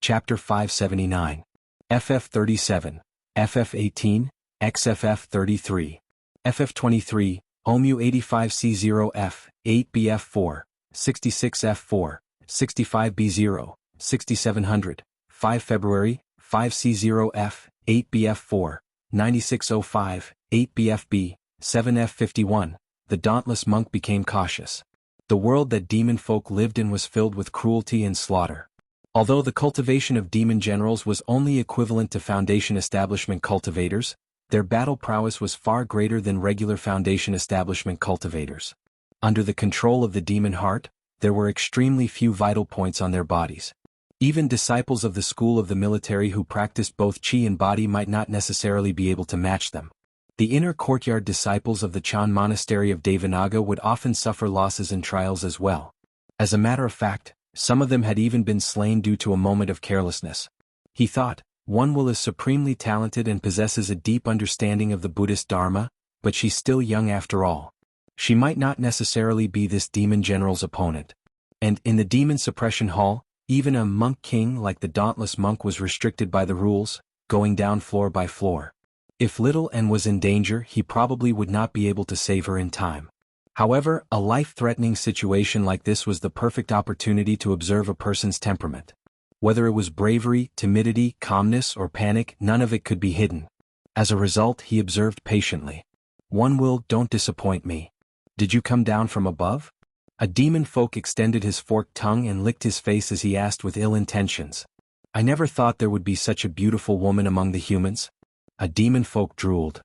Chapter 579. FF37, FF18, XFF33, FF23, OMU85C0F, 8BF4, 66F4, 65B0, 6700, 5 February, 5C0F, 8BF4, 9605, 8BFB, 7F51. The dauntless monk became cautious. The world that demon folk lived in was filled with cruelty and slaughter. Although the cultivation of demon generals was only equivalent to Foundation establishment cultivators, their battle prowess was far greater than regular Foundation establishment cultivators. Under the control of the demon heart, there were extremely few vital points on their bodies. Even disciples of the school of the military who practiced both chi and body might not necessarily be able to match them. The inner courtyard disciples of the Chan monastery of Devanaga would often suffer losses in trials as well. As a matter of fact, some of them had even been slain due to a moment of carelessness. He thought, One Will is supremely talented and possesses a deep understanding of the Buddhist Dharma, but she's still young after all. She might not necessarily be this demon general's opponent. And in the demon suppression hall, even a monk king like the dauntless monk was restricted by the rules, going down floor by floor. If little N was in danger, he probably would not be able to save her in time. However, a life-threatening situation like this was the perfect opportunity to observe a person's temperament. Whether it was bravery, timidity, calmness, or panic, none of it could be hidden. As a result, he observed patiently. One Will, don't disappoint me. Did you come down from above? A demon folk extended his forked tongue and licked his face as he asked with ill intentions. I never thought there would be such a beautiful woman among the humans. A demon folk drooled.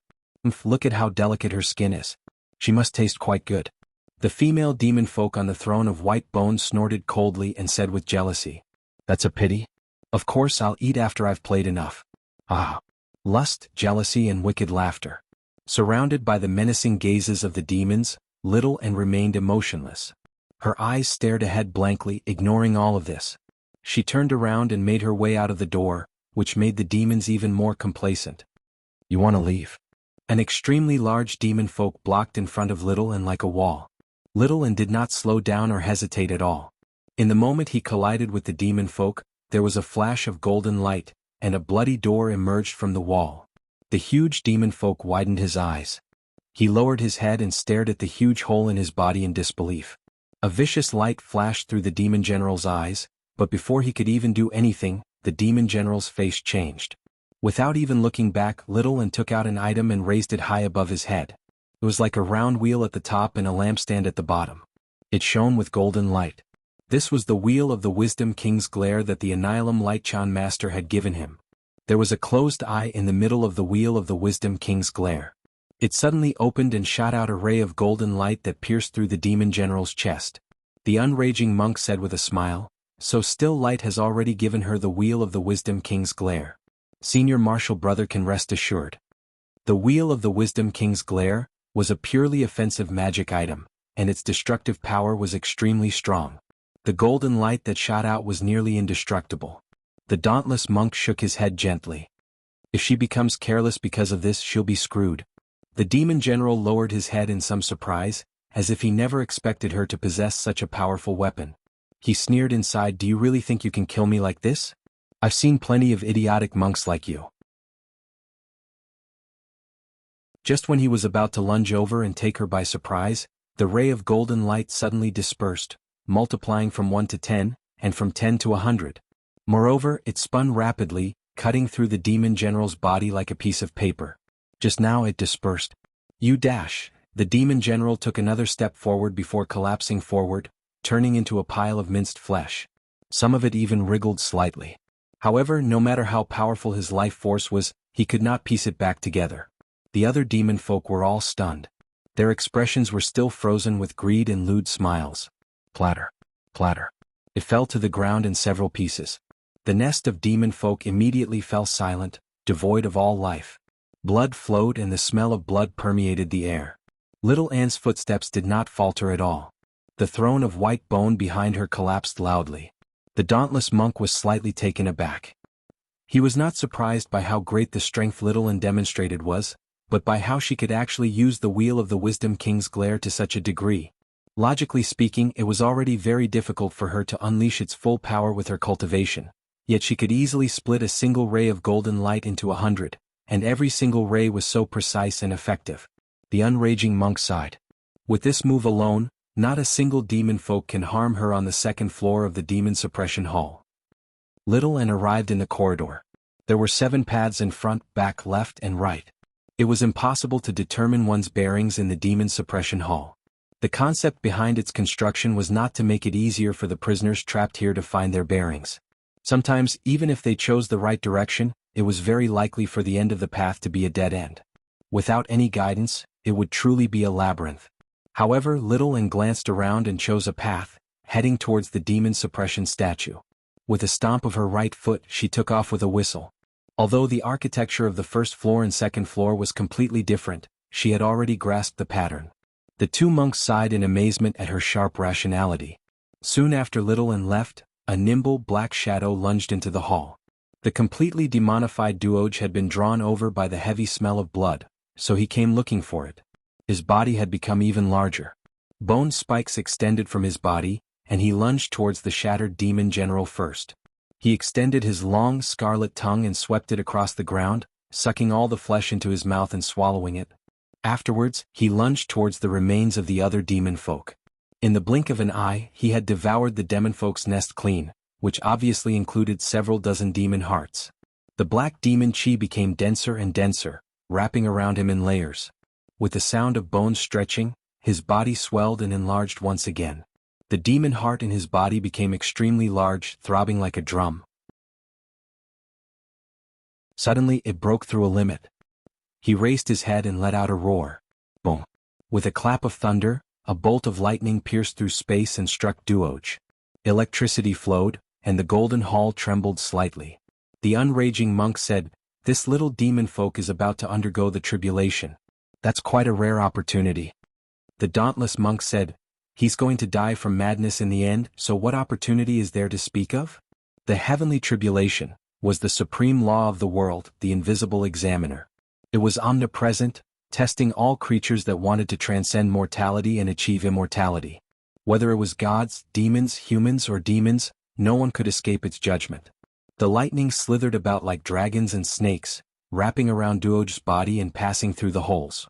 Look at how delicate her skin is. She must taste quite good. The female demon folk on the throne of white bones snorted coldly and said with jealousy. That's a pity. Of course I'll eat after I've played enough. Ah. Lust, jealousy and wicked laughter. Surrounded by the menacing gazes of the demons, Little N remained emotionless. Her eyes stared ahead blankly, ignoring all of this. She turned around and made her way out of the door, which made the demons even more complacent. You want to leave? An extremely large demon folk blocked in front of Little N like a wall. Little N did not slow down or hesitate at all. In the moment he collided with the demon folk, there was a flash of golden light, and a bloody door emerged from the wall. The huge demon folk widened his eyes. He lowered his head and stared at the huge hole in his body in disbelief. A vicious light flashed through the demon general's eyes, but before he could even do anything, the demon general's face changed. Without even looking back, Little N took out an item and raised it high above his head. It was like a round wheel at the top and a lampstand at the bottom. It shone with golden light. This was the wheel of the Wisdom King's glare that the Annihilum Light Chan Master had given him. There was a closed eye in the middle of the wheel of the Wisdom King's glare. It suddenly opened and shot out a ray of golden light that pierced through the demon general's chest. The unraging monk said with a smile, So still light has already given her the wheel of the Wisdom King's glare. Senior Marshal Brother can rest assured. The wheel of the Wisdom King's glare was a purely offensive magic item, and its destructive power was extremely strong. The golden light that shot out was nearly indestructible. The dauntless monk shook his head gently. If she becomes careless because of this, she'll be screwed. The demon general lowered his head in some surprise, as if he never expected her to possess such a powerful weapon. He sneered inside, Do you really think you can kill me like this? I've seen plenty of idiotic monks like you. Just when he was about to lunge over and take her by surprise, the ray of golden light suddenly dispersed, multiplying from 1 to 10, and from 10 to 100. Moreover, it spun rapidly, cutting through the demon general's body like a piece of paper. Just now it dispersed. You dash. The demon general took another step forward before collapsing forward, turning into a pile of minced flesh. Some of it even wriggled slightly. However, no matter how powerful his life force was, he could not piece it back together. The other demon folk were all stunned. Their expressions were still frozen with greed and lewd smiles. Clatter. Clatter. It fell to the ground in several pieces. The nest of demon folk immediately fell silent, devoid of all life. Blood flowed and the smell of blood permeated the air. Little Ann's footsteps did not falter at all. The throne of white bone behind her collapsed loudly. The dauntless monk was slightly taken aback. He was not surprised by how great the strength Little Ann demonstrated was, but by how she could actually use the wheel of the Wisdom King's glare to such a degree. Logically speaking, it was already very difficult for her to unleash its full power with her cultivation, yet she could easily split a single ray of golden light into 100, and every single ray was so precise and effective. The unraging monk sighed. With this move alone, not a single demon folk can harm her on the second floor of the demon suppression hall. Little Ann arrived in the corridor. There were 7 paths in front, back, left, and right. It was impossible to determine one's bearings in the demon suppression hall. The concept behind its construction was not to make it easier for the prisoners trapped here to find their bearings. Sometimes, even if they chose the right direction, it was very likely for the end of the path to be a dead end. Without any guidance, it would truly be a labyrinth. However, Little Ann glanced around and chose a path, heading towards the demon suppression statue. With a stomp of her right foot, she took off with a whistle. Although the architecture of the first floor and second floor was completely different, she had already grasped the pattern. The two monks sighed in amazement at her sharp rationality. Soon after Little and left, a nimble black shadow lunged into the hall. The completely demonified Duoge had been drawn over by the heavy smell of blood, so he came looking for it. His body had become even larger. Bone spikes extended from his body, and he lunged towards the shattered demon general first. He extended his long scarlet tongue and swept it across the ground, sucking all the flesh into his mouth and swallowing it. Afterwards, he lunged towards the remains of the other demon folk. In the blink of an eye, he had devoured the demon folk's nest clean, which obviously included several dozen demon hearts. The black demon chi became denser and denser, wrapping around him in layers. With the sound of bones stretching, his body swelled and enlarged once again. The demon heart in his body became extremely large, throbbing like a drum. Suddenly it broke through a limit. He raised his head and let out a roar. Boom! With a clap of thunder, a bolt of lightning pierced through space and struck Duoge. Electricity flowed, and the golden hall trembled slightly. The unraging monk said, "This little demon folk is about to undergo the tribulation. That's quite a rare opportunity." The dauntless monk said, "He's going to die from madness in the end, so what opportunity is there to speak of?" The heavenly tribulation was the supreme law of the world, the invisible examiner. It was omnipresent, testing all creatures that wanted to transcend mortality and achieve immortality. Whether it was gods, demons, humans, or demons, no one could escape its judgment. The lightning slithered about like dragons and snakes, wrapping around Duoge's body and passing through the holes.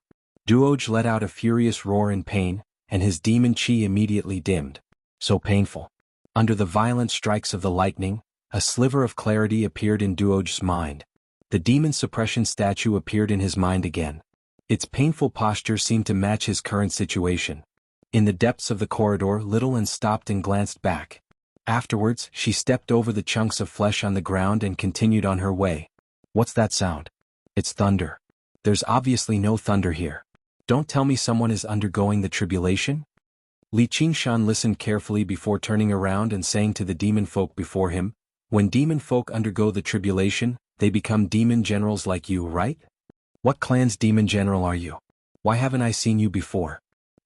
Duoge let out a furious roar in pain, and his demon chi immediately dimmed. So painful. Under the violent strikes of the lightning, a sliver of clarity appeared in Duoge's mind. The demon suppression statue appeared in his mind again. Its painful posture seemed to match his current situation. In the depths of the corridor, Little stopped and glanced back. Afterwards, she stepped over the chunks of flesh on the ground and continued on her way. "What's that sound?" "It's thunder." "There's obviously no thunder here. Don't tell me someone is undergoing the tribulation?" Li Qingshan listened carefully before turning around and saying to the demon folk before him, "When demon folk undergo the tribulation, they become demon generals like you, right? What clan's demon general are you? Why haven't I seen you before?"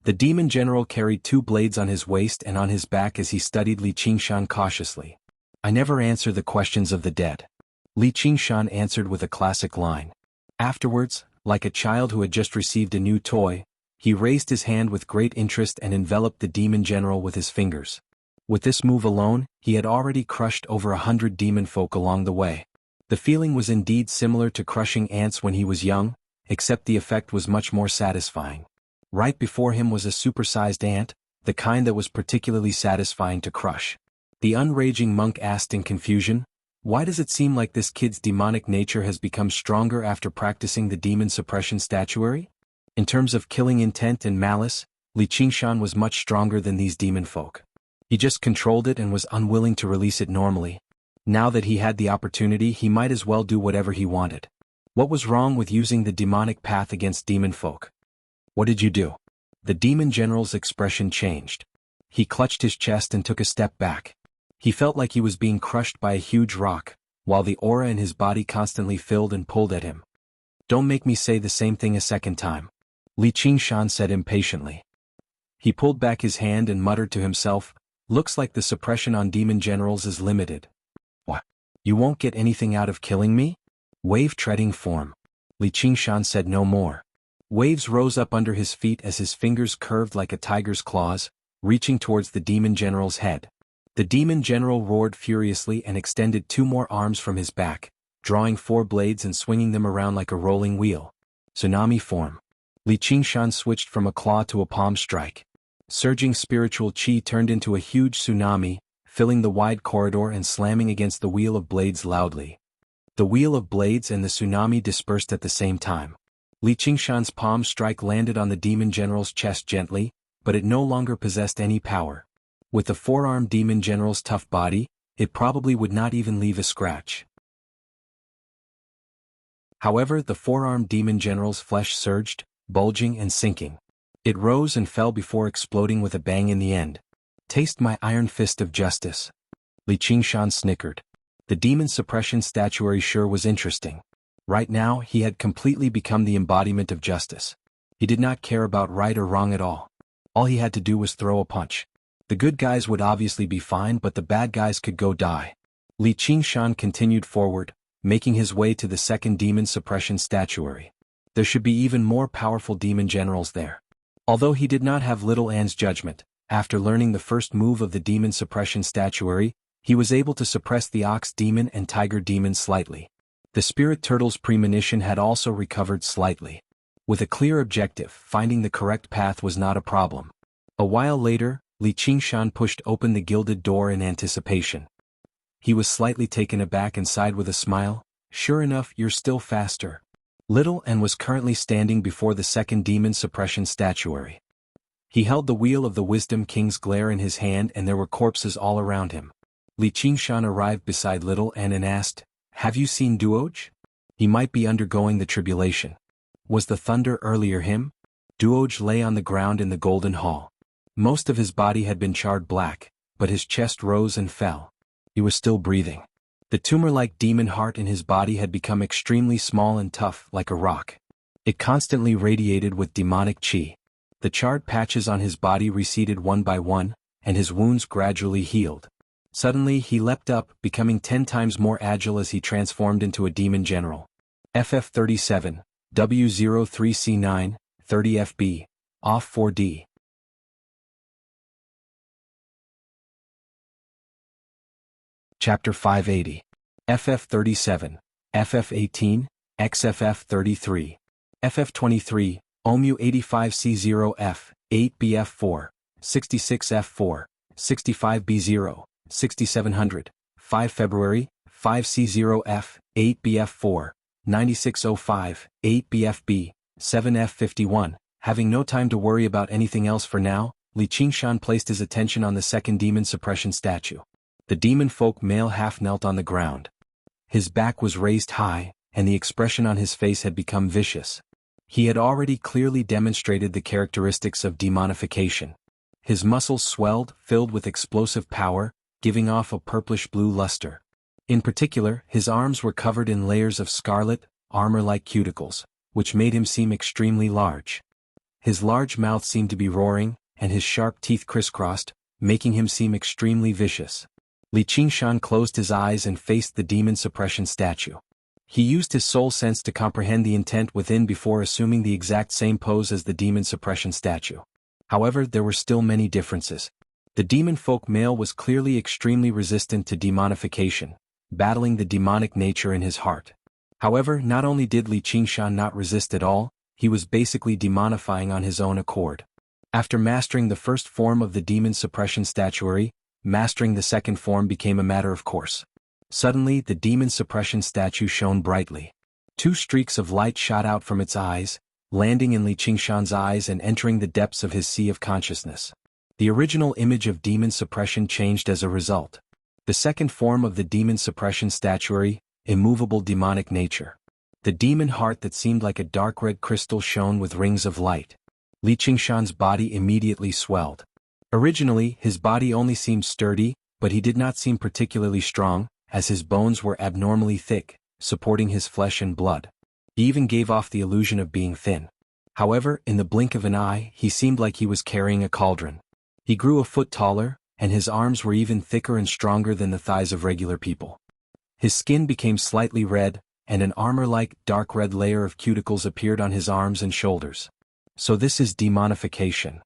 The demon general carried two blades on his waist and on his back as he studied Li Qingshan cautiously. "I never answer the questions of the dead." Li Qingshan answered with a classic line. Afterwards, like a child who had just received a new toy, he raised his hand with great interest and enveloped the demon general with his fingers. With this move alone, he had already crushed over 100 demon folk along the way. The feeling was indeed similar to crushing ants when he was young, except the effect was much more satisfying. Right before him was a supersized ant, the kind that was particularly satisfying to crush. The unraging monk asked in confusion, "Why does it seem like this kid's demonic nature has become stronger after practicing the demon suppression statuary?" In terms of killing intent and malice, Li Qingshan was much stronger than these demon folk. He just controlled it and was unwilling to release it normally. Now that he had the opportunity, he might as well do whatever he wanted. What was wrong with using the demonic path against demon folk? "What did you do?" The demon general's expression changed. He clutched his chest and took a step back. He felt like he was being crushed by a huge rock, while the aura in his body constantly filled and pulled at him. "Don't make me say the same thing a second time," Li Qingshan said impatiently. He pulled back his hand and muttered to himself, "Looks like the suppression on demon generals is limited." "What? You won't get anything out of killing me?" "Wave-treading form." Li Qingshan said no more. Waves rose up under his feet as his fingers curved like a tiger's claws, reaching towards the demon general's head. The demon general roared furiously and extended two more arms from his back, drawing 4 blades and swinging them around like a rolling wheel. Tsunami form. Li Qingshan switched from a claw to a palm strike. Surging spiritual chi turned into a huge tsunami, filling the wide corridor and slamming against the wheel of blades loudly. The wheel of blades and the tsunami dispersed at the same time. Li Qingshan's palm strike landed on the demon general's chest gently, but it no longer possessed any power. With the four-armed demon general's tough body, it probably would not even leave a scratch. However, the four-armed demon general's flesh surged, bulging and sinking. It rose and fell before exploding with a bang in the end. "Taste my iron fist of justice." Li Qingshan snickered. The demon suppression statuary sure was interesting. Right now, he had completely become the embodiment of justice. He did not care about right or wrong at all. All he had to do was throw a punch. The good guys would obviously be fine, but the bad guys could go die. Li Qingshan continued forward, making his way to the second demon suppression statuary. There should be even more powerful demon generals there. Although he did not have Little Anne's judgment, after learning the first move of the demon suppression statuary, he was able to suppress the ox demon and tiger demon slightly. The spirit turtle's premonition had also recovered slightly. With a clear objective, finding the correct path was not a problem. A while later, Li Qingshan pushed open the gilded door in anticipation. He was slightly taken aback and sighed with a smile. Sure enough, you're still faster. Little Anne was currently standing before the second demon suppression statuary. He held the wheel of the Wisdom King's glare in his hand and there were corpses all around him. Li Qingshan arrived beside Little Anne and asked, "Have you seen Duoj? He might be undergoing the tribulation." Was the thunder earlier him? Duoj lay on the ground in the golden hall. Most of his body had been charred black, but his chest rose and fell. He was still breathing. The tumor-like demon heart in his body had become extremely small and tough, like a rock. It constantly radiated with demonic qi. The charred patches on his body receded one by one, and his wounds gradually healed. Suddenly he leapt up, becoming 10 times more agile as he transformed into a demon general. FF37, W03C9, 30 FB, off 4D. Chapter 580. FF37, FF18, XFF33, FF23, OMU85C0F, 8BF4, 66F4, 65B0, 6700, 5 February, 5C0F, 8BF4, 9605, 8BFB, 7F51. Having no time to worry about anything else for now, Li Qingshan placed his attention on the second demon suppression statue. The demon folk male half knelt on the ground. His back was raised high, and the expression on his face had become vicious. He had already clearly demonstrated the characteristics of demonification. His muscles swelled, filled with explosive power, giving off a purplish-blue luster. In particular, his arms were covered in layers of scarlet, armor-like cuticles, which made him seem extremely large. His large mouth seemed to be roaring, and his sharp teeth crisscrossed, making him seem extremely vicious. Li Qingshan closed his eyes and faced the demon suppression statue. He used his soul sense to comprehend the intent within before assuming the exact same pose as the demon suppression statue. However, there were still many differences. The demon folk male was clearly extremely resistant to demonification, battling the demonic nature in his heart. However, not only did Li Qingshan not resist at all, he was basically demonifying on his own accord. After mastering the first form of the demon suppression statuary, mastering the second form became a matter of course. Suddenly, the demon suppression statue shone brightly. 2 streaks of light shot out from its eyes, landing in Li Qingshan's eyes and entering the depths of his sea of consciousness. The original image of demon suppression changed as a result. The second form of the demon suppression statuary, immovable demonic nature. The demon heart that seemed like a dark red crystal shone with rings of light. Li Qingshan's body immediately swelled. Originally, his body only seemed sturdy, but he did not seem particularly strong, as his bones were abnormally thick, supporting his flesh and blood. He even gave off the illusion of being thin. However, in the blink of an eye, he seemed like he was carrying a cauldron. He grew a foot taller, and his arms were even thicker and stronger than the thighs of regular people. His skin became slightly red, and an armor-like dark red layer of cuticles appeared on his arms and shoulders. So this is demonification.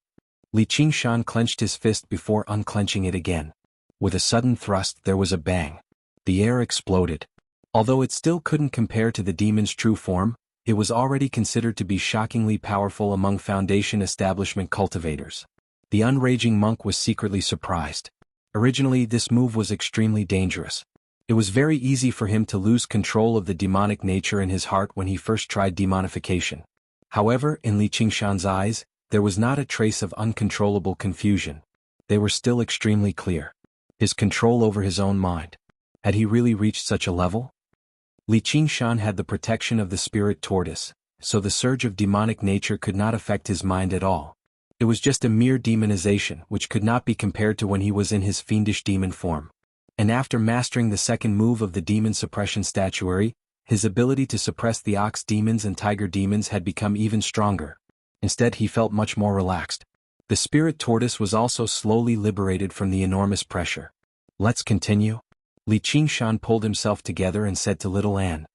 Li Qingshan clenched his fist before unclenching it again. With a sudden thrust there was a bang. The air exploded. Although it still couldn't compare to the demon's true form, it was already considered to be shockingly powerful among Foundation establishment cultivators. The unraging monk was secretly surprised. Originally, this move was extremely dangerous. It was very easy for him to lose control of the demonic nature in his heart when he first tried demonification. However, in Li Qingshan's eyes, there was not a trace of uncontrollable confusion. They were still extremely clear. His control over his own mind. Had he really reached such a level? Li Qingshan had the protection of the spirit tortoise, so the surge of demonic nature could not affect his mind at all. It was just a mere demonization which could not be compared to when he was in his fiendish demon form. And after mastering the second move of the demon suppression statuary, his ability to suppress the ox demons and tiger demons had become even stronger. Instead, he felt much more relaxed. The spirit tortoise was also slowly liberated from the enormous pressure. Let's continue. Li Qingshan pulled himself together and said to little Anne.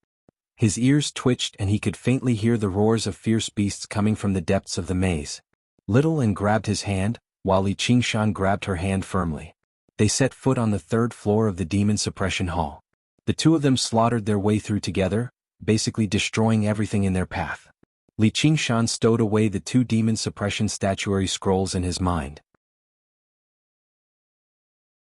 His ears twitched and he could faintly hear the roars of fierce beasts coming from the depths of the maze. Little Anne grabbed his hand, while Li Qingshan grabbed her hand firmly. They set foot on the third floor of the demon suppression hall. The two of them slaughtered their way through together, basically destroying everything in their path. Li Qingshan stowed away the two demon suppression statuary scrolls in his mind.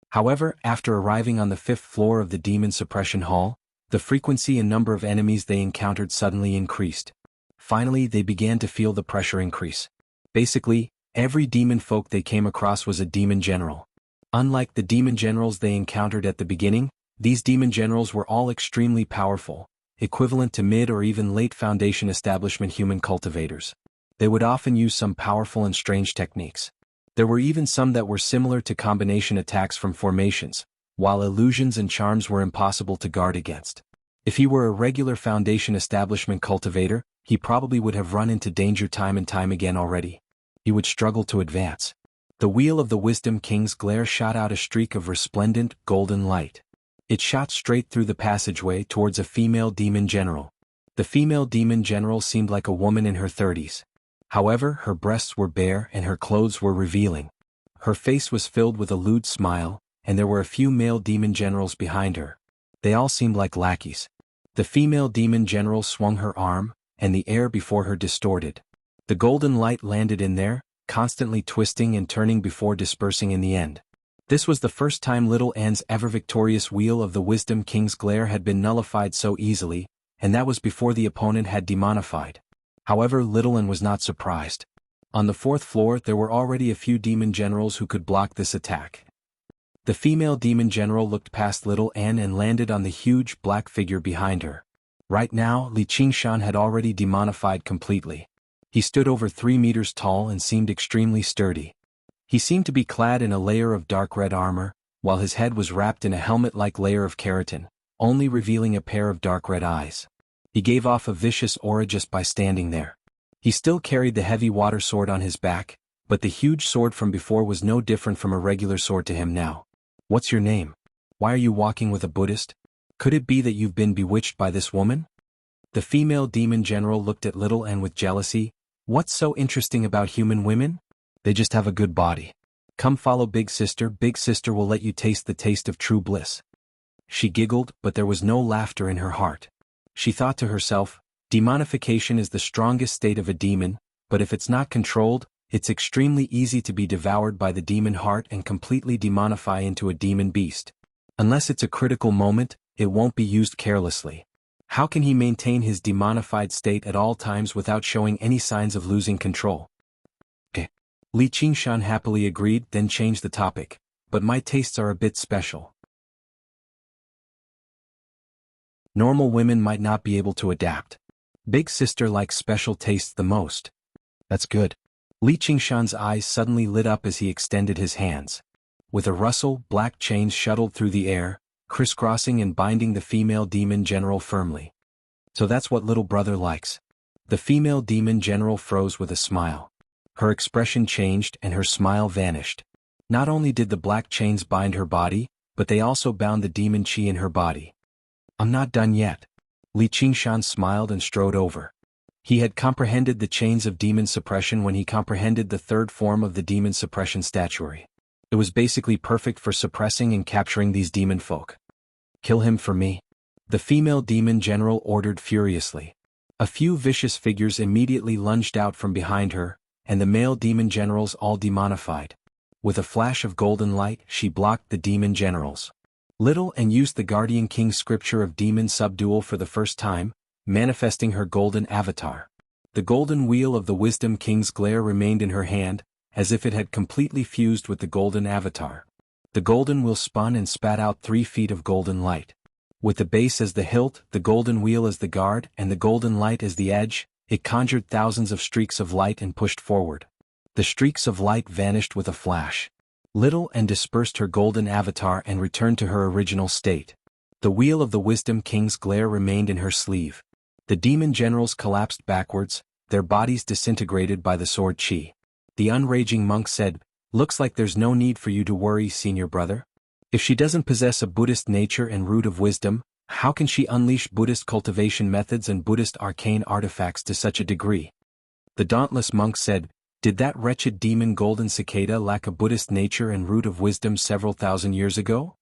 However, after arriving on the fifth floor of the demon suppression hall, the frequency and number of enemies they encountered suddenly increased. Finally, they began to feel the pressure increase. Basically, every demon folk they came across was a demon general. Unlike the demon generals they encountered at the beginning, these demon generals were all extremely powerful, equivalent to mid or even late Foundation establishment human cultivators. They would often use some powerful and strange techniques. There were even some that were similar to combination attacks from formations, while illusions and charms were impossible to guard against. If he were a regular Foundation establishment cultivator, he probably would have run into danger time and time again already. He would struggle to advance. The wheel of the Wisdom King's glare shot out a streak of resplendent, golden light. It shot straight through the passageway towards a female demon general. The female demon general seemed like a woman in her 30s. However, her breasts were bare and her clothes were revealing. Her face was filled with a lewd smile, and there were a few male demon generals behind her. They all seemed like lackeys. The female demon general swung her arm, and the air before her distorted. The golden light landed in there, constantly twisting and turning before dispersing in the end. This was the first time little Anne's ever victorious wheel of the Wisdom King's glare had been nullified so easily, and that was before the opponent had demonified. However, little Anne was not surprised. On the fourth floor there were already a few demon generals who could block this attack. The female demon general looked past little Anne and landed on the huge black figure behind her. Right now, Li Qingshan had already demonified completely. He stood over 3 meters tall and seemed extremely sturdy. He seemed to be clad in a layer of dark red armor, while his head was wrapped in a helmet-like layer of keratin, only revealing a pair of dark red eyes. He gave off a vicious aura just by standing there. He still carried the heavy water sword on his back, but the huge sword from before was no different from a regular sword to him now. What's your name? Why are you walking with a Buddhist? Could it be that you've been bewitched by this woman? The female demon general looked at little Anne with jealousy. What's so interesting about human women? They just have a good body. Come follow Big Sister will let you taste the taste of true bliss. She giggled, but there was no laughter in her heart. She thought to herself, demonification is the strongest state of a demon, but if it's not controlled, it's extremely easy to be devoured by the demon heart and completely demonify into a demon beast. Unless it's a critical moment, it won't be used carelessly. How can he maintain his demonified state at all times without showing any signs of losing control? Li Qingshan happily agreed, then changed the topic. But my tastes are a bit special. Normal women might not be able to adapt. Big Sister likes special tastes the most. That's good. Li Qingshan's eyes suddenly lit up as he extended his hands. With a rustle, black chains shuttled through the air, crisscrossing and binding the female demon general firmly. So that's what little brother likes. The female demon general froze with a smile. Her expression changed and her smile vanished. Not only did the black chains bind her body, but they also bound the demon chi in her body. I'm not done yet. Li Qingshan smiled and strode over. He had comprehended the chains of demon suppression when he comprehended the third form of the demon suppression statuary. It was basically perfect for suppressing and capturing these demon folk. Kill him for me. The female demon general ordered furiously. A few vicious figures immediately lunged out from behind her, and the male demon generals all demonified. With a flash of golden light, she blocked the demon generals. Little Anne used the Guardian King's scripture of demon subdual for the first time, manifesting her golden avatar. The golden wheel of the Wisdom King's glare remained in her hand, as if it had completely fused with the golden avatar. The golden wheel spun and spat out 3 feet of golden light. With the base as the hilt, the golden wheel as the guard, and the golden light as the edge, it conjured thousands of streaks of light and pushed forward. The streaks of light vanished with a flash. Little Anne dispersed her golden avatar and returned to her original state. The wheel of the Wisdom King's glare remained in her sleeve. The demon generals collapsed backwards, their bodies disintegrated by the sword chi. The unraging monk said, "Looks like there's no need for you to worry, senior brother. If she doesn't possess a Buddhist nature and root of wisdom, how can she unleash Buddhist cultivation methods and Buddhist arcane artifacts to such a degree?" The dauntless monk said, "Did that wretched demon Golden Cicada lack a Buddhist nature and root of wisdom several thousand years ago?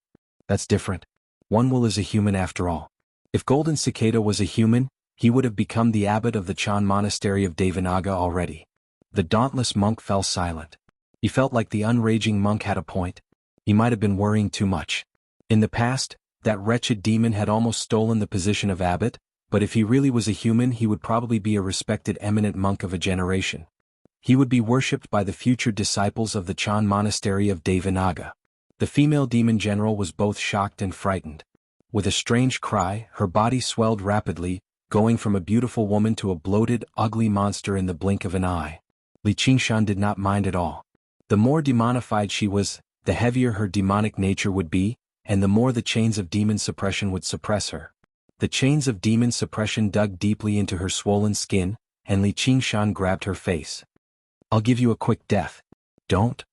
That's different. One will is a human after all. If Golden Cicada was a human, he would have become the abbot of the Chan monastery of Devanaga already." The dauntless monk fell silent. He felt like the unraging monk had a point. He might have been worrying too much. In the past, that wretched demon had almost stolen the position of abbot, but if he really was a human he would probably be a respected eminent monk of a generation. He would be worshipped by the future disciples of the Chan monastery of Devanaga. The female demon general was both shocked and frightened. With a strange cry, her body swelled rapidly, going from a beautiful woman to a bloated, ugly monster in the blink of an eye. Li Qingshan did not mind at all. The more demonified she was, the heavier her demonic nature would be, and the more the chains of demon suppression would suppress her. The chains of demon suppression dug deeply into her swollen skin, and Li Qingshan grabbed her face. "I'll give you a quick death. Don't."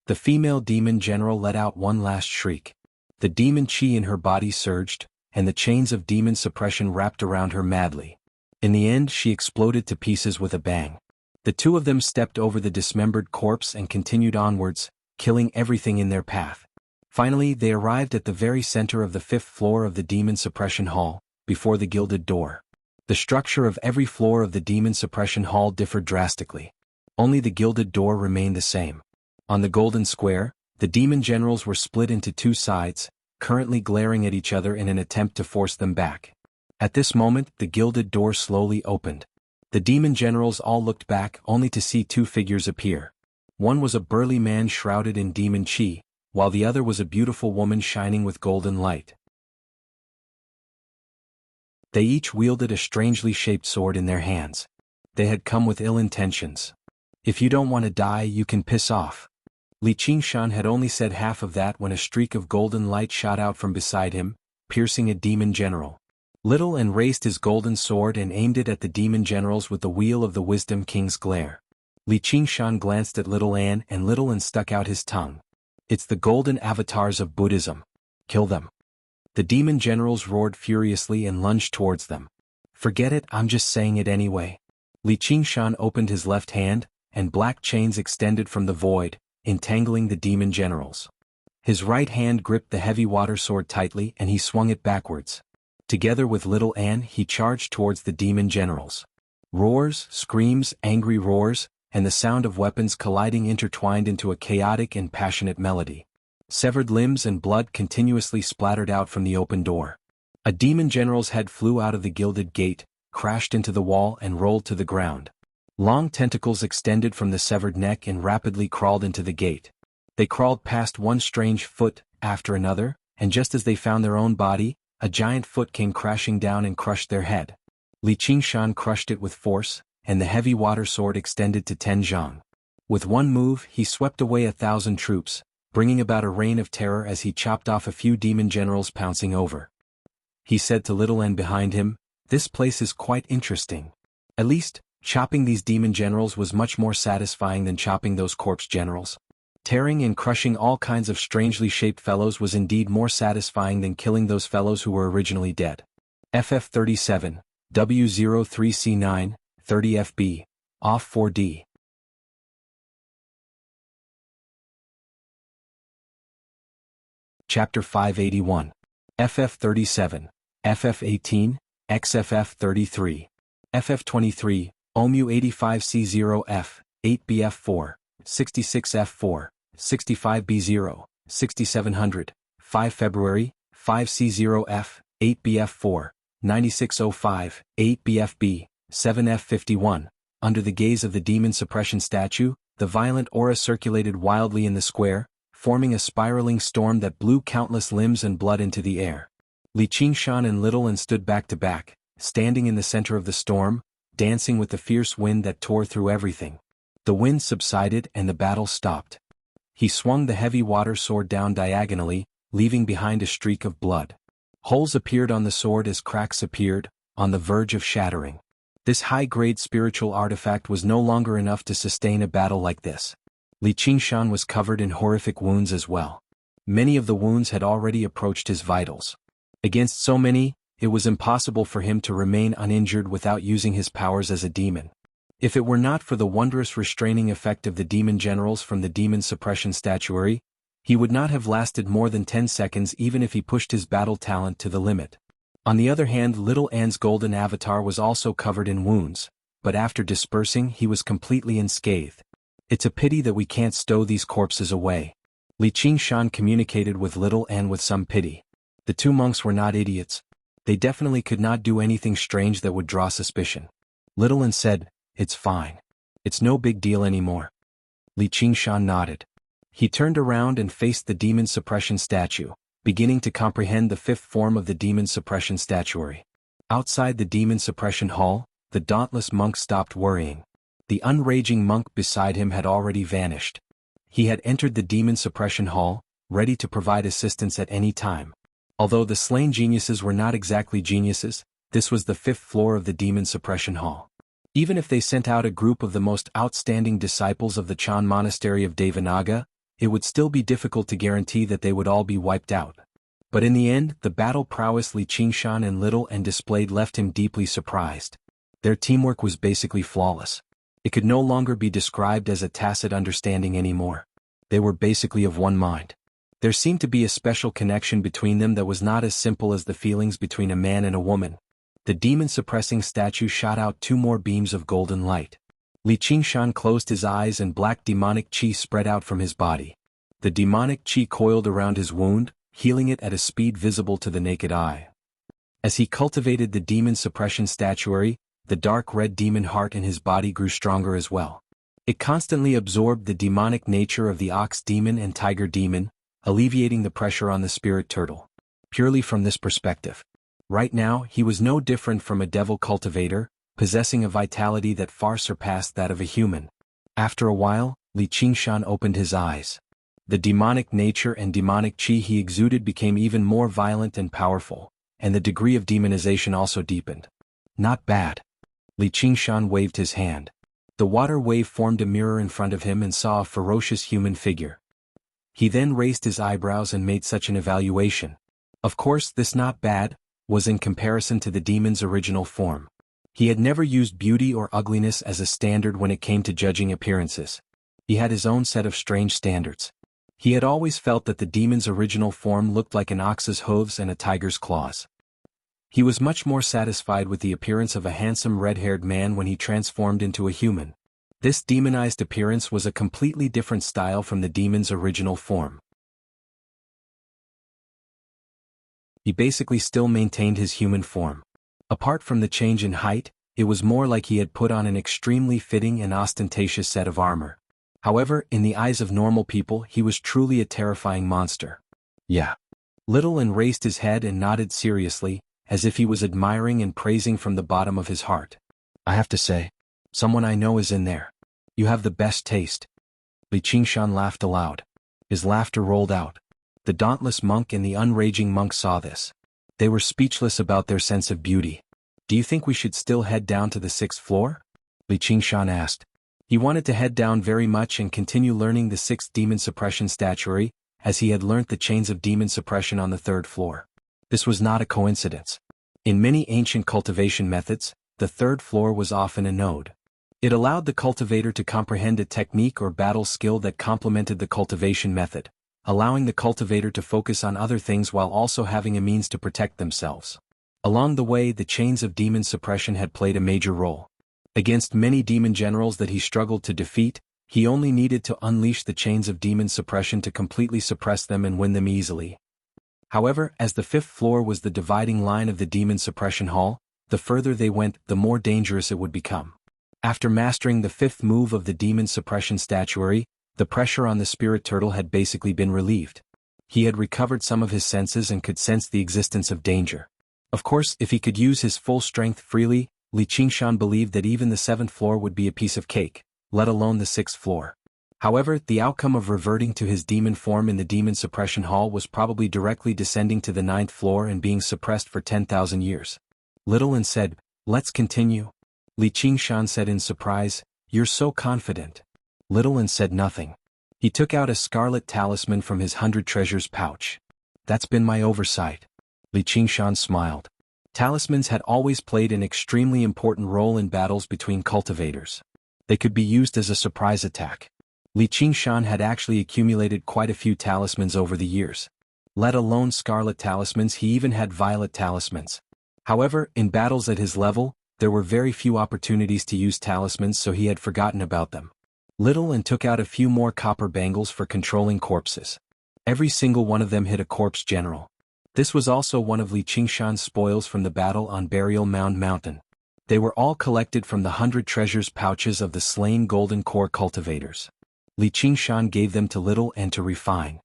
The female demon general let out one last shriek. The demon chi in her body surged, and the chains of demon suppression wrapped around her madly. In the end she exploded to pieces with a bang. The two of them stepped over the dismembered corpse and continued onwards, killing everything in their path. Finally they arrived at the very center of the 5th floor of the demon suppression hall, before the gilded door. The structure of every floor of the demon suppression hall differed drastically. Only the gilded door remained the same. On the golden square, the demon generals were split into two sides, currently glaring at each other in an attempt to force them back. At this moment the gilded door slowly opened. The demon generals all looked back only to see two figures appear. One was a burly man shrouded in demon chi, while the other was a beautiful woman shining with golden light. They each wielded a strangely shaped sword in their hands. They had come with ill intentions. "If you don't want to die you can piss off." Li Qingshan had only said half of that when a streak of golden light shot out from beside him, piercing a demon general. Little Anne raised his golden sword and aimed it at the demon generals with the wheel of the Wisdom King's glare. Li Qingshan glanced at Little Anne and Little Anne stuck out his tongue. "It's the golden avatars of Buddhism. Kill them." The demon generals roared furiously and lunged towards them. "Forget it, I'm just saying it anyway." Li Qingshan opened his left hand, and black chains extended from the void, entangling the demon generals. His right hand gripped the heavy water sword tightly and he swung it backwards. Together with Little Anne he charged towards the demon generals. Roars, screams, angry roars, and the sound of weapons colliding intertwined into a chaotic and passionate melody. Severed limbs and blood continuously splattered out from the open door. A demon general's head flew out of the gilded gate, crashed into the wall and rolled to the ground. Long tentacles extended from the severed neck and rapidly crawled into the gate. They crawled past one strange foot, after another, and just as they found their own body, a giant foot came crashing down and crushed their head. Li Qingshan crushed it with force, and the heavy water sword extended to Zhang. With one move he swept away 1,000 troops, bringing about a reign of terror as he chopped off a few demon generals pouncing over. He said to Little Anne behind him, "This place is quite interesting. At least, chopping these demon generals was much more satisfying than chopping those corpse generals. Tearing and crushing all kinds of strangely shaped fellows was indeed more satisfying than killing those fellows who were originally dead." FF37, W03C9, 30 FB, off 4D. Chapter 581. FF37, FF18, XFF33. FF23, OMU 85C0F, 8BF4, 66F4, 65B0, 6700, 5 February, 5C0F, 8BF4, 9605, 8BFB, 7F51. Under the gaze of the demon suppression statue, the violent aura circulated wildly in the square, forming a spiraling storm that blew countless limbs and blood into the air. Li Qingshan and Little Anne stood back to back, standing in the center of the storm, dancing with the fierce wind that tore through everything. The wind subsided and the battle stopped. He swung the heavy water sword down diagonally, leaving behind a streak of blood. Holes appeared on the sword as cracks appeared, on the verge of shattering. This high-grade spiritual artifact was no longer enough to sustain a battle like this. Li Qingshan was covered in horrific wounds as well. Many of the wounds had already approached his vitals. Against so many, it was impossible for him to remain uninjured without using his powers as a demon. If it were not for the wondrous restraining effect of the demon generals from the demon suppression statuary, he would not have lasted more than 10 seconds even if he pushed his battle talent to the limit. On the other hand, Little An's golden avatar was also covered in wounds, but after dispersing he was completely unscathed. It's a pity that we can't stow these corpses away. Li Qingshan communicated with Little An with some pity. The two monks were not idiots. They definitely could not do anything strange that would draw suspicion. Little An said, "It's fine. It's no big deal anymore." Li Qingshan nodded. He turned around and faced the demon suppression statue, beginning to comprehend the fifth form of the demon suppression statuary. Outside the demon suppression hall, the dauntless monk stopped worrying. The unraging monk beside him had already vanished. He had entered the demon suppression hall, ready to provide assistance at any time. Although the slain geniuses were not exactly geniuses, this was the fifth floor of the demon suppression hall. Even if they sent out a group of the most outstanding disciples of the Chan monastery of Devanaga, it would still be difficult to guarantee that they would all be wiped out. But in the end, the battle prowess Li Qingshan and Little An displayed left him deeply surprised. Their teamwork was basically flawless. It could no longer be described as a tacit understanding anymore. They were basically of one mind. There seemed to be a special connection between them that was not as simple as the feelings between a man and a woman. The demon-suppressing statue shot out 2 more beams of golden light. Li Qingshan closed his eyes and black demonic qi spread out from his body. The demonic qi coiled around his wound, healing it at a speed visible to the naked eye. As he cultivated the demon suppression statuary, the dark red demon heart in his body grew stronger as well. It constantly absorbed the demonic nature of the ox demon and tiger demon, alleviating the pressure on the spirit turtle. Purely from this perspective. Right now, he was no different from a devil cultivator, possessing a vitality that far surpassed that of a human. After a while, Li Qingshan opened his eyes. The demonic nature and demonic qi he exuded became even more violent and powerful, and the degree of demonization also deepened. Not bad. Li Qingshan waved his hand. The water wave formed a mirror in front of him and saw a ferocious human figure. He then raised his eyebrows and made such an evaluation. Of course, this not bad was in comparison to the demon's original form. He had never used beauty or ugliness as a standard when it came to judging appearances. He had his own set of strange standards. He had always felt that the demon's original form looked like an ox's hooves and a tiger's claws. He was much more satisfied with the appearance of a handsome red-haired man when he transformed into a human. This demonized appearance was a completely different style from the demon's original form. He basically still maintained his human form. Apart from the change in height, it was more like he had put on an extremely fitting and ostentatious set of armor. However, in the eyes of normal people, he was truly a terrifying monster. Yeah. Little An raised his head and nodded seriously, as if he was admiring and praising from the bottom of his heart. I have to say, someone I know is in there. You have the best taste. Li Qingshan laughed aloud. His laughter rolled out. The dauntless monk and the unraging monk saw this. They were speechless about their sense of beauty. Do you think we should still head down to the 6th floor? Li Qingshan asked. He wanted to head down very much and continue learning the 6th demon suppression statuary, as he had learnt the chains of demon suppression on the 3rd floor. This was not a coincidence. In many ancient cultivation methods, the 3rd floor was often a node. It allowed the cultivator to comprehend a technique or battle skill that complemented the cultivation method, allowing the cultivator to focus on other things while also having a means to protect themselves. Along the way, the chains of demon suppression had played a major role. Against many demon generals that he struggled to defeat, he only needed to unleash the chains of demon suppression to completely suppress them and win them easily. However, as the 5th floor was the dividing line of the demon suppression hall, the further they went, the more dangerous it would become. After mastering the 5th move of the demon suppression statuary, the pressure on the spirit turtle had basically been relieved. He had recovered some of his senses and could sense the existence of danger. Of course, if he could use his full strength freely, Li Qingshan believed that even the 7th floor would be a piece of cake, let alone the 6th floor. However, the outcome of reverting to his demon form in the demon suppression hall was probably directly descending to the 9th floor and being suppressed for 10,000 years. Little and said, "Let's continue." Li Qingshan said in surprise, "You're so confident." Little and said nothing. He took out a scarlet talisman from his 100 treasures pouch. "That's been my oversight." Li Qingshan smiled. Talismans had always played an extremely important role in battles between cultivators. They could be used as a surprise attack. Li Qingshan had actually accumulated quite a few talismans over the years. Let alone scarlet talismans, he even had violet talismans. However, in battles at his level, there were very few opportunities to use talismans, so he had forgotten about them. Little and took out a few more copper bangles for controlling corpses. Every single one of them hit a corpse general. This was also one of Li Qingshan's spoils from the battle on Burial Mound Mountain. They were all collected from the 100 treasures pouches of the slain golden core cultivators. Li Qingshan gave them to Little and to refine.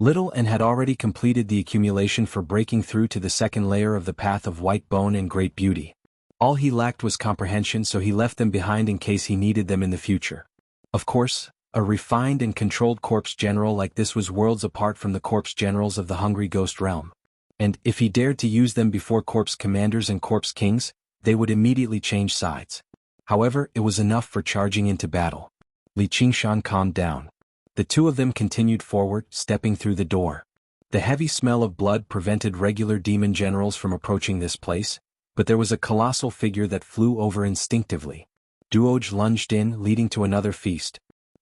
Little and had already completed the accumulation for breaking through to the second layer of the path of white bone and great beauty. All he lacked was comprehension, so he left them behind in case he needed them in the future. Of course, a refined and controlled corpse general like this was worlds apart from the corpse generals of the Hungry Ghost realm. And if he dared to use them before corpse commanders and corpse kings, they would immediately change sides. However, it was enough for charging into battle. Li Qingshan calmed down. The two of them continued forward, stepping through the door. The heavy smell of blood prevented regular demon generals from approaching this place, but there was a colossal figure that flew over instinctively. Duoj lunged in, leading to another feast.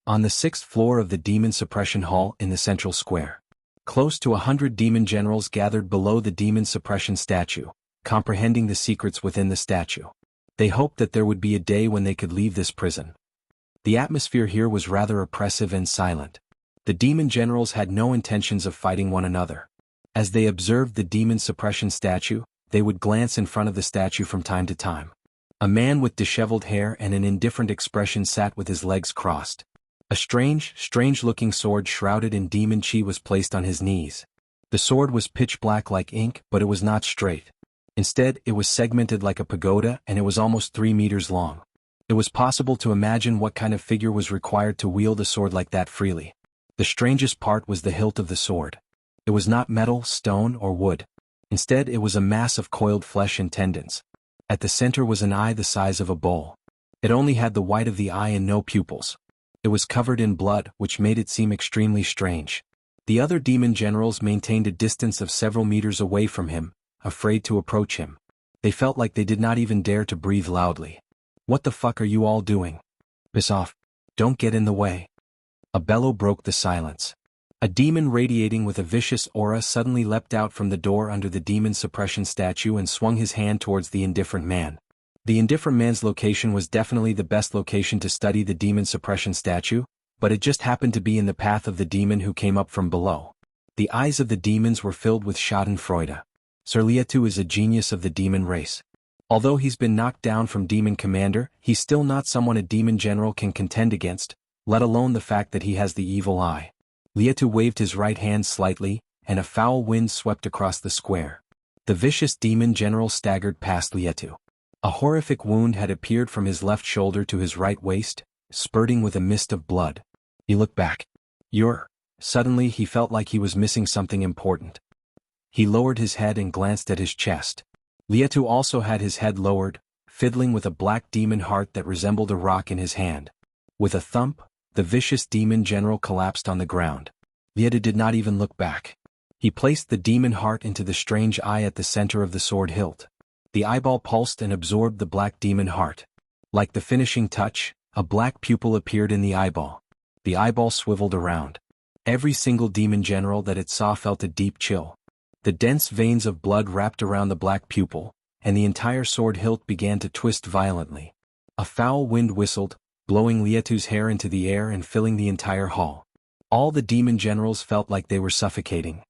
On the 6th floor of the demon suppression hall in the central square. Close to 100 demon generals gathered below the demon suppression statue, comprehending the secrets within the statue. They hoped that there would be a day when they could leave this prison. The atmosphere here was rather oppressive and silent. The demon generals had no intentions of fighting one another. As they observed the demon suppression statue, they would glance in front of the statue from time to time. A man with disheveled hair and an indifferent expression sat with his legs crossed. A strange-looking sword shrouded in demon chi was placed on his knees. The sword was pitch black like ink, but it was not straight. Instead, it was segmented like a pagoda, and it was almost 3 meters long. It was possible to imagine what kind of figure was required to wield a sword like that freely. The strangest part was the hilt of the sword. It was not metal, stone, or wood. Instead, it was a mass of coiled flesh and tendons. At the center was an eye the size of a bowl. It only had the white of the eye and no pupils. It was covered in blood, which made it seem extremely strange. The other demon generals maintained a distance of several meters away from him, afraid to approach him. They felt like they did not even dare to breathe loudly. "What the fuck are you all doing? Piss off. Don't get in the way." A bellow broke the silence. A demon radiating with a vicious aura suddenly leapt out from the door under the demon suppression statue and swung his hand towards the indifferent man. The indifferent man's location was definitely the best location to study the demon suppression statue, but it just happened to be in the path of the demon who came up from below. The eyes of the demons were filled with schadenfreude. Sir Lietu is a genius of the demon race. Although he's been knocked down from demon commander, he's still not someone a demon general can contend against, let alone the fact that he has the evil eye. Lietu waved his right hand slightly, and a foul wind swept across the square. The vicious demon general staggered past Lietu. A horrific wound had appeared from his left shoulder to his right waist, spurting with a mist of blood. He looked back. Suddenly he felt like he was missing something important. He lowered his head and glanced at his chest. Lietu also had his head lowered, fiddling with a black demon heart that resembled a rock in his hand. With a thump, the vicious demon general collapsed on the ground. Lietu did not even look back. He placed the demon heart into the strange eye at the center of the sword hilt. The eyeball pulsed and absorbed the black demon heart. Like the finishing touch, a black pupil appeared in the eyeball. The eyeball swiveled around. Every single demon general that it saw felt a deep chill. The dense veins of blood wrapped around the black pupil, and the entire sword hilt began to twist violently. A foul wind whistled, blowing Lietu's hair into the air and filling the entire hall. All the demon generals felt like they were suffocating.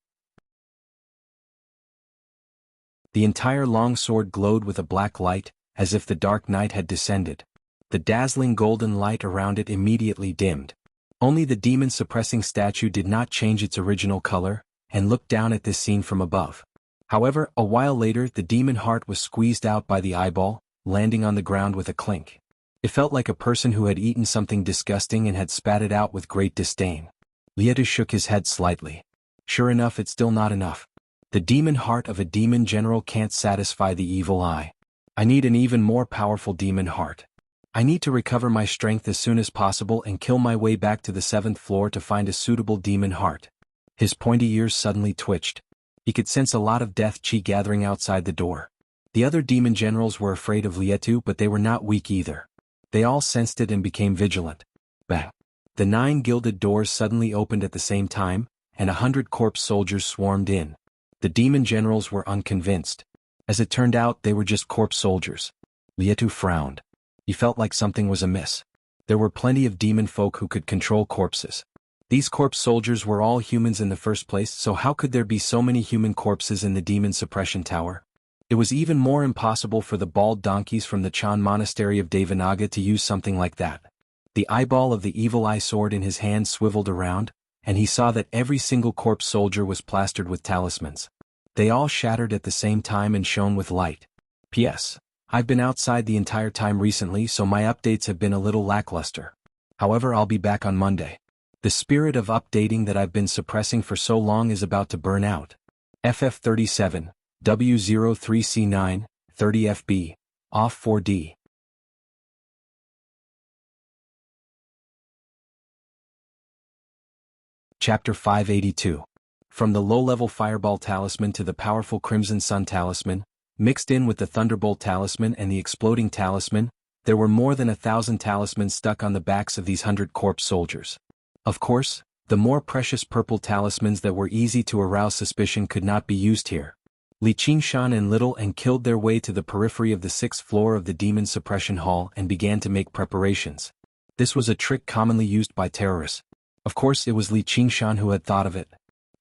The entire long sword glowed with a black light, as if the dark night had descended. The dazzling golden light around it immediately dimmed. Only the demon-suppressing statue did not change its original color, and looked down at this scene from above. However, a while later the demon heart was squeezed out by the eyeball, landing on the ground with a clink. It felt like a person who had eaten something disgusting and had spat it out with great disdain. Lietu shook his head slightly. Sure enough, it's still not enough. The demon heart of a demon general can't satisfy the evil eye. I need an even more powerful demon heart. I need to recover my strength as soon as possible and kill my way back to the 7th floor to find a suitable demon heart. His pointy ears suddenly twitched. He could sense a lot of death chi gathering outside the door. The other demon generals were afraid of Lietu, but they were not weak either. They all sensed it and became vigilant. Bang! The 9 gilded doors suddenly opened at the same time, and 100 corpse soldiers swarmed in. The demon generals were unconvinced. As it turned out, they were just corpse soldiers. Lietu frowned. He felt like something was amiss. There were plenty of demon folk who could control corpses. These corpse soldiers were all humans in the first place, so how could there be so many human corpses in the demon suppression tower? It was even more impossible for the bald donkeys from the Chan monastery of Devanaga to use something like that. The eyeball of the evil eye sword in his hand swiveled around, and he saw that every single corpse soldier was plastered with talismans. They all shattered at the same time and shone with light. P.S. I've been outside the entire time recently, so my updates have been a little lackluster. However, I'll be back on Monday. The spirit of updating that I've been suppressing for so long is about to burn out. FF37, W03C9, 30FB, off 4D. Chapter 582. From the low-level Fireball Talisman to the powerful Crimson Sun Talisman, mixed in with the Thunderbolt Talisman and the Exploding Talisman, there were more than 1,000 talismans stuck on the backs of these 100 corpse soldiers. Of course, the more precious purple talismans that were easy to arouse suspicion could not be used here. Li Qingshan and Little N killed their way to the periphery of the 6th floor of the Demon Suppression Hall and began to make preparations. This was a trick commonly used by terrorists. Of course, it was Li Qingshan who had thought of it.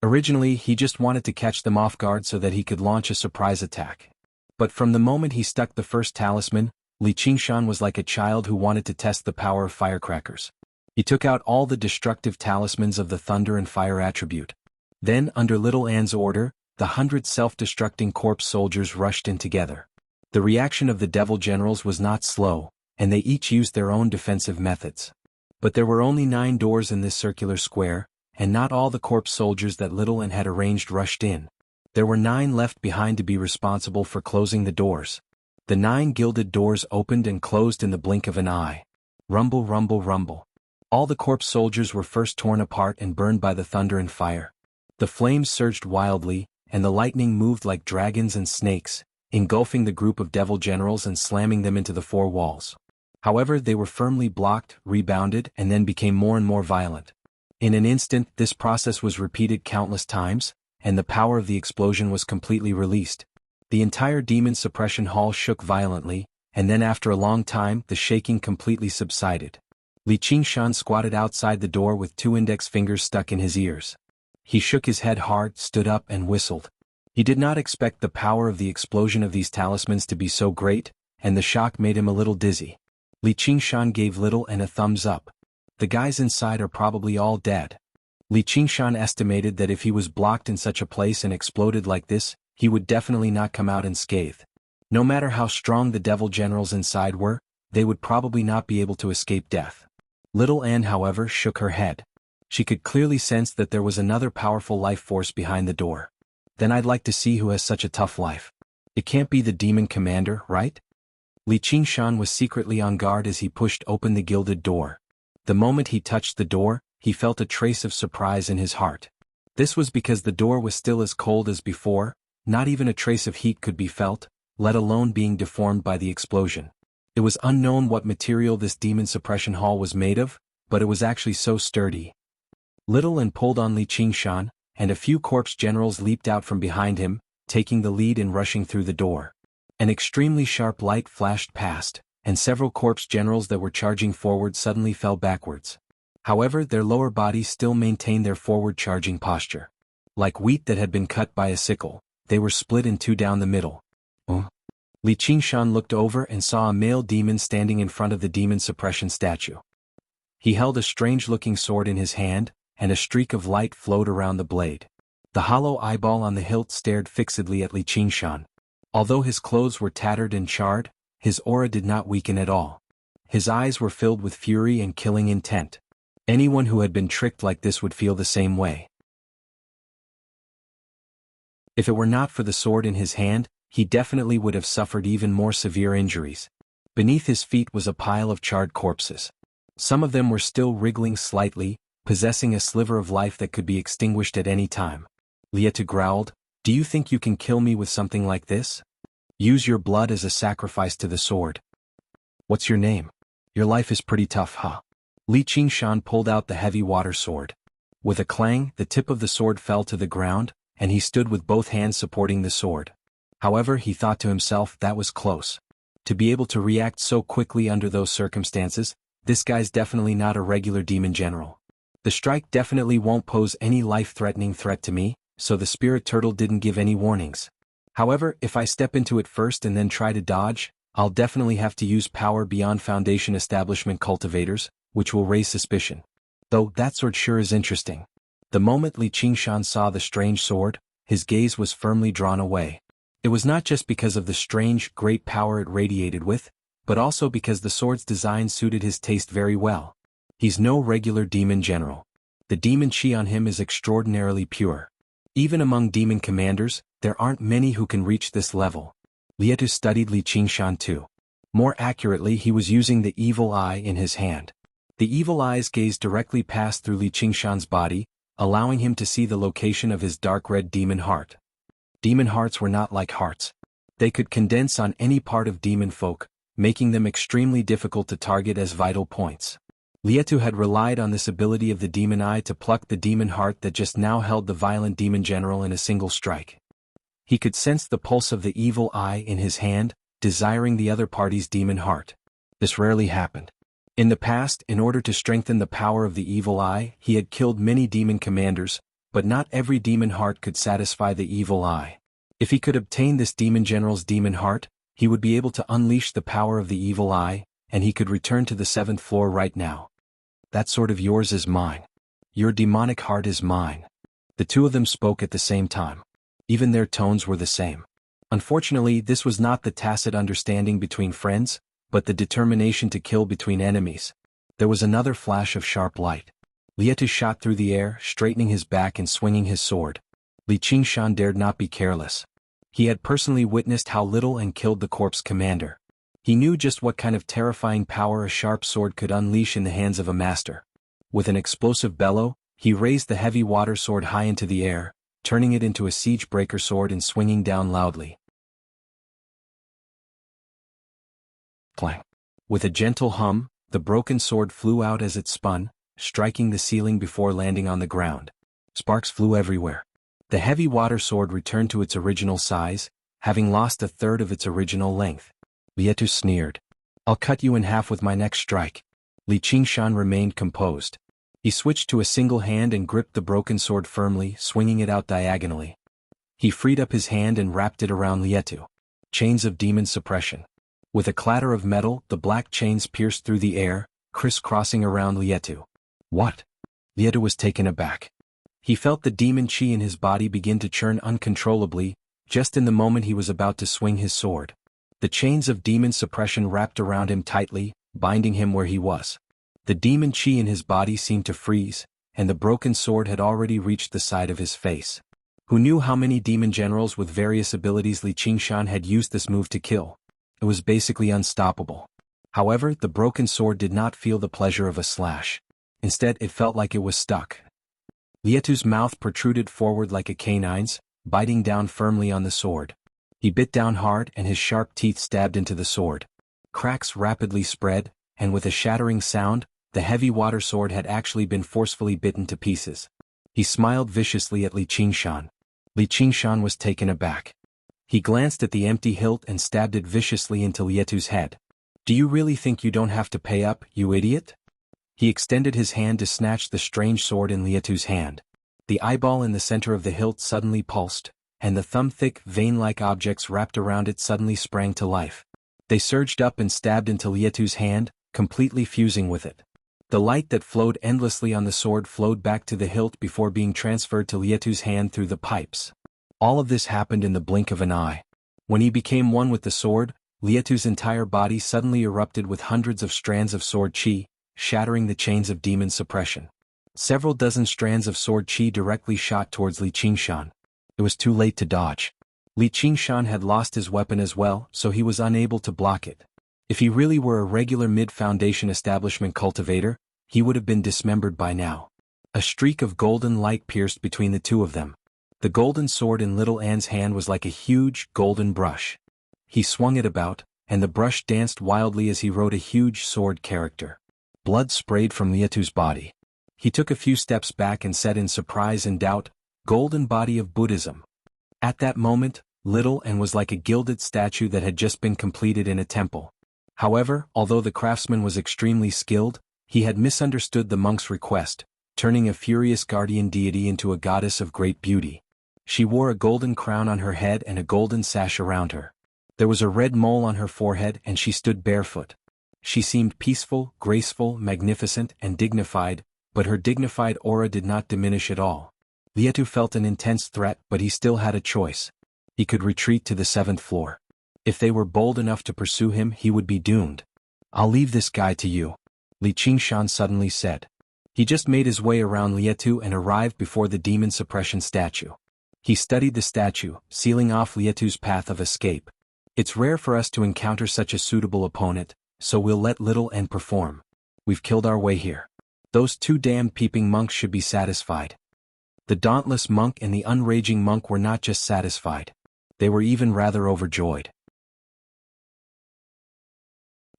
Originally, he just wanted to catch them off guard so that he could launch a surprise attack. But from the moment he stuck the first talisman, Li Qingshan was like a child who wanted to test the power of firecrackers. He took out all the destructive talismans of the thunder and fire attribute. Then, under Little An's order, the 100 self-destructing corpse soldiers rushed in together. The reaction of the devil generals was not slow, and they each used their own defensive methods. But there were only 9 doors in this circular square, and not all the corpse soldiers that Little N had arranged rushed in. There were 9 left behind to be responsible for closing the doors. The 9 gilded doors opened and closed in the blink of an eye. Rumble, rumble, rumble. All the corpse soldiers were first torn apart and burned by the thunder and fire. The flames surged wildly, and the lightning moved like dragons and snakes, engulfing the group of devil generals and slamming them into the 4 walls. However, they were firmly blocked, rebounded, and then became more and more violent. In an instant, this process was repeated countless times, and the power of the explosion was completely released. The entire demon suppression hall shook violently, and then after a long time, the shaking completely subsided. Li Qingshan squatted outside the door with 2 index fingers stuck in his ears. He shook his head hard, stood up, and whistled. He did not expect the power of the explosion of these talismans to be so great, and the shock made him a little dizzy. Li Qingshan gave Little N a thumbs up. The guys inside are probably all dead. Li Qingshan estimated that if he was blocked in such a place and exploded like this, he would definitely not come out unscathed. No matter how strong the devil generals inside were, they would probably not be able to escape death. Little Ann, however, shook her head. She could clearly sense that there was another powerful life force behind the door. Then I'd like to see who has such a tough life. It can't be the demon commander, right? Li Qingshan was secretly on guard as he pushed open the gilded door. The moment he touched the door, he felt a trace of surprise in his heart. This was because the door was still as cold as before, not even a trace of heat could be felt, let alone being deformed by the explosion. It was unknown what material this demon suppression hall was made of, but it was actually so sturdy. Little N pulled on Li Qingshan, and a few corpse generals leaped out from behind him, taking the lead in rushing through the door. An extremely sharp light flashed past, and several corpse generals that were charging forward suddenly fell backwards. However, their lower bodies still maintained their forward charging posture. Like wheat that had been cut by a sickle, they were split in 2 down the middle. Li Qingshan looked over and saw a male demon standing in front of the demon suppression statue. He held a strange-looking sword in his hand, and a streak of light flowed around the blade. The hollow eyeball on the hilt stared fixedly at Li Qingshan. Although his clothes were tattered and charred, his aura did not weaken at all. His eyes were filled with fury and killing intent. Anyone who had been tricked like this would feel the same way. If it were not for the sword in his hand, he definitely would have suffered even more severe injuries. Beneath his feet was a pile of charred corpses. Some of them were still wriggling slightly, possessing a sliver of life that could be extinguished at any time. Lietu growled, "Do you think you can kill me with something like this? Use your blood as a sacrifice to the sword." "What's your name? Your life is pretty tough, huh?" Li Qingshan pulled out the heavy water sword. With a clang, the tip of the sword fell to the ground, and he stood with both hands supporting the sword. However, he thought to himself, that was close. To be able to react so quickly under those circumstances, this guy's definitely not a regular demon general. The strike definitely won't pose any life-threatening threat to me, so the spirit turtle didn't give any warnings. However, if I step into it first and then try to dodge, I'll definitely have to use power beyond Foundation Establishment cultivators, which will raise suspicion. Though that sword sure is interesting. The moment Li Qingshan saw the strange sword, his gaze was firmly drawn away. It was not just because of the strange, great power it radiated with, but also because the sword's design suited his taste very well. He's no regular demon general. The demon chi on him is extraordinarily pure. Even among demon commanders, there aren't many who can reach this level. Lietu studied Li Qingshan too. More accurately, he was using the evil eye in his hand. The evil eye's gaze directly passed through Li Qingshan's body, allowing him to see the location of his dark red demon heart. Demon hearts were not like hearts. They could condense on any part of demon folk, making them extremely difficult to target as vital points. Lietu had relied on this ability of the demon eye to pluck the demon heart that just now held the violent demon general in a single strike. He could sense the pulse of the evil eye in his hand, desiring the other party's demon heart. This rarely happened. In the past, in order to strengthen the power of the evil eye, he had killed many demon commanders, but not every demon heart could satisfy the evil eye. If he could obtain this demon general's demon heart, he would be able to unleash the power of the evil eye, and he could return to the 7th floor right now. "That sword of yours is mine. Your demonic heart is mine." The two of them spoke at the same time. Even their tones were the same. Unfortunately, this was not the tacit understanding between friends, but the determination to kill between enemies. There was another flash of sharp light. Lietu shot through the air, straightening his back and swinging his sword. Li Qingshan dared not be careless. He had personally witnessed how little and killed the corpse commander. He knew just what kind of terrifying power a sharp sword could unleash in the hands of a master. With an explosive bellow, he raised the heavy water sword high into the air, turning it into a siege breaker sword and swinging down loudly. Clang. With a gentle hum, the broken sword flew out as it spun, striking the ceiling before landing on the ground. Sparks flew everywhere. The heavy water sword returned to its original size, having lost a third of its original length. Lietu sneered. "I'll cut you in half with my next strike." Li Qingshan remained composed. He switched to a single hand and gripped the broken sword firmly, swinging it out diagonally. He freed up his hand and wrapped it around Lietu. Chains of demon suppression. With a clatter of metal, the black chains pierced through the air, crisscrossing around Lietu. "What?" Lietu was taken aback. He felt the demon chi in his body begin to churn uncontrollably, just in the moment he was about to swing his sword. The chains of demon suppression wrapped around him tightly, binding him where he was. The demon chi in his body seemed to freeze, and the broken sword had already reached the side of his face. Who knew how many demon generals with various abilities Li Qingshan had used this move to kill? It was basically unstoppable. However, the broken sword did not feel the pleasure of a slash. Instead, it felt like it was stuck. Lietu's mouth protruded forward like a canine's, biting down firmly on the sword. He bit down hard and his sharp teeth stabbed into the sword. Cracks rapidly spread, and with a shattering sound, the heavy water sword had actually been forcefully bitten to pieces. He smiled viciously at Li Qingshan. Li Qingshan was taken aback. He glanced at the empty hilt and stabbed it viciously into Lietu's head. "Do you really think you don't have to pay up, you idiot?" He extended his hand to snatch the strange sword in Lietu's hand. The eyeball in the center of the hilt suddenly pulsed, and the thumb-thick, vein-like objects wrapped around it suddenly sprang to life. They surged up and stabbed into Lietu's hand, completely fusing with it. The light that flowed endlessly on the sword flowed back to the hilt before being transferred to Lietu's hand through the pipes. All of this happened in the blink of an eye. When he became one with the sword, Lietu's entire body suddenly erupted with hundreds of strands of sword chi, shattering the chains of demon suppression. Several dozen strands of sword chi directly shot towards Li Qingshan. It was too late to dodge. Li Qingshan had lost his weapon as well, so he was unable to block it. If he really were a regular mid-foundation establishment cultivator, he would have been dismembered by now. A streak of golden light pierced between the two of them. The golden sword in Little Anne's hand was like a huge, golden brush. He swung it about, and the brush danced wildly as he wrote a huge sword character. Blood sprayed from Lietu's body. He took a few steps back and said in surprise and doubt, "Golden body of Buddhism." At that moment, Little Anne was like a gilded statue that had just been completed in a temple. However, although the craftsman was extremely skilled, he had misunderstood the monk's request, turning a furious guardian deity into a goddess of great beauty. She wore a golden crown on her head and a golden sash around her. There was a red mole on her forehead and she stood barefoot. She seemed peaceful, graceful, magnificent, and dignified, but her dignified aura did not diminish at all. Lietu felt an intense threat, but he still had a choice. He could retreat to the 7th floor. If they were bold enough to pursue him, he would be doomed. "I'll leave this guy to you," Li Qingshan suddenly said. He just made his way around Lietu and arrived before the demon suppression statue. He studied the statue, sealing off Lietu's path of escape. "It's rare for us to encounter such a suitable opponent, so we'll let Little Anne perform. We've killed our way here. Those two damned peeping monks should be satisfied." The dauntless monk and the unraging monk were not just satisfied. They were even rather overjoyed.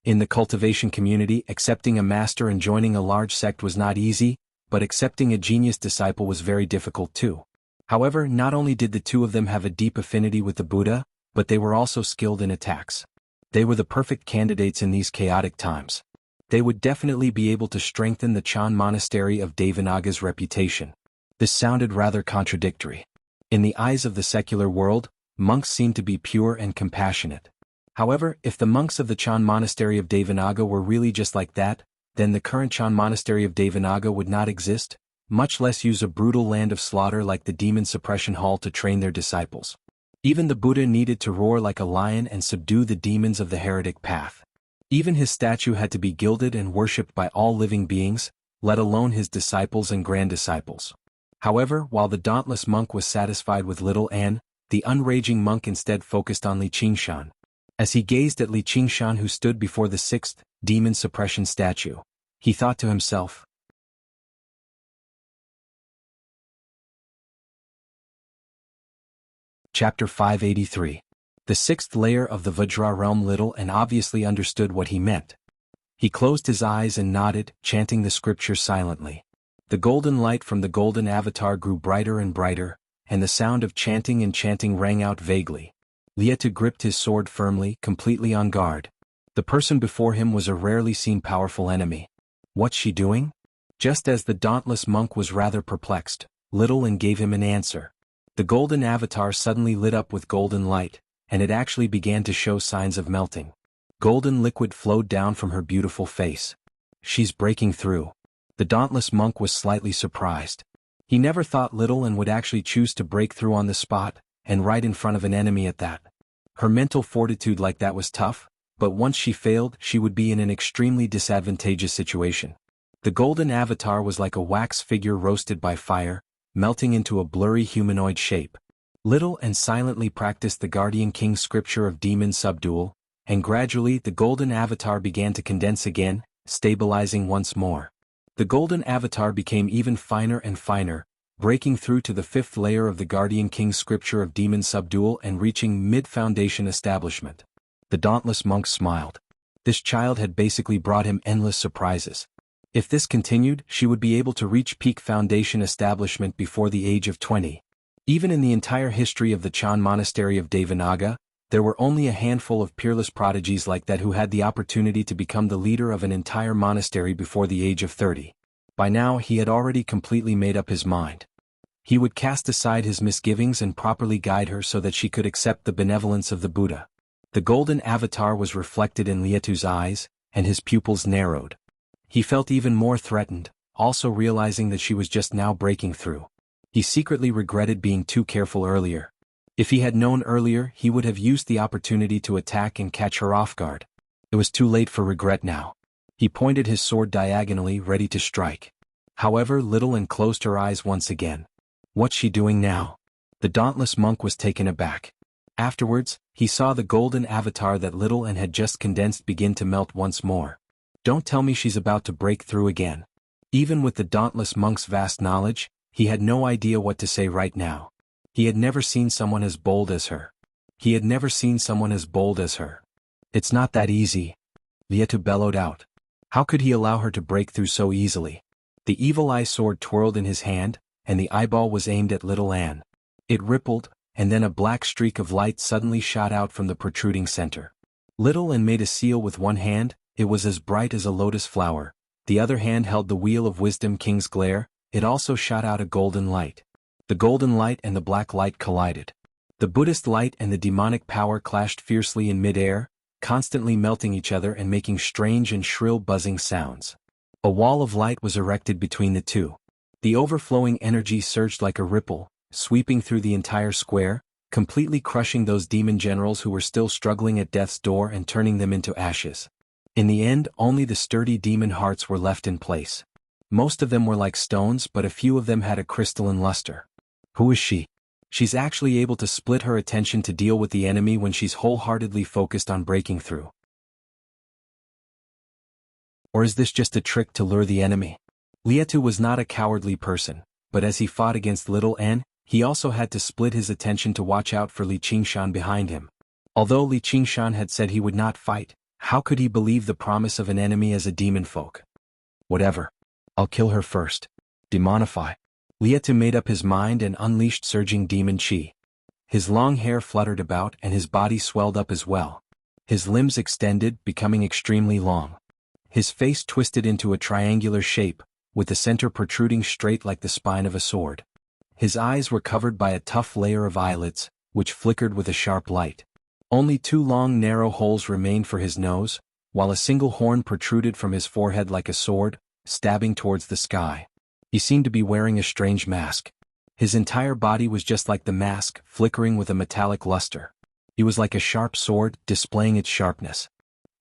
In the cultivation community, accepting a master and joining a large sect was not easy, but accepting a genius disciple was very difficult too. However, not only did the two of them have a deep affinity with the Buddha, but they were also skilled in attacks. They were the perfect candidates in these chaotic times. They would definitely be able to strengthen the Chan monastery of Devanaga's reputation. This sounded rather contradictory. In the eyes of the secular world, monks seemed to be pure and compassionate. However, if the monks of the Chan monastery of Devanaga were really just like that, then the current Chan monastery of Devanaga would not exist, much less use a brutal land of slaughter like the demon suppression hall to train their disciples. Even the Buddha needed to roar like a lion and subdue the demons of the heretic path. Even his statue had to be gilded and worshipped by all living beings, let alone his disciples and grand-disciples. However, while the dauntless monk was satisfied with Little Anne, the unraging monk instead focused on Li Qingshan. As he gazed at Li Qingshan who stood before the 6th demon suppression statue, he thought to himself, Chapter 583. The 6th layer of the Vajra realm. Little Anne obviously understood what he meant. He closed his eyes and nodded, chanting the scripture silently. The golden light from the golden avatar grew brighter and brighter, and the sound of chanting and chanting rang out vaguely. Lietu gripped his sword firmly, completely on guard. The person before him was a rarely seen powerful enemy. What's she doing? Just as the dauntless monk was rather perplexed, Little Anne gave him an answer. The golden avatar suddenly lit up with golden light, and it actually began to show signs of melting. Golden liquid flowed down from her beautiful face. She's breaking through. The dauntless monk was slightly surprised. He never thought Little Anne would actually choose to break through on the spot, and right in front of an enemy at that. Her mental fortitude like that was tough, but once she failed, she would be in an extremely disadvantageous situation. The golden avatar was like a wax figure roasted by fire, melting into a blurry humanoid shape. Little Anne silently practiced the Guardian King's scripture of demon subdual, and gradually the golden avatar began to condense again, stabilizing once more. The golden avatar became even finer and finer, breaking through to the 5th layer of the Guardian King's scripture of demon subdual and reaching mid-foundation establishment. The dauntless monk smiled. This child had basically brought him endless surprises. If this continued, she would be able to reach peak foundation establishment before the age of 20. Even in the entire history of the Chan monastery of Devanaga, there were only a handful of peerless prodigies like that who had the opportunity to become the leader of an entire monastery before the age of 30. By now he had already completely made up his mind. He would cast aside his misgivings and properly guide her so that she could accept the benevolence of the Buddha. The golden avatar was reflected in Lietu's eyes, and his pupils narrowed. He felt even more threatened, also realizing that she was just now breaking through. He secretly regretted being too careful earlier. If he had known earlier, he would have used the opportunity to attack and catch her off guard. It was too late for regret now. He pointed his sword diagonally, ready to strike. However, Little Anne closed her eyes once again. What's she doing now? The dauntless monk was taken aback. Afterwards, he saw the golden avatar that Little Anne had just condensed begin to melt once more. Don't tell me she's about to break through again. Even with the dauntless monk's vast knowledge, he had no idea what to say right now. He had never seen someone as bold as her. He had never seen someone as bold as her. It's not that easy. Lietu bellowed out. How could he allow her to break through so easily? The evil eye sword twirled in his hand, and the eyeball was aimed at Little Anne. It rippled, and then a black streak of light suddenly shot out from the protruding center. Little Anne made a seal with one hand. It was as bright as a lotus flower. The other hand held the wheel of wisdom king's glare. It also shot out a golden light. The golden light and the black light collided. The Buddhist light and the demonic power clashed fiercely in mid-air, constantly melting each other and making strange and shrill buzzing sounds. A wall of light was erected between the two. The overflowing energy surged like a ripple, sweeping through the entire square, completely crushing those demon generals who were still struggling at death's door and turning them into ashes. In the end, only the sturdy demon hearts were left in place. Most of them were like stones, but a few of them had a crystalline luster. Who is she? She's actually able to split her attention to deal with the enemy when she's wholeheartedly focused on breaking through. Or is this just a trick to lure the enemy? Lietu was not a cowardly person, but as he fought against Little Anne, he also had to split his attention to watch out for Li Qingshan behind him. Although Li Qingshan had said he would not fight, how could he believe the promise of an enemy as a demon folk? Whatever. I'll kill her first. Demonify. Lietu made up his mind and unleashed surging demon chi. His long hair fluttered about and his body swelled up as well. His limbs extended, becoming extremely long. His face twisted into a triangular shape, with the center protruding straight like the spine of a sword. His eyes were covered by a tough layer of eyelids, which flickered with a sharp light. Only two long narrow holes remained for his nose, while a single horn protruded from his forehead like a sword, stabbing towards the sky. He seemed to be wearing a strange mask. His entire body was just like the mask, flickering with a metallic luster. He was like a sharp sword, displaying its sharpness.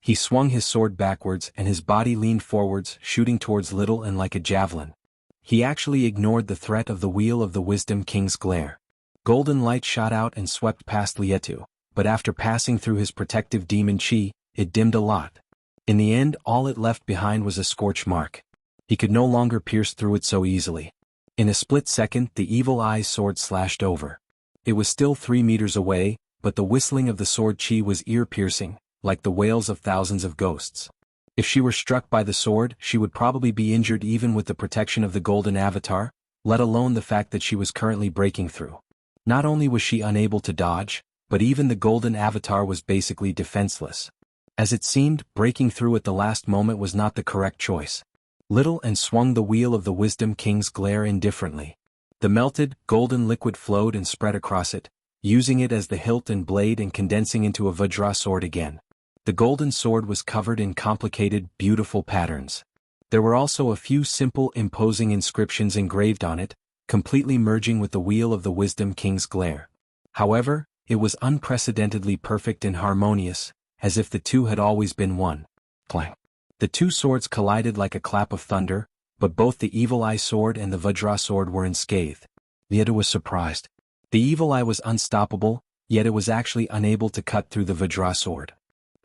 He swung his sword backwards and his body leaned forwards, shooting towards Little Anne like a javelin. He actually ignored the threat of the wheel of the Wisdom King's glare. Golden light shot out and swept past Lietu, but after passing through his protective demon chi, it dimmed a lot. In the end, all it left behind was a scorch mark. He could no longer pierce through it so easily. In a split second, the evil eye's sword slashed over. It was still 3 meters away, but the whistling of the sword chi was ear-piercing, like the wails of thousands of ghosts. If she were struck by the sword, she would probably be injured even with the protection of the golden avatar, let alone the fact that she was currently breaking through. Not only was she unable to dodge, but even the golden avatar was basically defenseless. As it seemed, breaking through at the last moment was not the correct choice. Little Anne swung the wheel of the Wisdom King's glare indifferently. The melted, golden liquid flowed and spread across it, using it as the hilt and blade and condensing into a Vajra sword again. The golden sword was covered in complicated, beautiful patterns. There were also a few simple, imposing inscriptions engraved on it, completely merging with the wheel of the Wisdom King's glare. However, it was unprecedentedly perfect and harmonious, as if the two had always been one. Clang. The two swords collided like a clap of thunder, but both the Evil Eye sword and the Vajra sword were unscathed. Lietu was surprised. The Evil Eye was unstoppable, yet it was actually unable to cut through the Vajra sword.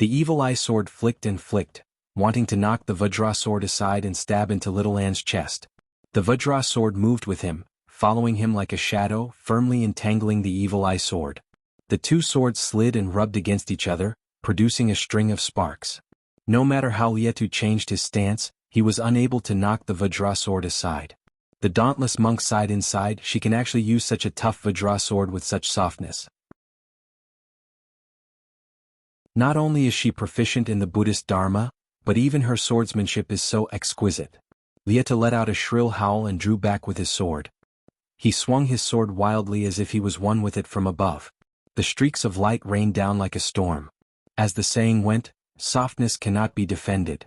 The Evil Eye sword flicked and flicked, wanting to knock the Vajra sword aside and stab into Little Anne's chest. The Vajra sword moved with him, following him like a shadow, firmly entangling the Evil Eye sword. The two swords slid and rubbed against each other, producing a string of sparks. No matter how Lietu changed his stance, he was unable to knock the Vajra sword aside. The dauntless monk sighed inside. She can actually use such a tough Vajra sword with such softness. Not only is she proficient in the Buddhist Dharma, but even her swordsmanship is so exquisite. Lietu let out a shrill howl and drew back with his sword. He swung his sword wildly as if he was one with it from above. The streaks of light rained down like a storm. As the saying went, softness cannot be defended.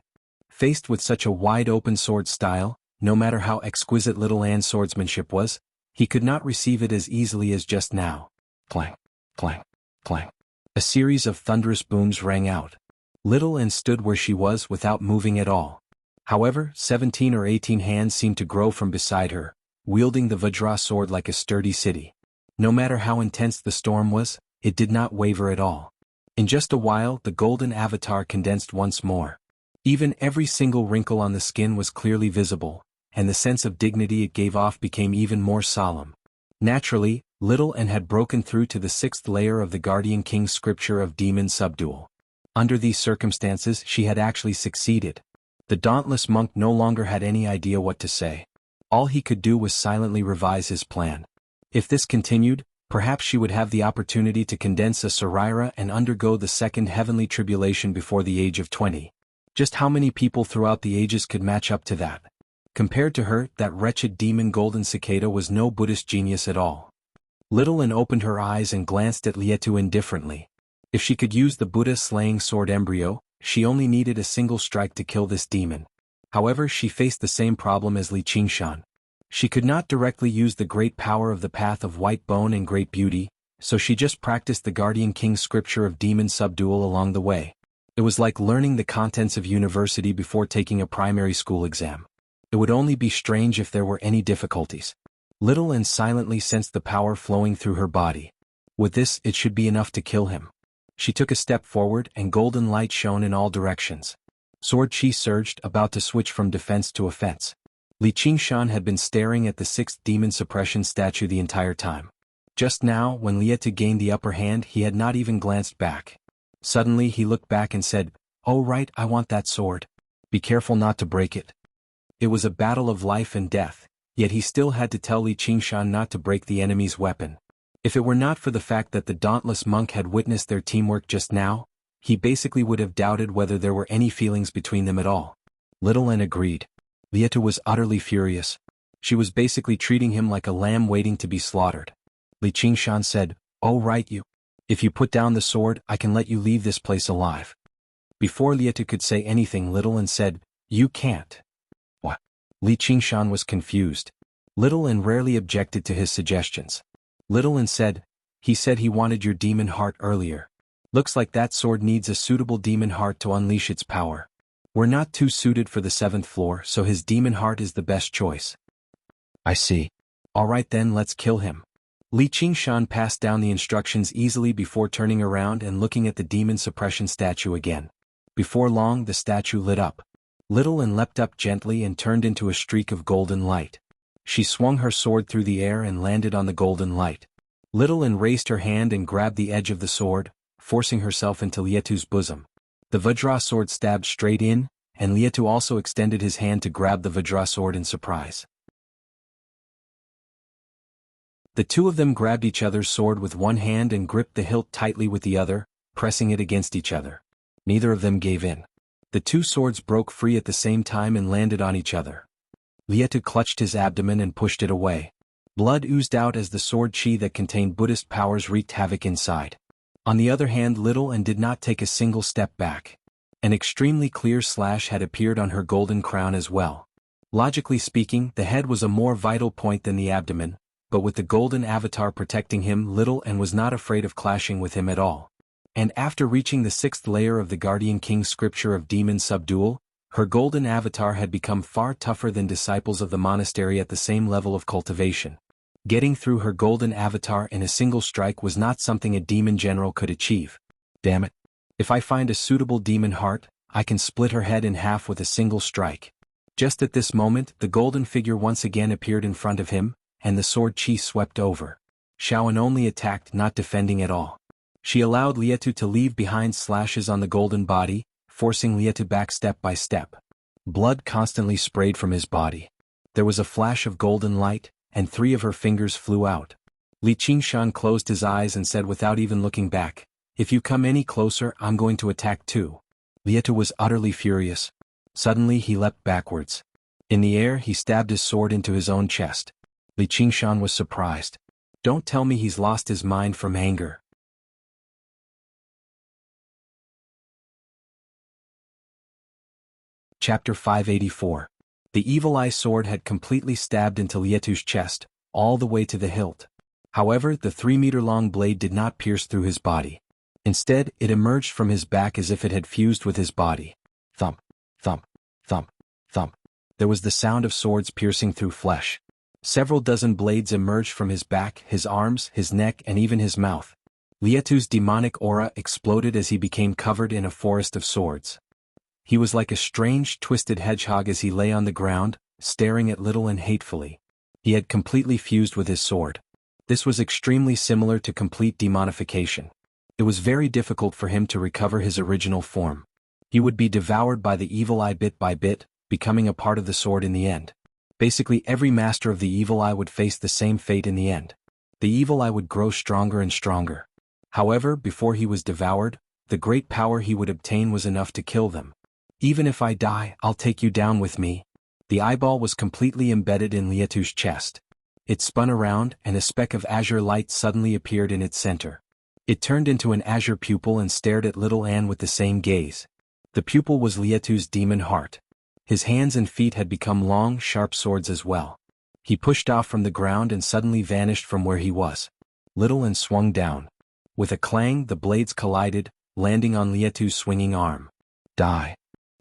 Faced with such a wide-open sword style, no matter how exquisite Little Anne's swordsmanship was, he could not receive it as easily as just now. Clang. Clang, clang. A series of thunderous booms rang out. Little Anne stood where she was without moving at all. However, 17 or 18 hands seemed to grow from beside her, wielding the Vajra sword like a sturdy city. No matter how intense the storm was, it did not waver at all. In just a while, the golden avatar condensed once more. Even every single wrinkle on the skin was clearly visible, and the sense of dignity it gave off became even more solemn. Naturally, Little Anne had broken through to the 6th layer of the Guardian King's scripture of demon subdual. Under these circumstances, she had actually succeeded. The dauntless monk no longer had any idea what to say. All he could do was silently revise his plan. If this continued, perhaps she would have the opportunity to condense a Sarira and undergo the second heavenly tribulation before the age of 20. Just how many people throughout the ages could match up to that? Compared to her, that wretched demon golden cicada was no Buddhist genius at all. Little Anne opened her eyes and glanced at Lietu indifferently. If she could use the Buddha-slaying sword embryo, she only needed a single strike to kill this demon. However, she faced the same problem as Li Qingshan. She could not directly use the great power of the path of white bone and great beauty, so she just practiced the Guardian King's scripture of demon subdual along the way. It was like learning the contents of university before taking a primary school exam. It would only be strange if there were any difficulties. Little Anne silently sensed the power flowing through her body. With this, it should be enough to kill him. She took a step forward and golden light shone in all directions. Sword chi surged, about to switch from defense to offense. Li Qingshan had been staring at the 6th demon suppression statue the entire time. Just now, when Lietu gained the upper hand, he had not even glanced back. Suddenly he looked back and said, "Oh right, I want that sword. Be careful not to break it." It was a battle of life and death, yet he still had to tell Li Qingshan not to break the enemy's weapon. If it were not for the fact that the dauntless monk had witnessed their teamwork just now, he basically would have doubted whether there were any feelings between them at all. Little Anne agreed. Lietu was utterly furious. She was basically treating him like a lamb waiting to be slaughtered. Li Qingshan said, "Oh right you. If you put down the sword, I can let you leave this place alive." Before Lietu could say anything, Little Anne said, "You can't." What? Li Qingshan was confused. Little Anne rarely objected to his suggestions. Little Anne said, "He said he wanted your demon heart earlier. Looks like that sword needs a suitable demon heart to unleash its power. We're not too suited for the 7th floor, so his demon heart is the best choice." "I see. Alright then, let's kill him." Li Qingshan passed down the instructions easily before turning around and looking at the demon suppression statue again. Before long, the statue lit up. Little Anne leapt up gently and turned into a streak of golden light. She swung her sword through the air and landed on the golden light. Little Anne raised her hand and grabbed the edge of the sword, forcing herself into Lietu's bosom. The Vajra sword stabbed straight in, and Lietu also extended his hand to grab the Vajra sword in surprise. The two of them grabbed each other's sword with one hand and gripped the hilt tightly with the other, pressing it against each other. Neither of them gave in. The two swords broke free at the same time and landed on each other. Lietu clutched his abdomen and pushed it away. Blood oozed out as the sword chi that contained Buddhist powers wreaked havoc inside. On the other hand, Little Anne did not take a single step back. An extremely clear slash had appeared on her golden crown as well. Logically speaking, the head was a more vital point than the abdomen, but with the golden avatar protecting him, Little Anne was not afraid of clashing with him at all. And after reaching the 6th layer of the Guardian King's scripture of demon subdual, her golden avatar had become far tougher than disciples of the monastery at the same level of cultivation. Getting through her golden avatar in a single strike was not something a demon general could achieve. Damn it. If I find a suitable demon heart, I can split her head in half with a single strike. Just at this moment, the golden figure once again appeared in front of him, and the sword chi swept over. Shaoan only attacked, not defending at all. She allowed Lietu to leave behind slashes on the golden body, forcing Lietu back step by step. Blood constantly sprayed from his body. There was a flash of golden light, and 3 of her fingers flew out. Li Qingshan closed his eyes and said without even looking back, "If you come any closer, I'm going to attack too." Lietu was utterly furious. Suddenly he leapt backwards. In the air he stabbed his sword into his own chest. Li Qingshan was surprised. Don't tell me he's lost his mind from anger. Chapter 584. The Evil Eye sword had completely stabbed into Lietu's chest, all the way to the hilt. However, the 3-meter-long blade did not pierce through his body. Instead, it emerged from his back as if it had fused with his body. Thump, thump, thump, thump. There was the sound of swords piercing through flesh. Several dozen blades emerged from his back, his arms, his neck, and even his mouth. Lietu's demonic aura exploded as he became covered in a forest of swords. He was like a strange, twisted hedgehog as he lay on the ground, staring at Little and hatefully. He had completely fused with his sword. This was extremely similar to complete demonification. It was very difficult for him to recover his original form. He would be devoured by the evil eye bit by bit, becoming a part of the sword in the end. Basically, every master of the evil eye would face the same fate in the end. The evil eye would grow stronger and stronger. However, before he was devoured, the great power he would obtain was enough to kill them. Even if I die, I'll take you down with me. The eyeball was completely embedded in Lietu's chest. It spun around, and a speck of azure light suddenly appeared in its center. It turned into an azure pupil and stared at little Anne with the same gaze. The pupil was Lietu's demon heart. His hands and feet had become long, sharp swords as well. He pushed off from the ground and suddenly vanished from where he was. Little Anne swung down. With a clang, the blades collided, landing on Lietu's swinging arm. Die!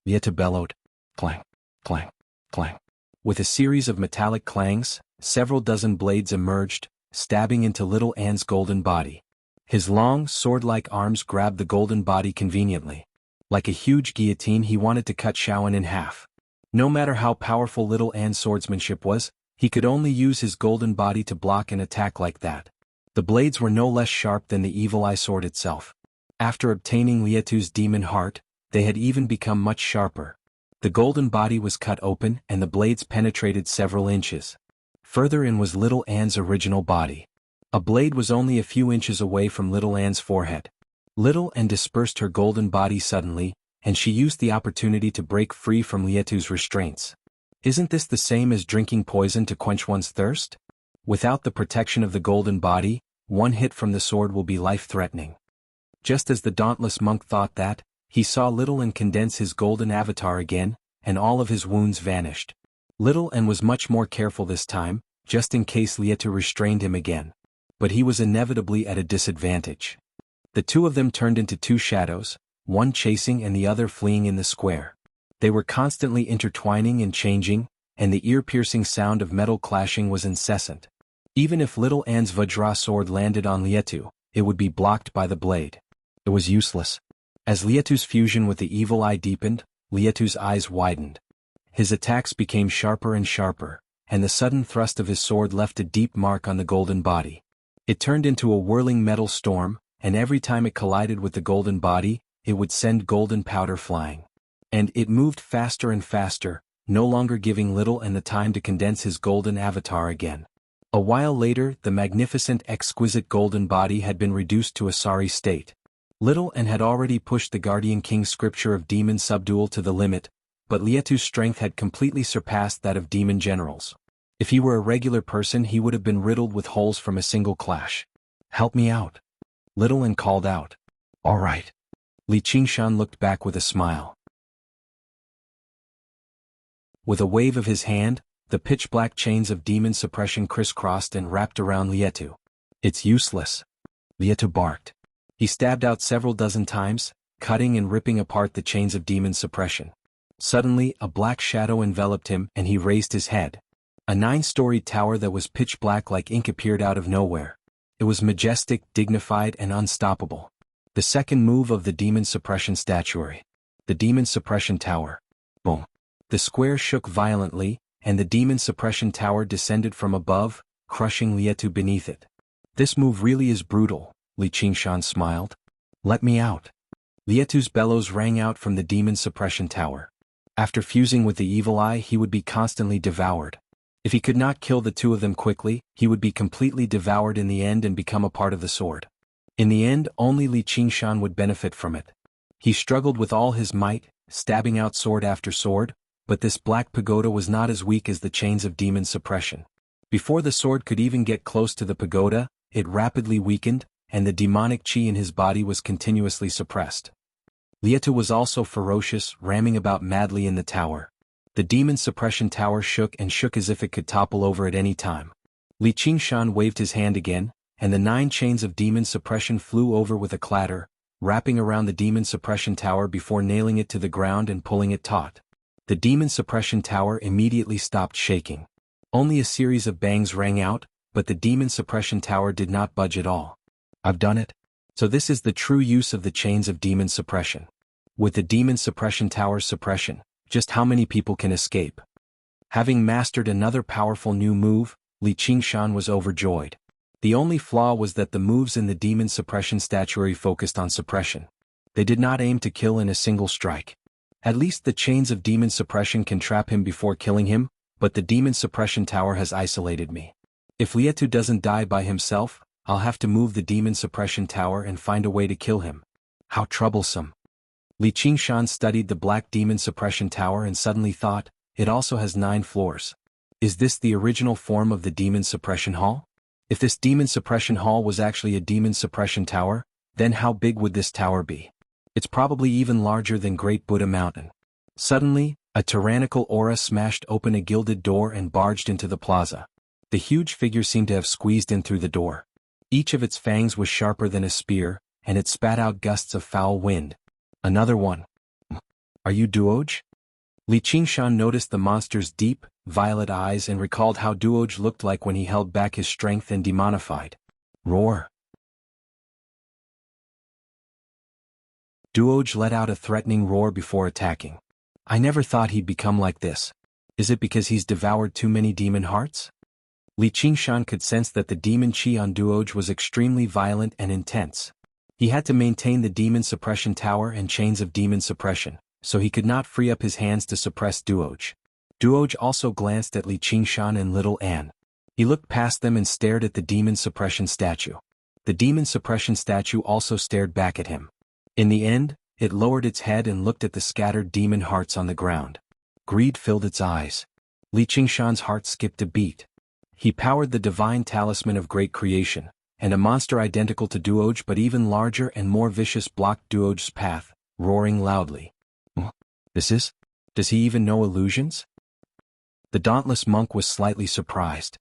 Lietu bellowed. Clang, clang, clang. With a series of metallic clangs, several dozen blades emerged, stabbing into little Anne's golden body. His long, sword-like arms grabbed the golden body conveniently. Like a huge guillotine, he wanted to cut Xiaoan in half. No matter how powerful little Anne's swordsmanship was, he could only use his golden body to block an attack like that. The blades were no less sharp than the evil eye sword itself. After obtaining Lietu's demon heart, they had even become much sharper. The golden body was cut open and the blades penetrated several inches. Further in was little Anne's original body. A blade was only a few inches away from little Anne's forehead. Little Anne dispersed her golden body suddenly, and she used the opportunity to break free from Lietu's restraints. Isn't this the same as drinking poison to quench one's thirst? Without the protection of the golden body, one hit from the sword will be life-threatening. Just as the dauntless monk thought that, he saw Little Anne condense his golden avatar again, and all of his wounds vanished. Little Anne was much more careful this time, just in case Lietu restrained him again. But he was inevitably at a disadvantage. The two of them turned into two shadows, one chasing and the other fleeing in the square. They were constantly intertwining and changing, and the ear-piercing sound of metal clashing was incessant. Even if little Anne's Vajra sword landed on Lietu, it would be blocked by the blade. It was useless. As Lietu's fusion with the evil eye deepened, Lietu's eyes widened. His attacks became sharper and sharper, and the sudden thrust of his sword left a deep mark on the golden body. It turned into a whirling metal storm, and every time it collided with the golden body, it would send golden powder flying. And it moved faster and faster, no longer giving Little Anne the time to condense his golden avatar again. A while later, the magnificent, exquisite golden body had been reduced to a sorry state. Little Anne had already pushed the Guardian King's scripture of demon subdual to the limit, but Lietu's strength had completely surpassed that of demon generals. If he were a regular person, he would have been riddled with holes from a single clash. "Help me out," Little Anne called out. "All right." Li Qingshan looked back with a smile. With a wave of his hand, the pitch-black chains of demon suppression crisscrossed and wrapped around Lietu. "It's useless," Lietu barked. He stabbed out several dozen times, cutting and ripping apart the chains of demon suppression. Suddenly, a black shadow enveloped him and he raised his head. A 9-storied tower that was pitch-black like ink appeared out of nowhere. It was majestic, dignified, and unstoppable. The second move of the demon suppression statuary. The demon suppression tower. Boom. The square shook violently, and the demon suppression tower descended from above, crushing Lietu beneath it. "This move really is brutal," Li Qingshan smiled. "Let me out." Lietu's bellows rang out from the demon suppression tower. After fusing with the evil eye, he would be constantly devoured. If he could not kill the two of them quickly, he would be completely devoured in the end and become a part of the sword. In the end, only Li Qingshan would benefit from it. He struggled with all his might, stabbing out sword after sword, but this black pagoda was not as weak as the chains of demon suppression. Before the sword could even get close to the pagoda, it rapidly weakened, and the demonic chi in his body was continuously suppressed. Lietu was also ferocious, ramming about madly in the tower. The demon suppression tower shook and shook as if it could topple over at any time. Li Qingshan waved his hand again, and the 9 chains of demon suppression flew over with a clatter, wrapping around the demon suppression tower before nailing it to the ground and pulling it taut. The demon suppression tower immediately stopped shaking. Only a series of bangs rang out, but the demon suppression tower did not budge at all. I've done it. So this is the true use of the chains of demon suppression. With the demon suppression tower's suppression, just how many people can escape? Having mastered another powerful new move, Li Qingshan was overjoyed. The only flaw was that the moves in the demon suppression statuary focused on suppression. They did not aim to kill in a single strike. At least the chains of demon suppression can trap him before killing him, but the demon suppression tower has isolated me. If Lietu doesn't die by himself, I'll have to move the demon suppression tower and find a way to kill him. How troublesome. Li Qingshan studied the black demon suppression tower and suddenly thought, it also has 9 floors. Is this the original form of the demon suppression hall? If this demon suppression hall was actually a demon suppression tower, then how big would this tower be? It's probably even larger than Great Buddha Mountain. Suddenly, a tyrannical aura smashed open a gilded door and barged into the plaza. The huge figure seemed to have squeezed in through the door. Each of its fangs was sharper than a spear, and it spat out gusts of foul wind. Another one. Are you Duoj? Li Qingshan noticed the monster's deep, violet eyes and recalled how Duoj looked like when he held back his strength and demonified. Roar. Duoj let out a threatening roar before attacking. I never thought he'd become like this. Is it because he's devoured too many demon hearts? Li Qingshan could sense that the demon chi on Duoj was extremely violent and intense. He had to maintain the demon suppression tower and chains of demon suppression, so he could not free up his hands to suppress Duoj. Duoj also glanced at Li Qingshan and Little Anne. He looked past them and stared at the demon suppression statue. The demon suppression statue also stared back at him. In the end, it lowered its head and looked at the scattered demon hearts on the ground. Greed filled its eyes. Li Qingshan's heart skipped a beat. He powered the divine talisman of great creation, and a monster identical to Duoj but even larger and more vicious blocked Duoj's path, roaring loudly. Does he even know illusions? The dauntless monk was slightly surprised.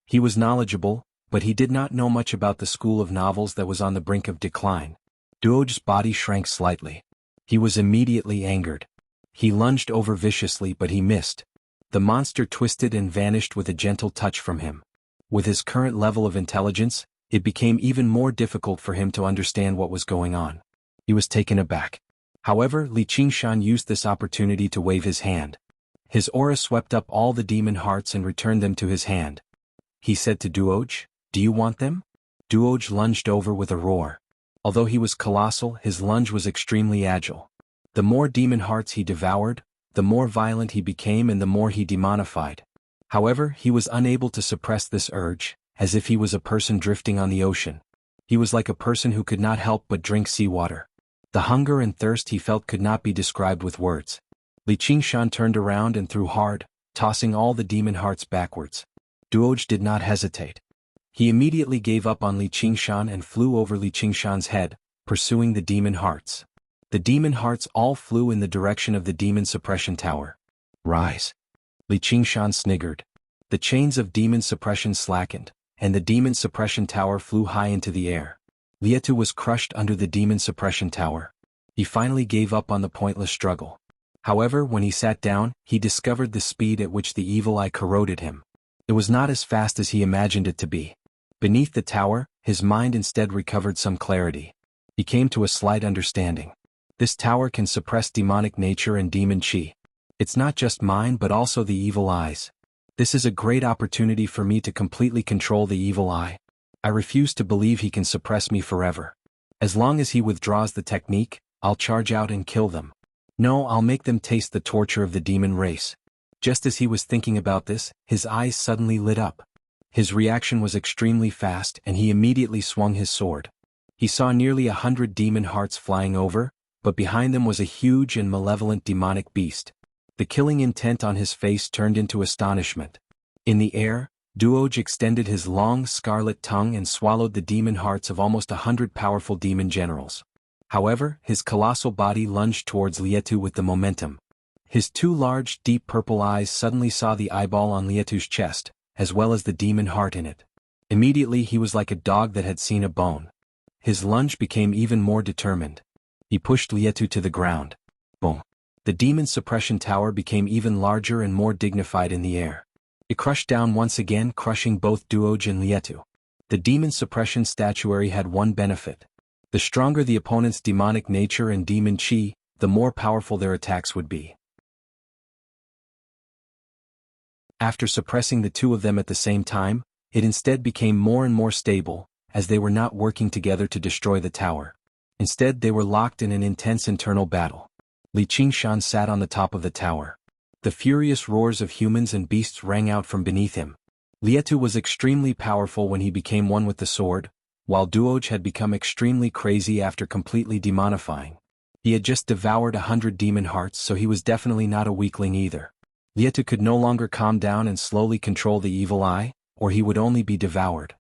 He was knowledgeable, but he did not know much about the school of novels that was on the brink of decline. Duoj's body shrank slightly. He was immediately angered. He lunged over viciously but he missed. The monster twisted and vanished with a gentle touch from him. With his current level of intelligence, it became even more difficult for him to understand what was going on. He was taken aback. However, Li Qingshan used this opportunity to wave his hand. His aura swept up all the demon hearts and returned them to his hand. He said to Duoj, "Do you want them?" Duoj lunged over with a roar. Although he was colossal, his lunge was extremely agile. The more demon hearts he devoured, the more violent he became and the more he demonified. However, he was unable to suppress this urge, as if he was a person drifting on the ocean. He was like a person who could not help but drink seawater. The hunger and thirst he felt could not be described with words. Li Qingshan turned around and threw hard, tossing all the demon hearts backwards. Duoj did not hesitate. He immediately gave up on Li Qingshan and flew over Li Qingshan's head, pursuing the demon hearts. The demon hearts all flew in the direction of the demon suppression tower. Rise. Li Qingshan sniggered. The chains of demon suppression slackened, and the demon suppression tower flew high into the air. Lietu was crushed under the demon suppression tower. He finally gave up on the pointless struggle. However, when he sat down, he discovered the speed at which the evil eye corroded him. It was not as fast as he imagined it to be. Beneath the tower, his mind instead recovered some clarity. He came to a slight understanding. This tower can suppress demonic nature and demon chi. It's not just mine but also the evil eye's. This is a great opportunity for me to completely control the evil eye. I refuse to believe he can suppress me forever. As long as he withdraws the technique, I'll charge out and kill them. No, I'll make them taste the torture of the demon race. Just as he was thinking about this, his eyes suddenly lit up. His reaction was extremely fast and he immediately swung his sword. He saw nearly 100 demon hearts flying over, but behind them was a huge and malevolent demonic beast. The killing intent on his face turned into astonishment. In the air, Duoj extended his long scarlet tongue and swallowed the demon hearts of almost 100 powerful demon generals. However, his colossal body lunged towards Lietu with the momentum. His 2 large, deep purple eyes suddenly saw the eyeball on Lietu's chest, as well as the demon heart in it. Immediately he was like a dog that had seen a bone. His lunge became even more determined. He pushed Lietu to the ground. Boom. The demon suppression tower became even larger and more dignified in the air. It crushed down once again, crushing both Duoj and Lietu. The demon suppression statuary had one benefit. The stronger the opponent's demonic nature and demon chi, the more powerful their attacks would be. After suppressing the two of them at the same time, it instead became more and more stable, as they were not working together to destroy the tower. Instead, they were locked in an intense internal battle. Li Qingshan sat on the top of the tower. The furious roars of humans and beasts rang out from beneath him. Lietu was extremely powerful when he became one with the sword, while Duoj had become extremely crazy after completely demonifying. He had just devoured 100 demon hearts, so he was definitely not a weakling either. Lietu could no longer calm down and slowly control the evil eye, or he would only be devoured.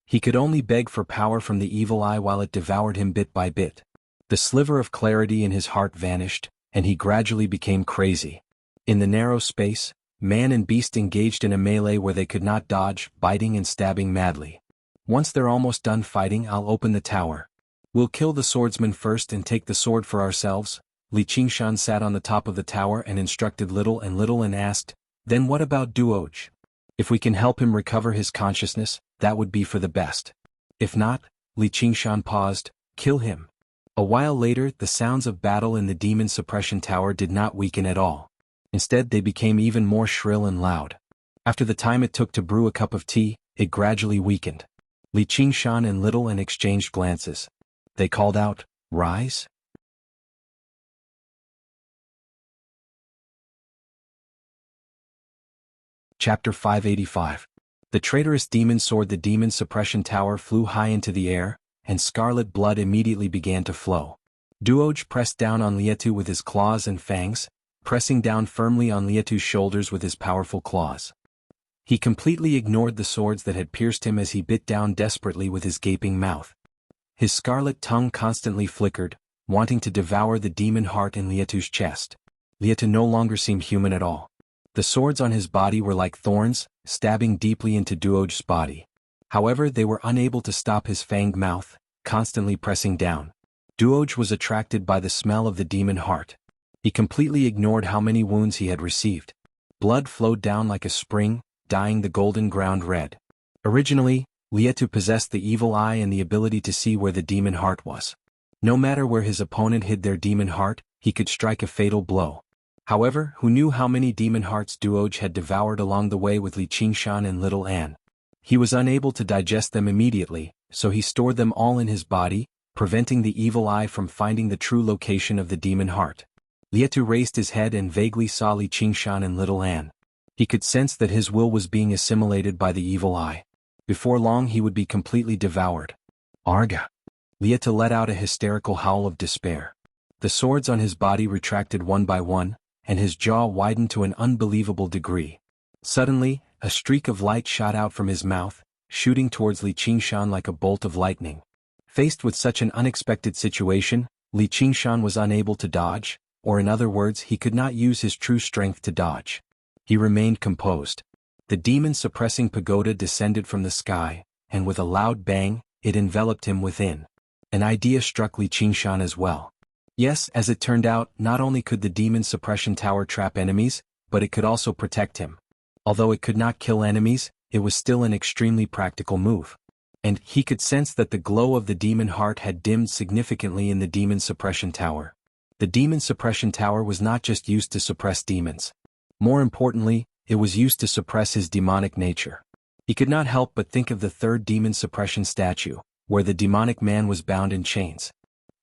He could only beg for power from the evil eye while it devoured him bit by bit. The sliver of clarity in his heart vanished, and he gradually became crazy. In the narrow space, man and beast engaged in a melee where they could not dodge, biting and stabbing madly. Once they're almost done fighting, I'll open the tower. We'll kill the swordsman first and take the sword for ourselves. Li Qingshan sat on the top of the tower and instructed Little and asked, then what about Duoj? If we can help him recover his consciousness, that would be for the best. If not, Li Qingshan paused, kill him. A while later, the sounds of battle in the demon suppression tower did not weaken at all. Instead, they became even more shrill and loud. After the time it took to brew a cup of tea, it gradually weakened. Li Qingshan and Little exchanged glances. They called out, rise? Chapter 585. The traitorous demon sword. The demon suppression tower flew high into the air, and scarlet blood immediately began to flow. Duoj pressed down on Lietu with his claws and fangs, pressing down firmly on Lietu's shoulders with his powerful claws. He completely ignored the swords that had pierced him as he bit down desperately with his gaping mouth. His scarlet tongue constantly flickered, wanting to devour the demon heart in Lietu's chest. Lietu no longer seemed human at all. The swords on his body were like thorns, stabbing deeply into Duoj's body. However, they were unable to stop his fanged mouth, constantly pressing down. Duoj was attracted by the smell of the demon heart. He completely ignored how many wounds he had received. Blood flowed down like a spring, dyeing the golden ground red. Originally, Lietu possessed the evil eye and the ability to see where the demon heart was. No matter where his opponent hid their demon heart, he could strike a fatal blow. However, who knew how many demon hearts Duoj had devoured along the way with Li Qingshan and Little Anne? He was unable to digest them immediately, so he stored them all in his body, preventing the evil eye from finding the true location of the demon heart. Lietu raised his head and vaguely saw Li Qingshan and Little Anne. He could sense that his will was being assimilated by the evil eye. Before long he would be completely devoured. Arga! Lietu let out a hysterical howl of despair. The swords on his body retracted one by one, and his jaw widened to an unbelievable degree. Suddenly, a streak of light shot out from his mouth, shooting towards Li Qingshan like a bolt of lightning. Faced with such an unexpected situation, Li Qingshan was unable to dodge, or in other words, he could not use his true strength to dodge. He remained composed. The demon-suppressing pagoda descended from the sky, and with a loud bang, it enveloped him within. An idea struck Li Qingshan as well. Yes, as it turned out, not only could the demon suppression tower trap enemies, but it could also protect him. Although it could not kill enemies, it was still an extremely practical move. And he could sense that the glow of the demon heart had dimmed significantly in the demon suppression tower. The demon suppression tower was not just used to suppress demons. More importantly, it was used to suppress his demonic nature. He could not help but think of the third demon suppression statue, where the demonic man was bound in chains.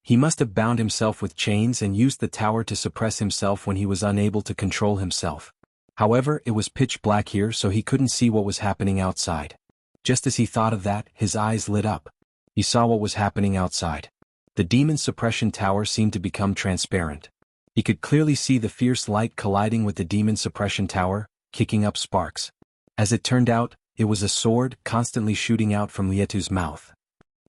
He must have bound himself with chains and used the tower to suppress himself when he was unable to control himself. However, it was pitch black here, so he couldn't see what was happening outside. Just as he thought of that, his eyes lit up. He saw what was happening outside. The demon suppression tower seemed to become transparent. He could clearly see the fierce light colliding with the demon suppression tower, kicking up sparks. As it turned out, it was a sword constantly shooting out from Lietu's mouth.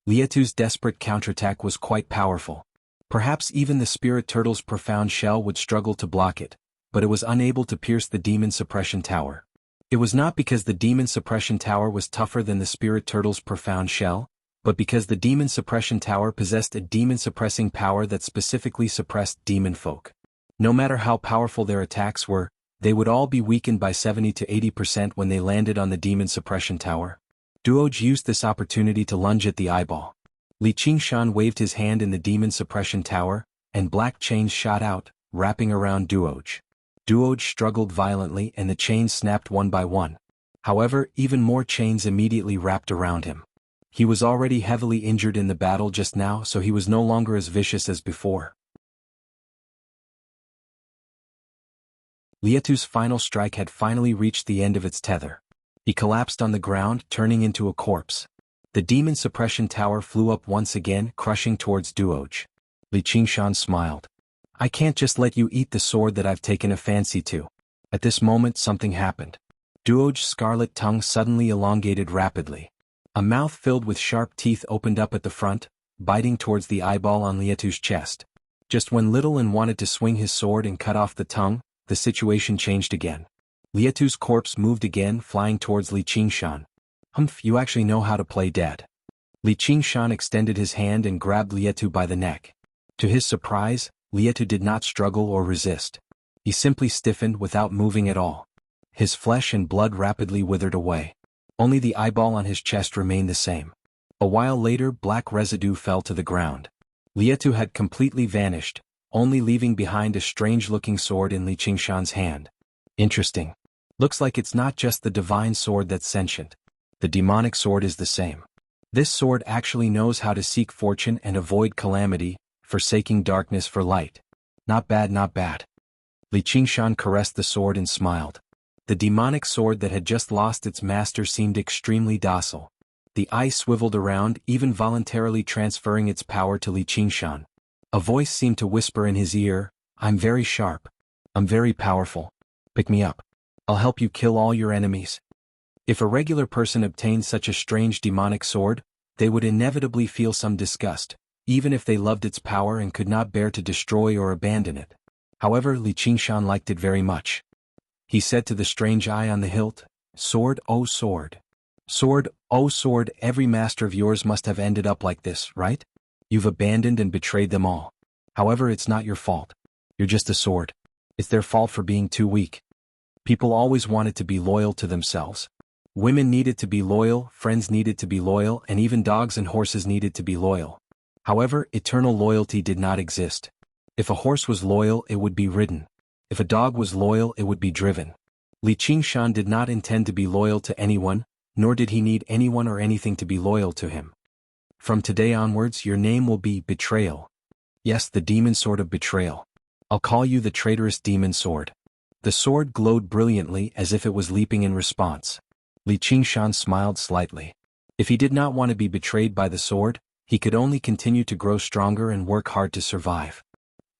Lietu's desperate counterattack was quite powerful. Perhaps even the spirit turtle's profound shell would struggle to block it, but it was unable to pierce the demon suppression tower. It was not because the demon suppression tower was tougher than the spirit turtle's profound shell, but because the demon suppression tower possessed a demon-suppressing power that specifically suppressed demon folk. No matter how powerful their attacks were, they would all be weakened by 70 to 80% when they landed on the demon suppression tower. Duoj used this opportunity to lunge at the eyeball. Li Qingshan waved his hand in the demon suppression tower, and black chains shot out, wrapping around Duoj. Duoj struggled violently and the chains snapped one by one. However, even more chains immediately wrapped around him. He was already heavily injured in the battle just now, so he was no longer as vicious as before. Lietu's final strike had finally reached the end of its tether. He collapsed on the ground, turning into a corpse. The demon suppression tower flew up once again, crushing towards Duoj. Li Qingshan smiled. I can't just let you eat the sword that I've taken a fancy to. At this moment something happened. Duoj's scarlet tongue suddenly elongated rapidly. A mouth filled with sharp teeth opened up at the front, biting towards the eyeball on Lietu's chest. Just when Little Lin wanted to swing his sword and cut off the tongue, the situation changed again. Lietu's corpse moved again, flying towards Li Qingshan. Humph, you actually know how to play dead. Li Qingshan extended his hand and grabbed Lietu by the neck. To his surprise, Lietu did not struggle or resist. He simply stiffened without moving at all. His flesh and blood rapidly withered away. Only the eyeball on his chest remained the same. A while later, black residue fell to the ground. Lietu had completely vanished, only leaving behind a strange-looking sword in Li Qingshan's hand. Interesting. Looks like it's not just the divine sword that's sentient. The demonic sword is the same. This sword actually knows how to seek fortune and avoid calamity, forsaking darkness for light. Not bad, not bad. Li Qingshan caressed the sword and smiled. The demonic sword that had just lost its master seemed extremely docile. The eye swiveled around, even voluntarily transferring its power to Li Qingshan. A voice seemed to whisper in his ear, I'm very sharp. I'm very powerful. Pick me up. I'll help you kill all your enemies. If a regular person obtained such a strange demonic sword, they would inevitably feel some disgust, even if they loved its power and could not bear to destroy or abandon it. However, Li Qingshan liked it very much. He said to the strange eye on the hilt, Sword, oh sword. Sword, oh sword, every master of yours must have ended up like this, right? You've abandoned and betrayed them all. However, it's not your fault. You're just a sword. It's their fault for being too weak. People always wanted to be loyal to themselves. Women needed to be loyal, friends needed to be loyal, and even dogs and horses needed to be loyal. However, eternal loyalty did not exist. If a horse was loyal, it would be ridden. If a dog was loyal, it would be driven. Li Qingshan did not intend to be loyal to anyone, nor did he need anyone or anything to be loyal to him. From today onwards, your name will be Betrayal. Yes, the demon sword of betrayal. I'll call you the traitorous demon sword. The sword glowed brilliantly as if it was leaping in response. Li Qingshan smiled slightly. If he did not want to be betrayed by the sword, he could only continue to grow stronger and work hard to survive.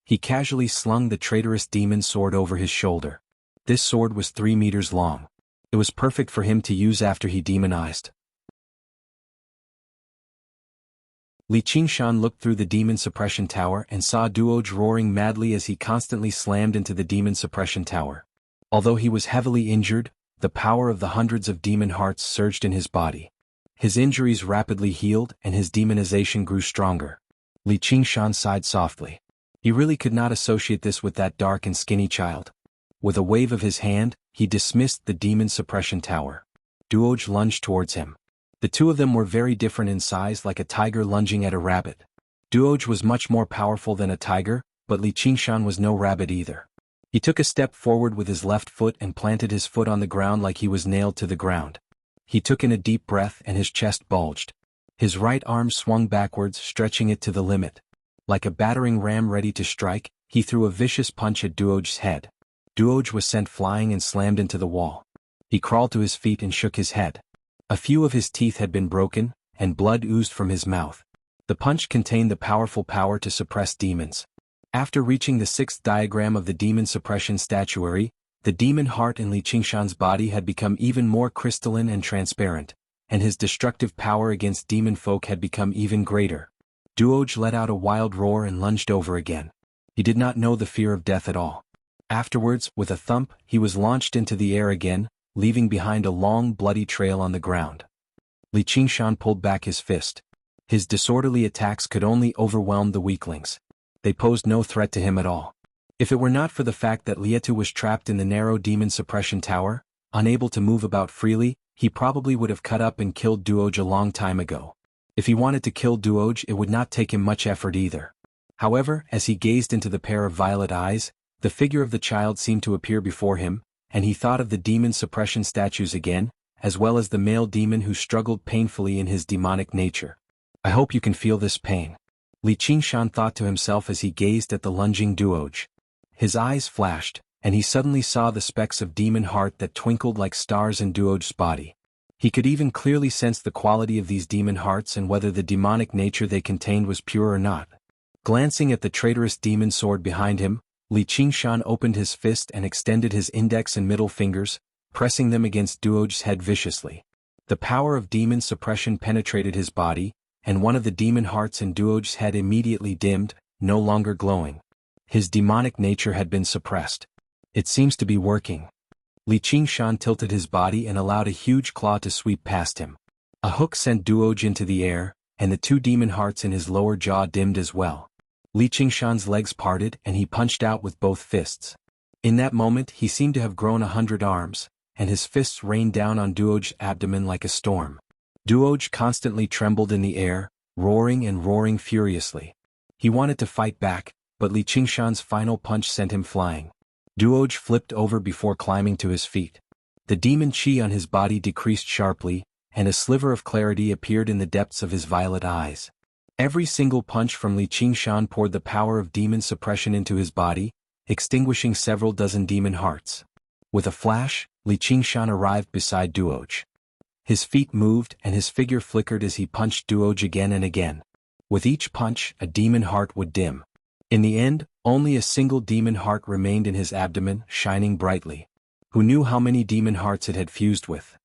He casually slung the traitorous demon sword over his shoulder. This sword was 3 meters long. It was perfect for him to use after he demonized. Li Qingshan looked through the demon suppression tower and saw Duoj roaring madly as he constantly slammed into the demon suppression tower. Although he was heavily injured, the power of the hundreds of demon hearts surged in his body. His injuries rapidly healed and his demonization grew stronger. Li Qingshan sighed softly. He really could not associate this with that dark and skinny child. With a wave of his hand, he dismissed the demon suppression tower. Duoj lunged towards him. The two of them were very different in size, like a tiger lunging at a rabbit. Duoj was much more powerful than a tiger, but Li Qingshan was no rabbit either. He took a step forward with his left foot and planted his foot on the ground like he was nailed to the ground. He took in a deep breath and his chest bulged. His right arm swung backwards, stretching it to the limit. Like a battering ram ready to strike, he threw a vicious punch at Duoj's head. Duoj was sent flying and slammed into the wall. He crawled to his feet and shook his head. A few of his teeth had been broken, and blood oozed from his mouth. The punch contained the powerful power to suppress demons. After reaching the 6th diagram of the demon suppression statuary, the demon heart in Li Qingshan's body had become even more crystalline and transparent, and his destructive power against demon folk had become even greater. Duoj let out a wild roar and lunged over again. He did not know the fear of death at all. Afterwards, with a thump, he was launched into the air again, leaving behind a long bloody trail on the ground. Li Qingshan pulled back his fist. His disorderly attacks could only overwhelm the weaklings. They posed no threat to him at all. If it were not for the fact that Lietu was trapped in the narrow demon suppression tower, unable to move about freely, he probably would have cut up and killed Duoj a long time ago. If he wanted to kill Duoj, it would not take him much effort either. However, as he gazed into the pair of violet eyes, the figure of the child seemed to appear before him, and he thought of the demon suppression statues again, as well as the male demon who struggled painfully in his demonic nature. I hope you can feel this pain. Li Qingshan thought to himself as he gazed at the lunging Duoj. His eyes flashed, and he suddenly saw the specks of demon heart that twinkled like stars in Duoj's body. He could even clearly sense the quality of these demon hearts and whether the demonic nature they contained was pure or not. Glancing at the traitorous demon sword behind him, Li Qingshan opened his fist and extended his index and middle fingers, pressing them against Duoj's head viciously. The power of demon suppression penetrated his body, and one of the demon hearts in Duoj's head immediately dimmed, no longer glowing. His demonic nature had been suppressed. It seems to be working. Li Qingshan tilted his body and allowed a huge claw to sweep past him. A hook sent Duoj into the air, and the two demon hearts in his lower jaw dimmed as well. Li Qingshan's legs parted and he punched out with both fists. In that moment he seemed to have grown 100 arms, and his fists rained down on Duoj's abdomen like a storm. Duoj constantly trembled in the air, roaring and roaring furiously. He wanted to fight back, but Li Qingshan's final punch sent him flying. Duoj flipped over before climbing to his feet. The demon chi on his body decreased sharply, and a sliver of clarity appeared in the depths of his violet eyes. Every single punch from Li Qingshan poured the power of demon suppression into his body, extinguishing several dozen demon hearts. With a flash, Li Qingshan arrived beside Duoj. His feet moved and his figure flickered as he punched Duoj again and again. With each punch, a demon heart would dim. In the end, only a single demon heart remained in his abdomen, shining brightly. Who knew how many demon hearts it had fused with?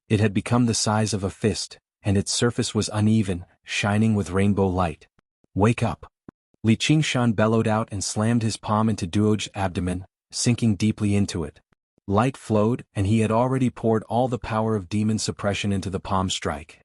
It had become the size of a fist, and its surface was uneven, shining with rainbow light. Wake up! Li Qingshan bellowed out and slammed his palm into Duoj's abdomen, sinking deeply into it. Light flowed, and he had already poured all the power of demon suppression into the palm strike.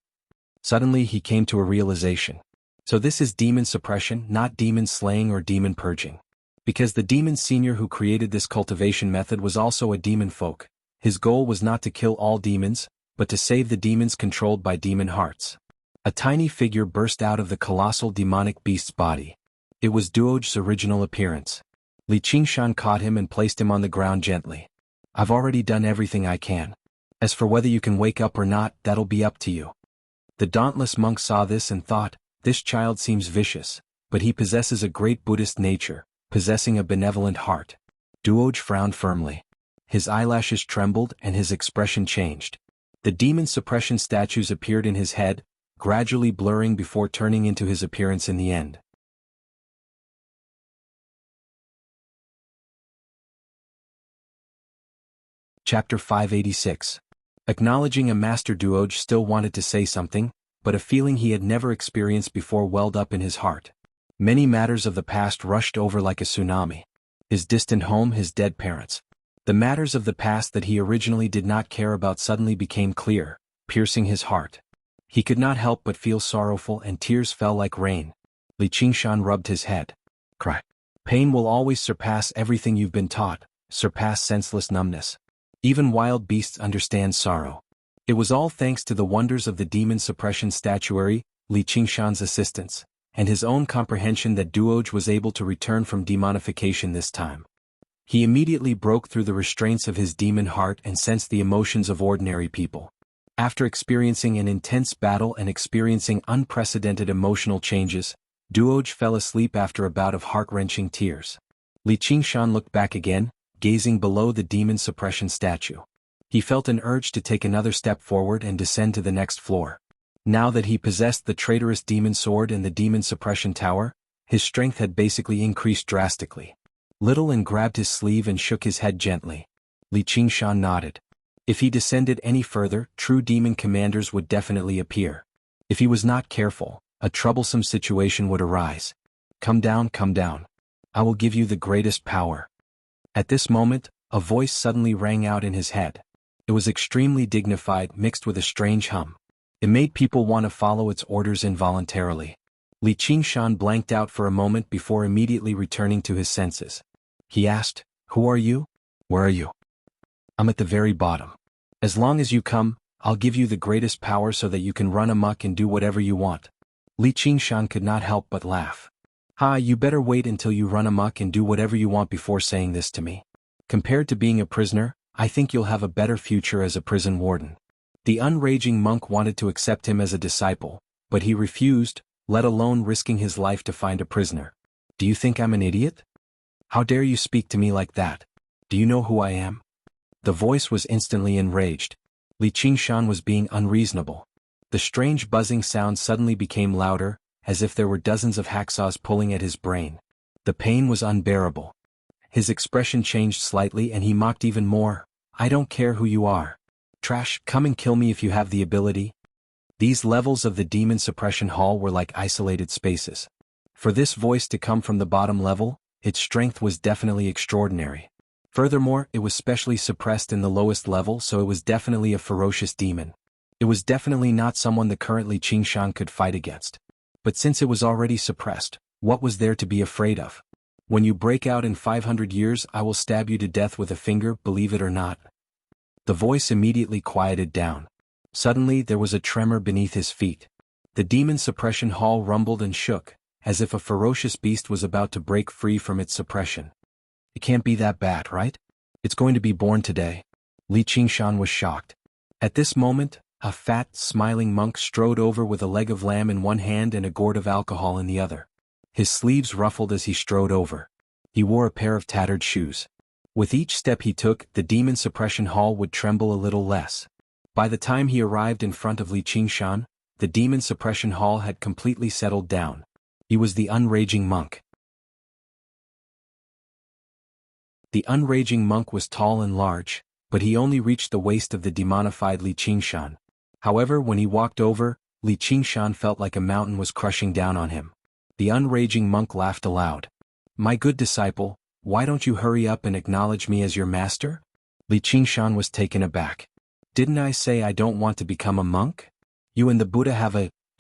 Suddenly he came to a realization. So this is demon suppression, not demon slaying or demon purging. Because the demon senior who created this cultivation method was also a demon folk, his goal was not to kill all demons, but to save the demons controlled by demon hearts. A tiny figure burst out of the colossal demonic beast's body. It was Duoj's original appearance. Li Qingshan caught him and placed him on the ground gently. I've already done everything I can. As for whether you can wake up or not, that'll be up to you. The dauntless monk saw this and thought, this child seems vicious, but he possesses a great Buddhist nature, possessing a benevolent heart. Duoj frowned firmly. His eyelashes trembled and his expression changed. The demon suppression statues appeared in his head, gradually blurring before turning into his appearance in the end. Chapter 586. Acknowledging a master, Duoj still wanted to say something, but a feeling he had never experienced before welled up in his heart. Many matters of the past rushed over like a tsunami. His distant home, his dead parents. The matters of the past that he originally did not care about suddenly became clear, piercing his heart. He could not help but feel sorrowful and tears fell like rain. Li Qingshan rubbed his head. Cry. Pain will always surpass everything you've been taught, surpass senseless numbness. Even wild beasts understand sorrow. It was all thanks to the wonders of the demon suppression statuary, Li Qingshan's assistance, and his own comprehension that Duoj was able to return from demonification this time. He immediately broke through the restraints of his demon heart and sensed the emotions of ordinary people. After experiencing an intense battle and experiencing unprecedented emotional changes, Duoj fell asleep after a bout of heart-wrenching tears. Li Qingshan looked back again, gazing below the demon suppression statue. He felt an urge to take another step forward and descend to the next floor. Now that he possessed the traitorous demon sword and the demon suppression tower, his strength had basically increased drastically. Little and grabbed his sleeve and shook his head gently. Li Qingshan nodded. If he descended any further, true demon commanders would definitely appear. If he was not careful, a troublesome situation would arise. Come down, come down. I will give you the greatest power. At this moment, A voice suddenly rang out in his head. It was extremely dignified, mixed with a strange hum. It made people want to follow its orders involuntarily. Li Qingshan blanked out for a moment before immediately returning to his senses. He asked, "Who are you? Where are you?" "I'm at the very bottom. As long as you come, I'll give you the greatest power so that you can run amok and do whatever you want." Li Qingshan could not help but laugh. "Ha, you better wait until you run amok and do whatever you want before saying this to me. Compared to being a prisoner, I think you'll have a better future as a prison warden." The unraging monk wanted to accept him as a disciple, but he refused, let alone risking his life to find a prisoner. "Do you think I'm an idiot? How dare you speak to me like that? Do you know who I am?" The voice was instantly enraged. Li Qingshan was being unreasonable. The strange buzzing sound suddenly became louder, as if there were dozens of hacksaws pulling at his brain. The pain was unbearable. His expression changed slightly and he mocked even more. "I don't care who you are. Trash, come and kill me if you have the ability." These levels of the demon suppression hall were like isolated spaces. For this voice to come from the bottom level, its strength was definitely extraordinary. Furthermore, it was specially suppressed in the lowest level, so it was definitely a ferocious demon. It was definitely not someone the currently Qingshan could fight against. But since it was already suppressed, what was there to be afraid of? "When you break out in 500 years, I will stab you to death with a finger, believe it or not." The voice immediately quieted down. Suddenly there was a tremor beneath his feet. The demon suppression hall rumbled and shook, as if a ferocious beast was about to break free from its suppression. "It can't be that bad, right? It's going to be born today." Li Qingshan was shocked. At this moment, a fat, smiling monk strode over with a leg of lamb in one hand and a gourd of alcohol in the other. His sleeves ruffled as he strode over. He wore a pair of tattered shoes. With each step he took, the demon suppression hall would tremble a little less. By the time he arrived in front of Li Qingshan, the demon suppression hall had completely settled down. He was the unraging monk. The unraging monk was tall and large, but he only reached the waist of the demonified Li Qingshan. However, when he walked over, Li Qingshan felt like a mountain was crushing down on him. The unraging monk laughed aloud. "My good disciple, why don't you hurry up and acknowledge me as your master?" Li Qingshan was taken aback. "Didn't I say I don't want to become a monk? You and the Buddha have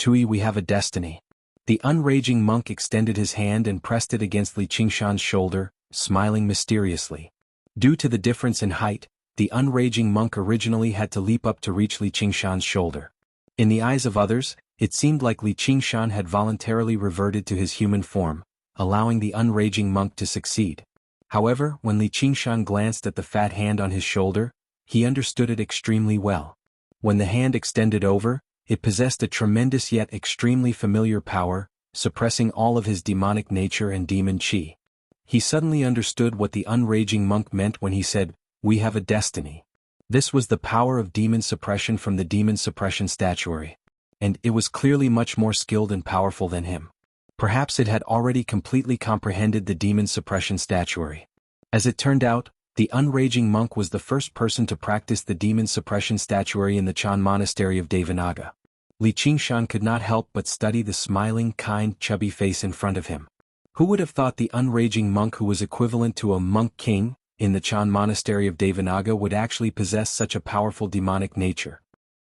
we have a destiny." The unraging monk extended his hand and pressed it against Li Qingshan's shoulder, smiling mysteriously. Due to the difference in height, the unraging monk originally had to leap up to reach Li Qingshan's shoulder. In the eyes of others, it seemed like Li Qingshan had voluntarily reverted to his human form, allowing the unraging monk to succeed. However, when Li Qingshan glanced at the fat hand on his shoulder, he understood it extremely well. When the hand extended over, it possessed a tremendous yet extremely familiar power, suppressing all of his demonic nature and demon chi. He suddenly understood what the unraging monk meant when he said, "We have a destiny." This was the power of demon suppression from the demon suppression statuary. And it was clearly much more skilled and powerful than him. Perhaps it had already completely comprehended the demon suppression statuary. As it turned out, the unraging monk was the first person to practice the demon suppression statuary in the Chan monastery of Devanaga. Li Qingshan could not help but study the smiling, kind, chubby face in front of him. Who would have thought the unraging monk who was equivalent to a monk king in the Chan monastery of Devanaga would actually possess such a powerful demonic nature?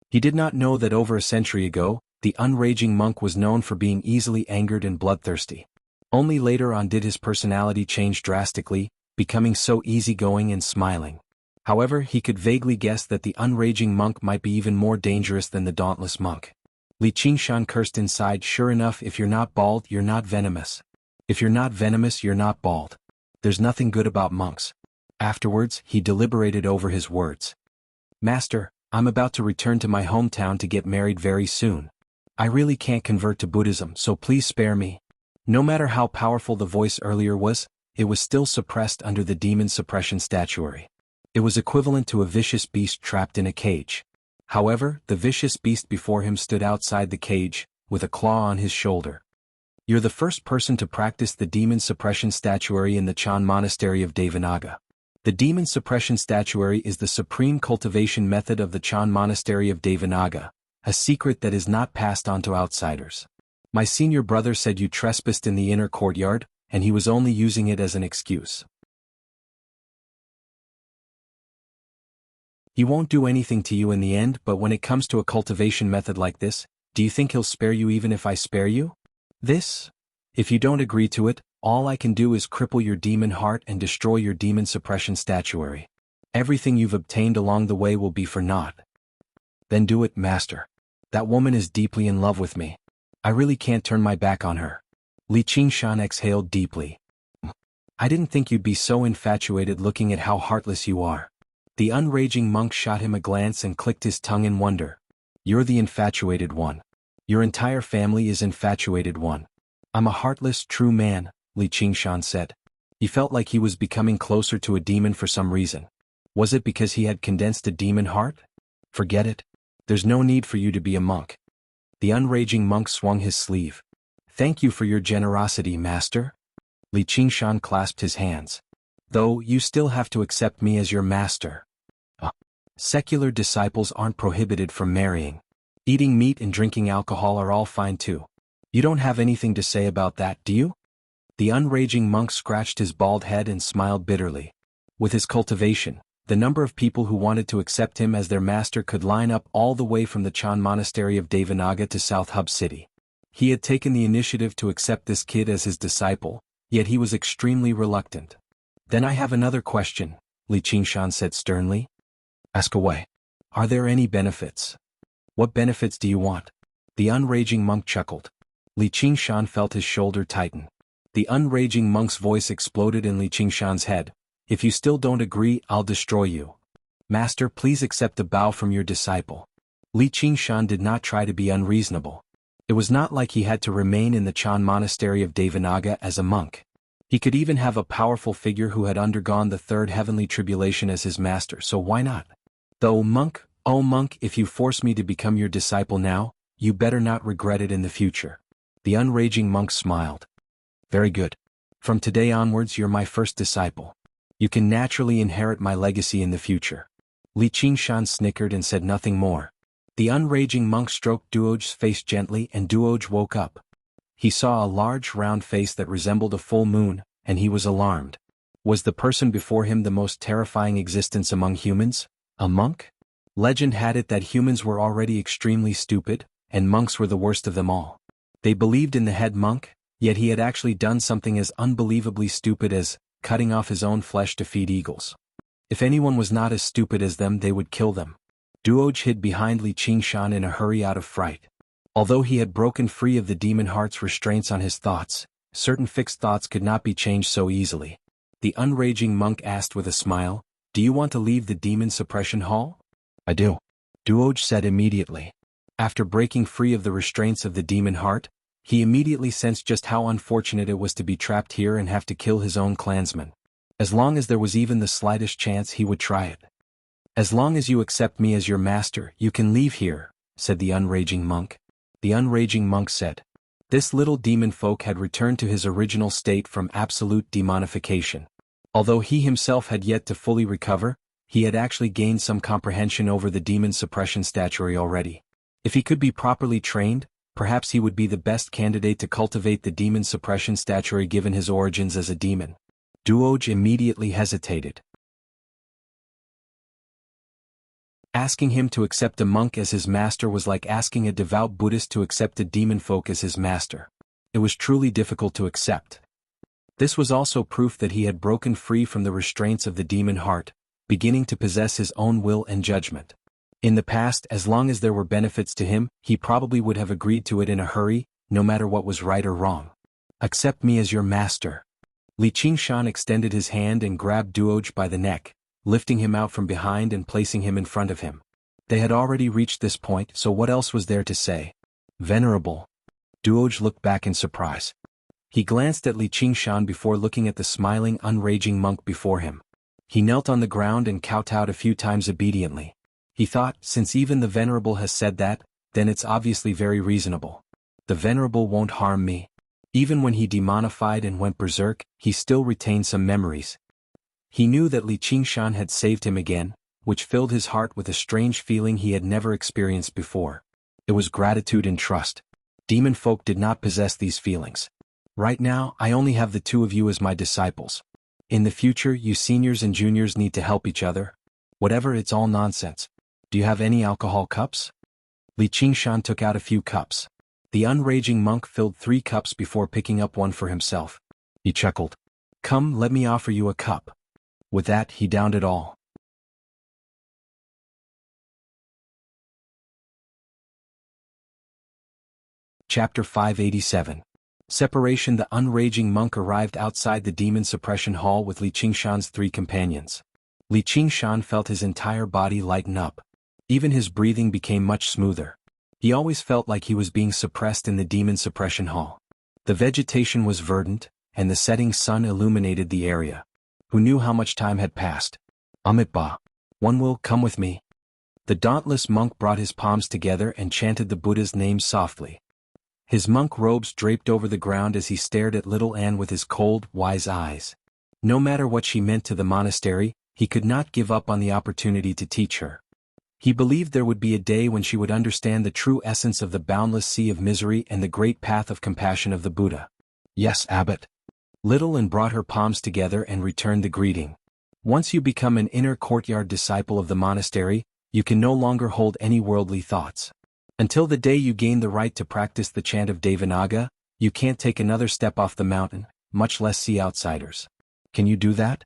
He did not know that over a century ago, the unraging monk was known for being easily angered and bloodthirsty. Only later on did his personality change drastically, becoming so easygoing and smiling. However, he could vaguely guess that the unraging monk might be even more dangerous than the dauntless monk. Li Qingshan cursed inside, "Sure enough, if you're not bald, you're not venomous. If you're not venomous, you're not bald. There's nothing good about monks." Afterwards, he deliberated over his words. "Master, I'm about to return to my hometown to get married very soon. I really can't convert to Buddhism, so please spare me." No matter how powerful the voice earlier was, it was still suppressed under the demon suppression statuary. It was equivalent to a vicious beast trapped in a cage. However, the vicious beast before him stood outside the cage, with a claw on his shoulder. "You're the first person to practice the demon suppression statuary in the Chan monastery of Devanaga. The demon suppression statuary is the supreme cultivation method of the Chan monastery of Devanaga, a secret that is not passed on to outsiders. My senior brother said you trespassed in the inner courtyard, and he was only using it as an excuse. He won't do anything to you in the end, but when it comes to a cultivation method like this, do you think he'll spare you even if I spare you? This? If you don't agree to it, all I can do is cripple your demon heart and destroy your demon suppression statuary. Everything you've obtained along the way will be for naught. Then do it, master. That woman is deeply in love with me. I really can't turn my back on her. Li Qingshan exhaled deeply. I didn't think you'd be so infatuated looking at how heartless you are. The unraging monk shot him a glance and clicked his tongue in wonder. You're the infatuated one. Your entire family is infatuated one. I'm a heartless, true man, Li Qingshan said. He felt like he was becoming closer to a demon for some reason. Was it because he had condensed a demon heart? Forget it. There's no need for you to be a monk. The unraging monk swung his sleeve. Thank you for your generosity, master. Li Qingshan clasped his hands. Though, you still have to accept me as your master. Secular disciples aren't prohibited from marrying. Eating meat and drinking alcohol are all fine too. You don't have anything to say about that, do you? The unraging monk scratched his bald head and smiled bitterly. With his cultivation, the number of people who wanted to accept him as their master could line up all the way from the Chan Monastery of Devanaga to South Hub City. He had taken the initiative to accept this kid as his disciple, yet he was extremely reluctant. Then I have another question, Li Qingshan said sternly. Ask away. Are there any benefits? What benefits do you want? The unraging monk chuckled. Li Qingshan felt his shoulder tighten. The unraging monk's voice exploded in Li Qingshan's head. If you still don't agree, I'll destroy you. Master, please accept the bow from your disciple. Li Qingshan did not try to be unreasonable. It was not like he had to remain in the Chan Monastery of Devanaga as a monk. He could even have a powerful figure who had undergone the third heavenly tribulation as his master, so why not? Though monk, oh monk, if you force me to become your disciple now, you better not regret it in the future. The unraging monk smiled. Very good. From today onwards you're my first disciple. You can naturally inherit my legacy in the future. Li Qingshan snickered and said nothing more. The unraging monk stroked Duoj's face gently and Duoj woke up. He saw a large round face that resembled a full moon, and he was alarmed. Was the person before him the most terrifying existence among humans? A monk? Legend had it that humans were already extremely stupid, and monks were the worst of them all. They believed in the head monk, yet he had actually done something as unbelievably stupid as cutting off his own flesh to feed eagles. If anyone was not as stupid as them, they would kill them. Duoj hid behind Li Qingshan in a hurry out of fright. Although he had broken free of the demon heart's restraints on his thoughts, certain fixed thoughts could not be changed so easily. The unraging monk asked with a smile, "Do you want to leave the demon suppression hall?" "I do," Duoj said immediately. After breaking free of the restraints of the demon heart, he immediately sensed just how unfortunate it was to be trapped here and have to kill his own clansmen. As long as there was even the slightest chance, he would try it. "As long as you accept me as your master, you can leave here," said the unraging monk. The unraging monk said. This little demon folk had returned to his original state from absolute demonification. Although he himself had yet to fully recover, he had actually gained some comprehension over the demon suppression statuary already. If he could be properly trained, perhaps he would be the best candidate to cultivate the demon suppression statuary given his origins as a demon. Duoj immediately hesitated. Asking him to accept a monk as his master was like asking a devout Buddhist to accept a demon folk as his master. It was truly difficult to accept. This was also proof that he had broken free from the restraints of the demon heart, beginning to possess his own will and judgment. In the past, as long as there were benefits to him, he probably would have agreed to it in a hurry, no matter what was right or wrong. "Accept me as your master." Li Qingshan extended his hand and grabbed Duoj by the neck, lifting him out from behind and placing him in front of him. They had already reached this point, so what else was there to say? "Venerable." Duoj looked back in surprise. He glanced at Li Qingshan before looking at the smiling, unraging monk before him. He knelt on the ground and kowtowed a few times obediently. He thought, since even the Venerable has said that, then it's obviously very reasonable. The Venerable won't harm me. Even when he demonified and went berserk, he still retained some memories. He knew that Li Qingshan had saved him again, which filled his heart with a strange feeling he had never experienced before. It was gratitude and trust. Demon folk did not possess these feelings. Right now, I only have the two of you as my disciples. In the future, you seniors and juniors need to help each other. Whatever, it's all nonsense. Do you have any alcohol cups? Li Qingshan took out a few cups. The unraging monk filled 3 cups before picking up one for himself. He chuckled. Come, let me offer you a cup. With that, he downed it all. Chapter 587. Separation. The unraging monk arrived outside the demon suppression hall with Li Qingshan's 3 companions. Li Qingshan felt his entire body lighten up. Even his breathing became much smoother. He always felt like he was being suppressed in the demon suppression hall. The vegetation was verdant, and the setting sun illuminated the area. Who knew how much time had passed? Amitabha. One will come with me. The dauntless monk brought his palms together and chanted the Buddha's name softly. His monk robes draped over the ground as he stared at little Anne with his cold, wise eyes. No matter what she meant to the monastery, he could not give up on the opportunity to teach her. He believed there would be a day when she would understand the true essence of the boundless sea of misery and the great path of compassion of the Buddha. Yes, Abbot. Little Anne brought her palms together and returned the greeting. Once you become an inner courtyard disciple of the monastery, you can no longer hold any worldly thoughts. Until the day you gain the right to practice the chant of Devanaga, you can't take another step off the mountain, much less see outsiders. Can you do that?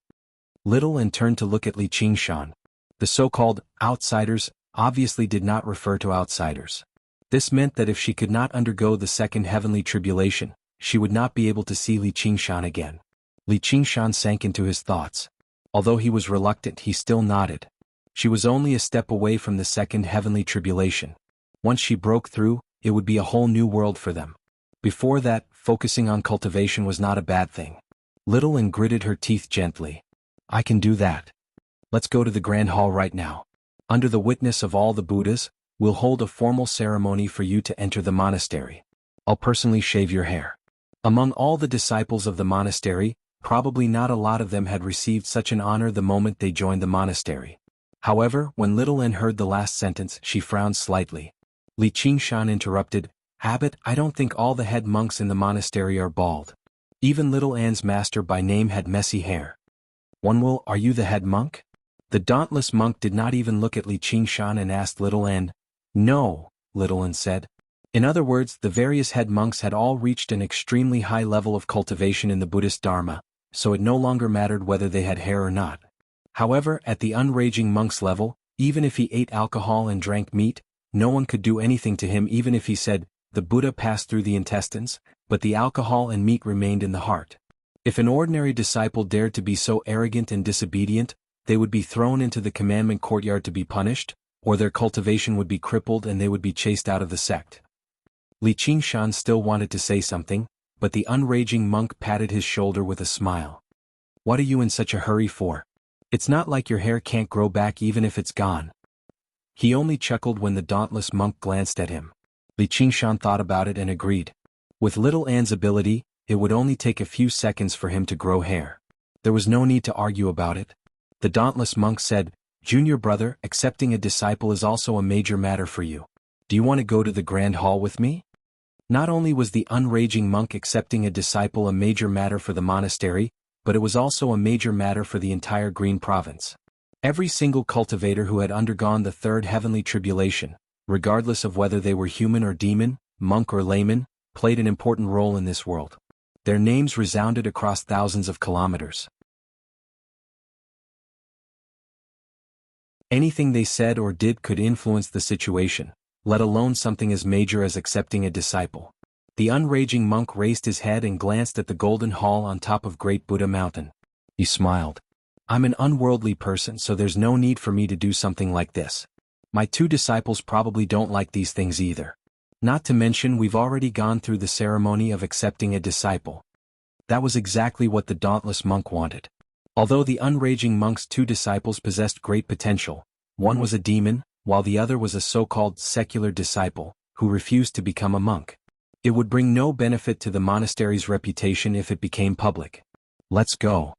Little Anne turned to look at Li Qingshan. The so-called outsiders obviously did not refer to outsiders. This meant that if she could not undergo the second heavenly tribulation, she would not be able to see Li Qingshan again. Li Qingshan sank into his thoughts. Although he was reluctant, he still nodded. She was only a step away from the second heavenly tribulation. Once she broke through, it would be a whole new world for them. Before that, focusing on cultivation was not a bad thing. Little Anne gritted her teeth gently. I can do that. Let's go to the Grand Hall right now. Under the witness of all the Buddhas, we'll hold a formal ceremony for you to enter the monastery. I'll personally shave your hair. Among all the disciples of the monastery, probably not a lot of them had received such an honor the moment they joined the monastery. However, when little Anne heard the last sentence, she frowned slightly. Li Qingshan interrupted, Abbot, I don't think all the head monks in the monastery are bald. Even little Anne's master by name had messy hair. Wonwul, are you the head monk? The dauntless monk did not even look at Li Qingshan and asked little Anne. No, little Anne said. In other words, the various head monks had all reached an extremely high level of cultivation in the Buddhist Dharma, so it no longer mattered whether they had hair or not. However, at the unraging monk's level, even if he ate alcohol and drank meat, no one could do anything to him even if he said, the Buddha passed through the intestines, but the alcohol and meat remained in the heart. If an ordinary disciple dared to be so arrogant and disobedient, they would be thrown into the commandment courtyard to be punished, or their cultivation would be crippled and they would be chased out of the sect. Li Qingshan still wanted to say something, but the unraging monk patted his shoulder with a smile. What are you in such a hurry for? It's not like your hair can't grow back even if it's gone. He only chuckled when the dauntless monk glanced at him. Li Qingshan thought about it and agreed. With little Anne's ability, it would only take a few seconds for him to grow hair. There was no need to argue about it. The dauntless monk said, Junior brother, accepting a disciple is also a major matter for you. Do you want to go to the Grand Hall with me? Not only was the unraging monk accepting a disciple a major matter for the monastery, but it was also a major matter for the entire Green Province. Every single cultivator who had undergone the third heavenly tribulation, regardless of whether they were human or demon, monk or layman, played an important role in this world. Their names resounded across thousands of kilometers. Anything they said or did could influence the situation, let alone something as major as accepting a disciple. The unraging monk raised his head and glanced at the golden hall on top of Great Buddha Mountain. He smiled. I'm an unworldly person, so there's no need for me to do something like this. My 2 disciples probably don't like these things either. Not to mention we've already gone through the ceremony of accepting a disciple. That was exactly what the dauntless monk wanted. Although the unraging monk's 2 disciples possessed great potential, one was a demon, while the other was a so-called secular disciple, who refused to become a monk. It would bring no benefit to the monastery's reputation if it became public. Let's go.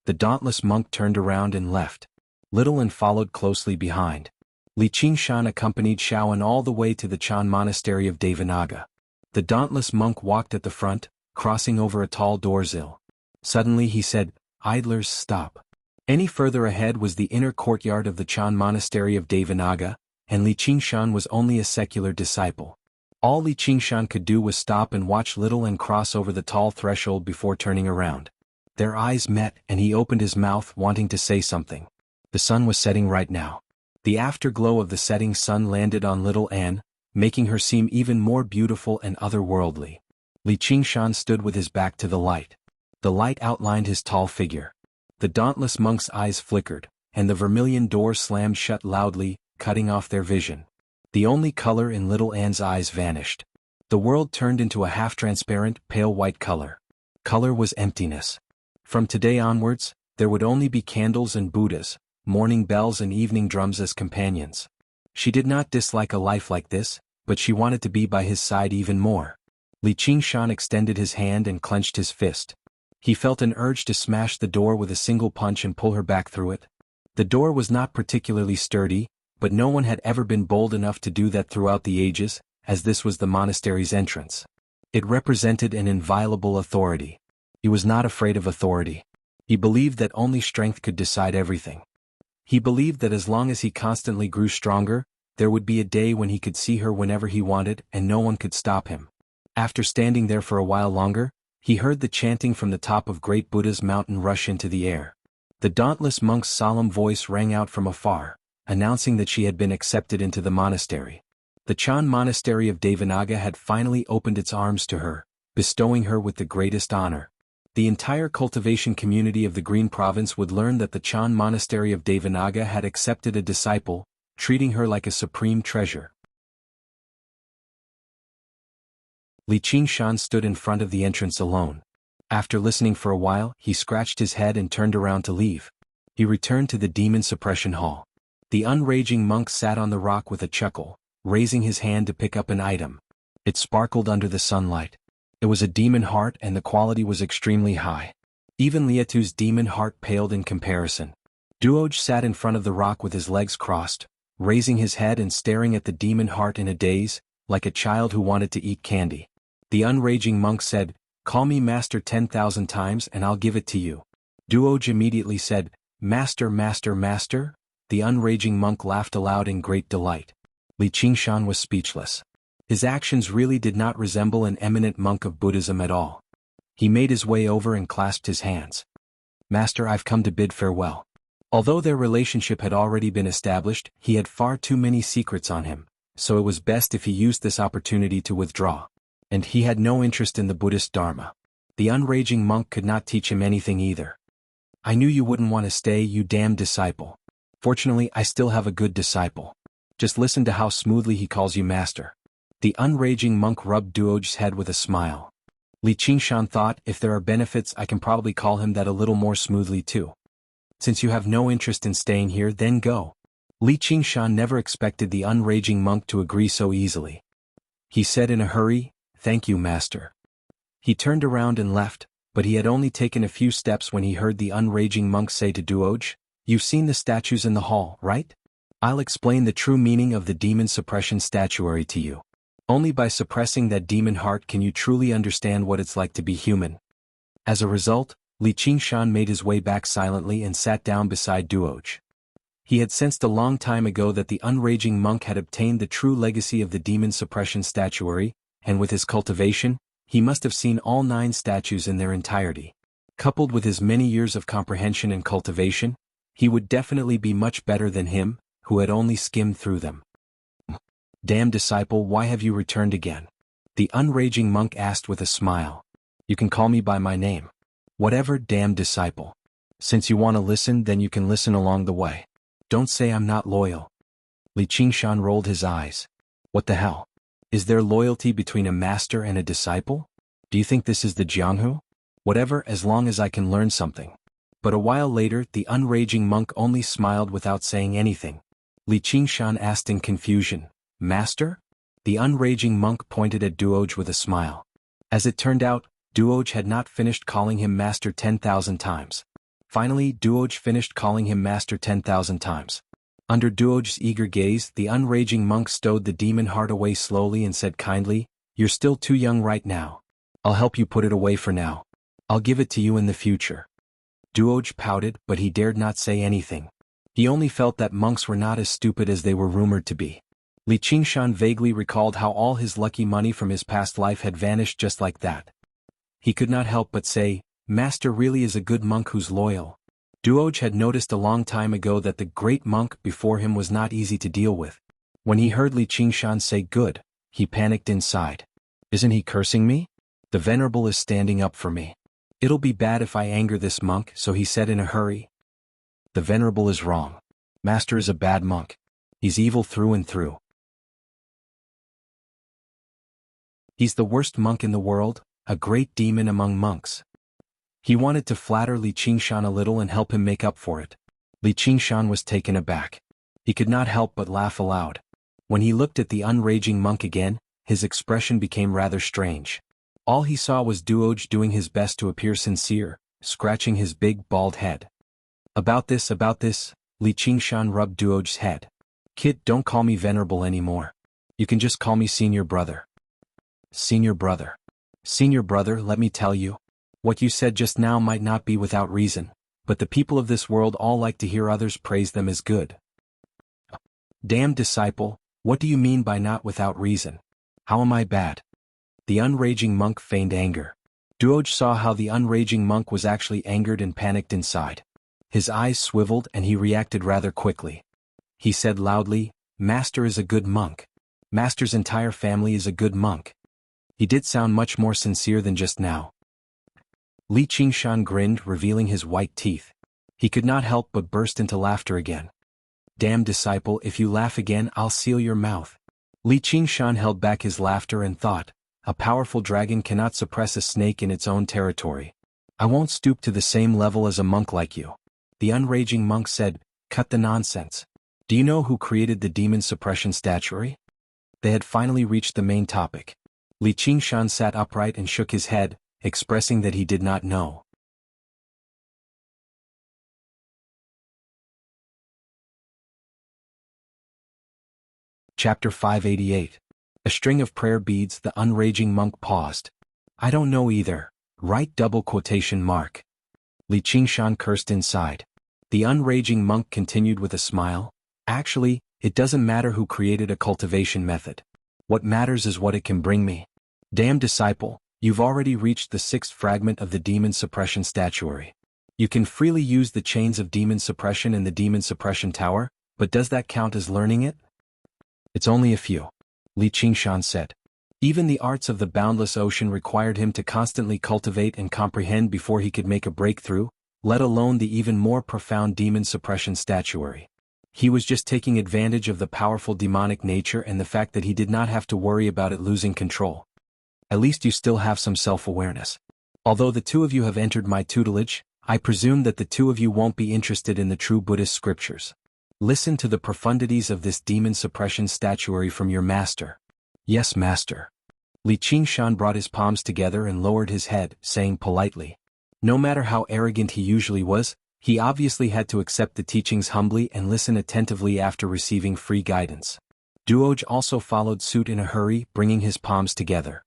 The dauntless monk turned around and left. Little Anne followed closely behind. Li Qingshan accompanied Shaoan all the way to the Chan monastery of Devanaga. The dauntless monk walked at the front, crossing over a tall doorsill. Suddenly he said, Idlers, stop. Any further ahead was the inner courtyard of the Chan monastery of Devanaga, and Li Qingshan was only a secular disciple. All Li Qingshan could do was stop and watch Little and cross over the tall threshold before turning around. Their eyes met and he opened his mouth wanting to say something. The sun was setting right now. The afterglow of the setting sun landed on Little Anne, making her seem even more beautiful and otherworldly. Li Qingshan stood with his back to the light. The light outlined his tall figure. The dauntless monk's eyes flickered, and the vermilion door slammed shut loudly, cutting off their vision. The only color in Little Anne's eyes vanished. The world turned into a half-transparent, pale white color. Color was emptiness. From today onwards, there would only be candles and Buddhas, morning bells and evening drums as companions. She did not dislike a life like this, but she wanted to be by his side even more. Li Qingshan extended his hand and clenched his fist. He felt an urge to smash the door with a single punch and pull her back through it. The door was not particularly sturdy, but no one had ever been bold enough to do that throughout the ages, as this was the monastery's entrance. It represented an inviolable authority. He was not afraid of authority. He believed that only strength could decide everything. He believed that as long as he constantly grew stronger, there would be a day when he could see her whenever he wanted and no one could stop him. After standing there for a while longer, he heard the chanting from the top of Great Buddha's mountain rush into the air. The dauntless monk's solemn voice rang out from afar, announcing that she had been accepted into the monastery. The Chan monastery of Devanaga had finally opened its arms to her, bestowing her with the greatest honor. The entire cultivation community of the Green Province would learn that the Chan monastery of Devanaga had accepted a disciple, treating her like a supreme treasure. Li Qingshan stood in front of the entrance alone. After listening for a while, he scratched his head and turned around to leave. He returned to the demon suppression hall. The unraging monk sat on the rock with a chuckle, raising his hand to pick up an item. It sparkled under the sunlight. It was a demon heart and the quality was extremely high. Even Liatu's demon heart paled in comparison. Duoj sat in front of the rock with his legs crossed, raising his head and staring at the demon heart in a daze, like a child who wanted to eat candy. The unraging monk said, "Call me Master 10,000 times and I'll give it to you." Duoj immediately said, "Master, Master, Master?" The unraging monk laughed aloud in great delight. Li Qingshan was speechless. His actions really did not resemble an eminent monk of Buddhism at all. He made his way over and clasped his hands. "Master, I've come to bid farewell." Although their relationship had already been established, he had far too many secrets on him, so it was best if he used this opportunity to withdraw. And he had no interest in the Buddhist Dharma. The unraging monk could not teach him anything either. "I knew you wouldn't want to stay, you damned disciple. Fortunately, I still have a good disciple. Just listen to how smoothly he calls you master." The unraging monk rubbed Duoj's head with a smile. Li Qingshan thought, if there are benefits I can probably call him that a little more smoothly too. "Since you have no interest in staying here, then go." Li Qingshan never expected the unraging monk to agree so easily. He said in a hurry, "Thank you, master." He turned around and left, but he had only taken a few steps when he heard the unraging monk say to Duoj, "You've seen the statues in the hall, right? I'll explain the true meaning of the demon suppression statuary to you. Only by suppressing that demon heart can you truly understand what it's like to be human." As a result, Li Qingshan made his way back silently and sat down beside Duoj. He had sensed a long time ago that the unraging monk had obtained the true legacy of the demon suppression statuary, and with his cultivation, he must have seen all 9 statues in their entirety. Coupled with his many years of comprehension and cultivation, he would definitely be much better than him, who had only skimmed through them. "Damn disciple, why have you returned again?" the unraging monk asked with a smile. "You can call me by my name." "Whatever, damn disciple. Since you want to listen, then you can listen along the way. Don't say I'm not loyal." Li Qingshan rolled his eyes. "What the hell? Is there loyalty between a master and a disciple? Do you think this is the Jianghu? Whatever, as long as I can learn something." But a while later, the unraging monk only smiled without saying anything. Li Qingshan asked in confusion, "Master?" The unraging monk pointed at Duoj with a smile. As it turned out, Duoj had not finished calling him Master 10,000 times. Finally, Duoj finished calling him Master 10,000 times. Under Duoj's eager gaze, the unraging monk stowed the demon heart away slowly and said kindly, "You're still too young right now. I'll help you put it away for now. I'll give it to you in the future." Duoj pouted, but he dared not say anything. He only felt that monks were not as stupid as they were rumored to be. Li Qingshan vaguely recalled how all his lucky money from his past life had vanished just like that. He could not help but say, "Master really is a good monk who's loyal." Duoj had noticed a long time ago that the great monk before him was not easy to deal with. When he heard Li Qingshan say good, he panicked inside. Isn't he cursing me? The Venerable is standing up for me. It'll be bad if I anger this monk, so he said in a hurry. The Venerable is wrong. Master is a bad monk. He's evil through and through. He's the worst monk in the world, a great demon among monks. He wanted to flatter Li Qingshan a little and help him make up for it. Li Qingshan was taken aback. He could not help but laugh aloud. When he looked at the unraging monk again, his expression became rather strange. All he saw was Duoj doing his best to appear sincere, scratching his big bald head. About this, Li Qingshan rubbed Duoj's head. Kid, don't call me Venerable anymore. You can just call me Senior Brother. Senior Brother. Senior Brother, let me tell you. What you said just now might not be without reason, but the people of this world all like to hear others praise them as good. Damn disciple, what do you mean by not without reason? How am I bad? The unraging monk feigned anger. Duoj saw how the unraging monk was actually angered and panicked inside. His eyes swiveled and he reacted rather quickly. He said loudly, "Master is a good monk. Master's entire family is a good monk." He did sound much more sincere than just now. Li Qingshan grinned, revealing his white teeth. He could not help but burst into laughter again. Damn disciple, if you laugh again I'll seal your mouth. Li Qingshan held back his laughter and thought, a powerful dragon cannot suppress a snake in its own territory. I won't stoop to the same level as a monk like you. The unraging monk said, cut the nonsense. Do you know who created the demon suppression statuary? They had finally reached the main topic. Li Qingshan sat upright and shook his head, expressing that he did not know. Chapter 588. A string of prayer beads. The unraging monk paused. I don't know either. Right double quotation mark. Li Qingshan cursed inside. The unraging monk continued with a smile. Actually, it doesn't matter who created a cultivation method. What matters is what it can bring me. Damn disciple, you've already reached the 6th fragment of the demon suppression statuary. You can freely use the chains of demon suppression in the demon suppression tower, but does that count as learning it? It's only a few. Li Qingshan said. Even the arts of the boundless ocean required him to constantly cultivate and comprehend before he could make a breakthrough, let alone the even more profound demon suppression statuary. He was just taking advantage of the powerful demonic nature and the fact that he did not have to worry about it losing control. At least you still have some self-awareness. Although the two of you have entered my tutelage, I presume that the two of you won't be interested in the true Buddhist scriptures. Listen to the profundities of this demon suppression statuary from your master. Yes, master. Li Qingshan brought his palms together and lowered his head, saying politely. No matter how arrogant he usually was, he obviously had to accept the teachings humbly and listen attentively after receiving free guidance. Duoj also followed suit in a hurry, bringing his palms together.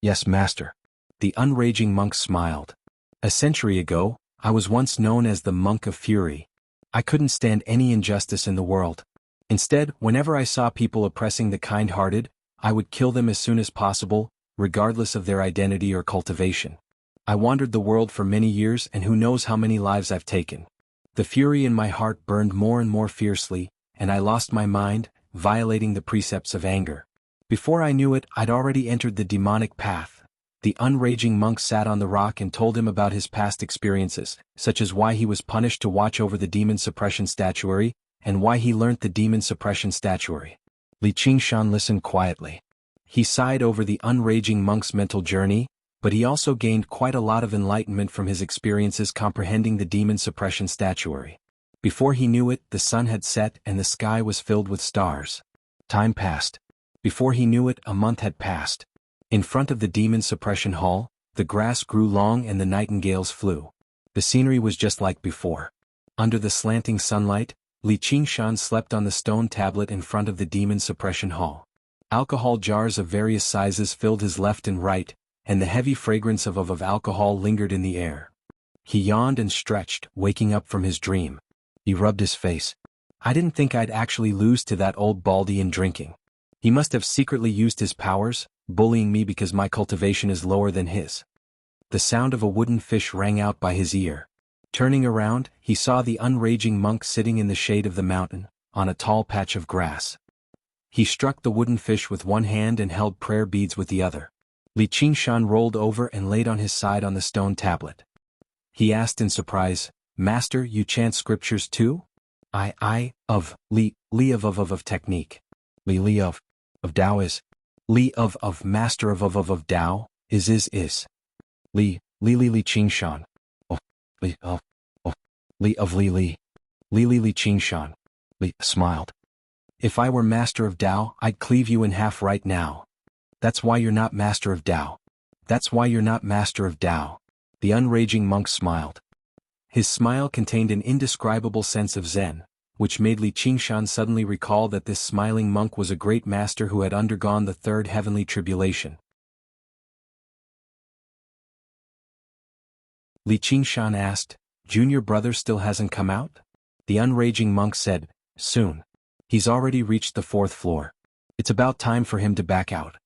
Yes, master. The unraging monk smiled. A century ago, I was once known as the Monk of Fury. I couldn't stand any injustice in the world. Instead, whenever I saw people oppressing the kind-hearted, I would kill them as soon as possible, regardless of their identity or cultivation. I wandered the world for many years and who knows how many lives I've taken. The fury in my heart burned more and more fiercely, and I lost my mind, violating the precepts of anger. Before I knew it, I'd already entered the demonic path. The unraging monk sat on the rock and told him about his past experiences, such as why he was punished to watch over the demon suppression statuary, and why he learnt the demon suppression statuary. Li Qingshan listened quietly. He sighed over the unraging monk's mental journey, but he also gained quite a lot of enlightenment from his experiences comprehending the demon suppression statuary. Before he knew it, the sun had set and the sky was filled with stars. Time passed. Before he knew it, a month had passed. In front of the demon suppression hall, the grass grew long and the nightingales flew. The scenery was just like before. Under the slanting sunlight, Li Qingshan slept on the stone tablet in front of the demon suppression hall. Alcohol jars of various sizes filled his left and right, and the heavy fragrance of alcohol lingered in the air. He yawned and stretched, waking up from his dream. He rubbed his face. I didn't think I'd actually lose to that old baldy in drinking. He must have secretly used his powers, bullying me because my cultivation is lower than his. The sound of a wooden fish rang out by his ear. Turning around, he saw the unraging monk sitting in the shade of the mountain, on a tall patch of grass. He struck the wooden fish with one hand and held prayer beads with the other. Li Qingshan rolled over and laid on his side on the stone tablet. He asked in surprise, Master, you chant scriptures too? Of technique. Li of Tao is. Li of master of Tao, is. Li Qingshan. Li Qingshan. Li smiled. If I were master of Tao, I'd cleave you in half right now. That's why you're not master of Tao. That's why you're not master of Tao. The unraging monk smiled. His smile contained an indescribable sense of zen, which made Li Qingshan suddenly recall that this smiling monk was a great master who had undergone the third heavenly tribulation. Li Qingshan asked, Junior brother still hasn't come out? The unraging monk said, Soon. He's already reached the 4th floor. It's about time for him to back out.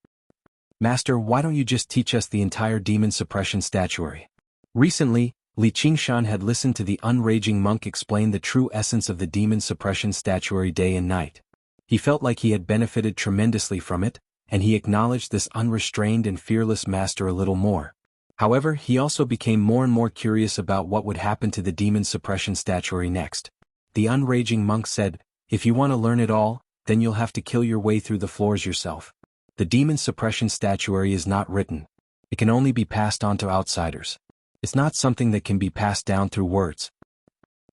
Master, why don't you just teach us the entire demon suppression statuary? Recently, Li Qingshan had listened to the unraging monk explain the true essence of the demon suppression statuary day and night. He felt like he had benefited tremendously from it, and he acknowledged this unrestrained and fearless master a little more. However, he also became more and more curious about what would happen to the demon suppression statuary next. The unraging monk said, If you want to learn it all, then you'll have to kill your way through the floors yourself. The demon suppression statuary is not written. It can only be passed on to outsiders. It's not something that can be passed down through words.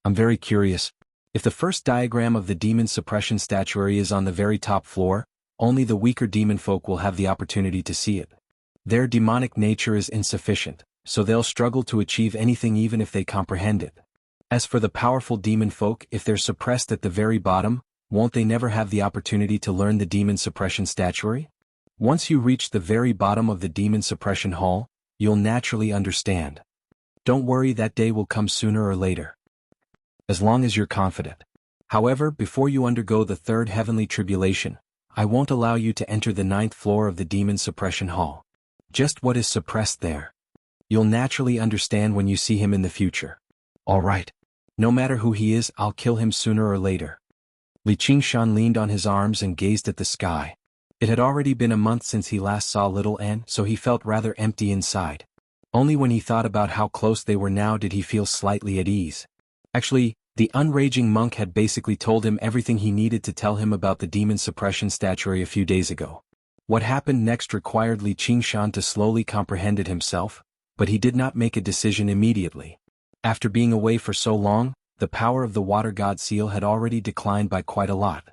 I'm very curious. If the first diagram of the demon suppression statuary is on the very top floor, only the weaker demon folk will have the opportunity to see it. Their demonic nature is insufficient, so they'll struggle to achieve anything even if they comprehend it. As for the powerful demon folk, if they're suppressed at the very bottom, won't they never have the opportunity to learn the demon suppression statuary? Once you reach the very bottom of the demon suppression hall, you'll naturally understand. Don't worry, that day will come sooner or later. As long as you're confident. However, before you undergo the 3rd heavenly tribulation, I won't allow you to enter the 9th floor of the demon suppression hall. Just what is suppressed there. You'll naturally understand when you see him in the future. All right. No matter who he is, I'll kill him sooner or later. Li Qingshan leaned on his arms and gazed at the sky. It had already been a month since he last saw little Anne, so he felt rather empty inside. Only when he thought about how close they were now did he feel slightly at ease. Actually, the unraging monk had basically told him everything he needed to tell him about the demon suppression statuary a few days ago. What happened next required Li Qingshan to slowly comprehend it himself, but he did not make a decision immediately. After being away for so long, the power of the water god seal had already declined by quite a lot.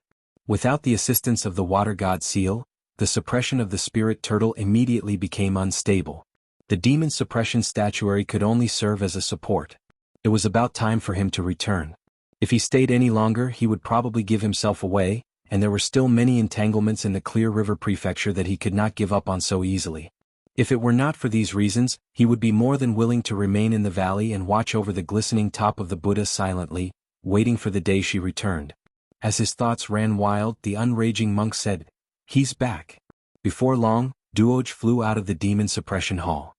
Without the assistance of the water god seal, the suppression of the spirit turtle immediately became unstable. The demon suppression statuary could only serve as a support. It was about time for him to return. If he stayed any longer, he would probably give himself away, and there were still many entanglements in the Clear River Prefecture that he could not give up on so easily. If it were not for these reasons, he would be more than willing to remain in the valley and watch over the glistening top of the Buddha silently, waiting for the day she returned. As his thoughts ran wild, the unraging monk said, He's back. Before long, Duoj flew out of the demon suppression hall.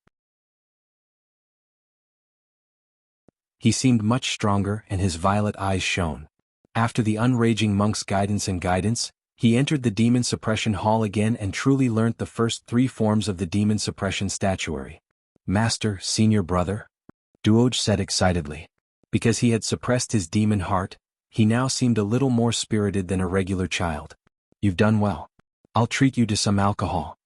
He seemed much stronger and his violet eyes shone. After the unraging monk's guidance, he entered the demon suppression hall again and truly learnt the first 3 forms of the demon suppression statuary. Master, senior brother? Duoj said excitedly. Because he had suppressed his demon heart, he now seemed a little more spirited than a regular child. You've done well. I'll treat you to some alcohol.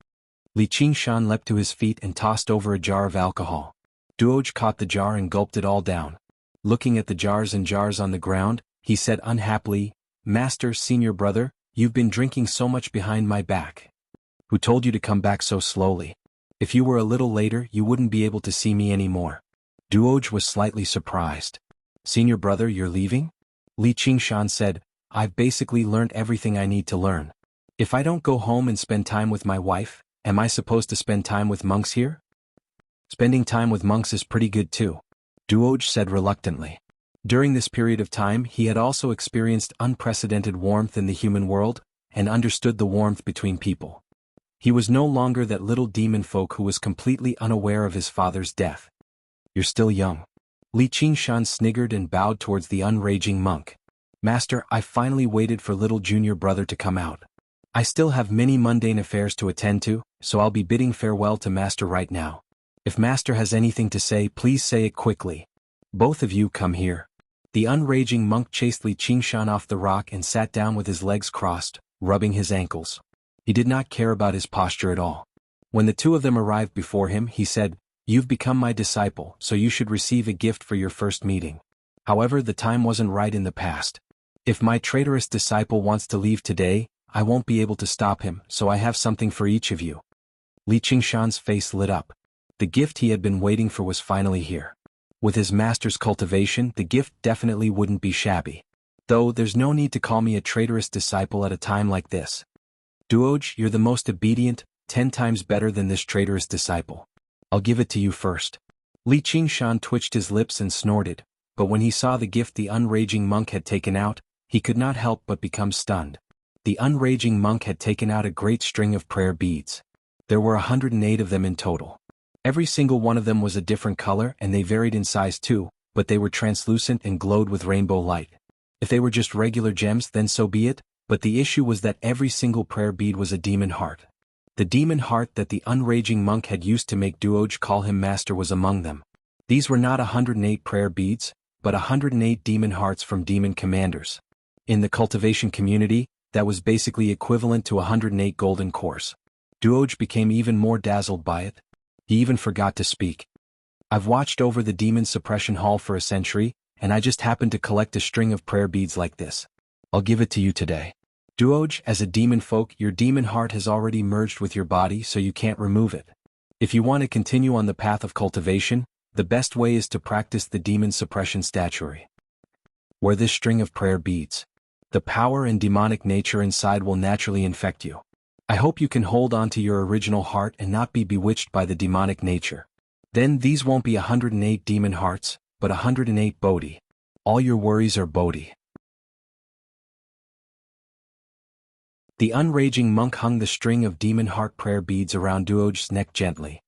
Li Qingshan leapt to his feet and tossed over a jar of alcohol. Duoj caught the jar and gulped it all down. Looking at the jars and jars on the ground, he said unhappily, Master, senior brother, you've been drinking so much behind my back. Who told you to come back so slowly? If you were a little later, you wouldn't be able to see me anymore. Duoj was slightly surprised. Senior brother, you're leaving? Li Qingshan said, I've basically learned everything I need to learn. If I don't go home and spend time with my wife, am I supposed to spend time with monks here? Spending time with monks is pretty good too. Duoj said reluctantly. During this period of time he had also experienced unprecedented warmth in the human world, and understood the warmth between people. He was no longer that little demon folk who was completely unaware of his father's death. You're still young. Li Qingshan sniggered and bowed towards the unraging monk. Master, I finally waited for little junior brother to come out. I still have many mundane affairs to attend to, so I'll be bidding farewell to Master right now. If Master has anything to say, please say it quickly. Both of you come here. The unraging monk chased Li Qingshan off the rock and sat down with his legs crossed, rubbing his ankles. He did not care about his posture at all. When the two of them arrived before him, he said, "You've become my disciple, so you should receive a gift for your first meeting. However, the time wasn't right in the past. If my traitorous disciple wants to leave today, I won't be able to stop him, so I have something for each of you." Li Qingshan's face lit up. The gift he had been waiting for was finally here. With his master's cultivation, the gift definitely wouldn't be shabby. Though there's no need to call me a traitorous disciple at a time like this. Duoj, you're the most obedient, 10 times better than this traitorous disciple. I'll give it to you first. Li Qingshan twitched his lips and snorted, but when he saw the gift the unraging monk had taken out, he could not help but become stunned. The unraging monk had taken out a great string of prayer beads. There were 108 of them in total. Every single one of them was a different color and they varied in size too, but they were translucent and glowed with rainbow light. If they were just regular gems, then so be it, but the issue was that every single prayer bead was a demon heart. The demon heart that the unraging monk had used to make Duoj call him master was among them. These were not 108 prayer beads, but 108 demon hearts from demon commanders. In the cultivation community, that was basically equivalent to 108 golden cores. Duoj became even more dazzled by it. He even forgot to speak. I've watched over the demon suppression hall for a century, and I just happened to collect a string of prayer beads like this. I'll give it to you today. Duoj, as a demon folk, your demon heart has already merged with your body, so you can't remove it. If you want to continue on the path of cultivation, the best way is to practice the demon suppression statuary. Wear this string of prayer beads. The power and demonic nature inside will naturally infect you. I hope you can hold on to your original heart and not be bewitched by the demonic nature. Then these won't be 108 demon hearts, but 108 Bodhi. All your worries are Bodhi. The unraging monk hung the string of demon heart prayer beads around Duoj's neck gently.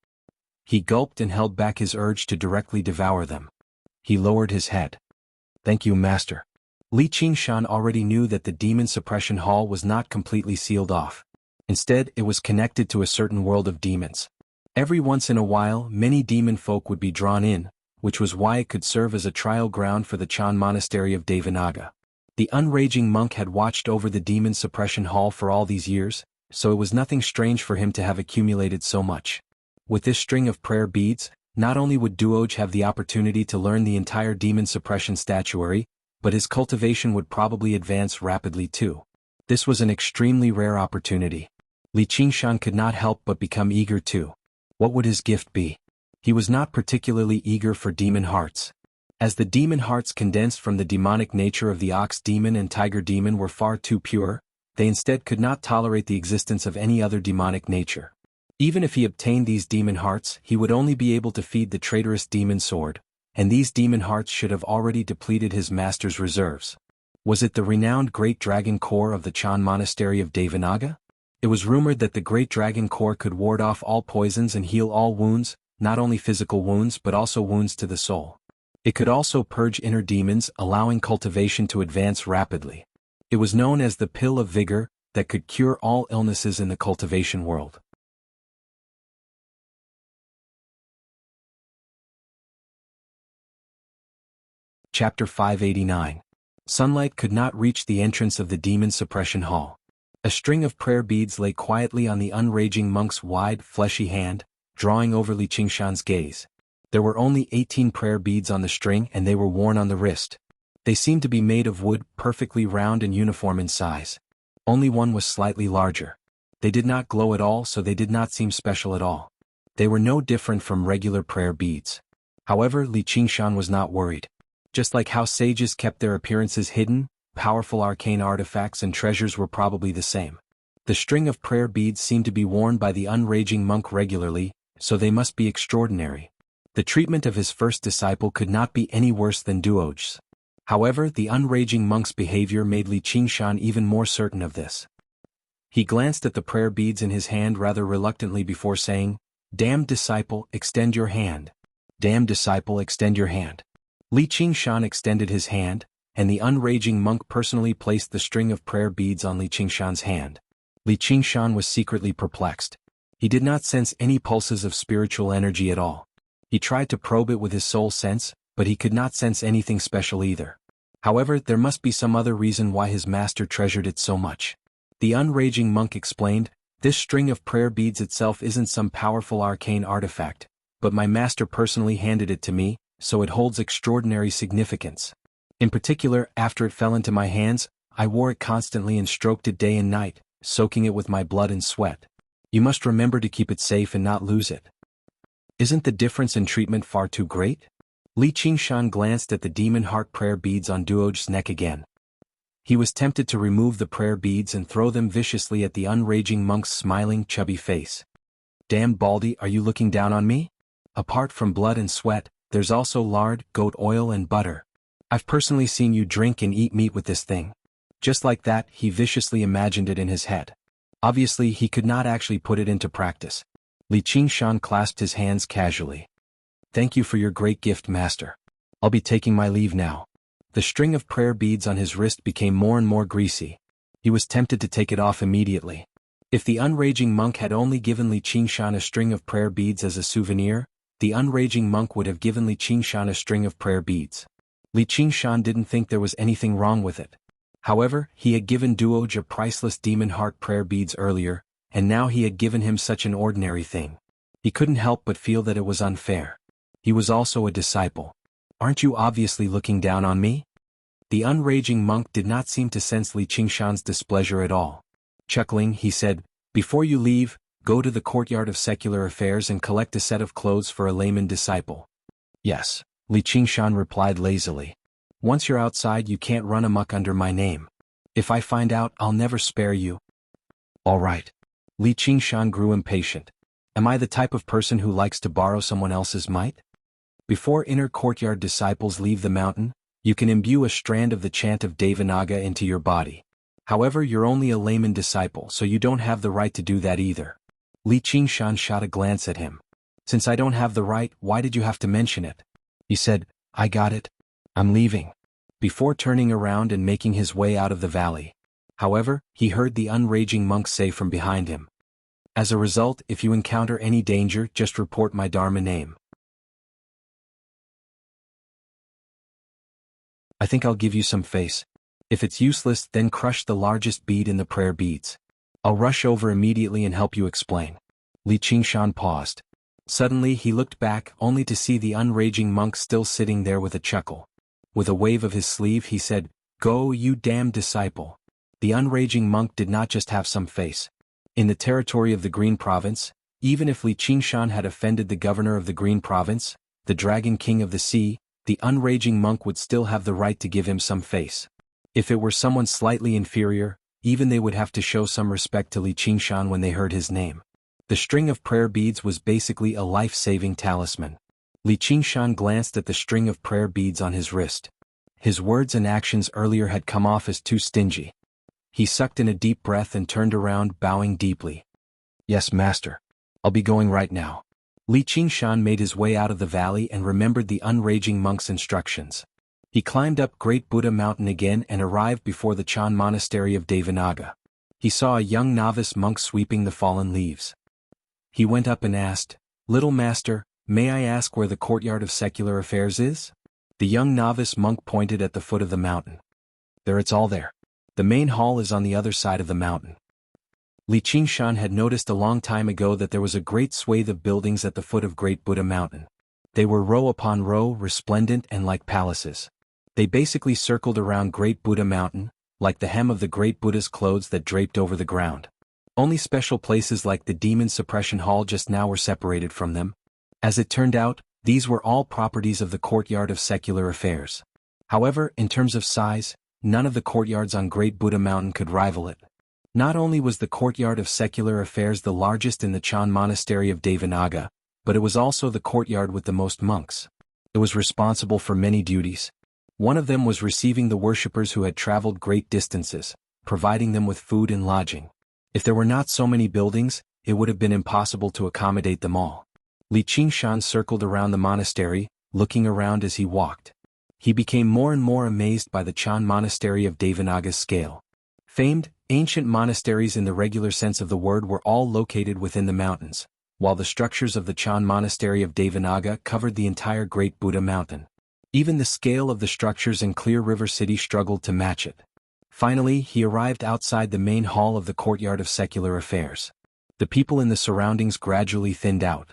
He gulped and held back his urge to directly devour them. He lowered his head. Thank you, Master. Li Qingshan already knew that the demon suppression hall was not completely sealed off. Instead, it was connected to a certain world of demons. Every once in a while, many demon folk would be drawn in, which was why it could serve as a trial ground for the Chan monastery of Devanaga. The unraging monk had watched over the demon suppression hall for all these years, so it was nothing strange for him to have accumulated so much. With this string of prayer beads, not only would Duoj have the opportunity to learn the entire demon suppression statuary, but his cultivation would probably advance rapidly too. This was an extremely rare opportunity. Li Qingshan could not help but become eager too. What would his gift be? He was not particularly eager for demon hearts. As the demon hearts condensed from the demonic nature of the ox demon and tiger demon were far too pure, they instead could not tolerate the existence of any other demonic nature. Even if he obtained these demon hearts, he would only be able to feed the traitorous demon sword, and these demon hearts should have already depleted his master's reserves. Was it the renowned Great Dragon Core of the Chan Monastery of Devanaga? It was rumored that the Great Dragon Core could ward off all poisons and heal all wounds, not only physical wounds but also wounds to the soul. It could also purge inner demons, allowing cultivation to advance rapidly. It was known as the Pill of Vigor, that could cure all illnesses in the cultivation world. Chapter 589. Sunlight could not reach the entrance of the demon suppression hall. A string of prayer beads lay quietly on the unraging monk's wide, fleshy hand, drawing over Li Qingshan's gaze. There were only 18 prayer beads on the string and they were worn on the wrist. They seemed to be made of wood, perfectly round and uniform in size. Only one was slightly larger. They did not glow at all, so they did not seem special at all. They were no different from regular prayer beads. However, Li Qingshan was not worried. Just like how sages kept their appearances hidden, powerful arcane artifacts and treasures were probably the same. The string of prayer beads seemed to be worn by the unraging monk regularly, so they must be extraordinary. The treatment of his first disciple could not be any worse than Duoj's. However, the unraging monk's behavior made Li Qingshan even more certain of this. He glanced at the prayer beads in his hand rather reluctantly before saying, "Damned disciple, extend your hand. Damned disciple, extend your hand." Li Qingshan extended his hand, and the unraging monk personally placed the string of prayer beads on Li Qingshan's hand. Li Qingshan was secretly perplexed. He did not sense any pulses of spiritual energy at all. He tried to probe it with his soul sense, but he could not sense anything special either. However, there must be some other reason why his master treasured it so much. The unraging monk explained, "This string of prayer beads itself isn't some powerful arcane artifact, but my master personally handed it to me, so it holds extraordinary significance. In particular, after it fell into my hands, I wore it constantly and stroked it day and night, soaking it with my blood and sweat. You must remember to keep it safe and not lose it." Isn't the difference in treatment far too great? Li Qingshan glanced at the demon heart prayer beads on Duoj's neck again. He was tempted to remove the prayer beads and throw them viciously at the unraging monk's smiling, chubby face. "Damned Baldy, are you looking down on me? Apart from blood and sweat, there's also lard, goat oil and butter. I've personally seen you drink and eat meat with this thing." Just like that, he viciously imagined it in his head. Obviously, he could not actually put it into practice. Li Qingshan clasped his hands casually. "Thank you for your great gift, master. I'll be taking my leave now." The string of prayer beads on his wrist became more and more greasy. He was tempted to take it off immediately. If the unraging monk had only given Li Qingshan a string of prayer beads as a souvenir, the unraging monk would have given Li Qingshan a string of prayer beads. Li Qingshan didn't think there was anything wrong with it. However, he had given Duoj a priceless demon heart prayer beads earlier, and now he had given him such an ordinary thing. He couldn't help but feel that it was unfair. He was also a disciple. "Aren't you obviously looking down on me?" The unraging monk did not seem to sense Li Qingshan's displeasure at all. Chuckling, he said, "Before you leave, go to the courtyard of secular affairs and collect a set of clothes for a layman disciple." "Yes," Li Qingshan replied lazily. "Once you're outside you can't run amok under my name. If I find out, I'll never spare you." "All right." Li Qingshan grew impatient. "Am I the type of person who likes to borrow someone else's might? Before inner courtyard disciples leave the mountain, you can imbue a strand of the chant of Devanaga into your body. However, you're only a layman disciple, so you don't have the right to do that either." Li Qingshan shot a glance at him. "Since I don't have the right, why did you have to mention it?" He said, "I got it. I'm leaving." Before turning around and making his way out of the valley. However, he heard the unraging monk say from behind him, "As a result, if you encounter any danger, just report my Dharma name. I think I'll give you some face. If it's useless, then crush the largest bead in the prayer beads. I'll rush over immediately and help you explain." Li Qingshan paused. Suddenly he looked back only to see the unraging monk still sitting there with a chuckle. With a wave of his sleeve he said, "Go, you damned disciple." The unraging monk did not just have some face. In the territory of the Green Province, even if Li Qingshan had offended the governor of the Green Province, the Dragon King of the Sea, the unraging monk would still have the right to give him some face. If it were someone slightly inferior, even they would have to show some respect to Li Qingshan when they heard his name. The string of prayer beads was basically a life-saving talisman. Li Qingshan glanced at the string of prayer beads on his wrist. His words and actions earlier had come off as too stingy. He sucked in a deep breath and turned around, bowing deeply. "Yes, master. I'll be going right now." Li Qingshan made his way out of the valley and remembered the unraging monk's instructions. He climbed up Great Buddha Mountain again and arrived before the Chan Monastery of Devanaga. He saw a young novice monk sweeping the fallen leaves. He went up and asked, "Little master, may I ask where the courtyard of secular affairs is?" The young novice monk pointed at the foot of the mountain. "There, it's all there. The main hall is on the other side of the mountain." Li Qingshan had noticed a long time ago that there was a great swathe of buildings at the foot of Great Buddha Mountain. They were row upon row, resplendent and like palaces. They basically circled around Great Buddha Mountain, like the hem of the Great Buddha's clothes that draped over the ground. Only special places like the Demon Suppression Hall just now were separated from them. As it turned out, these were all properties of the courtyard of secular affairs. However, in terms of size, none of the courtyards on Great Buddha Mountain could rival it. Not only was the courtyard of secular affairs the largest in the Chan Monastery of Devanaga, but it was also the courtyard with the most monks. It was responsible for many duties. One of them was receiving the worshippers who had traveled great distances, providing them with food and lodging. If there were not so many buildings, it would have been impossible to accommodate them all. Li Qingshan circled around the monastery, looking around as he walked. He became more and more amazed by the Chan monastery of Devanaga's scale. Famed, ancient monasteries in the regular sense of the word were all located within the mountains, while the structures of the Chan monastery of Devanaga covered the entire Great Buddha Mountain. Even the scale of the structures in Clear River City struggled to match it. Finally, he arrived outside the main hall of the courtyard of secular affairs. The people in the surroundings gradually thinned out.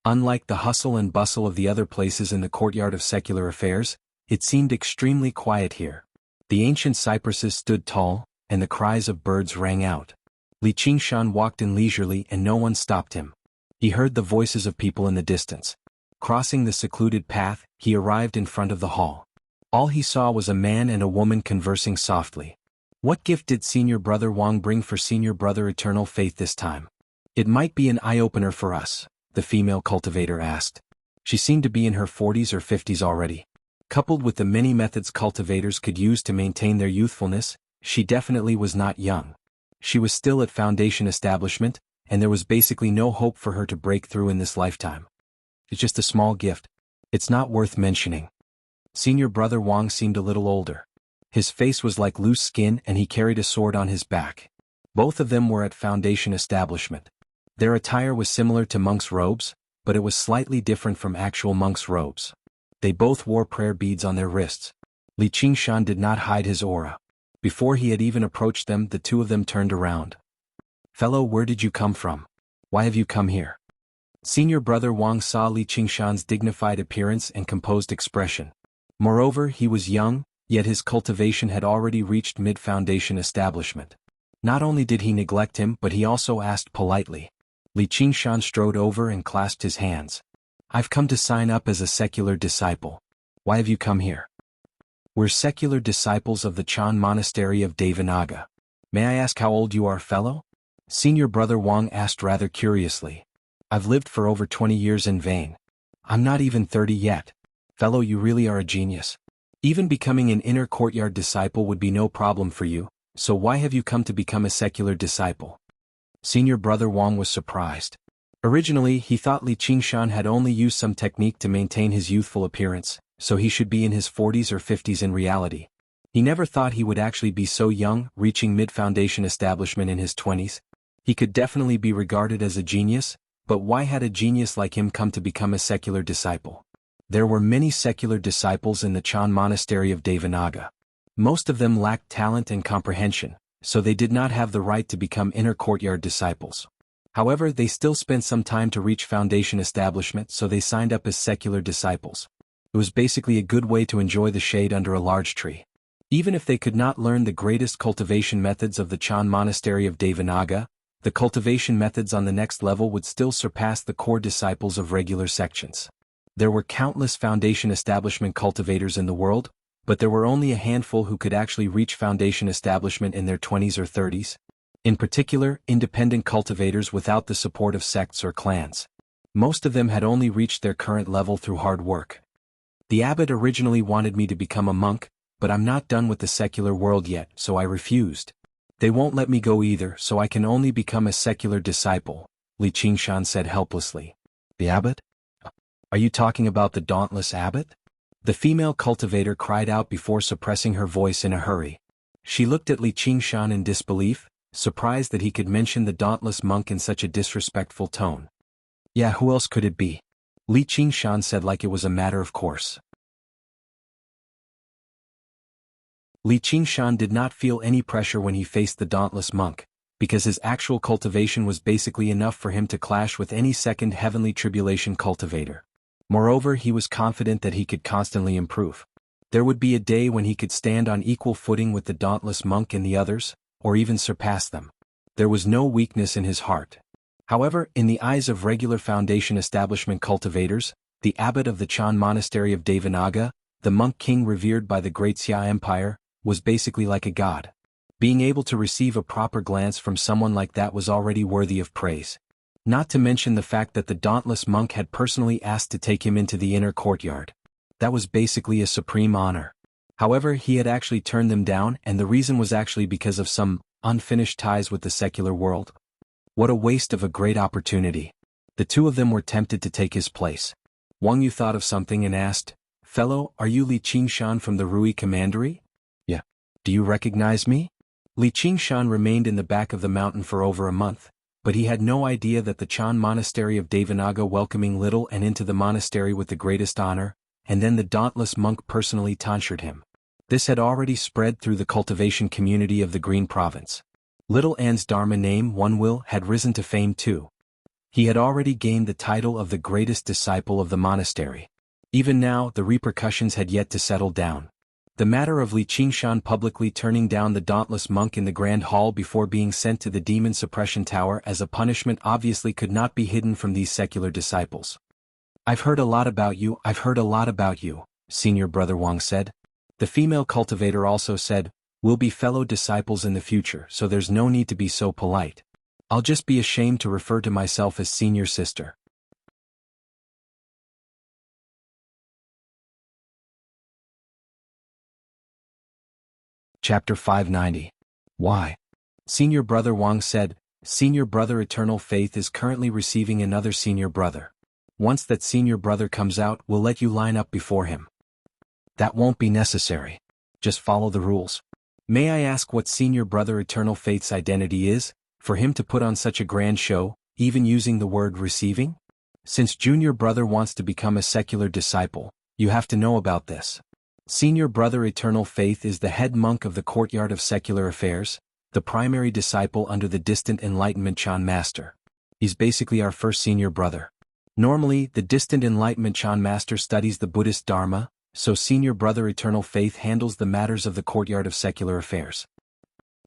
Unlike the hustle and bustle of the other places in the courtyard of secular affairs, it seemed extremely quiet here. The ancient cypresses stood tall, and the cries of birds rang out. Li Qingshan walked in leisurely and no one stopped him. He heard the voices of people in the distance. Crossing the secluded path, he arrived in front of the hall. All he saw was a man and a woman conversing softly. What gift did Senior Brother Wang bring for Senior Brother Eternal Faith this time? It might be an eye-opener for us, the female cultivator asked. She seemed to be in her 40s or 50s already. Coupled with the many methods cultivators could use to maintain their youthfulness, she definitely was not young. She was still at foundation establishment, and there was basically no hope for her to break through in this lifetime. It's just a small gift. It's not worth mentioning. Senior Brother Wang seemed a little older. His face was like loose skin and he carried a sword on his back. Both of them were at foundation establishment. Their attire was similar to monks' robes, but it was slightly different from actual monks' robes. They both wore prayer beads on their wrists. Li Qingshan did not hide his aura. Before he had even approached them, the two of them turned around. "Fellow, where did you come from? Why have you come here?" Senior Brother Wang saw Li Qingshan's dignified appearance and composed expression. Moreover, he was young, yet his cultivation had already reached mid-foundation establishment. Not only did he neglect him, but he also asked politely. Li Qingshan strode over and clasped his hands. "I've come to sign up as a secular disciple. Why have you come here?" "We're secular disciples of the Chan monastery of Devanaga. May I ask how old you are, fellow?" Senior Brother Wang asked rather curiously. "I've lived for over 20 years in vain. I'm not even 30 yet. Fellow, you really are a genius. Even becoming an inner courtyard disciple would be no problem for you, so why have you come to become a secular disciple?" Senior Brother Wang was surprised. Originally, he thought Li Qingshan had only used some technique to maintain his youthful appearance, so he should be in his 40s or 50s in reality. He never thought he would actually be so young, reaching mid-foundation establishment in his 20s. He could definitely be regarded as a genius, but why had a genius like him come to become a secular disciple? There were many secular disciples in the Chan monastery of Devanaga. Most of them lacked talent and comprehension, so they did not have the right to become inner courtyard disciples. However, they still spent some time to reach foundation establishment, so they signed up as secular disciples. It was basically a good way to enjoy the shade under a large tree. Even if they could not learn the greatest cultivation methods of the Chan monastery of Devanaga, the cultivation methods on the next level would still surpass the core disciples of regular sections. There were countless foundation establishment cultivators in the world, but there were only a handful who could actually reach foundation establishment in their 20s or 30s. In particular, independent cultivators without the support of sects or clans. Most of them had only reached their current level through hard work. "The abbot originally wanted me to become a monk, but I'm not done with the secular world yet, so I refused. They won't let me go either, so I can only become a secular disciple," Li Qingshan said helplessly. "The abbot? Are you talking about the dauntless abbot?" The female cultivator cried out before suppressing her voice in a hurry. She looked at Li Qingshan in disbelief, surprised that he could mention the dauntless monk in such a disrespectful tone. "Yeah, who else could it be?" Li Qingshan said like it was a matter of course. Li Qingshan did not feel any pressure when he faced the dauntless monk, because his actual cultivation was basically enough for him to clash with any second heavenly tribulation cultivator. Moreover, he was confident that he could constantly improve. There would be a day when he could stand on equal footing with the dauntless monk and the others, or even surpass them. There was no weakness in his heart. However, in the eyes of regular foundation establishment cultivators, the abbot of the Chan monastery of Devanaga, the monk king revered by the great Xia Empire, was basically like a god. Being able to receive a proper glance from someone like that was already worthy of praise. Not to mention the fact that the dauntless monk had personally asked to take him into the inner courtyard. That was basically a supreme honor. However, he had actually turned them down, and the reason was actually because of some unfinished ties with the secular world. What a waste of a great opportunity. The two of them were tempted to take his place. Wang Yu thought of something and asked, "Fellow, are you Li Qingshan from the Rui Commandery?" "Yeah. Do you recognize me?" Li Qingshan remained in the back of the mountain for over a month, but he had no idea that the Chan monastery of Devanaga welcoming little and into the monastery with the greatest honor, and then the dauntless monk personally tonsured him. This had already spread through the cultivation community of the Green Province. Little An's Dharma name, One Will, had risen to fame too. He had already gained the title of the greatest disciple of the monastery. Even now, the repercussions had yet to settle down. The matter of Li Qingshan publicly turning down the dauntless monk in the Grand Hall before being sent to the Demon Suppression Tower as a punishment obviously could not be hidden from these secular disciples. "I've heard a lot about you, Senior Brother Wang said. The female cultivator also said, "We'll be fellow disciples in the future, so there's no need to be so polite. I'll just be ashamed to refer to myself as senior sister." Chapter 590. Why? Senior Brother Wang said, "Senior Brother Eternal Faith is currently receiving another Senior Brother. Once that Senior Brother comes out, we'll let you line up before him." "That won't be necessary. Just follow the rules." "May I ask what Senior Brother Eternal Faith's identity is, for him to put on such a grand show, even using the word receiving? Since Junior Brother wants to become a secular disciple, you have to know about this. Senior Brother Eternal Faith is the head monk of the Courtyard of Secular Affairs, the primary disciple under the distant Enlightenment Chan Master. He's basically our first Senior Brother. Normally, the distant Enlightenment Chan Master studies the Buddhist Dharma, so Senior Brother Eternal Faith handles the matters of the Courtyard of Secular Affairs."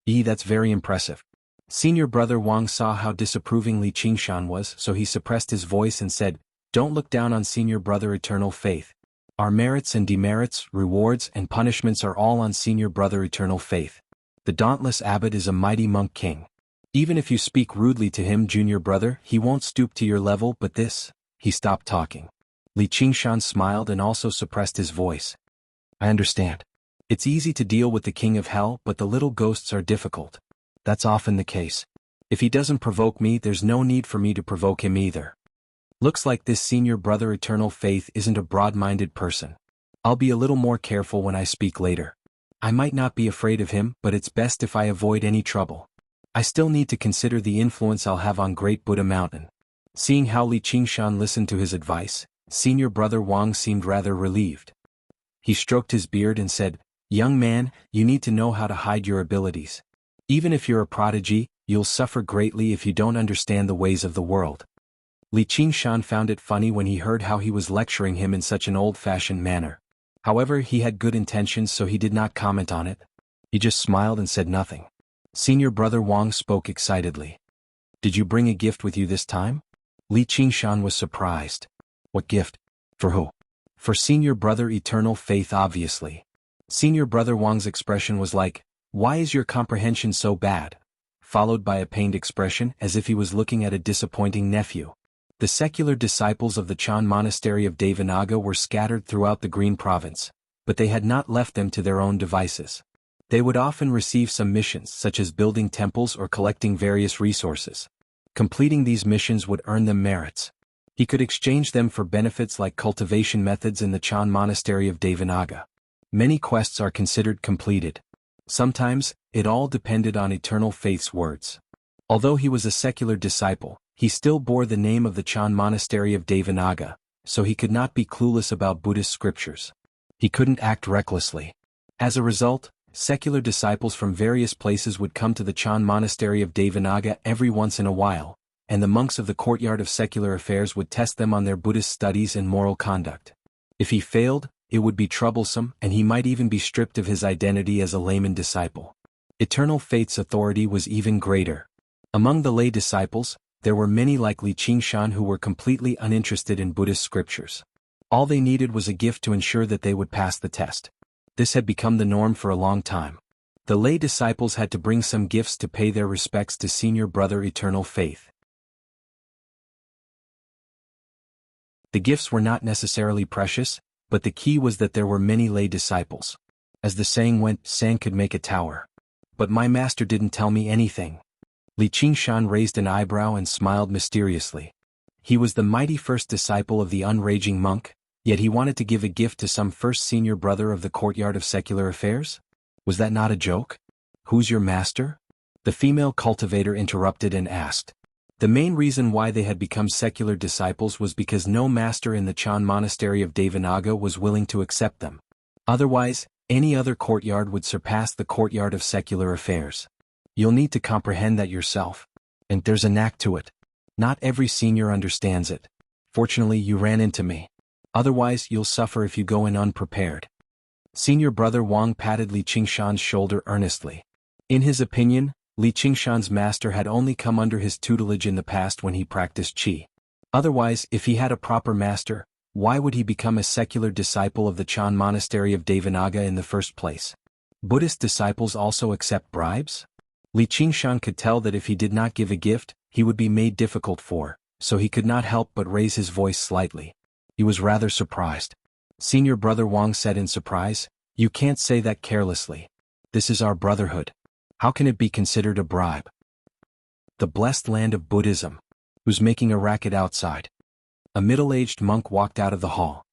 That's very impressive. Senior Brother Wang saw how disapproving Li Qingshan was, so he suppressed his voice and said, "Don't look down on Senior Brother Eternal Faith. Our merits and demerits, rewards and punishments are all on Senior Brother Eternal Faith. The dauntless abbot is a mighty monk king. Even if you speak rudely to him, Junior Brother, he won't stoop to your level, but this..." He stopped talking. Li Qingshan smiled and also suppressed his voice. "I understand. It's easy to deal with the King of Hell, but the little ghosts are difficult. That's often the case. If he doesn't provoke me, there's no need for me to provoke him either. Looks like this Senior Brother Eternal Faith isn't a broad-minded person. I'll be a little more careful when I speak later. I might not be afraid of him, but it's best if I avoid any trouble. I still need to consider the influence I'll have on Great Buddha Mountain." Seeing how Li Qingshan listened to his advice, Senior Brother Wang seemed rather relieved. He stroked his beard and said, "Young man, you need to know how to hide your abilities. Even if you're a prodigy, you'll suffer greatly if you don't understand the ways of the world." Li Qingshan found it funny when he heard how he was lecturing him in such an old-fashioned manner. However, he had good intentions, so he did not comment on it. He just smiled and said nothing. Senior Brother Wang spoke excitedly. "Did you bring a gift with you this time?" Li Qingshan was surprised. "What gift? For who?" "For Senior Brother Eternal Faith, obviously." Senior Brother Wang's expression was like, "Why is your comprehension so bad?" followed by a pained expression as if he was looking at a disappointing nephew. The secular disciples of the Chan Monastery of Devanaga were scattered throughout the Green Province, but they had not left them to their own devices. They would often receive some missions such as building temples or collecting various resources. Completing these missions would earn them merits. He could exchange them for benefits like cultivation methods in the Chan Monastery of Devanaga. Many quests are considered completed. Sometimes, it all depended on Eternal Faith's words. Although he was a secular disciple, he still bore the name of the Chan Monastery of Devanaga, so he could not be clueless about Buddhist scriptures. He couldn't act recklessly. As a result, secular disciples from various places would come to the Chan Monastery of Devanaga every once in a while, and the monks of the Courtyard of Secular Affairs would test them on their Buddhist studies and moral conduct. If he failed, it would be troublesome, and he might even be stripped of his identity as a layman disciple. Eternal Faith's authority was even greater. Among the lay disciples, there were many like Li Qingshan who were completely uninterested in Buddhist scriptures. All they needed was a gift to ensure that they would pass the test. This had become the norm for a long time. The lay disciples had to bring some gifts to pay their respects to senior brother Eternal Faith. The gifts were not necessarily precious, but the key was that there were many lay disciples. As the saying went, sand could make a tower. But my master didn't tell me anything. Li Qingshan raised an eyebrow and smiled mysteriously. He was the mighty first disciple of the unraging monk, yet he wanted to give a gift to some first senior brother of the courtyard of secular affairs? Was that not a joke? Who's your master? The female cultivator interrupted and asked. The main reason why they had become secular disciples was because no master in the Chan monastery of Devanaga was willing to accept them. Otherwise, any other courtyard would surpass the courtyard of secular affairs. You'll need to comprehend that yourself. And there's a knack to it. Not every senior understands it. Fortunately, you ran into me. Otherwise, you'll suffer if you go in unprepared. Senior brother Wang patted Li Qingshan's shoulder earnestly. In his opinion, Li Qingshan's master had only come under his tutelage in the past when he practiced qi. Otherwise, if he had a proper master, why would he become a secular disciple of the Chan monastery of Devanaga in the first place? Buddhist disciples also accept bribes? Li Qingshan could tell that if he did not give a gift, he would be made difficult for, so he could not help but raise his voice slightly. He was rather surprised. Senior brother Wang said in surprise, "You can't say that carelessly. This is our brotherhood. How can it be considered a bribe?" The blessed land of Buddhism. Who's making a racket outside? A middle-aged monk walked out of the hall.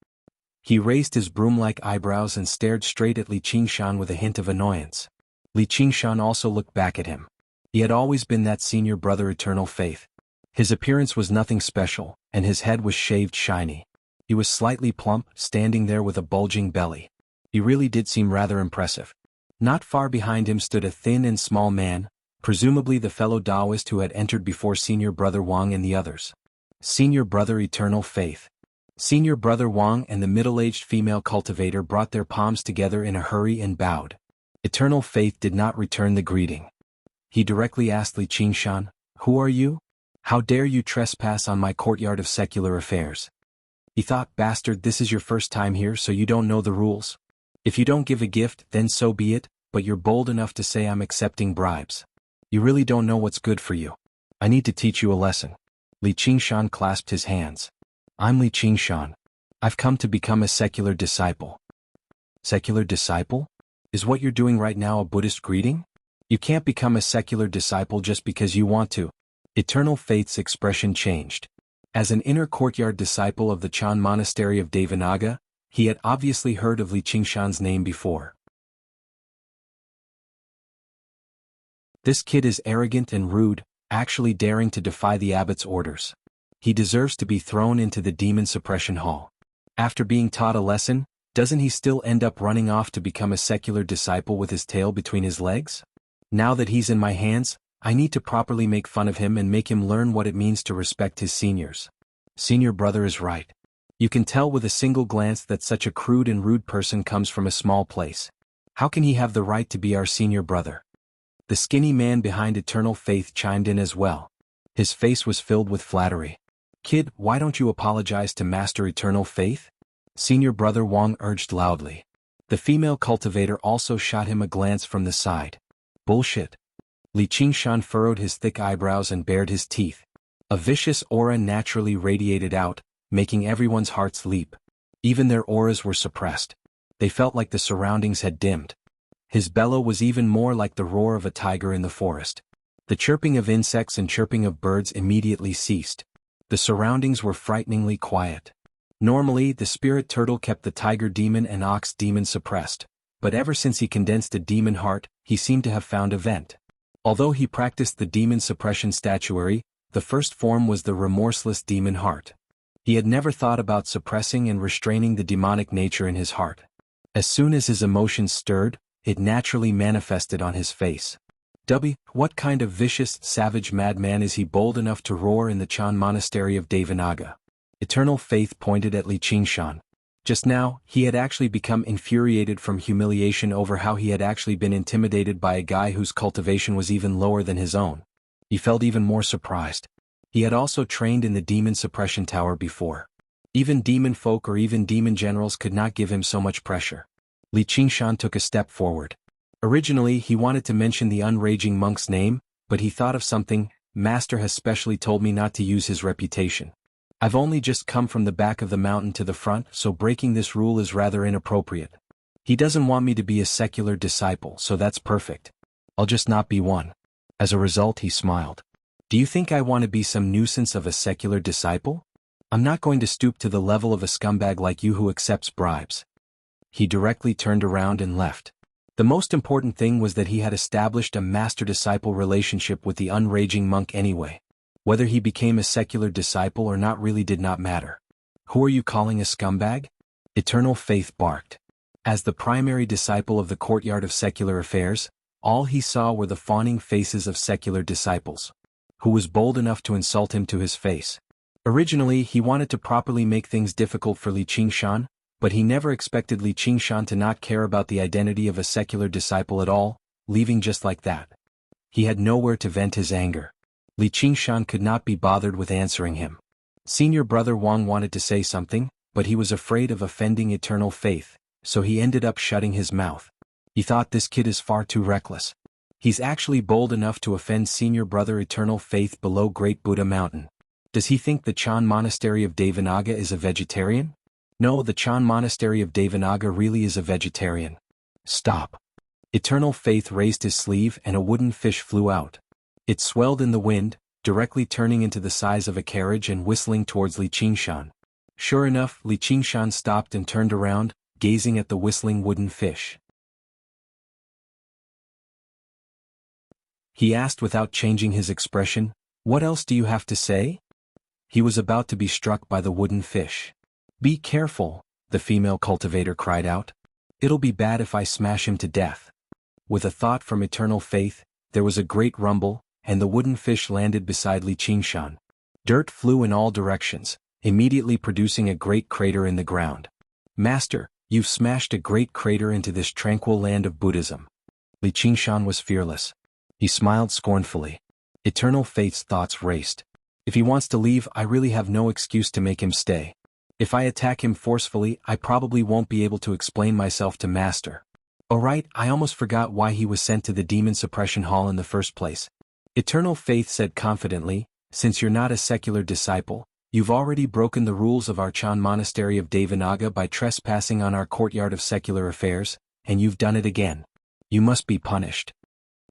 He raised his broom-like eyebrows and stared straight at Li Qingshan with a hint of annoyance. Li Qingshan also looked back at him. He had always been that senior brother Eternal Faith. His appearance was nothing special, and his head was shaved shiny. He was slightly plump, standing there with a bulging belly. He really did seem rather impressive. Not far behind him stood a thin and small man, presumably the fellow Taoist who had entered before senior brother Wang and the others. Senior brother Eternal Faith. Senior brother Wang and the middle-aged female cultivator brought their palms together in a hurry and bowed. Eternal Faith did not return the greeting. He directly asked Li Qingshan, "Who are you? How dare you trespass on my courtyard of secular affairs?" He thought, "Bastard, this is your first time here, so you don't know the rules. If you don't give a gift, then so be it, but you're bold enough to say I'm accepting bribes. You really don't know what's good for you. I need to teach you a lesson." Li Qingshan clasped his hands. "I'm Li Qingshan. I've come to become a secular disciple." Secular disciple? Is what you're doing right now a Buddhist greeting? You can't become a secular disciple just because you want to. Eternal Faith's expression changed. As an inner courtyard disciple of the Chan monastery of Devanaga, he had obviously heard of Li Qingshan's name before. This kid is arrogant and rude, actually daring to defy the abbot's orders. He deserves to be thrown into the demon suppression hall. After being taught a lesson, doesn't he still end up running off to become a secular disciple with his tail between his legs? Now that he's in my hands, I need to properly make fun of him and make him learn what it means to respect his seniors. Senior brother is right. You can tell with a single glance that such a crude and rude person comes from a small place. How can he have the right to be our senior brother? The skinny man behind Eternal Faith chimed in as well. His face was filled with flattery. "Kid, why don't you apologize to Master Eternal Faith?" Senior brother Wang urged loudly. The female cultivator also shot him a glance from the side. Bullshit. Li Qingshan furrowed his thick eyebrows and bared his teeth. A vicious aura naturally radiated out, making everyone's hearts leap. Even their auras were suppressed. They felt like the surroundings had dimmed. His bellow was even more like the roar of a tiger in the forest. The chirping of insects and chirping of birds immediately ceased. The surroundings were frighteningly quiet. Normally, the spirit turtle kept the tiger demon and ox demon suppressed, but ever since he condensed a demon heart, he seemed to have found a vent. Although he practiced the demon suppression statuary, the first form was the remorseless demon heart. He had never thought about suppressing and restraining the demonic nature in his heart. As soon as his emotions stirred, it naturally manifested on his face. What kind of vicious, savage madman is he bold enough to roar in the Chan monastery of Devanaga? Eternal Faith pointed at Li Qingshan. Just now, he had actually become infuriated from humiliation over how he had actually been intimidated by a guy whose cultivation was even lower than his own. He felt even more surprised. He had also trained in the demon suppression tower before. Even demon folk or even demon generals could not give him so much pressure. Li Qingshan took a step forward. Originally he wanted to mention the unraging monk's name, but he thought of something. Master has specially told me not to use his reputation. I've only just come from the back of the mountain to the front, so breaking this rule is rather inappropriate. He doesn't want me to be a secular disciple, so that's perfect. I'll just not be one. As a result, he smiled. Do you think I want to be some nuisance of a secular disciple? I'm not going to stoop to the level of a scumbag like you who accepts bribes. He directly turned around and left. The most important thing was that he had established a master-disciple relationship with the unraging monk anyway. Whether he became a secular disciple or not really did not matter. Who are you calling a scumbag? Eternal Faith barked. As the primary disciple of the courtyard of secular affairs, all he saw were the fawning faces of secular disciples. Who was bold enough to insult him to his face? Originally, he wanted to properly make things difficult for Li Qingshan, but he never expected Li Qingshan to not care about the identity of a secular disciple at all, leaving just like that. He had nowhere to vent his anger. Li Qingshan could not be bothered with answering him. Senior brother Wang wanted to say something, but he was afraid of offending Eternal Faith, so he ended up shutting his mouth. He thought this kid is far too reckless. He's actually bold enough to offend senior brother Eternal Faith below Great Buddha Mountain. Does he think the Chan Monastery of Devanaga is a vegetarian? No, the Chan Monastery of Devanaga really is a vegetarian. Stop. Eternal Faith raised his sleeve and a wooden fish flew out. It swelled in the wind, directly turning into the size of a carriage and whistling towards Li Qingshan. Sure enough, Li Qingshan stopped and turned around, gazing at the whistling wooden fish. He asked without changing his expression, "What else do you have to say?" He was about to be struck by the wooden fish. "Be careful," the female cultivator cried out. "It'll be bad if I smash him to death." With a thought from Eternal Faith, there was a great rumble, and the wooden fish landed beside Li Qingshan. Dirt flew in all directions, immediately producing a great crater in the ground. "Master, you've smashed a great crater into this tranquil land of Buddhism." Li Qingshan was fearless. He smiled scornfully. Eternal Faith's thoughts raced. If he wants to leave, I really have no excuse to make him stay. If I attack him forcefully, I probably won't be able to explain myself to Master. Oh right, I almost forgot why he was sent to the Demon Suppression Hall in the first place. Eternal Faith said confidently, "Since you're not a secular disciple, you've already broken the rules of our Chan Monastery of Devanaga by trespassing on our courtyard of secular affairs, and you've done it again. You must be punished."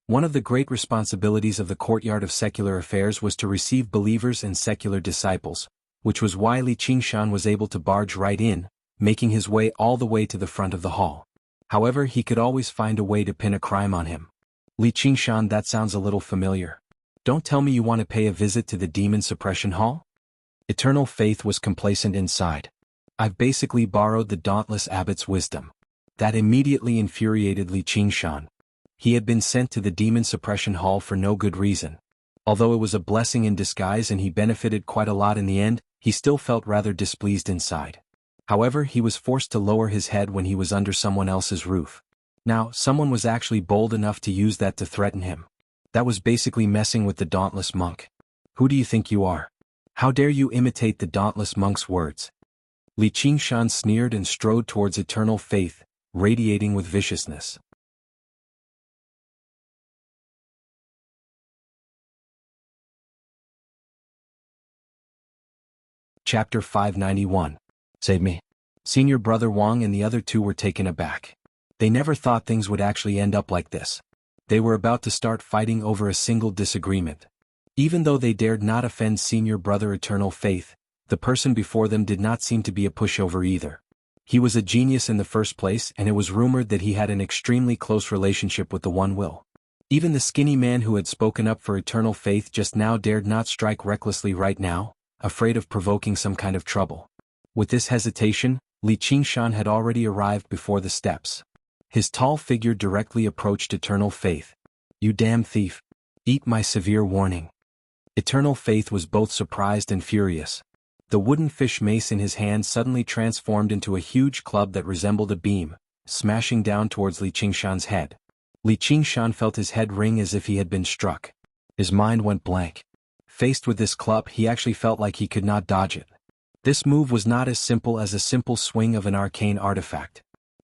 One of the great responsibilities of the courtyard of secular affairs was to receive believers and secular disciples, which was why Li Qingshan was able to barge right in, making his way all the way to the front of the hall. However, he could always find a way to pin a crime on him. Li Qingshan, that sounds a little familiar. Don't tell me you want to pay a visit to the Demon Suppression Hall? Eternal Faith was complacent inside. I've basically borrowed the dauntless abbot's wisdom. That immediately infuriated Li Qingshan. He had been sent to the Demon Suppression Hall for no good reason. Although it was a blessing in disguise and he benefited quite a lot in the end, he still felt rather displeased inside. However, he was forced to lower his head when he was under someone else's roof. Now, someone was actually bold enough to use that to threaten him. That was basically messing with the dauntless monk. Who do you think you are? How dare you imitate the dauntless monk's words? Li Qingshan sneered and strode towards Eternal Faith, radiating with viciousness. Chapter 591. Save me. Senior brother Wang and the other two were taken aback. They never thought things would actually end up like this. They were about to start fighting over a single disagreement. Even though they dared not offend senior brother Eternal Faith, the person before them did not seem to be a pushover either. He was a genius in the first place, and it was rumored that he had an extremely close relationship with the One Will. Even the skinny man who had spoken up for Eternal Faith just now dared not strike recklessly right now, afraid of provoking some kind of trouble. With this hesitation, Li Qingshan had already arrived before the steps. His tall figure directly approached Eternal Faith. "You damn thief. Eat my severe warning." Eternal Faith was both surprised and furious. The wooden fish mace in his hand suddenly transformed into a huge club that resembled a beam, smashing down towards Li Qingshan's head. Li Qingshan felt his head ring as if he had been struck. His mind went blank. Faced with this club, he actually felt like he could not dodge it. This move was not as simple as a simple swing of an arcane artifact.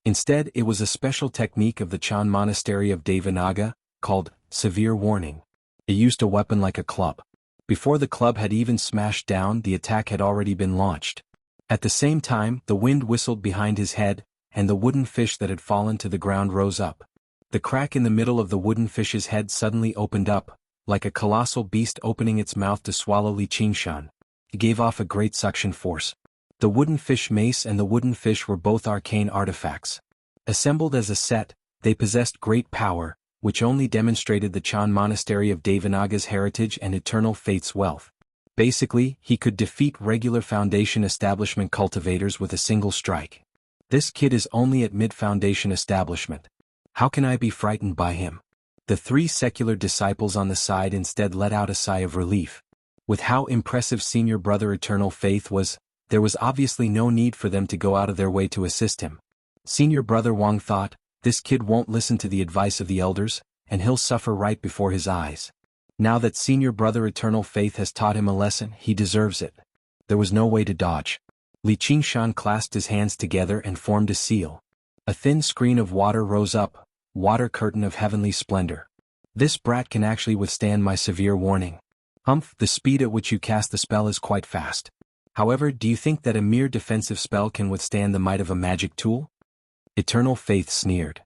Instead, it was a special technique of the Chan monastery of Devanaga, called severe warning. It used a weapon like a club. Before the club had even smashed down, the attack had already been launched. At the same time, the wind whistled behind his head, and the wooden fish that had fallen to the ground rose up. The crack in the middle of the wooden fish's head suddenly opened up, like a colossal beast opening its mouth to swallow Li Qingshan. It gave off a great suction force. The wooden fish mace and the wooden fish were both arcane artifacts. Assembled as a set, they possessed great power, which only demonstrated the Chan monastery of Devanaga's heritage and eternal faith's wealth. Basically, he could defeat regular Foundation establishment cultivators with a single strike. This kid is only at mid-Foundation establishment. How can I be frightened by him? The three secular disciples on the side instead let out a sigh of relief. With how impressive Senior Brother Eternal Faith was, there was obviously no need for them to go out of their way to assist him. Senior Brother Wang thought, this kid won't listen to the advice of the elders, and he'll suffer right before his eyes. Now that Senior Brother Eternal Faith has taught him a lesson, he deserves it. There was no way to dodge. Li Qingshan clasped his hands together and formed a seal. A thin screen of water rose up, water curtain of heavenly splendor. This brat can actually withstand my severe warning. Humph, the speed at which you cast the spell is quite fast. However, do you think that a mere defensive spell can withstand the might of a magic tool? Eternal Faith sneered.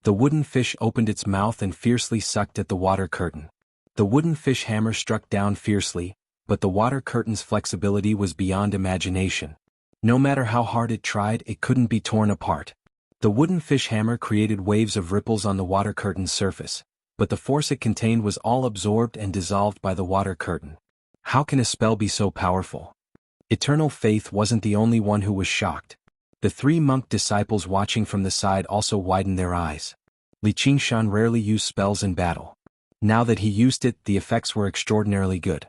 The wooden fish opened its mouth and fiercely sucked at the water curtain. The wooden fish hammer struck down fiercely, but the water curtain's flexibility was beyond imagination. No matter how hard it tried, it couldn't be torn apart. The wooden fish hammer created waves of ripples on the water curtain's surface, but the force it contained was all absorbed and dissolved by the water curtain. How can a spell be so powerful? Eternal Faith wasn't the only one who was shocked. The three monk disciples watching from the side also widened their eyes. Li Qingshan rarely used spells in battle. Now that he used it, the effects were extraordinarily good.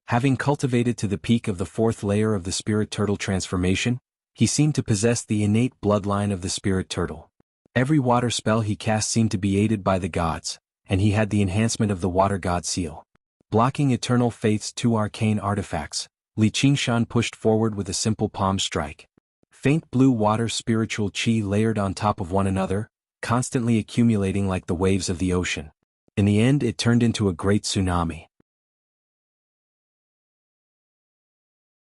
Having cultivated to the peak of the fourth layer of the spirit turtle transformation, he seemed to possess the innate bloodline of the spirit turtle. Every water spell he cast seemed to be aided by the gods, and he had the enhancement of the water god seal. Blocking Eternal Faith's two arcane artifacts, Li Qingshan pushed forward with a simple palm strike. Faint blue water spiritual chi layered on top of one another, constantly accumulating like the waves of the ocean. In the end, it turned into a great tsunami.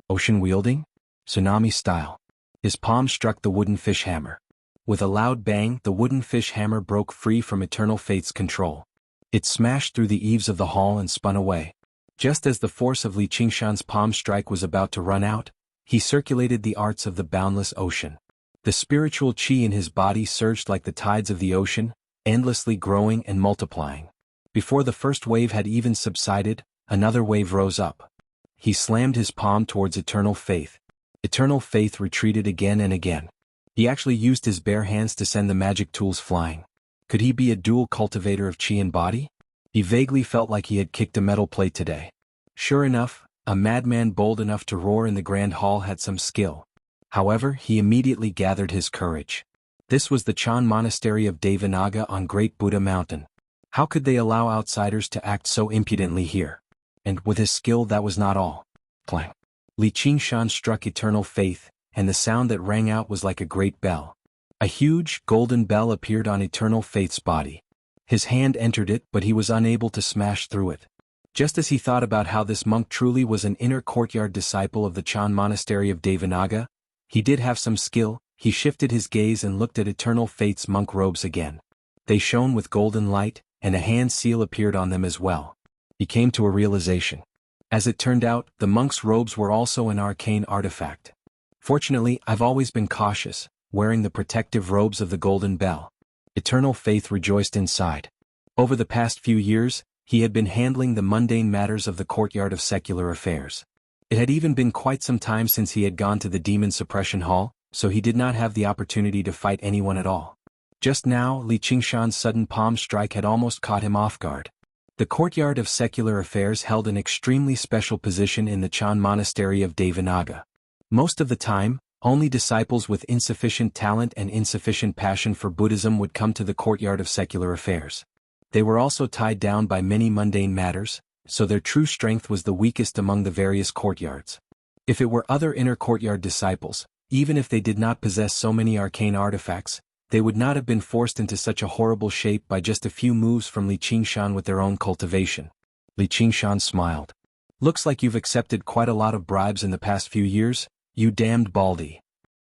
Ocean wielding? Tsunami style. His palm struck the wooden fish hammer. With a loud bang, the wooden fish hammer broke free from Eternal Faith's control. It smashed through the eaves of the hall and spun away. Just as the force of Li Qingshan's palm strike was about to run out, he circulated the arts of the boundless ocean. The spiritual chi in his body surged like the tides of the ocean, endlessly growing and multiplying. Before the first wave had even subsided, another wave rose up. He slammed his palm towards Eternal Faith. Eternal Faith retreated again and again. He actually used his bare hands to send the magic tools flying. Could he be a dual cultivator of chi and body? He vaguely felt like he had kicked a metal plate today. Sure enough, a madman bold enough to roar in the grand hall had some skill. However, he immediately gathered his courage. This was the Chan monastery of Devanaga on Great Buddha Mountain. How could they allow outsiders to act so impudently here? And with his skill, that was not all. Clang. Li Qingshan struck Eternal Faith, and the sound that rang out was like a great bell. A huge, golden bell appeared on Eternal Faith's body. His hand entered it, but he was unable to smash through it. Just as he thought about how this monk truly was an inner courtyard disciple of the Chan monastery of Devanaga, he did have some skill. He shifted his gaze and looked at Eternal Faith's monk robes again. They shone with golden light, and a hand seal appeared on them as well. He came to a realization. As it turned out, the monk's robes were also an arcane artifact. Fortunately, I've always been cautious, wearing the protective robes of the Golden Bell. Eternal Faith rejoiced inside. Over the past few years, he had been handling the mundane matters of the courtyard of secular affairs. It had even been quite some time since he had gone to the Demon Suppression Hall, so he did not have the opportunity to fight anyone at all. Just now, Li Qingshan's sudden palm strike had almost caught him off guard. The courtyard of secular affairs held an extremely special position in the Chan monastery of Devanaga. Most of the time, only disciples with insufficient talent and insufficient passion for Buddhism would come to the courtyard of secular affairs. They were also tied down by many mundane matters, so their true strength was the weakest among the various courtyards. If it were other inner courtyard disciples, even if they did not possess so many arcane artifacts, they would not have been forced into such a horrible shape by just a few moves from Li Qingshan with their own cultivation. Li Qingshan smiled. Looks like you've accepted quite a lot of bribes in the past few years, you damned baldy.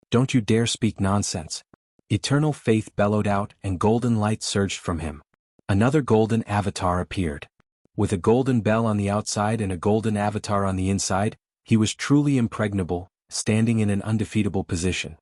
Don't you dare speak nonsense. Eternal Faith bellowed out and golden light surged from him. Another golden avatar appeared. With a golden bell on the outside and a golden avatar on the inside, he was truly impregnable, standing in an undefeatable position.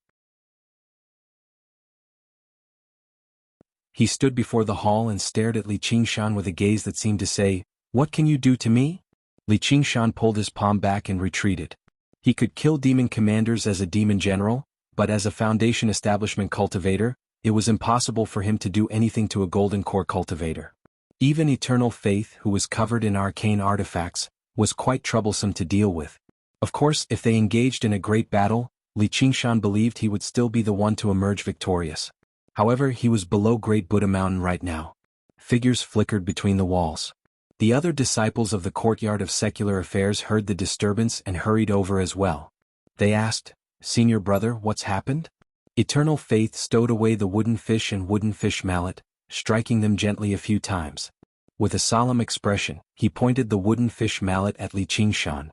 He stood before the hall and stared at Li Qingshan with a gaze that seemed to say, "What can you do to me?" Li Qingshan pulled his palm back and retreated. He could kill demon commanders as a demon general, but as a Foundation establishment cultivator, it was impossible for him to do anything to a golden core cultivator. Even Eternal Faith, who was covered in arcane artifacts, was quite troublesome to deal with. Of course, if they engaged in a great battle, Li Qingshan believed he would still be the one to emerge victorious. However, he was below Great Buddha Mountain right now. Figures flickered between the walls. The other disciples of the courtyard of secular affairs heard the disturbance and hurried over as well. They asked, "Senior brother, what's happened?" Eternal Faith stowed away the wooden fish and wooden fish mallet, striking them gently a few times. With a solemn expression, he pointed the wooden fish mallet at Li Qingshan.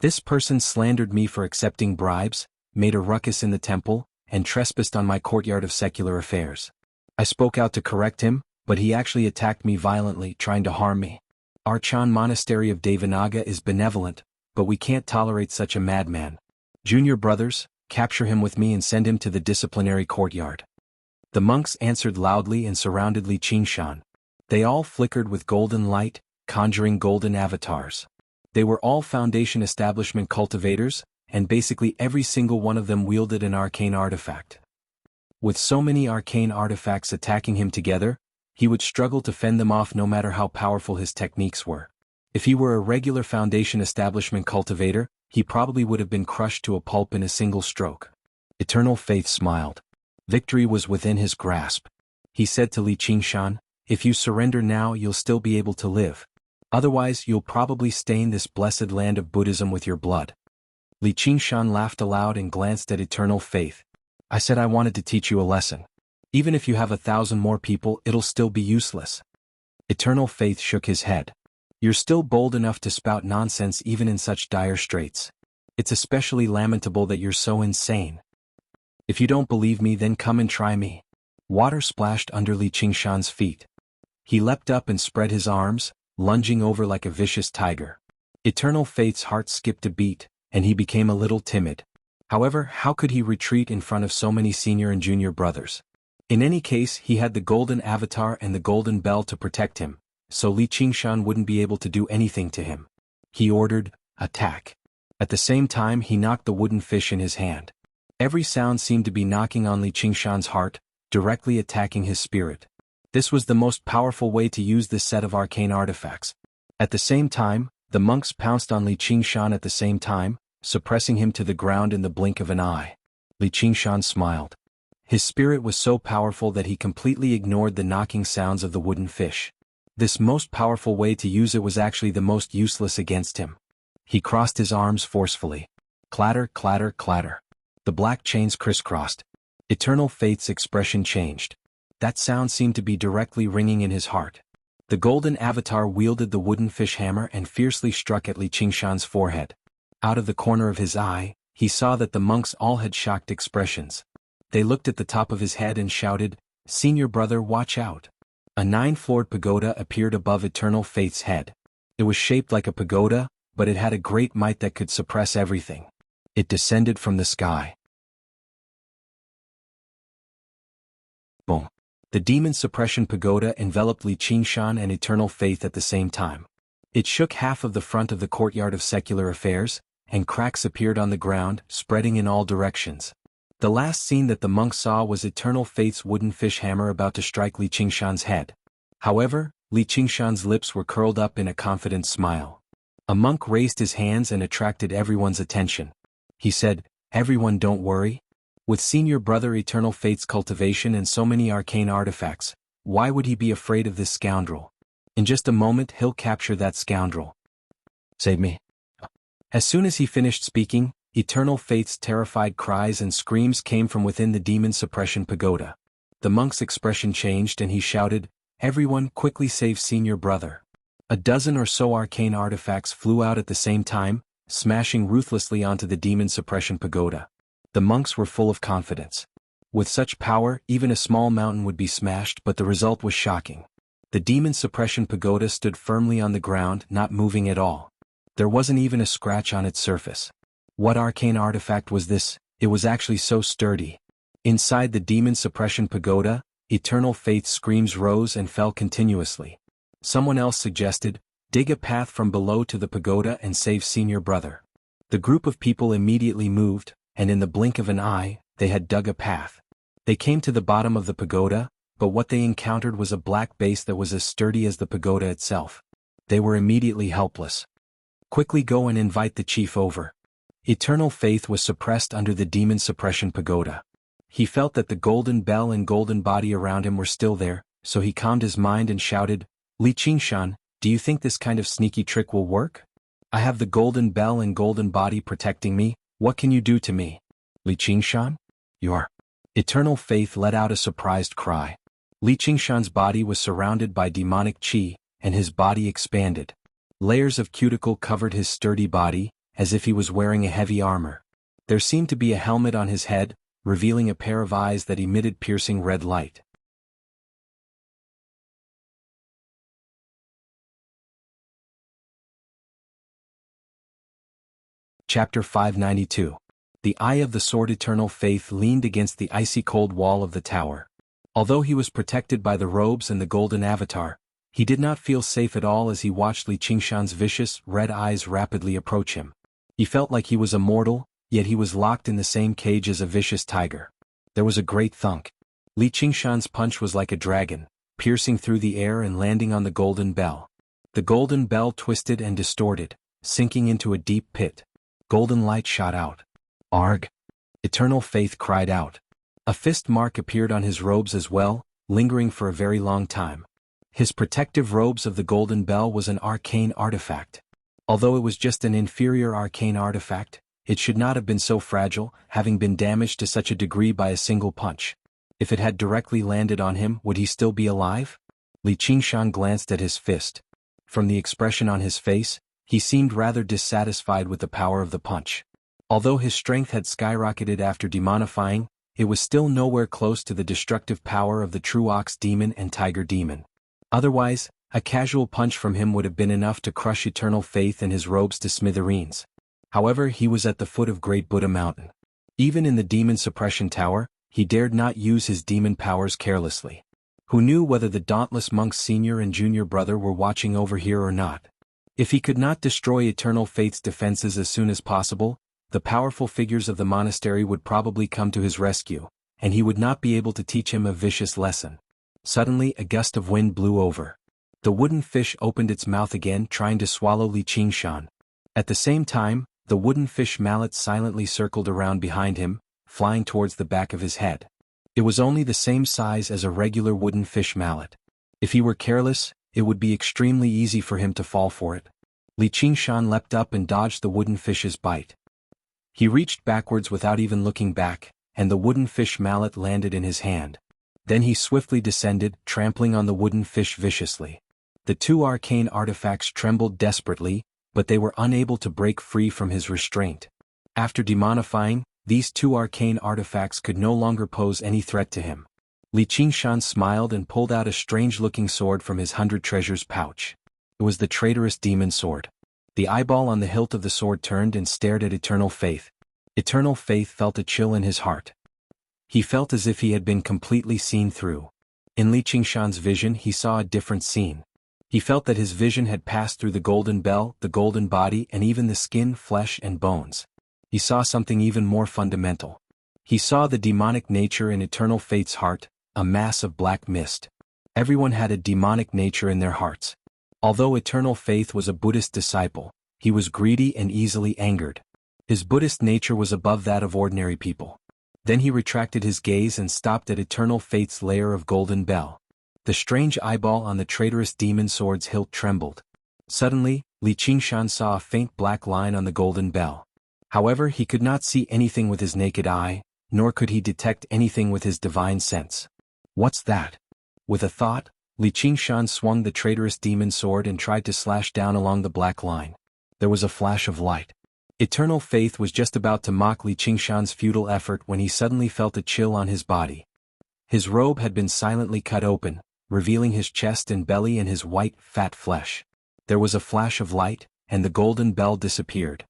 "This person slandered me for accepting bribes, made a ruckus in the temple, and trespassed on my courtyard of secular affairs. I spoke out to correct him, but he actually attacked me violently, trying to harm me. Our Chan Monastery of Devanaga is benevolent, but we can't tolerate such a madman. Junior brothers, capture him with me and send him to the disciplinary courtyard." The monks answered loudly and surrounded Li Qingshan. They all flickered with golden light, conjuring golden avatars. They were all Foundation establishment cultivators, and basically every single one of them wielded an arcane artifact. With so many arcane artifacts attacking him together, he would struggle to fend them off no matter how powerful his techniques were. If he were a regular Foundation establishment cultivator, he probably would have been crushed to a pulp in a single stroke. Eternal Faith smiled. Victory was within his grasp. He said to Li Qingshan, "If you surrender now, you'll still be able to live. Otherwise, you'll probably stain this blessed land of Buddhism with your blood." Li Qingshan laughed aloud and glanced at Eternal Faith. "I said I wanted to teach you a lesson. Even if you have 1,000 more people, it'll still be useless." Eternal Faith shook his head. "You're still bold enough to spout nonsense even in such dire straits. It's especially lamentable that you're so insane. If you don't believe me, then come and try me." Water splashed under Li Qingshan's feet. He leapt up and spread his arms, lunging over like a vicious tiger. Eternal Faith's heart skipped a beat, and he became a little timid. However, how could he retreat in front of so many senior and junior brothers? In any case, he had the golden avatar and the golden bell to protect him, so Li Qingshan wouldn't be able to do anything to him. He ordered, "Attack." At the same time, he knocked the wooden fish in his hand. Every sound seemed to be knocking on Li Qingshan's heart, directly attacking his spirit. This was the most powerful way to use this set of arcane artifacts. At the same time, the monks pounced on Li Qingshan at the same time, suppressing him to the ground in the blink of an eye. Li Qingshan smiled. His spirit was so powerful that he completely ignored the knocking sounds of the wooden fish. This most powerful way to use it was actually the most useless against him. He crossed his arms forcefully. Clatter, clatter, clatter. The black chains crisscrossed. Eternal Faith's expression changed. That sound seemed to be directly ringing in his heart. The golden avatar wielded the wooden fish hammer and fiercely struck at Li Qingshan's forehead. Out of the corner of his eye, he saw that the monks all had shocked expressions. They looked at the top of his head and shouted, "Senior brother, watch out." A 9-floored pagoda appeared above Eternal Faith's head. It was shaped like a pagoda, but it had a great might that could suppress everything. It descended from the sky. Boom. The demon suppression pagoda enveloped Li Qingshan and Eternal Faith at the same time. It shook half of the front of the courtyard of secular affairs, and cracks appeared on the ground, spreading in all directions. The last scene that the monk saw was Eternal Faith's wooden fish hammer about to strike Li Qingshan's head. However, Li Qingshan's lips were curled up in a confident smile. A monk raised his hands and attracted everyone's attention. He said, "Everyone, don't worry. With senior brother Eternal Faith's cultivation and so many arcane artifacts, why would he be afraid of this scoundrel? In just a moment he'll capture that scoundrel. Save me." As soon as he finished speaking, Eternal Faith's terrified cries and screams came from within the demon suppression pagoda. The monk's expression changed and he shouted, "Everyone quickly save senior brother." A dozen or so arcane artifacts flew out at the same time, smashing ruthlessly onto the demon suppression pagoda. The monks were full of confidence. With such power, even a small mountain would be smashed, but the result was shocking. The demon suppression pagoda stood firmly on the ground, not moving at all. There wasn't even a scratch on its surface. What arcane artifact was this? It was actually so sturdy. Inside the demon suppression pagoda, eternal faith screams rose and fell continuously. Someone else suggested, "Dig a path from below to the pagoda and save senior brother." The group of people immediately moved, and in the blink of an eye, they had dug a path. They came to the bottom of the pagoda, but what they encountered was a black base that was as sturdy as the pagoda itself. They were immediately helpless. "Quickly go and invite the chief over." Eternal faith was suppressed under the demon suppression pagoda. He felt that the golden bell and golden body around him were still there, so he calmed his mind and shouted, "Li Qingshan, do you think this kind of sneaky trick will work? I have the golden bell and golden body protecting me, what can you do to me?" "Li Qingshan? Your..." Eternal faith let out a surprised cry. Li Qingshan's body was surrounded by demonic qi, and his body expanded. Layers of cuticle covered his sturdy body, as if he was wearing a heavy armor. There seemed to be a helmet on his head, revealing a pair of eyes that emitted piercing red light. Chapter 592. The Eye of the Sword. Eternal faith leaned against the icy cold wall of the tower. Although he was protected by the robes and the golden avatar, he did not feel safe at all as he watched Li Qingshan's vicious, red eyes rapidly approach him. He felt like he was a mortal, yet he was locked in the same cage as a vicious tiger. There was a great thunk. Li Qingshan's punch was like a dragon, piercing through the air and landing on the golden bell. The golden bell twisted and distorted, sinking into a deep pit. Golden light shot out. "Arg!" Eternal faith cried out. A fist mark appeared on his robes as well, lingering for a very long time. His protective robes of the golden bell was an arcane artifact. Although it was just an inferior arcane artifact, it should not have been so fragile, having been damaged to such a degree by a single punch. If it had directly landed on him, would he still be alive? Li Qingshan glanced at his fist. From the expression on his face, he seemed rather dissatisfied with the power of the punch. Although his strength had skyrocketed after demonifying, it was still nowhere close to the destructive power of the true ox demon and tiger demon. Otherwise, a casual punch from him would have been enough to crush eternal faith and his robes to smithereens. However, he was at the foot of Great Buddha Mountain. Even in the demon suppression tower, he dared not use his demon powers carelessly. Who knew whether the dauntless monk's senior and junior brother were watching over here or not? If he could not destroy eternal faith's defenses as soon as possible, the powerful figures of the monastery would probably come to his rescue, and he would not be able to teach him a vicious lesson. Suddenly, a gust of wind blew over. The wooden fish opened its mouth again, trying to swallow Li Qingshan. At the same time, the wooden fish mallet silently circled around behind him, flying towards the back of his head. It was only the same size as a regular wooden fish mallet. If he were careless, it would be extremely easy for him to fall for it. Li Qingshan leapt up and dodged the wooden fish's bite. He reached backwards without even looking back, and the wooden fish mallet landed in his hand. Then he swiftly descended, trampling on the wooden fish viciously. The two arcane artifacts trembled desperately, but they were unable to break free from his restraint. After demonifying, these two arcane artifacts could no longer pose any threat to him. Li Qingshan smiled and pulled out a strange-looking sword from his 100 treasures pouch. It was the traitorous demon sword. The eyeball on the hilt of the sword turned and stared at Eternal Faith. Eternal Faith felt a chill in his heart. He felt as if he had been completely seen through. In Li Qingshan's vision he saw a different scene. He felt that his vision had passed through the golden bell, the golden body, and even the skin, flesh, and bones. He saw something even more fundamental. He saw the demonic nature in Eternal Faith's heart, a mass of black mist. Everyone had a demonic nature in their hearts. Although Eternal Faith was a Buddhist disciple, he was greedy and easily angered. His Buddhist nature was above that of ordinary people. Then he retracted his gaze and stopped at Eternal Faith's layer of golden bell. The strange eyeball on the traitorous demon sword's hilt trembled. Suddenly, Li Qingshan saw a faint black line on the golden bell. However, he could not see anything with his naked eye, nor could he detect anything with his divine sense. What's that? With a thought, Li Qingshan swung the traitorous demon sword and tried to slash down along the black line. There was a flash of light. Eternal Faith was just about to mock Li Qingshan's futile effort when he suddenly felt a chill on his body. His robe had been silently cut open, revealing his chest and belly and his white, fat flesh. There was a flash of light, and the golden bell disappeared.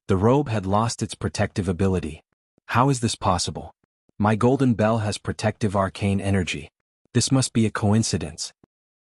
The robe had lost its protective ability. How is this possible? My golden bell has protective arcane energy. This must be a coincidence.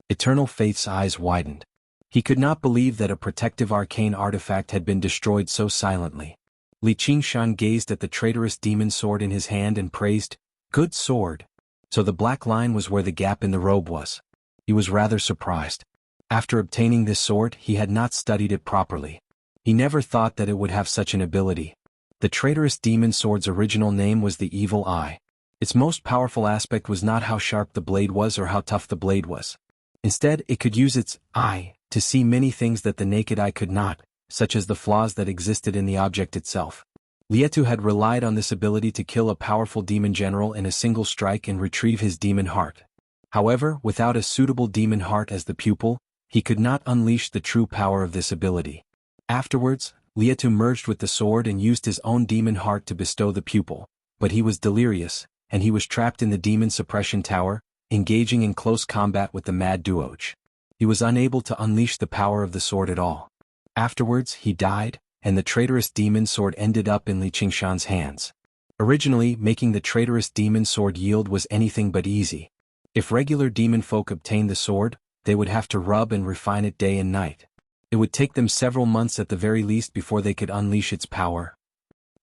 Eternal Faith's eyes widened. He could not believe that a protective arcane artifact had been destroyed so silently. Li Qingshan gazed at the traitorous demon sword in his hand and praised, "Good sword." So the black line was where the gap in the robe was. He was rather surprised. After obtaining this sword, he had not studied it properly. He never thought that it would have such an ability. The traitorous demon sword's original name was the Evil Eye. Its most powerful aspect was not how sharp the blade was or how tough the blade was. Instead, it could use its eye to see many things that the naked eye could not, such as the flaws that existed in the object itself. Lietu had relied on this ability to kill a powerful demon general in a single strike and retrieve his demon heart. However, without a suitable demon heart as the pupil, he could not unleash the true power of this ability. Afterwards, Lietu merged with the sword and used his own demon heart to bestow the pupil, but he was delirious, and he was trapped in the demon suppression tower, engaging in close combat with the mad Duoge. He was unable to unleash the power of the sword at all. Afterwards, he died, and the traitorous demon sword ended up in Li Qingshan's hands. Originally, making the traitorous demon sword yield was anything but easy. If regular demon folk obtained the sword, they would have to rub and refine it day and night. It would take them several months at the very least before they could unleash its power.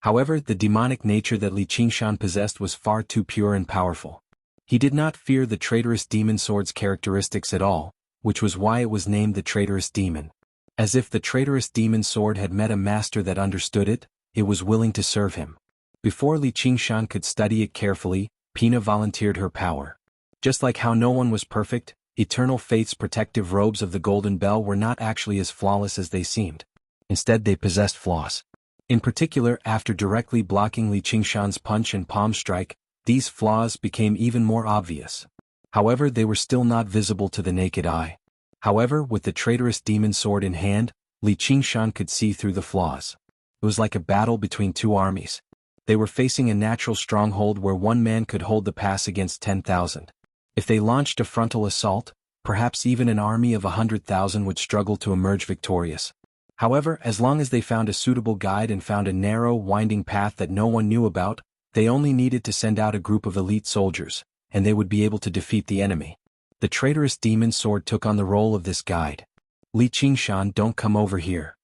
However, the demonic nature that Li Qingshan possessed was far too pure and powerful. He did not fear the traitorous demon sword's characteristics at all, which was why it was named the traitorous demon. As if the traitorous demon sword had met a master that understood it, it was willing to serve him. Before Li Qingshan could study it carefully, Pina volunteered her power. Just like how no one was perfect, Eternal Faith's protective robes of the Golden Bell were not actually as flawless as they seemed. Instead, they possessed flaws. In particular, after directly blocking Li Qingshan's punch and palm strike, these flaws became even more obvious. However, they were still not visible to the naked eye. However, with the traitorous demon sword in hand, Li Qingshan could see through the flaws. It was like a battle between two armies. They were facing a natural stronghold where one man could hold the pass against 10,000. If they launched a frontal assault, perhaps even an army of 100,000 would struggle to emerge victorious. However, as long as they found a suitable guide and found a narrow, winding path that no one knew about, they only needed to send out a group of elite soldiers, and they would be able to defeat the enemy. The traitorous demon sword took on the role of this guide. Li Qingshan, don't come over here.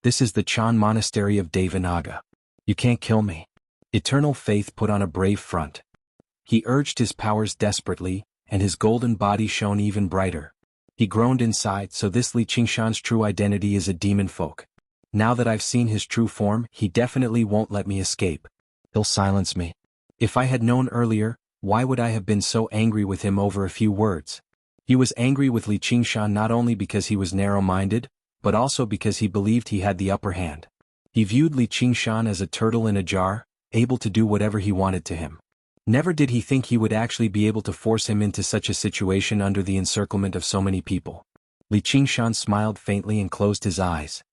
This is the Chan Monastery of Devanaga. You can't kill me. Eternal Faith put on a brave front. He urged his powers desperately, and his golden body shone even brighter. He groaned inside, so this Li Qingshan's true identity is a demon folk. Now that I've seen his true form, he definitely won't let me escape. He'll silence me. If I had known earlier, why would I have been so angry with him over a few words? He was angry with Li Qingshan not only because he was narrow-minded, but also because he believed he had the upper hand. He viewed Li Qingshan as a turtle in a jar, able to do whatever he wanted to him. Never did he think he would actually be able to force him into such a situation under the encirclement of so many people. Li Qingshan smiled faintly and closed his eyes.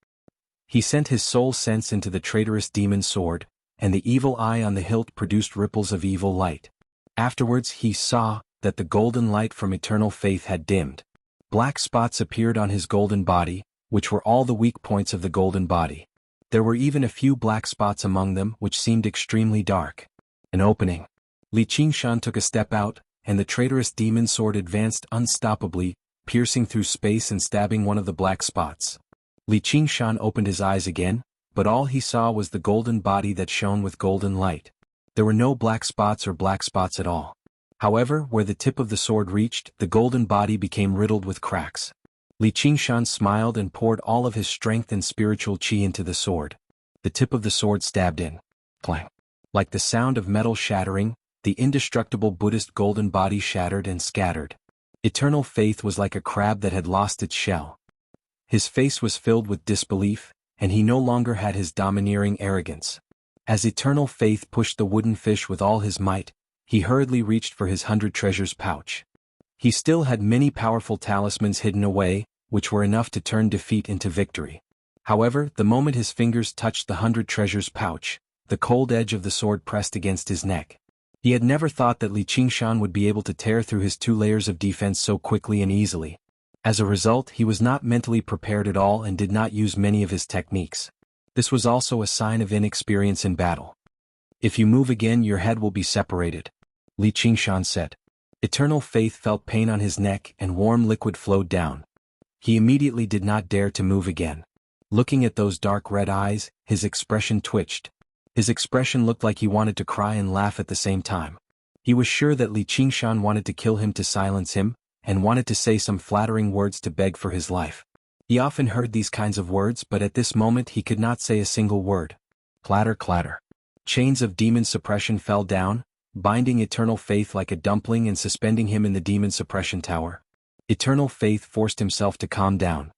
He sent his soul sense into the traitorous demon sword, and the evil eye on the hilt produced ripples of evil light. Afterwards he saw that the golden light from Eternal Faith had dimmed. Black spots appeared on his golden body, which were all the weak points of the golden body. There were even a few black spots among them which seemed extremely dark. An opening. Li Qingshan took a step out, and the traitorous demon sword advanced unstoppably, piercing through space and stabbing one of the black spots. Li Qingshan opened his eyes again, but all he saw was the golden body that shone with golden light. There were no black spots or black spots at all. However, where the tip of the sword reached, the golden body became riddled with cracks. Li Qingshan smiled and poured all of his strength and spiritual qi into the sword. The tip of the sword stabbed in. Clang. Like the sound of metal shattering, the indestructible Buddhist golden body shattered and scattered. Eternal Faith was like a crab that had lost its shell. His face was filled with disbelief, and he no longer had his domineering arrogance. As Eternal Faith pushed the wooden fish with all his might, he hurriedly reached for his 100 treasures pouch. He still had many powerful talismans hidden away, which were enough to turn defeat into victory. However, the moment his fingers touched the 100 treasures pouch, the cold edge of the sword pressed against his neck. He had never thought that Li Qingshan would be able to tear through his 2 layers of defense so quickly and easily. As a result, he was not mentally prepared at all and did not use many of his techniques. This was also a sign of inexperience in battle. "If you move again, your head will be separated," Li Qingshan said. Eternal Faith felt pain on his neck and warm liquid flowed down. He immediately did not dare to move again. Looking at those dark red eyes, his expression twitched. His expression looked like he wanted to cry and laugh at the same time. He was sure that Li Qingshan wanted to kill him to silence him, and wanted to say some flattering words to beg for his life. He often heard these kinds of words, but at this moment he could not say a single word. Clatter, clatter. Chains of demon suppression fell down, binding Eternal Faith like a dumpling and suspending him in the demon suppression tower. Eternal Faith forced himself to calm down.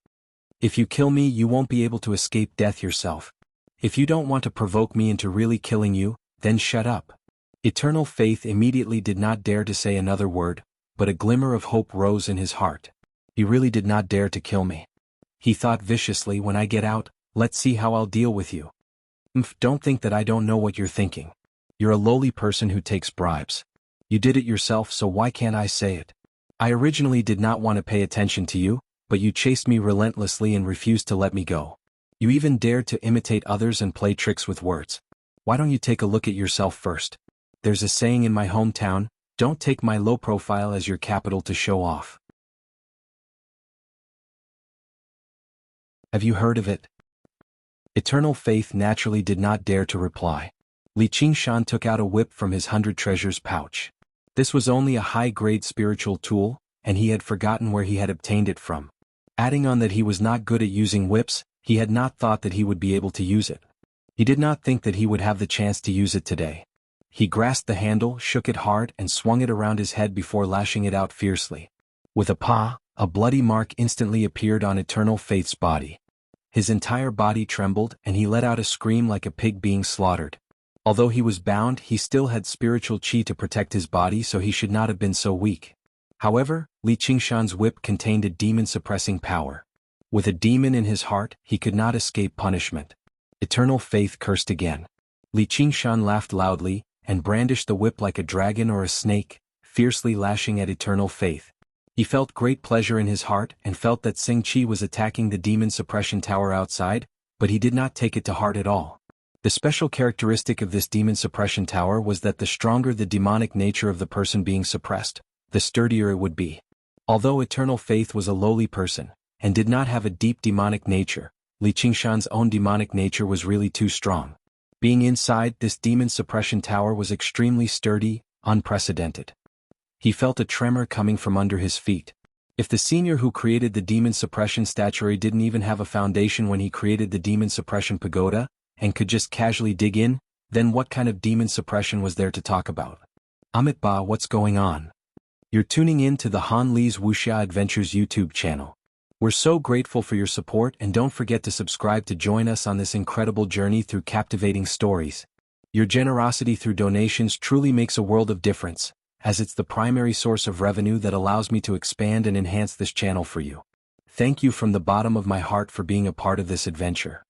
"If you kill me, you won't be able to escape death yourself. If you don't want to provoke me into really killing you, then shut up." Eternal Faith immediately did not dare to say another word, but a glimmer of hope rose in his heart. He really did not dare to kill me. He thought viciously, "When I get out, let's see how I'll deal with you." Don't think that I don't know what you're thinking. You're a lowly person who takes bribes. You did it yourself, so why can't I say it? I originally did not want to pay attention to you, but you chased me relentlessly and refused to let me go. You even dared to imitate others and play tricks with words. Why don't you take a look at yourself first? There's a saying in my hometown, "Don't take my low profile as your capital to show off." Have you heard of it? Eternal Faith naturally did not dare to reply. Li Qingshan took out a whip from his 100 treasures pouch. This was only a high-grade spiritual tool, and he had forgotten where he had obtained it from. Adding on that he was not good at using whips, he had not thought that he would be able to use it. He did not think that he would have the chance to use it today. He grasped the handle, shook it hard, and swung it around his head before lashing it out fiercely. With a paw, a bloody mark instantly appeared on Eternal Faith's body. His entire body trembled, and he let out a scream like a pig being slaughtered. Although he was bound, he still had spiritual chi to protect his body, so he should not have been so weak. However, Li Qingshan's whip contained a demon-suppressing power. With a demon in his heart, he could not escape punishment. Eternal Faith cursed again. Li Qingshan laughed loudly, and brandished the whip like a dragon or a snake, fiercely lashing at Eternal Faith. He felt great pleasure in his heart and felt that Xing Qi was attacking the demon suppression tower outside, but he did not take it to heart at all. The special characteristic of this demon suppression tower was that the stronger the demonic nature of the person being suppressed, the sturdier it would be. Although Eternal Faith was a lowly person, and did not have a deep demonic nature, Li Qingshan's own demonic nature was really too strong. Being inside this demon suppression tower was extremely sturdy, unprecedented. He felt a tremor coming from under his feet. If the senior who created the demon suppression statuary didn't even have a foundation when he created the demon suppression pagoda, and could just casually dig in, then what kind of demon suppression was there to talk about? Amit Ba, what's going on? You're tuning in to the Han Li's Wuxia Adventures YouTube channel. We're so grateful for your support, and don't forget to subscribe to join us on this incredible journey through captivating stories. Your generosity through donations truly makes a world of difference, as it's the primary source of revenue that allows me to expand and enhance this channel for you. Thank you from the bottom of my heart for being a part of this adventure.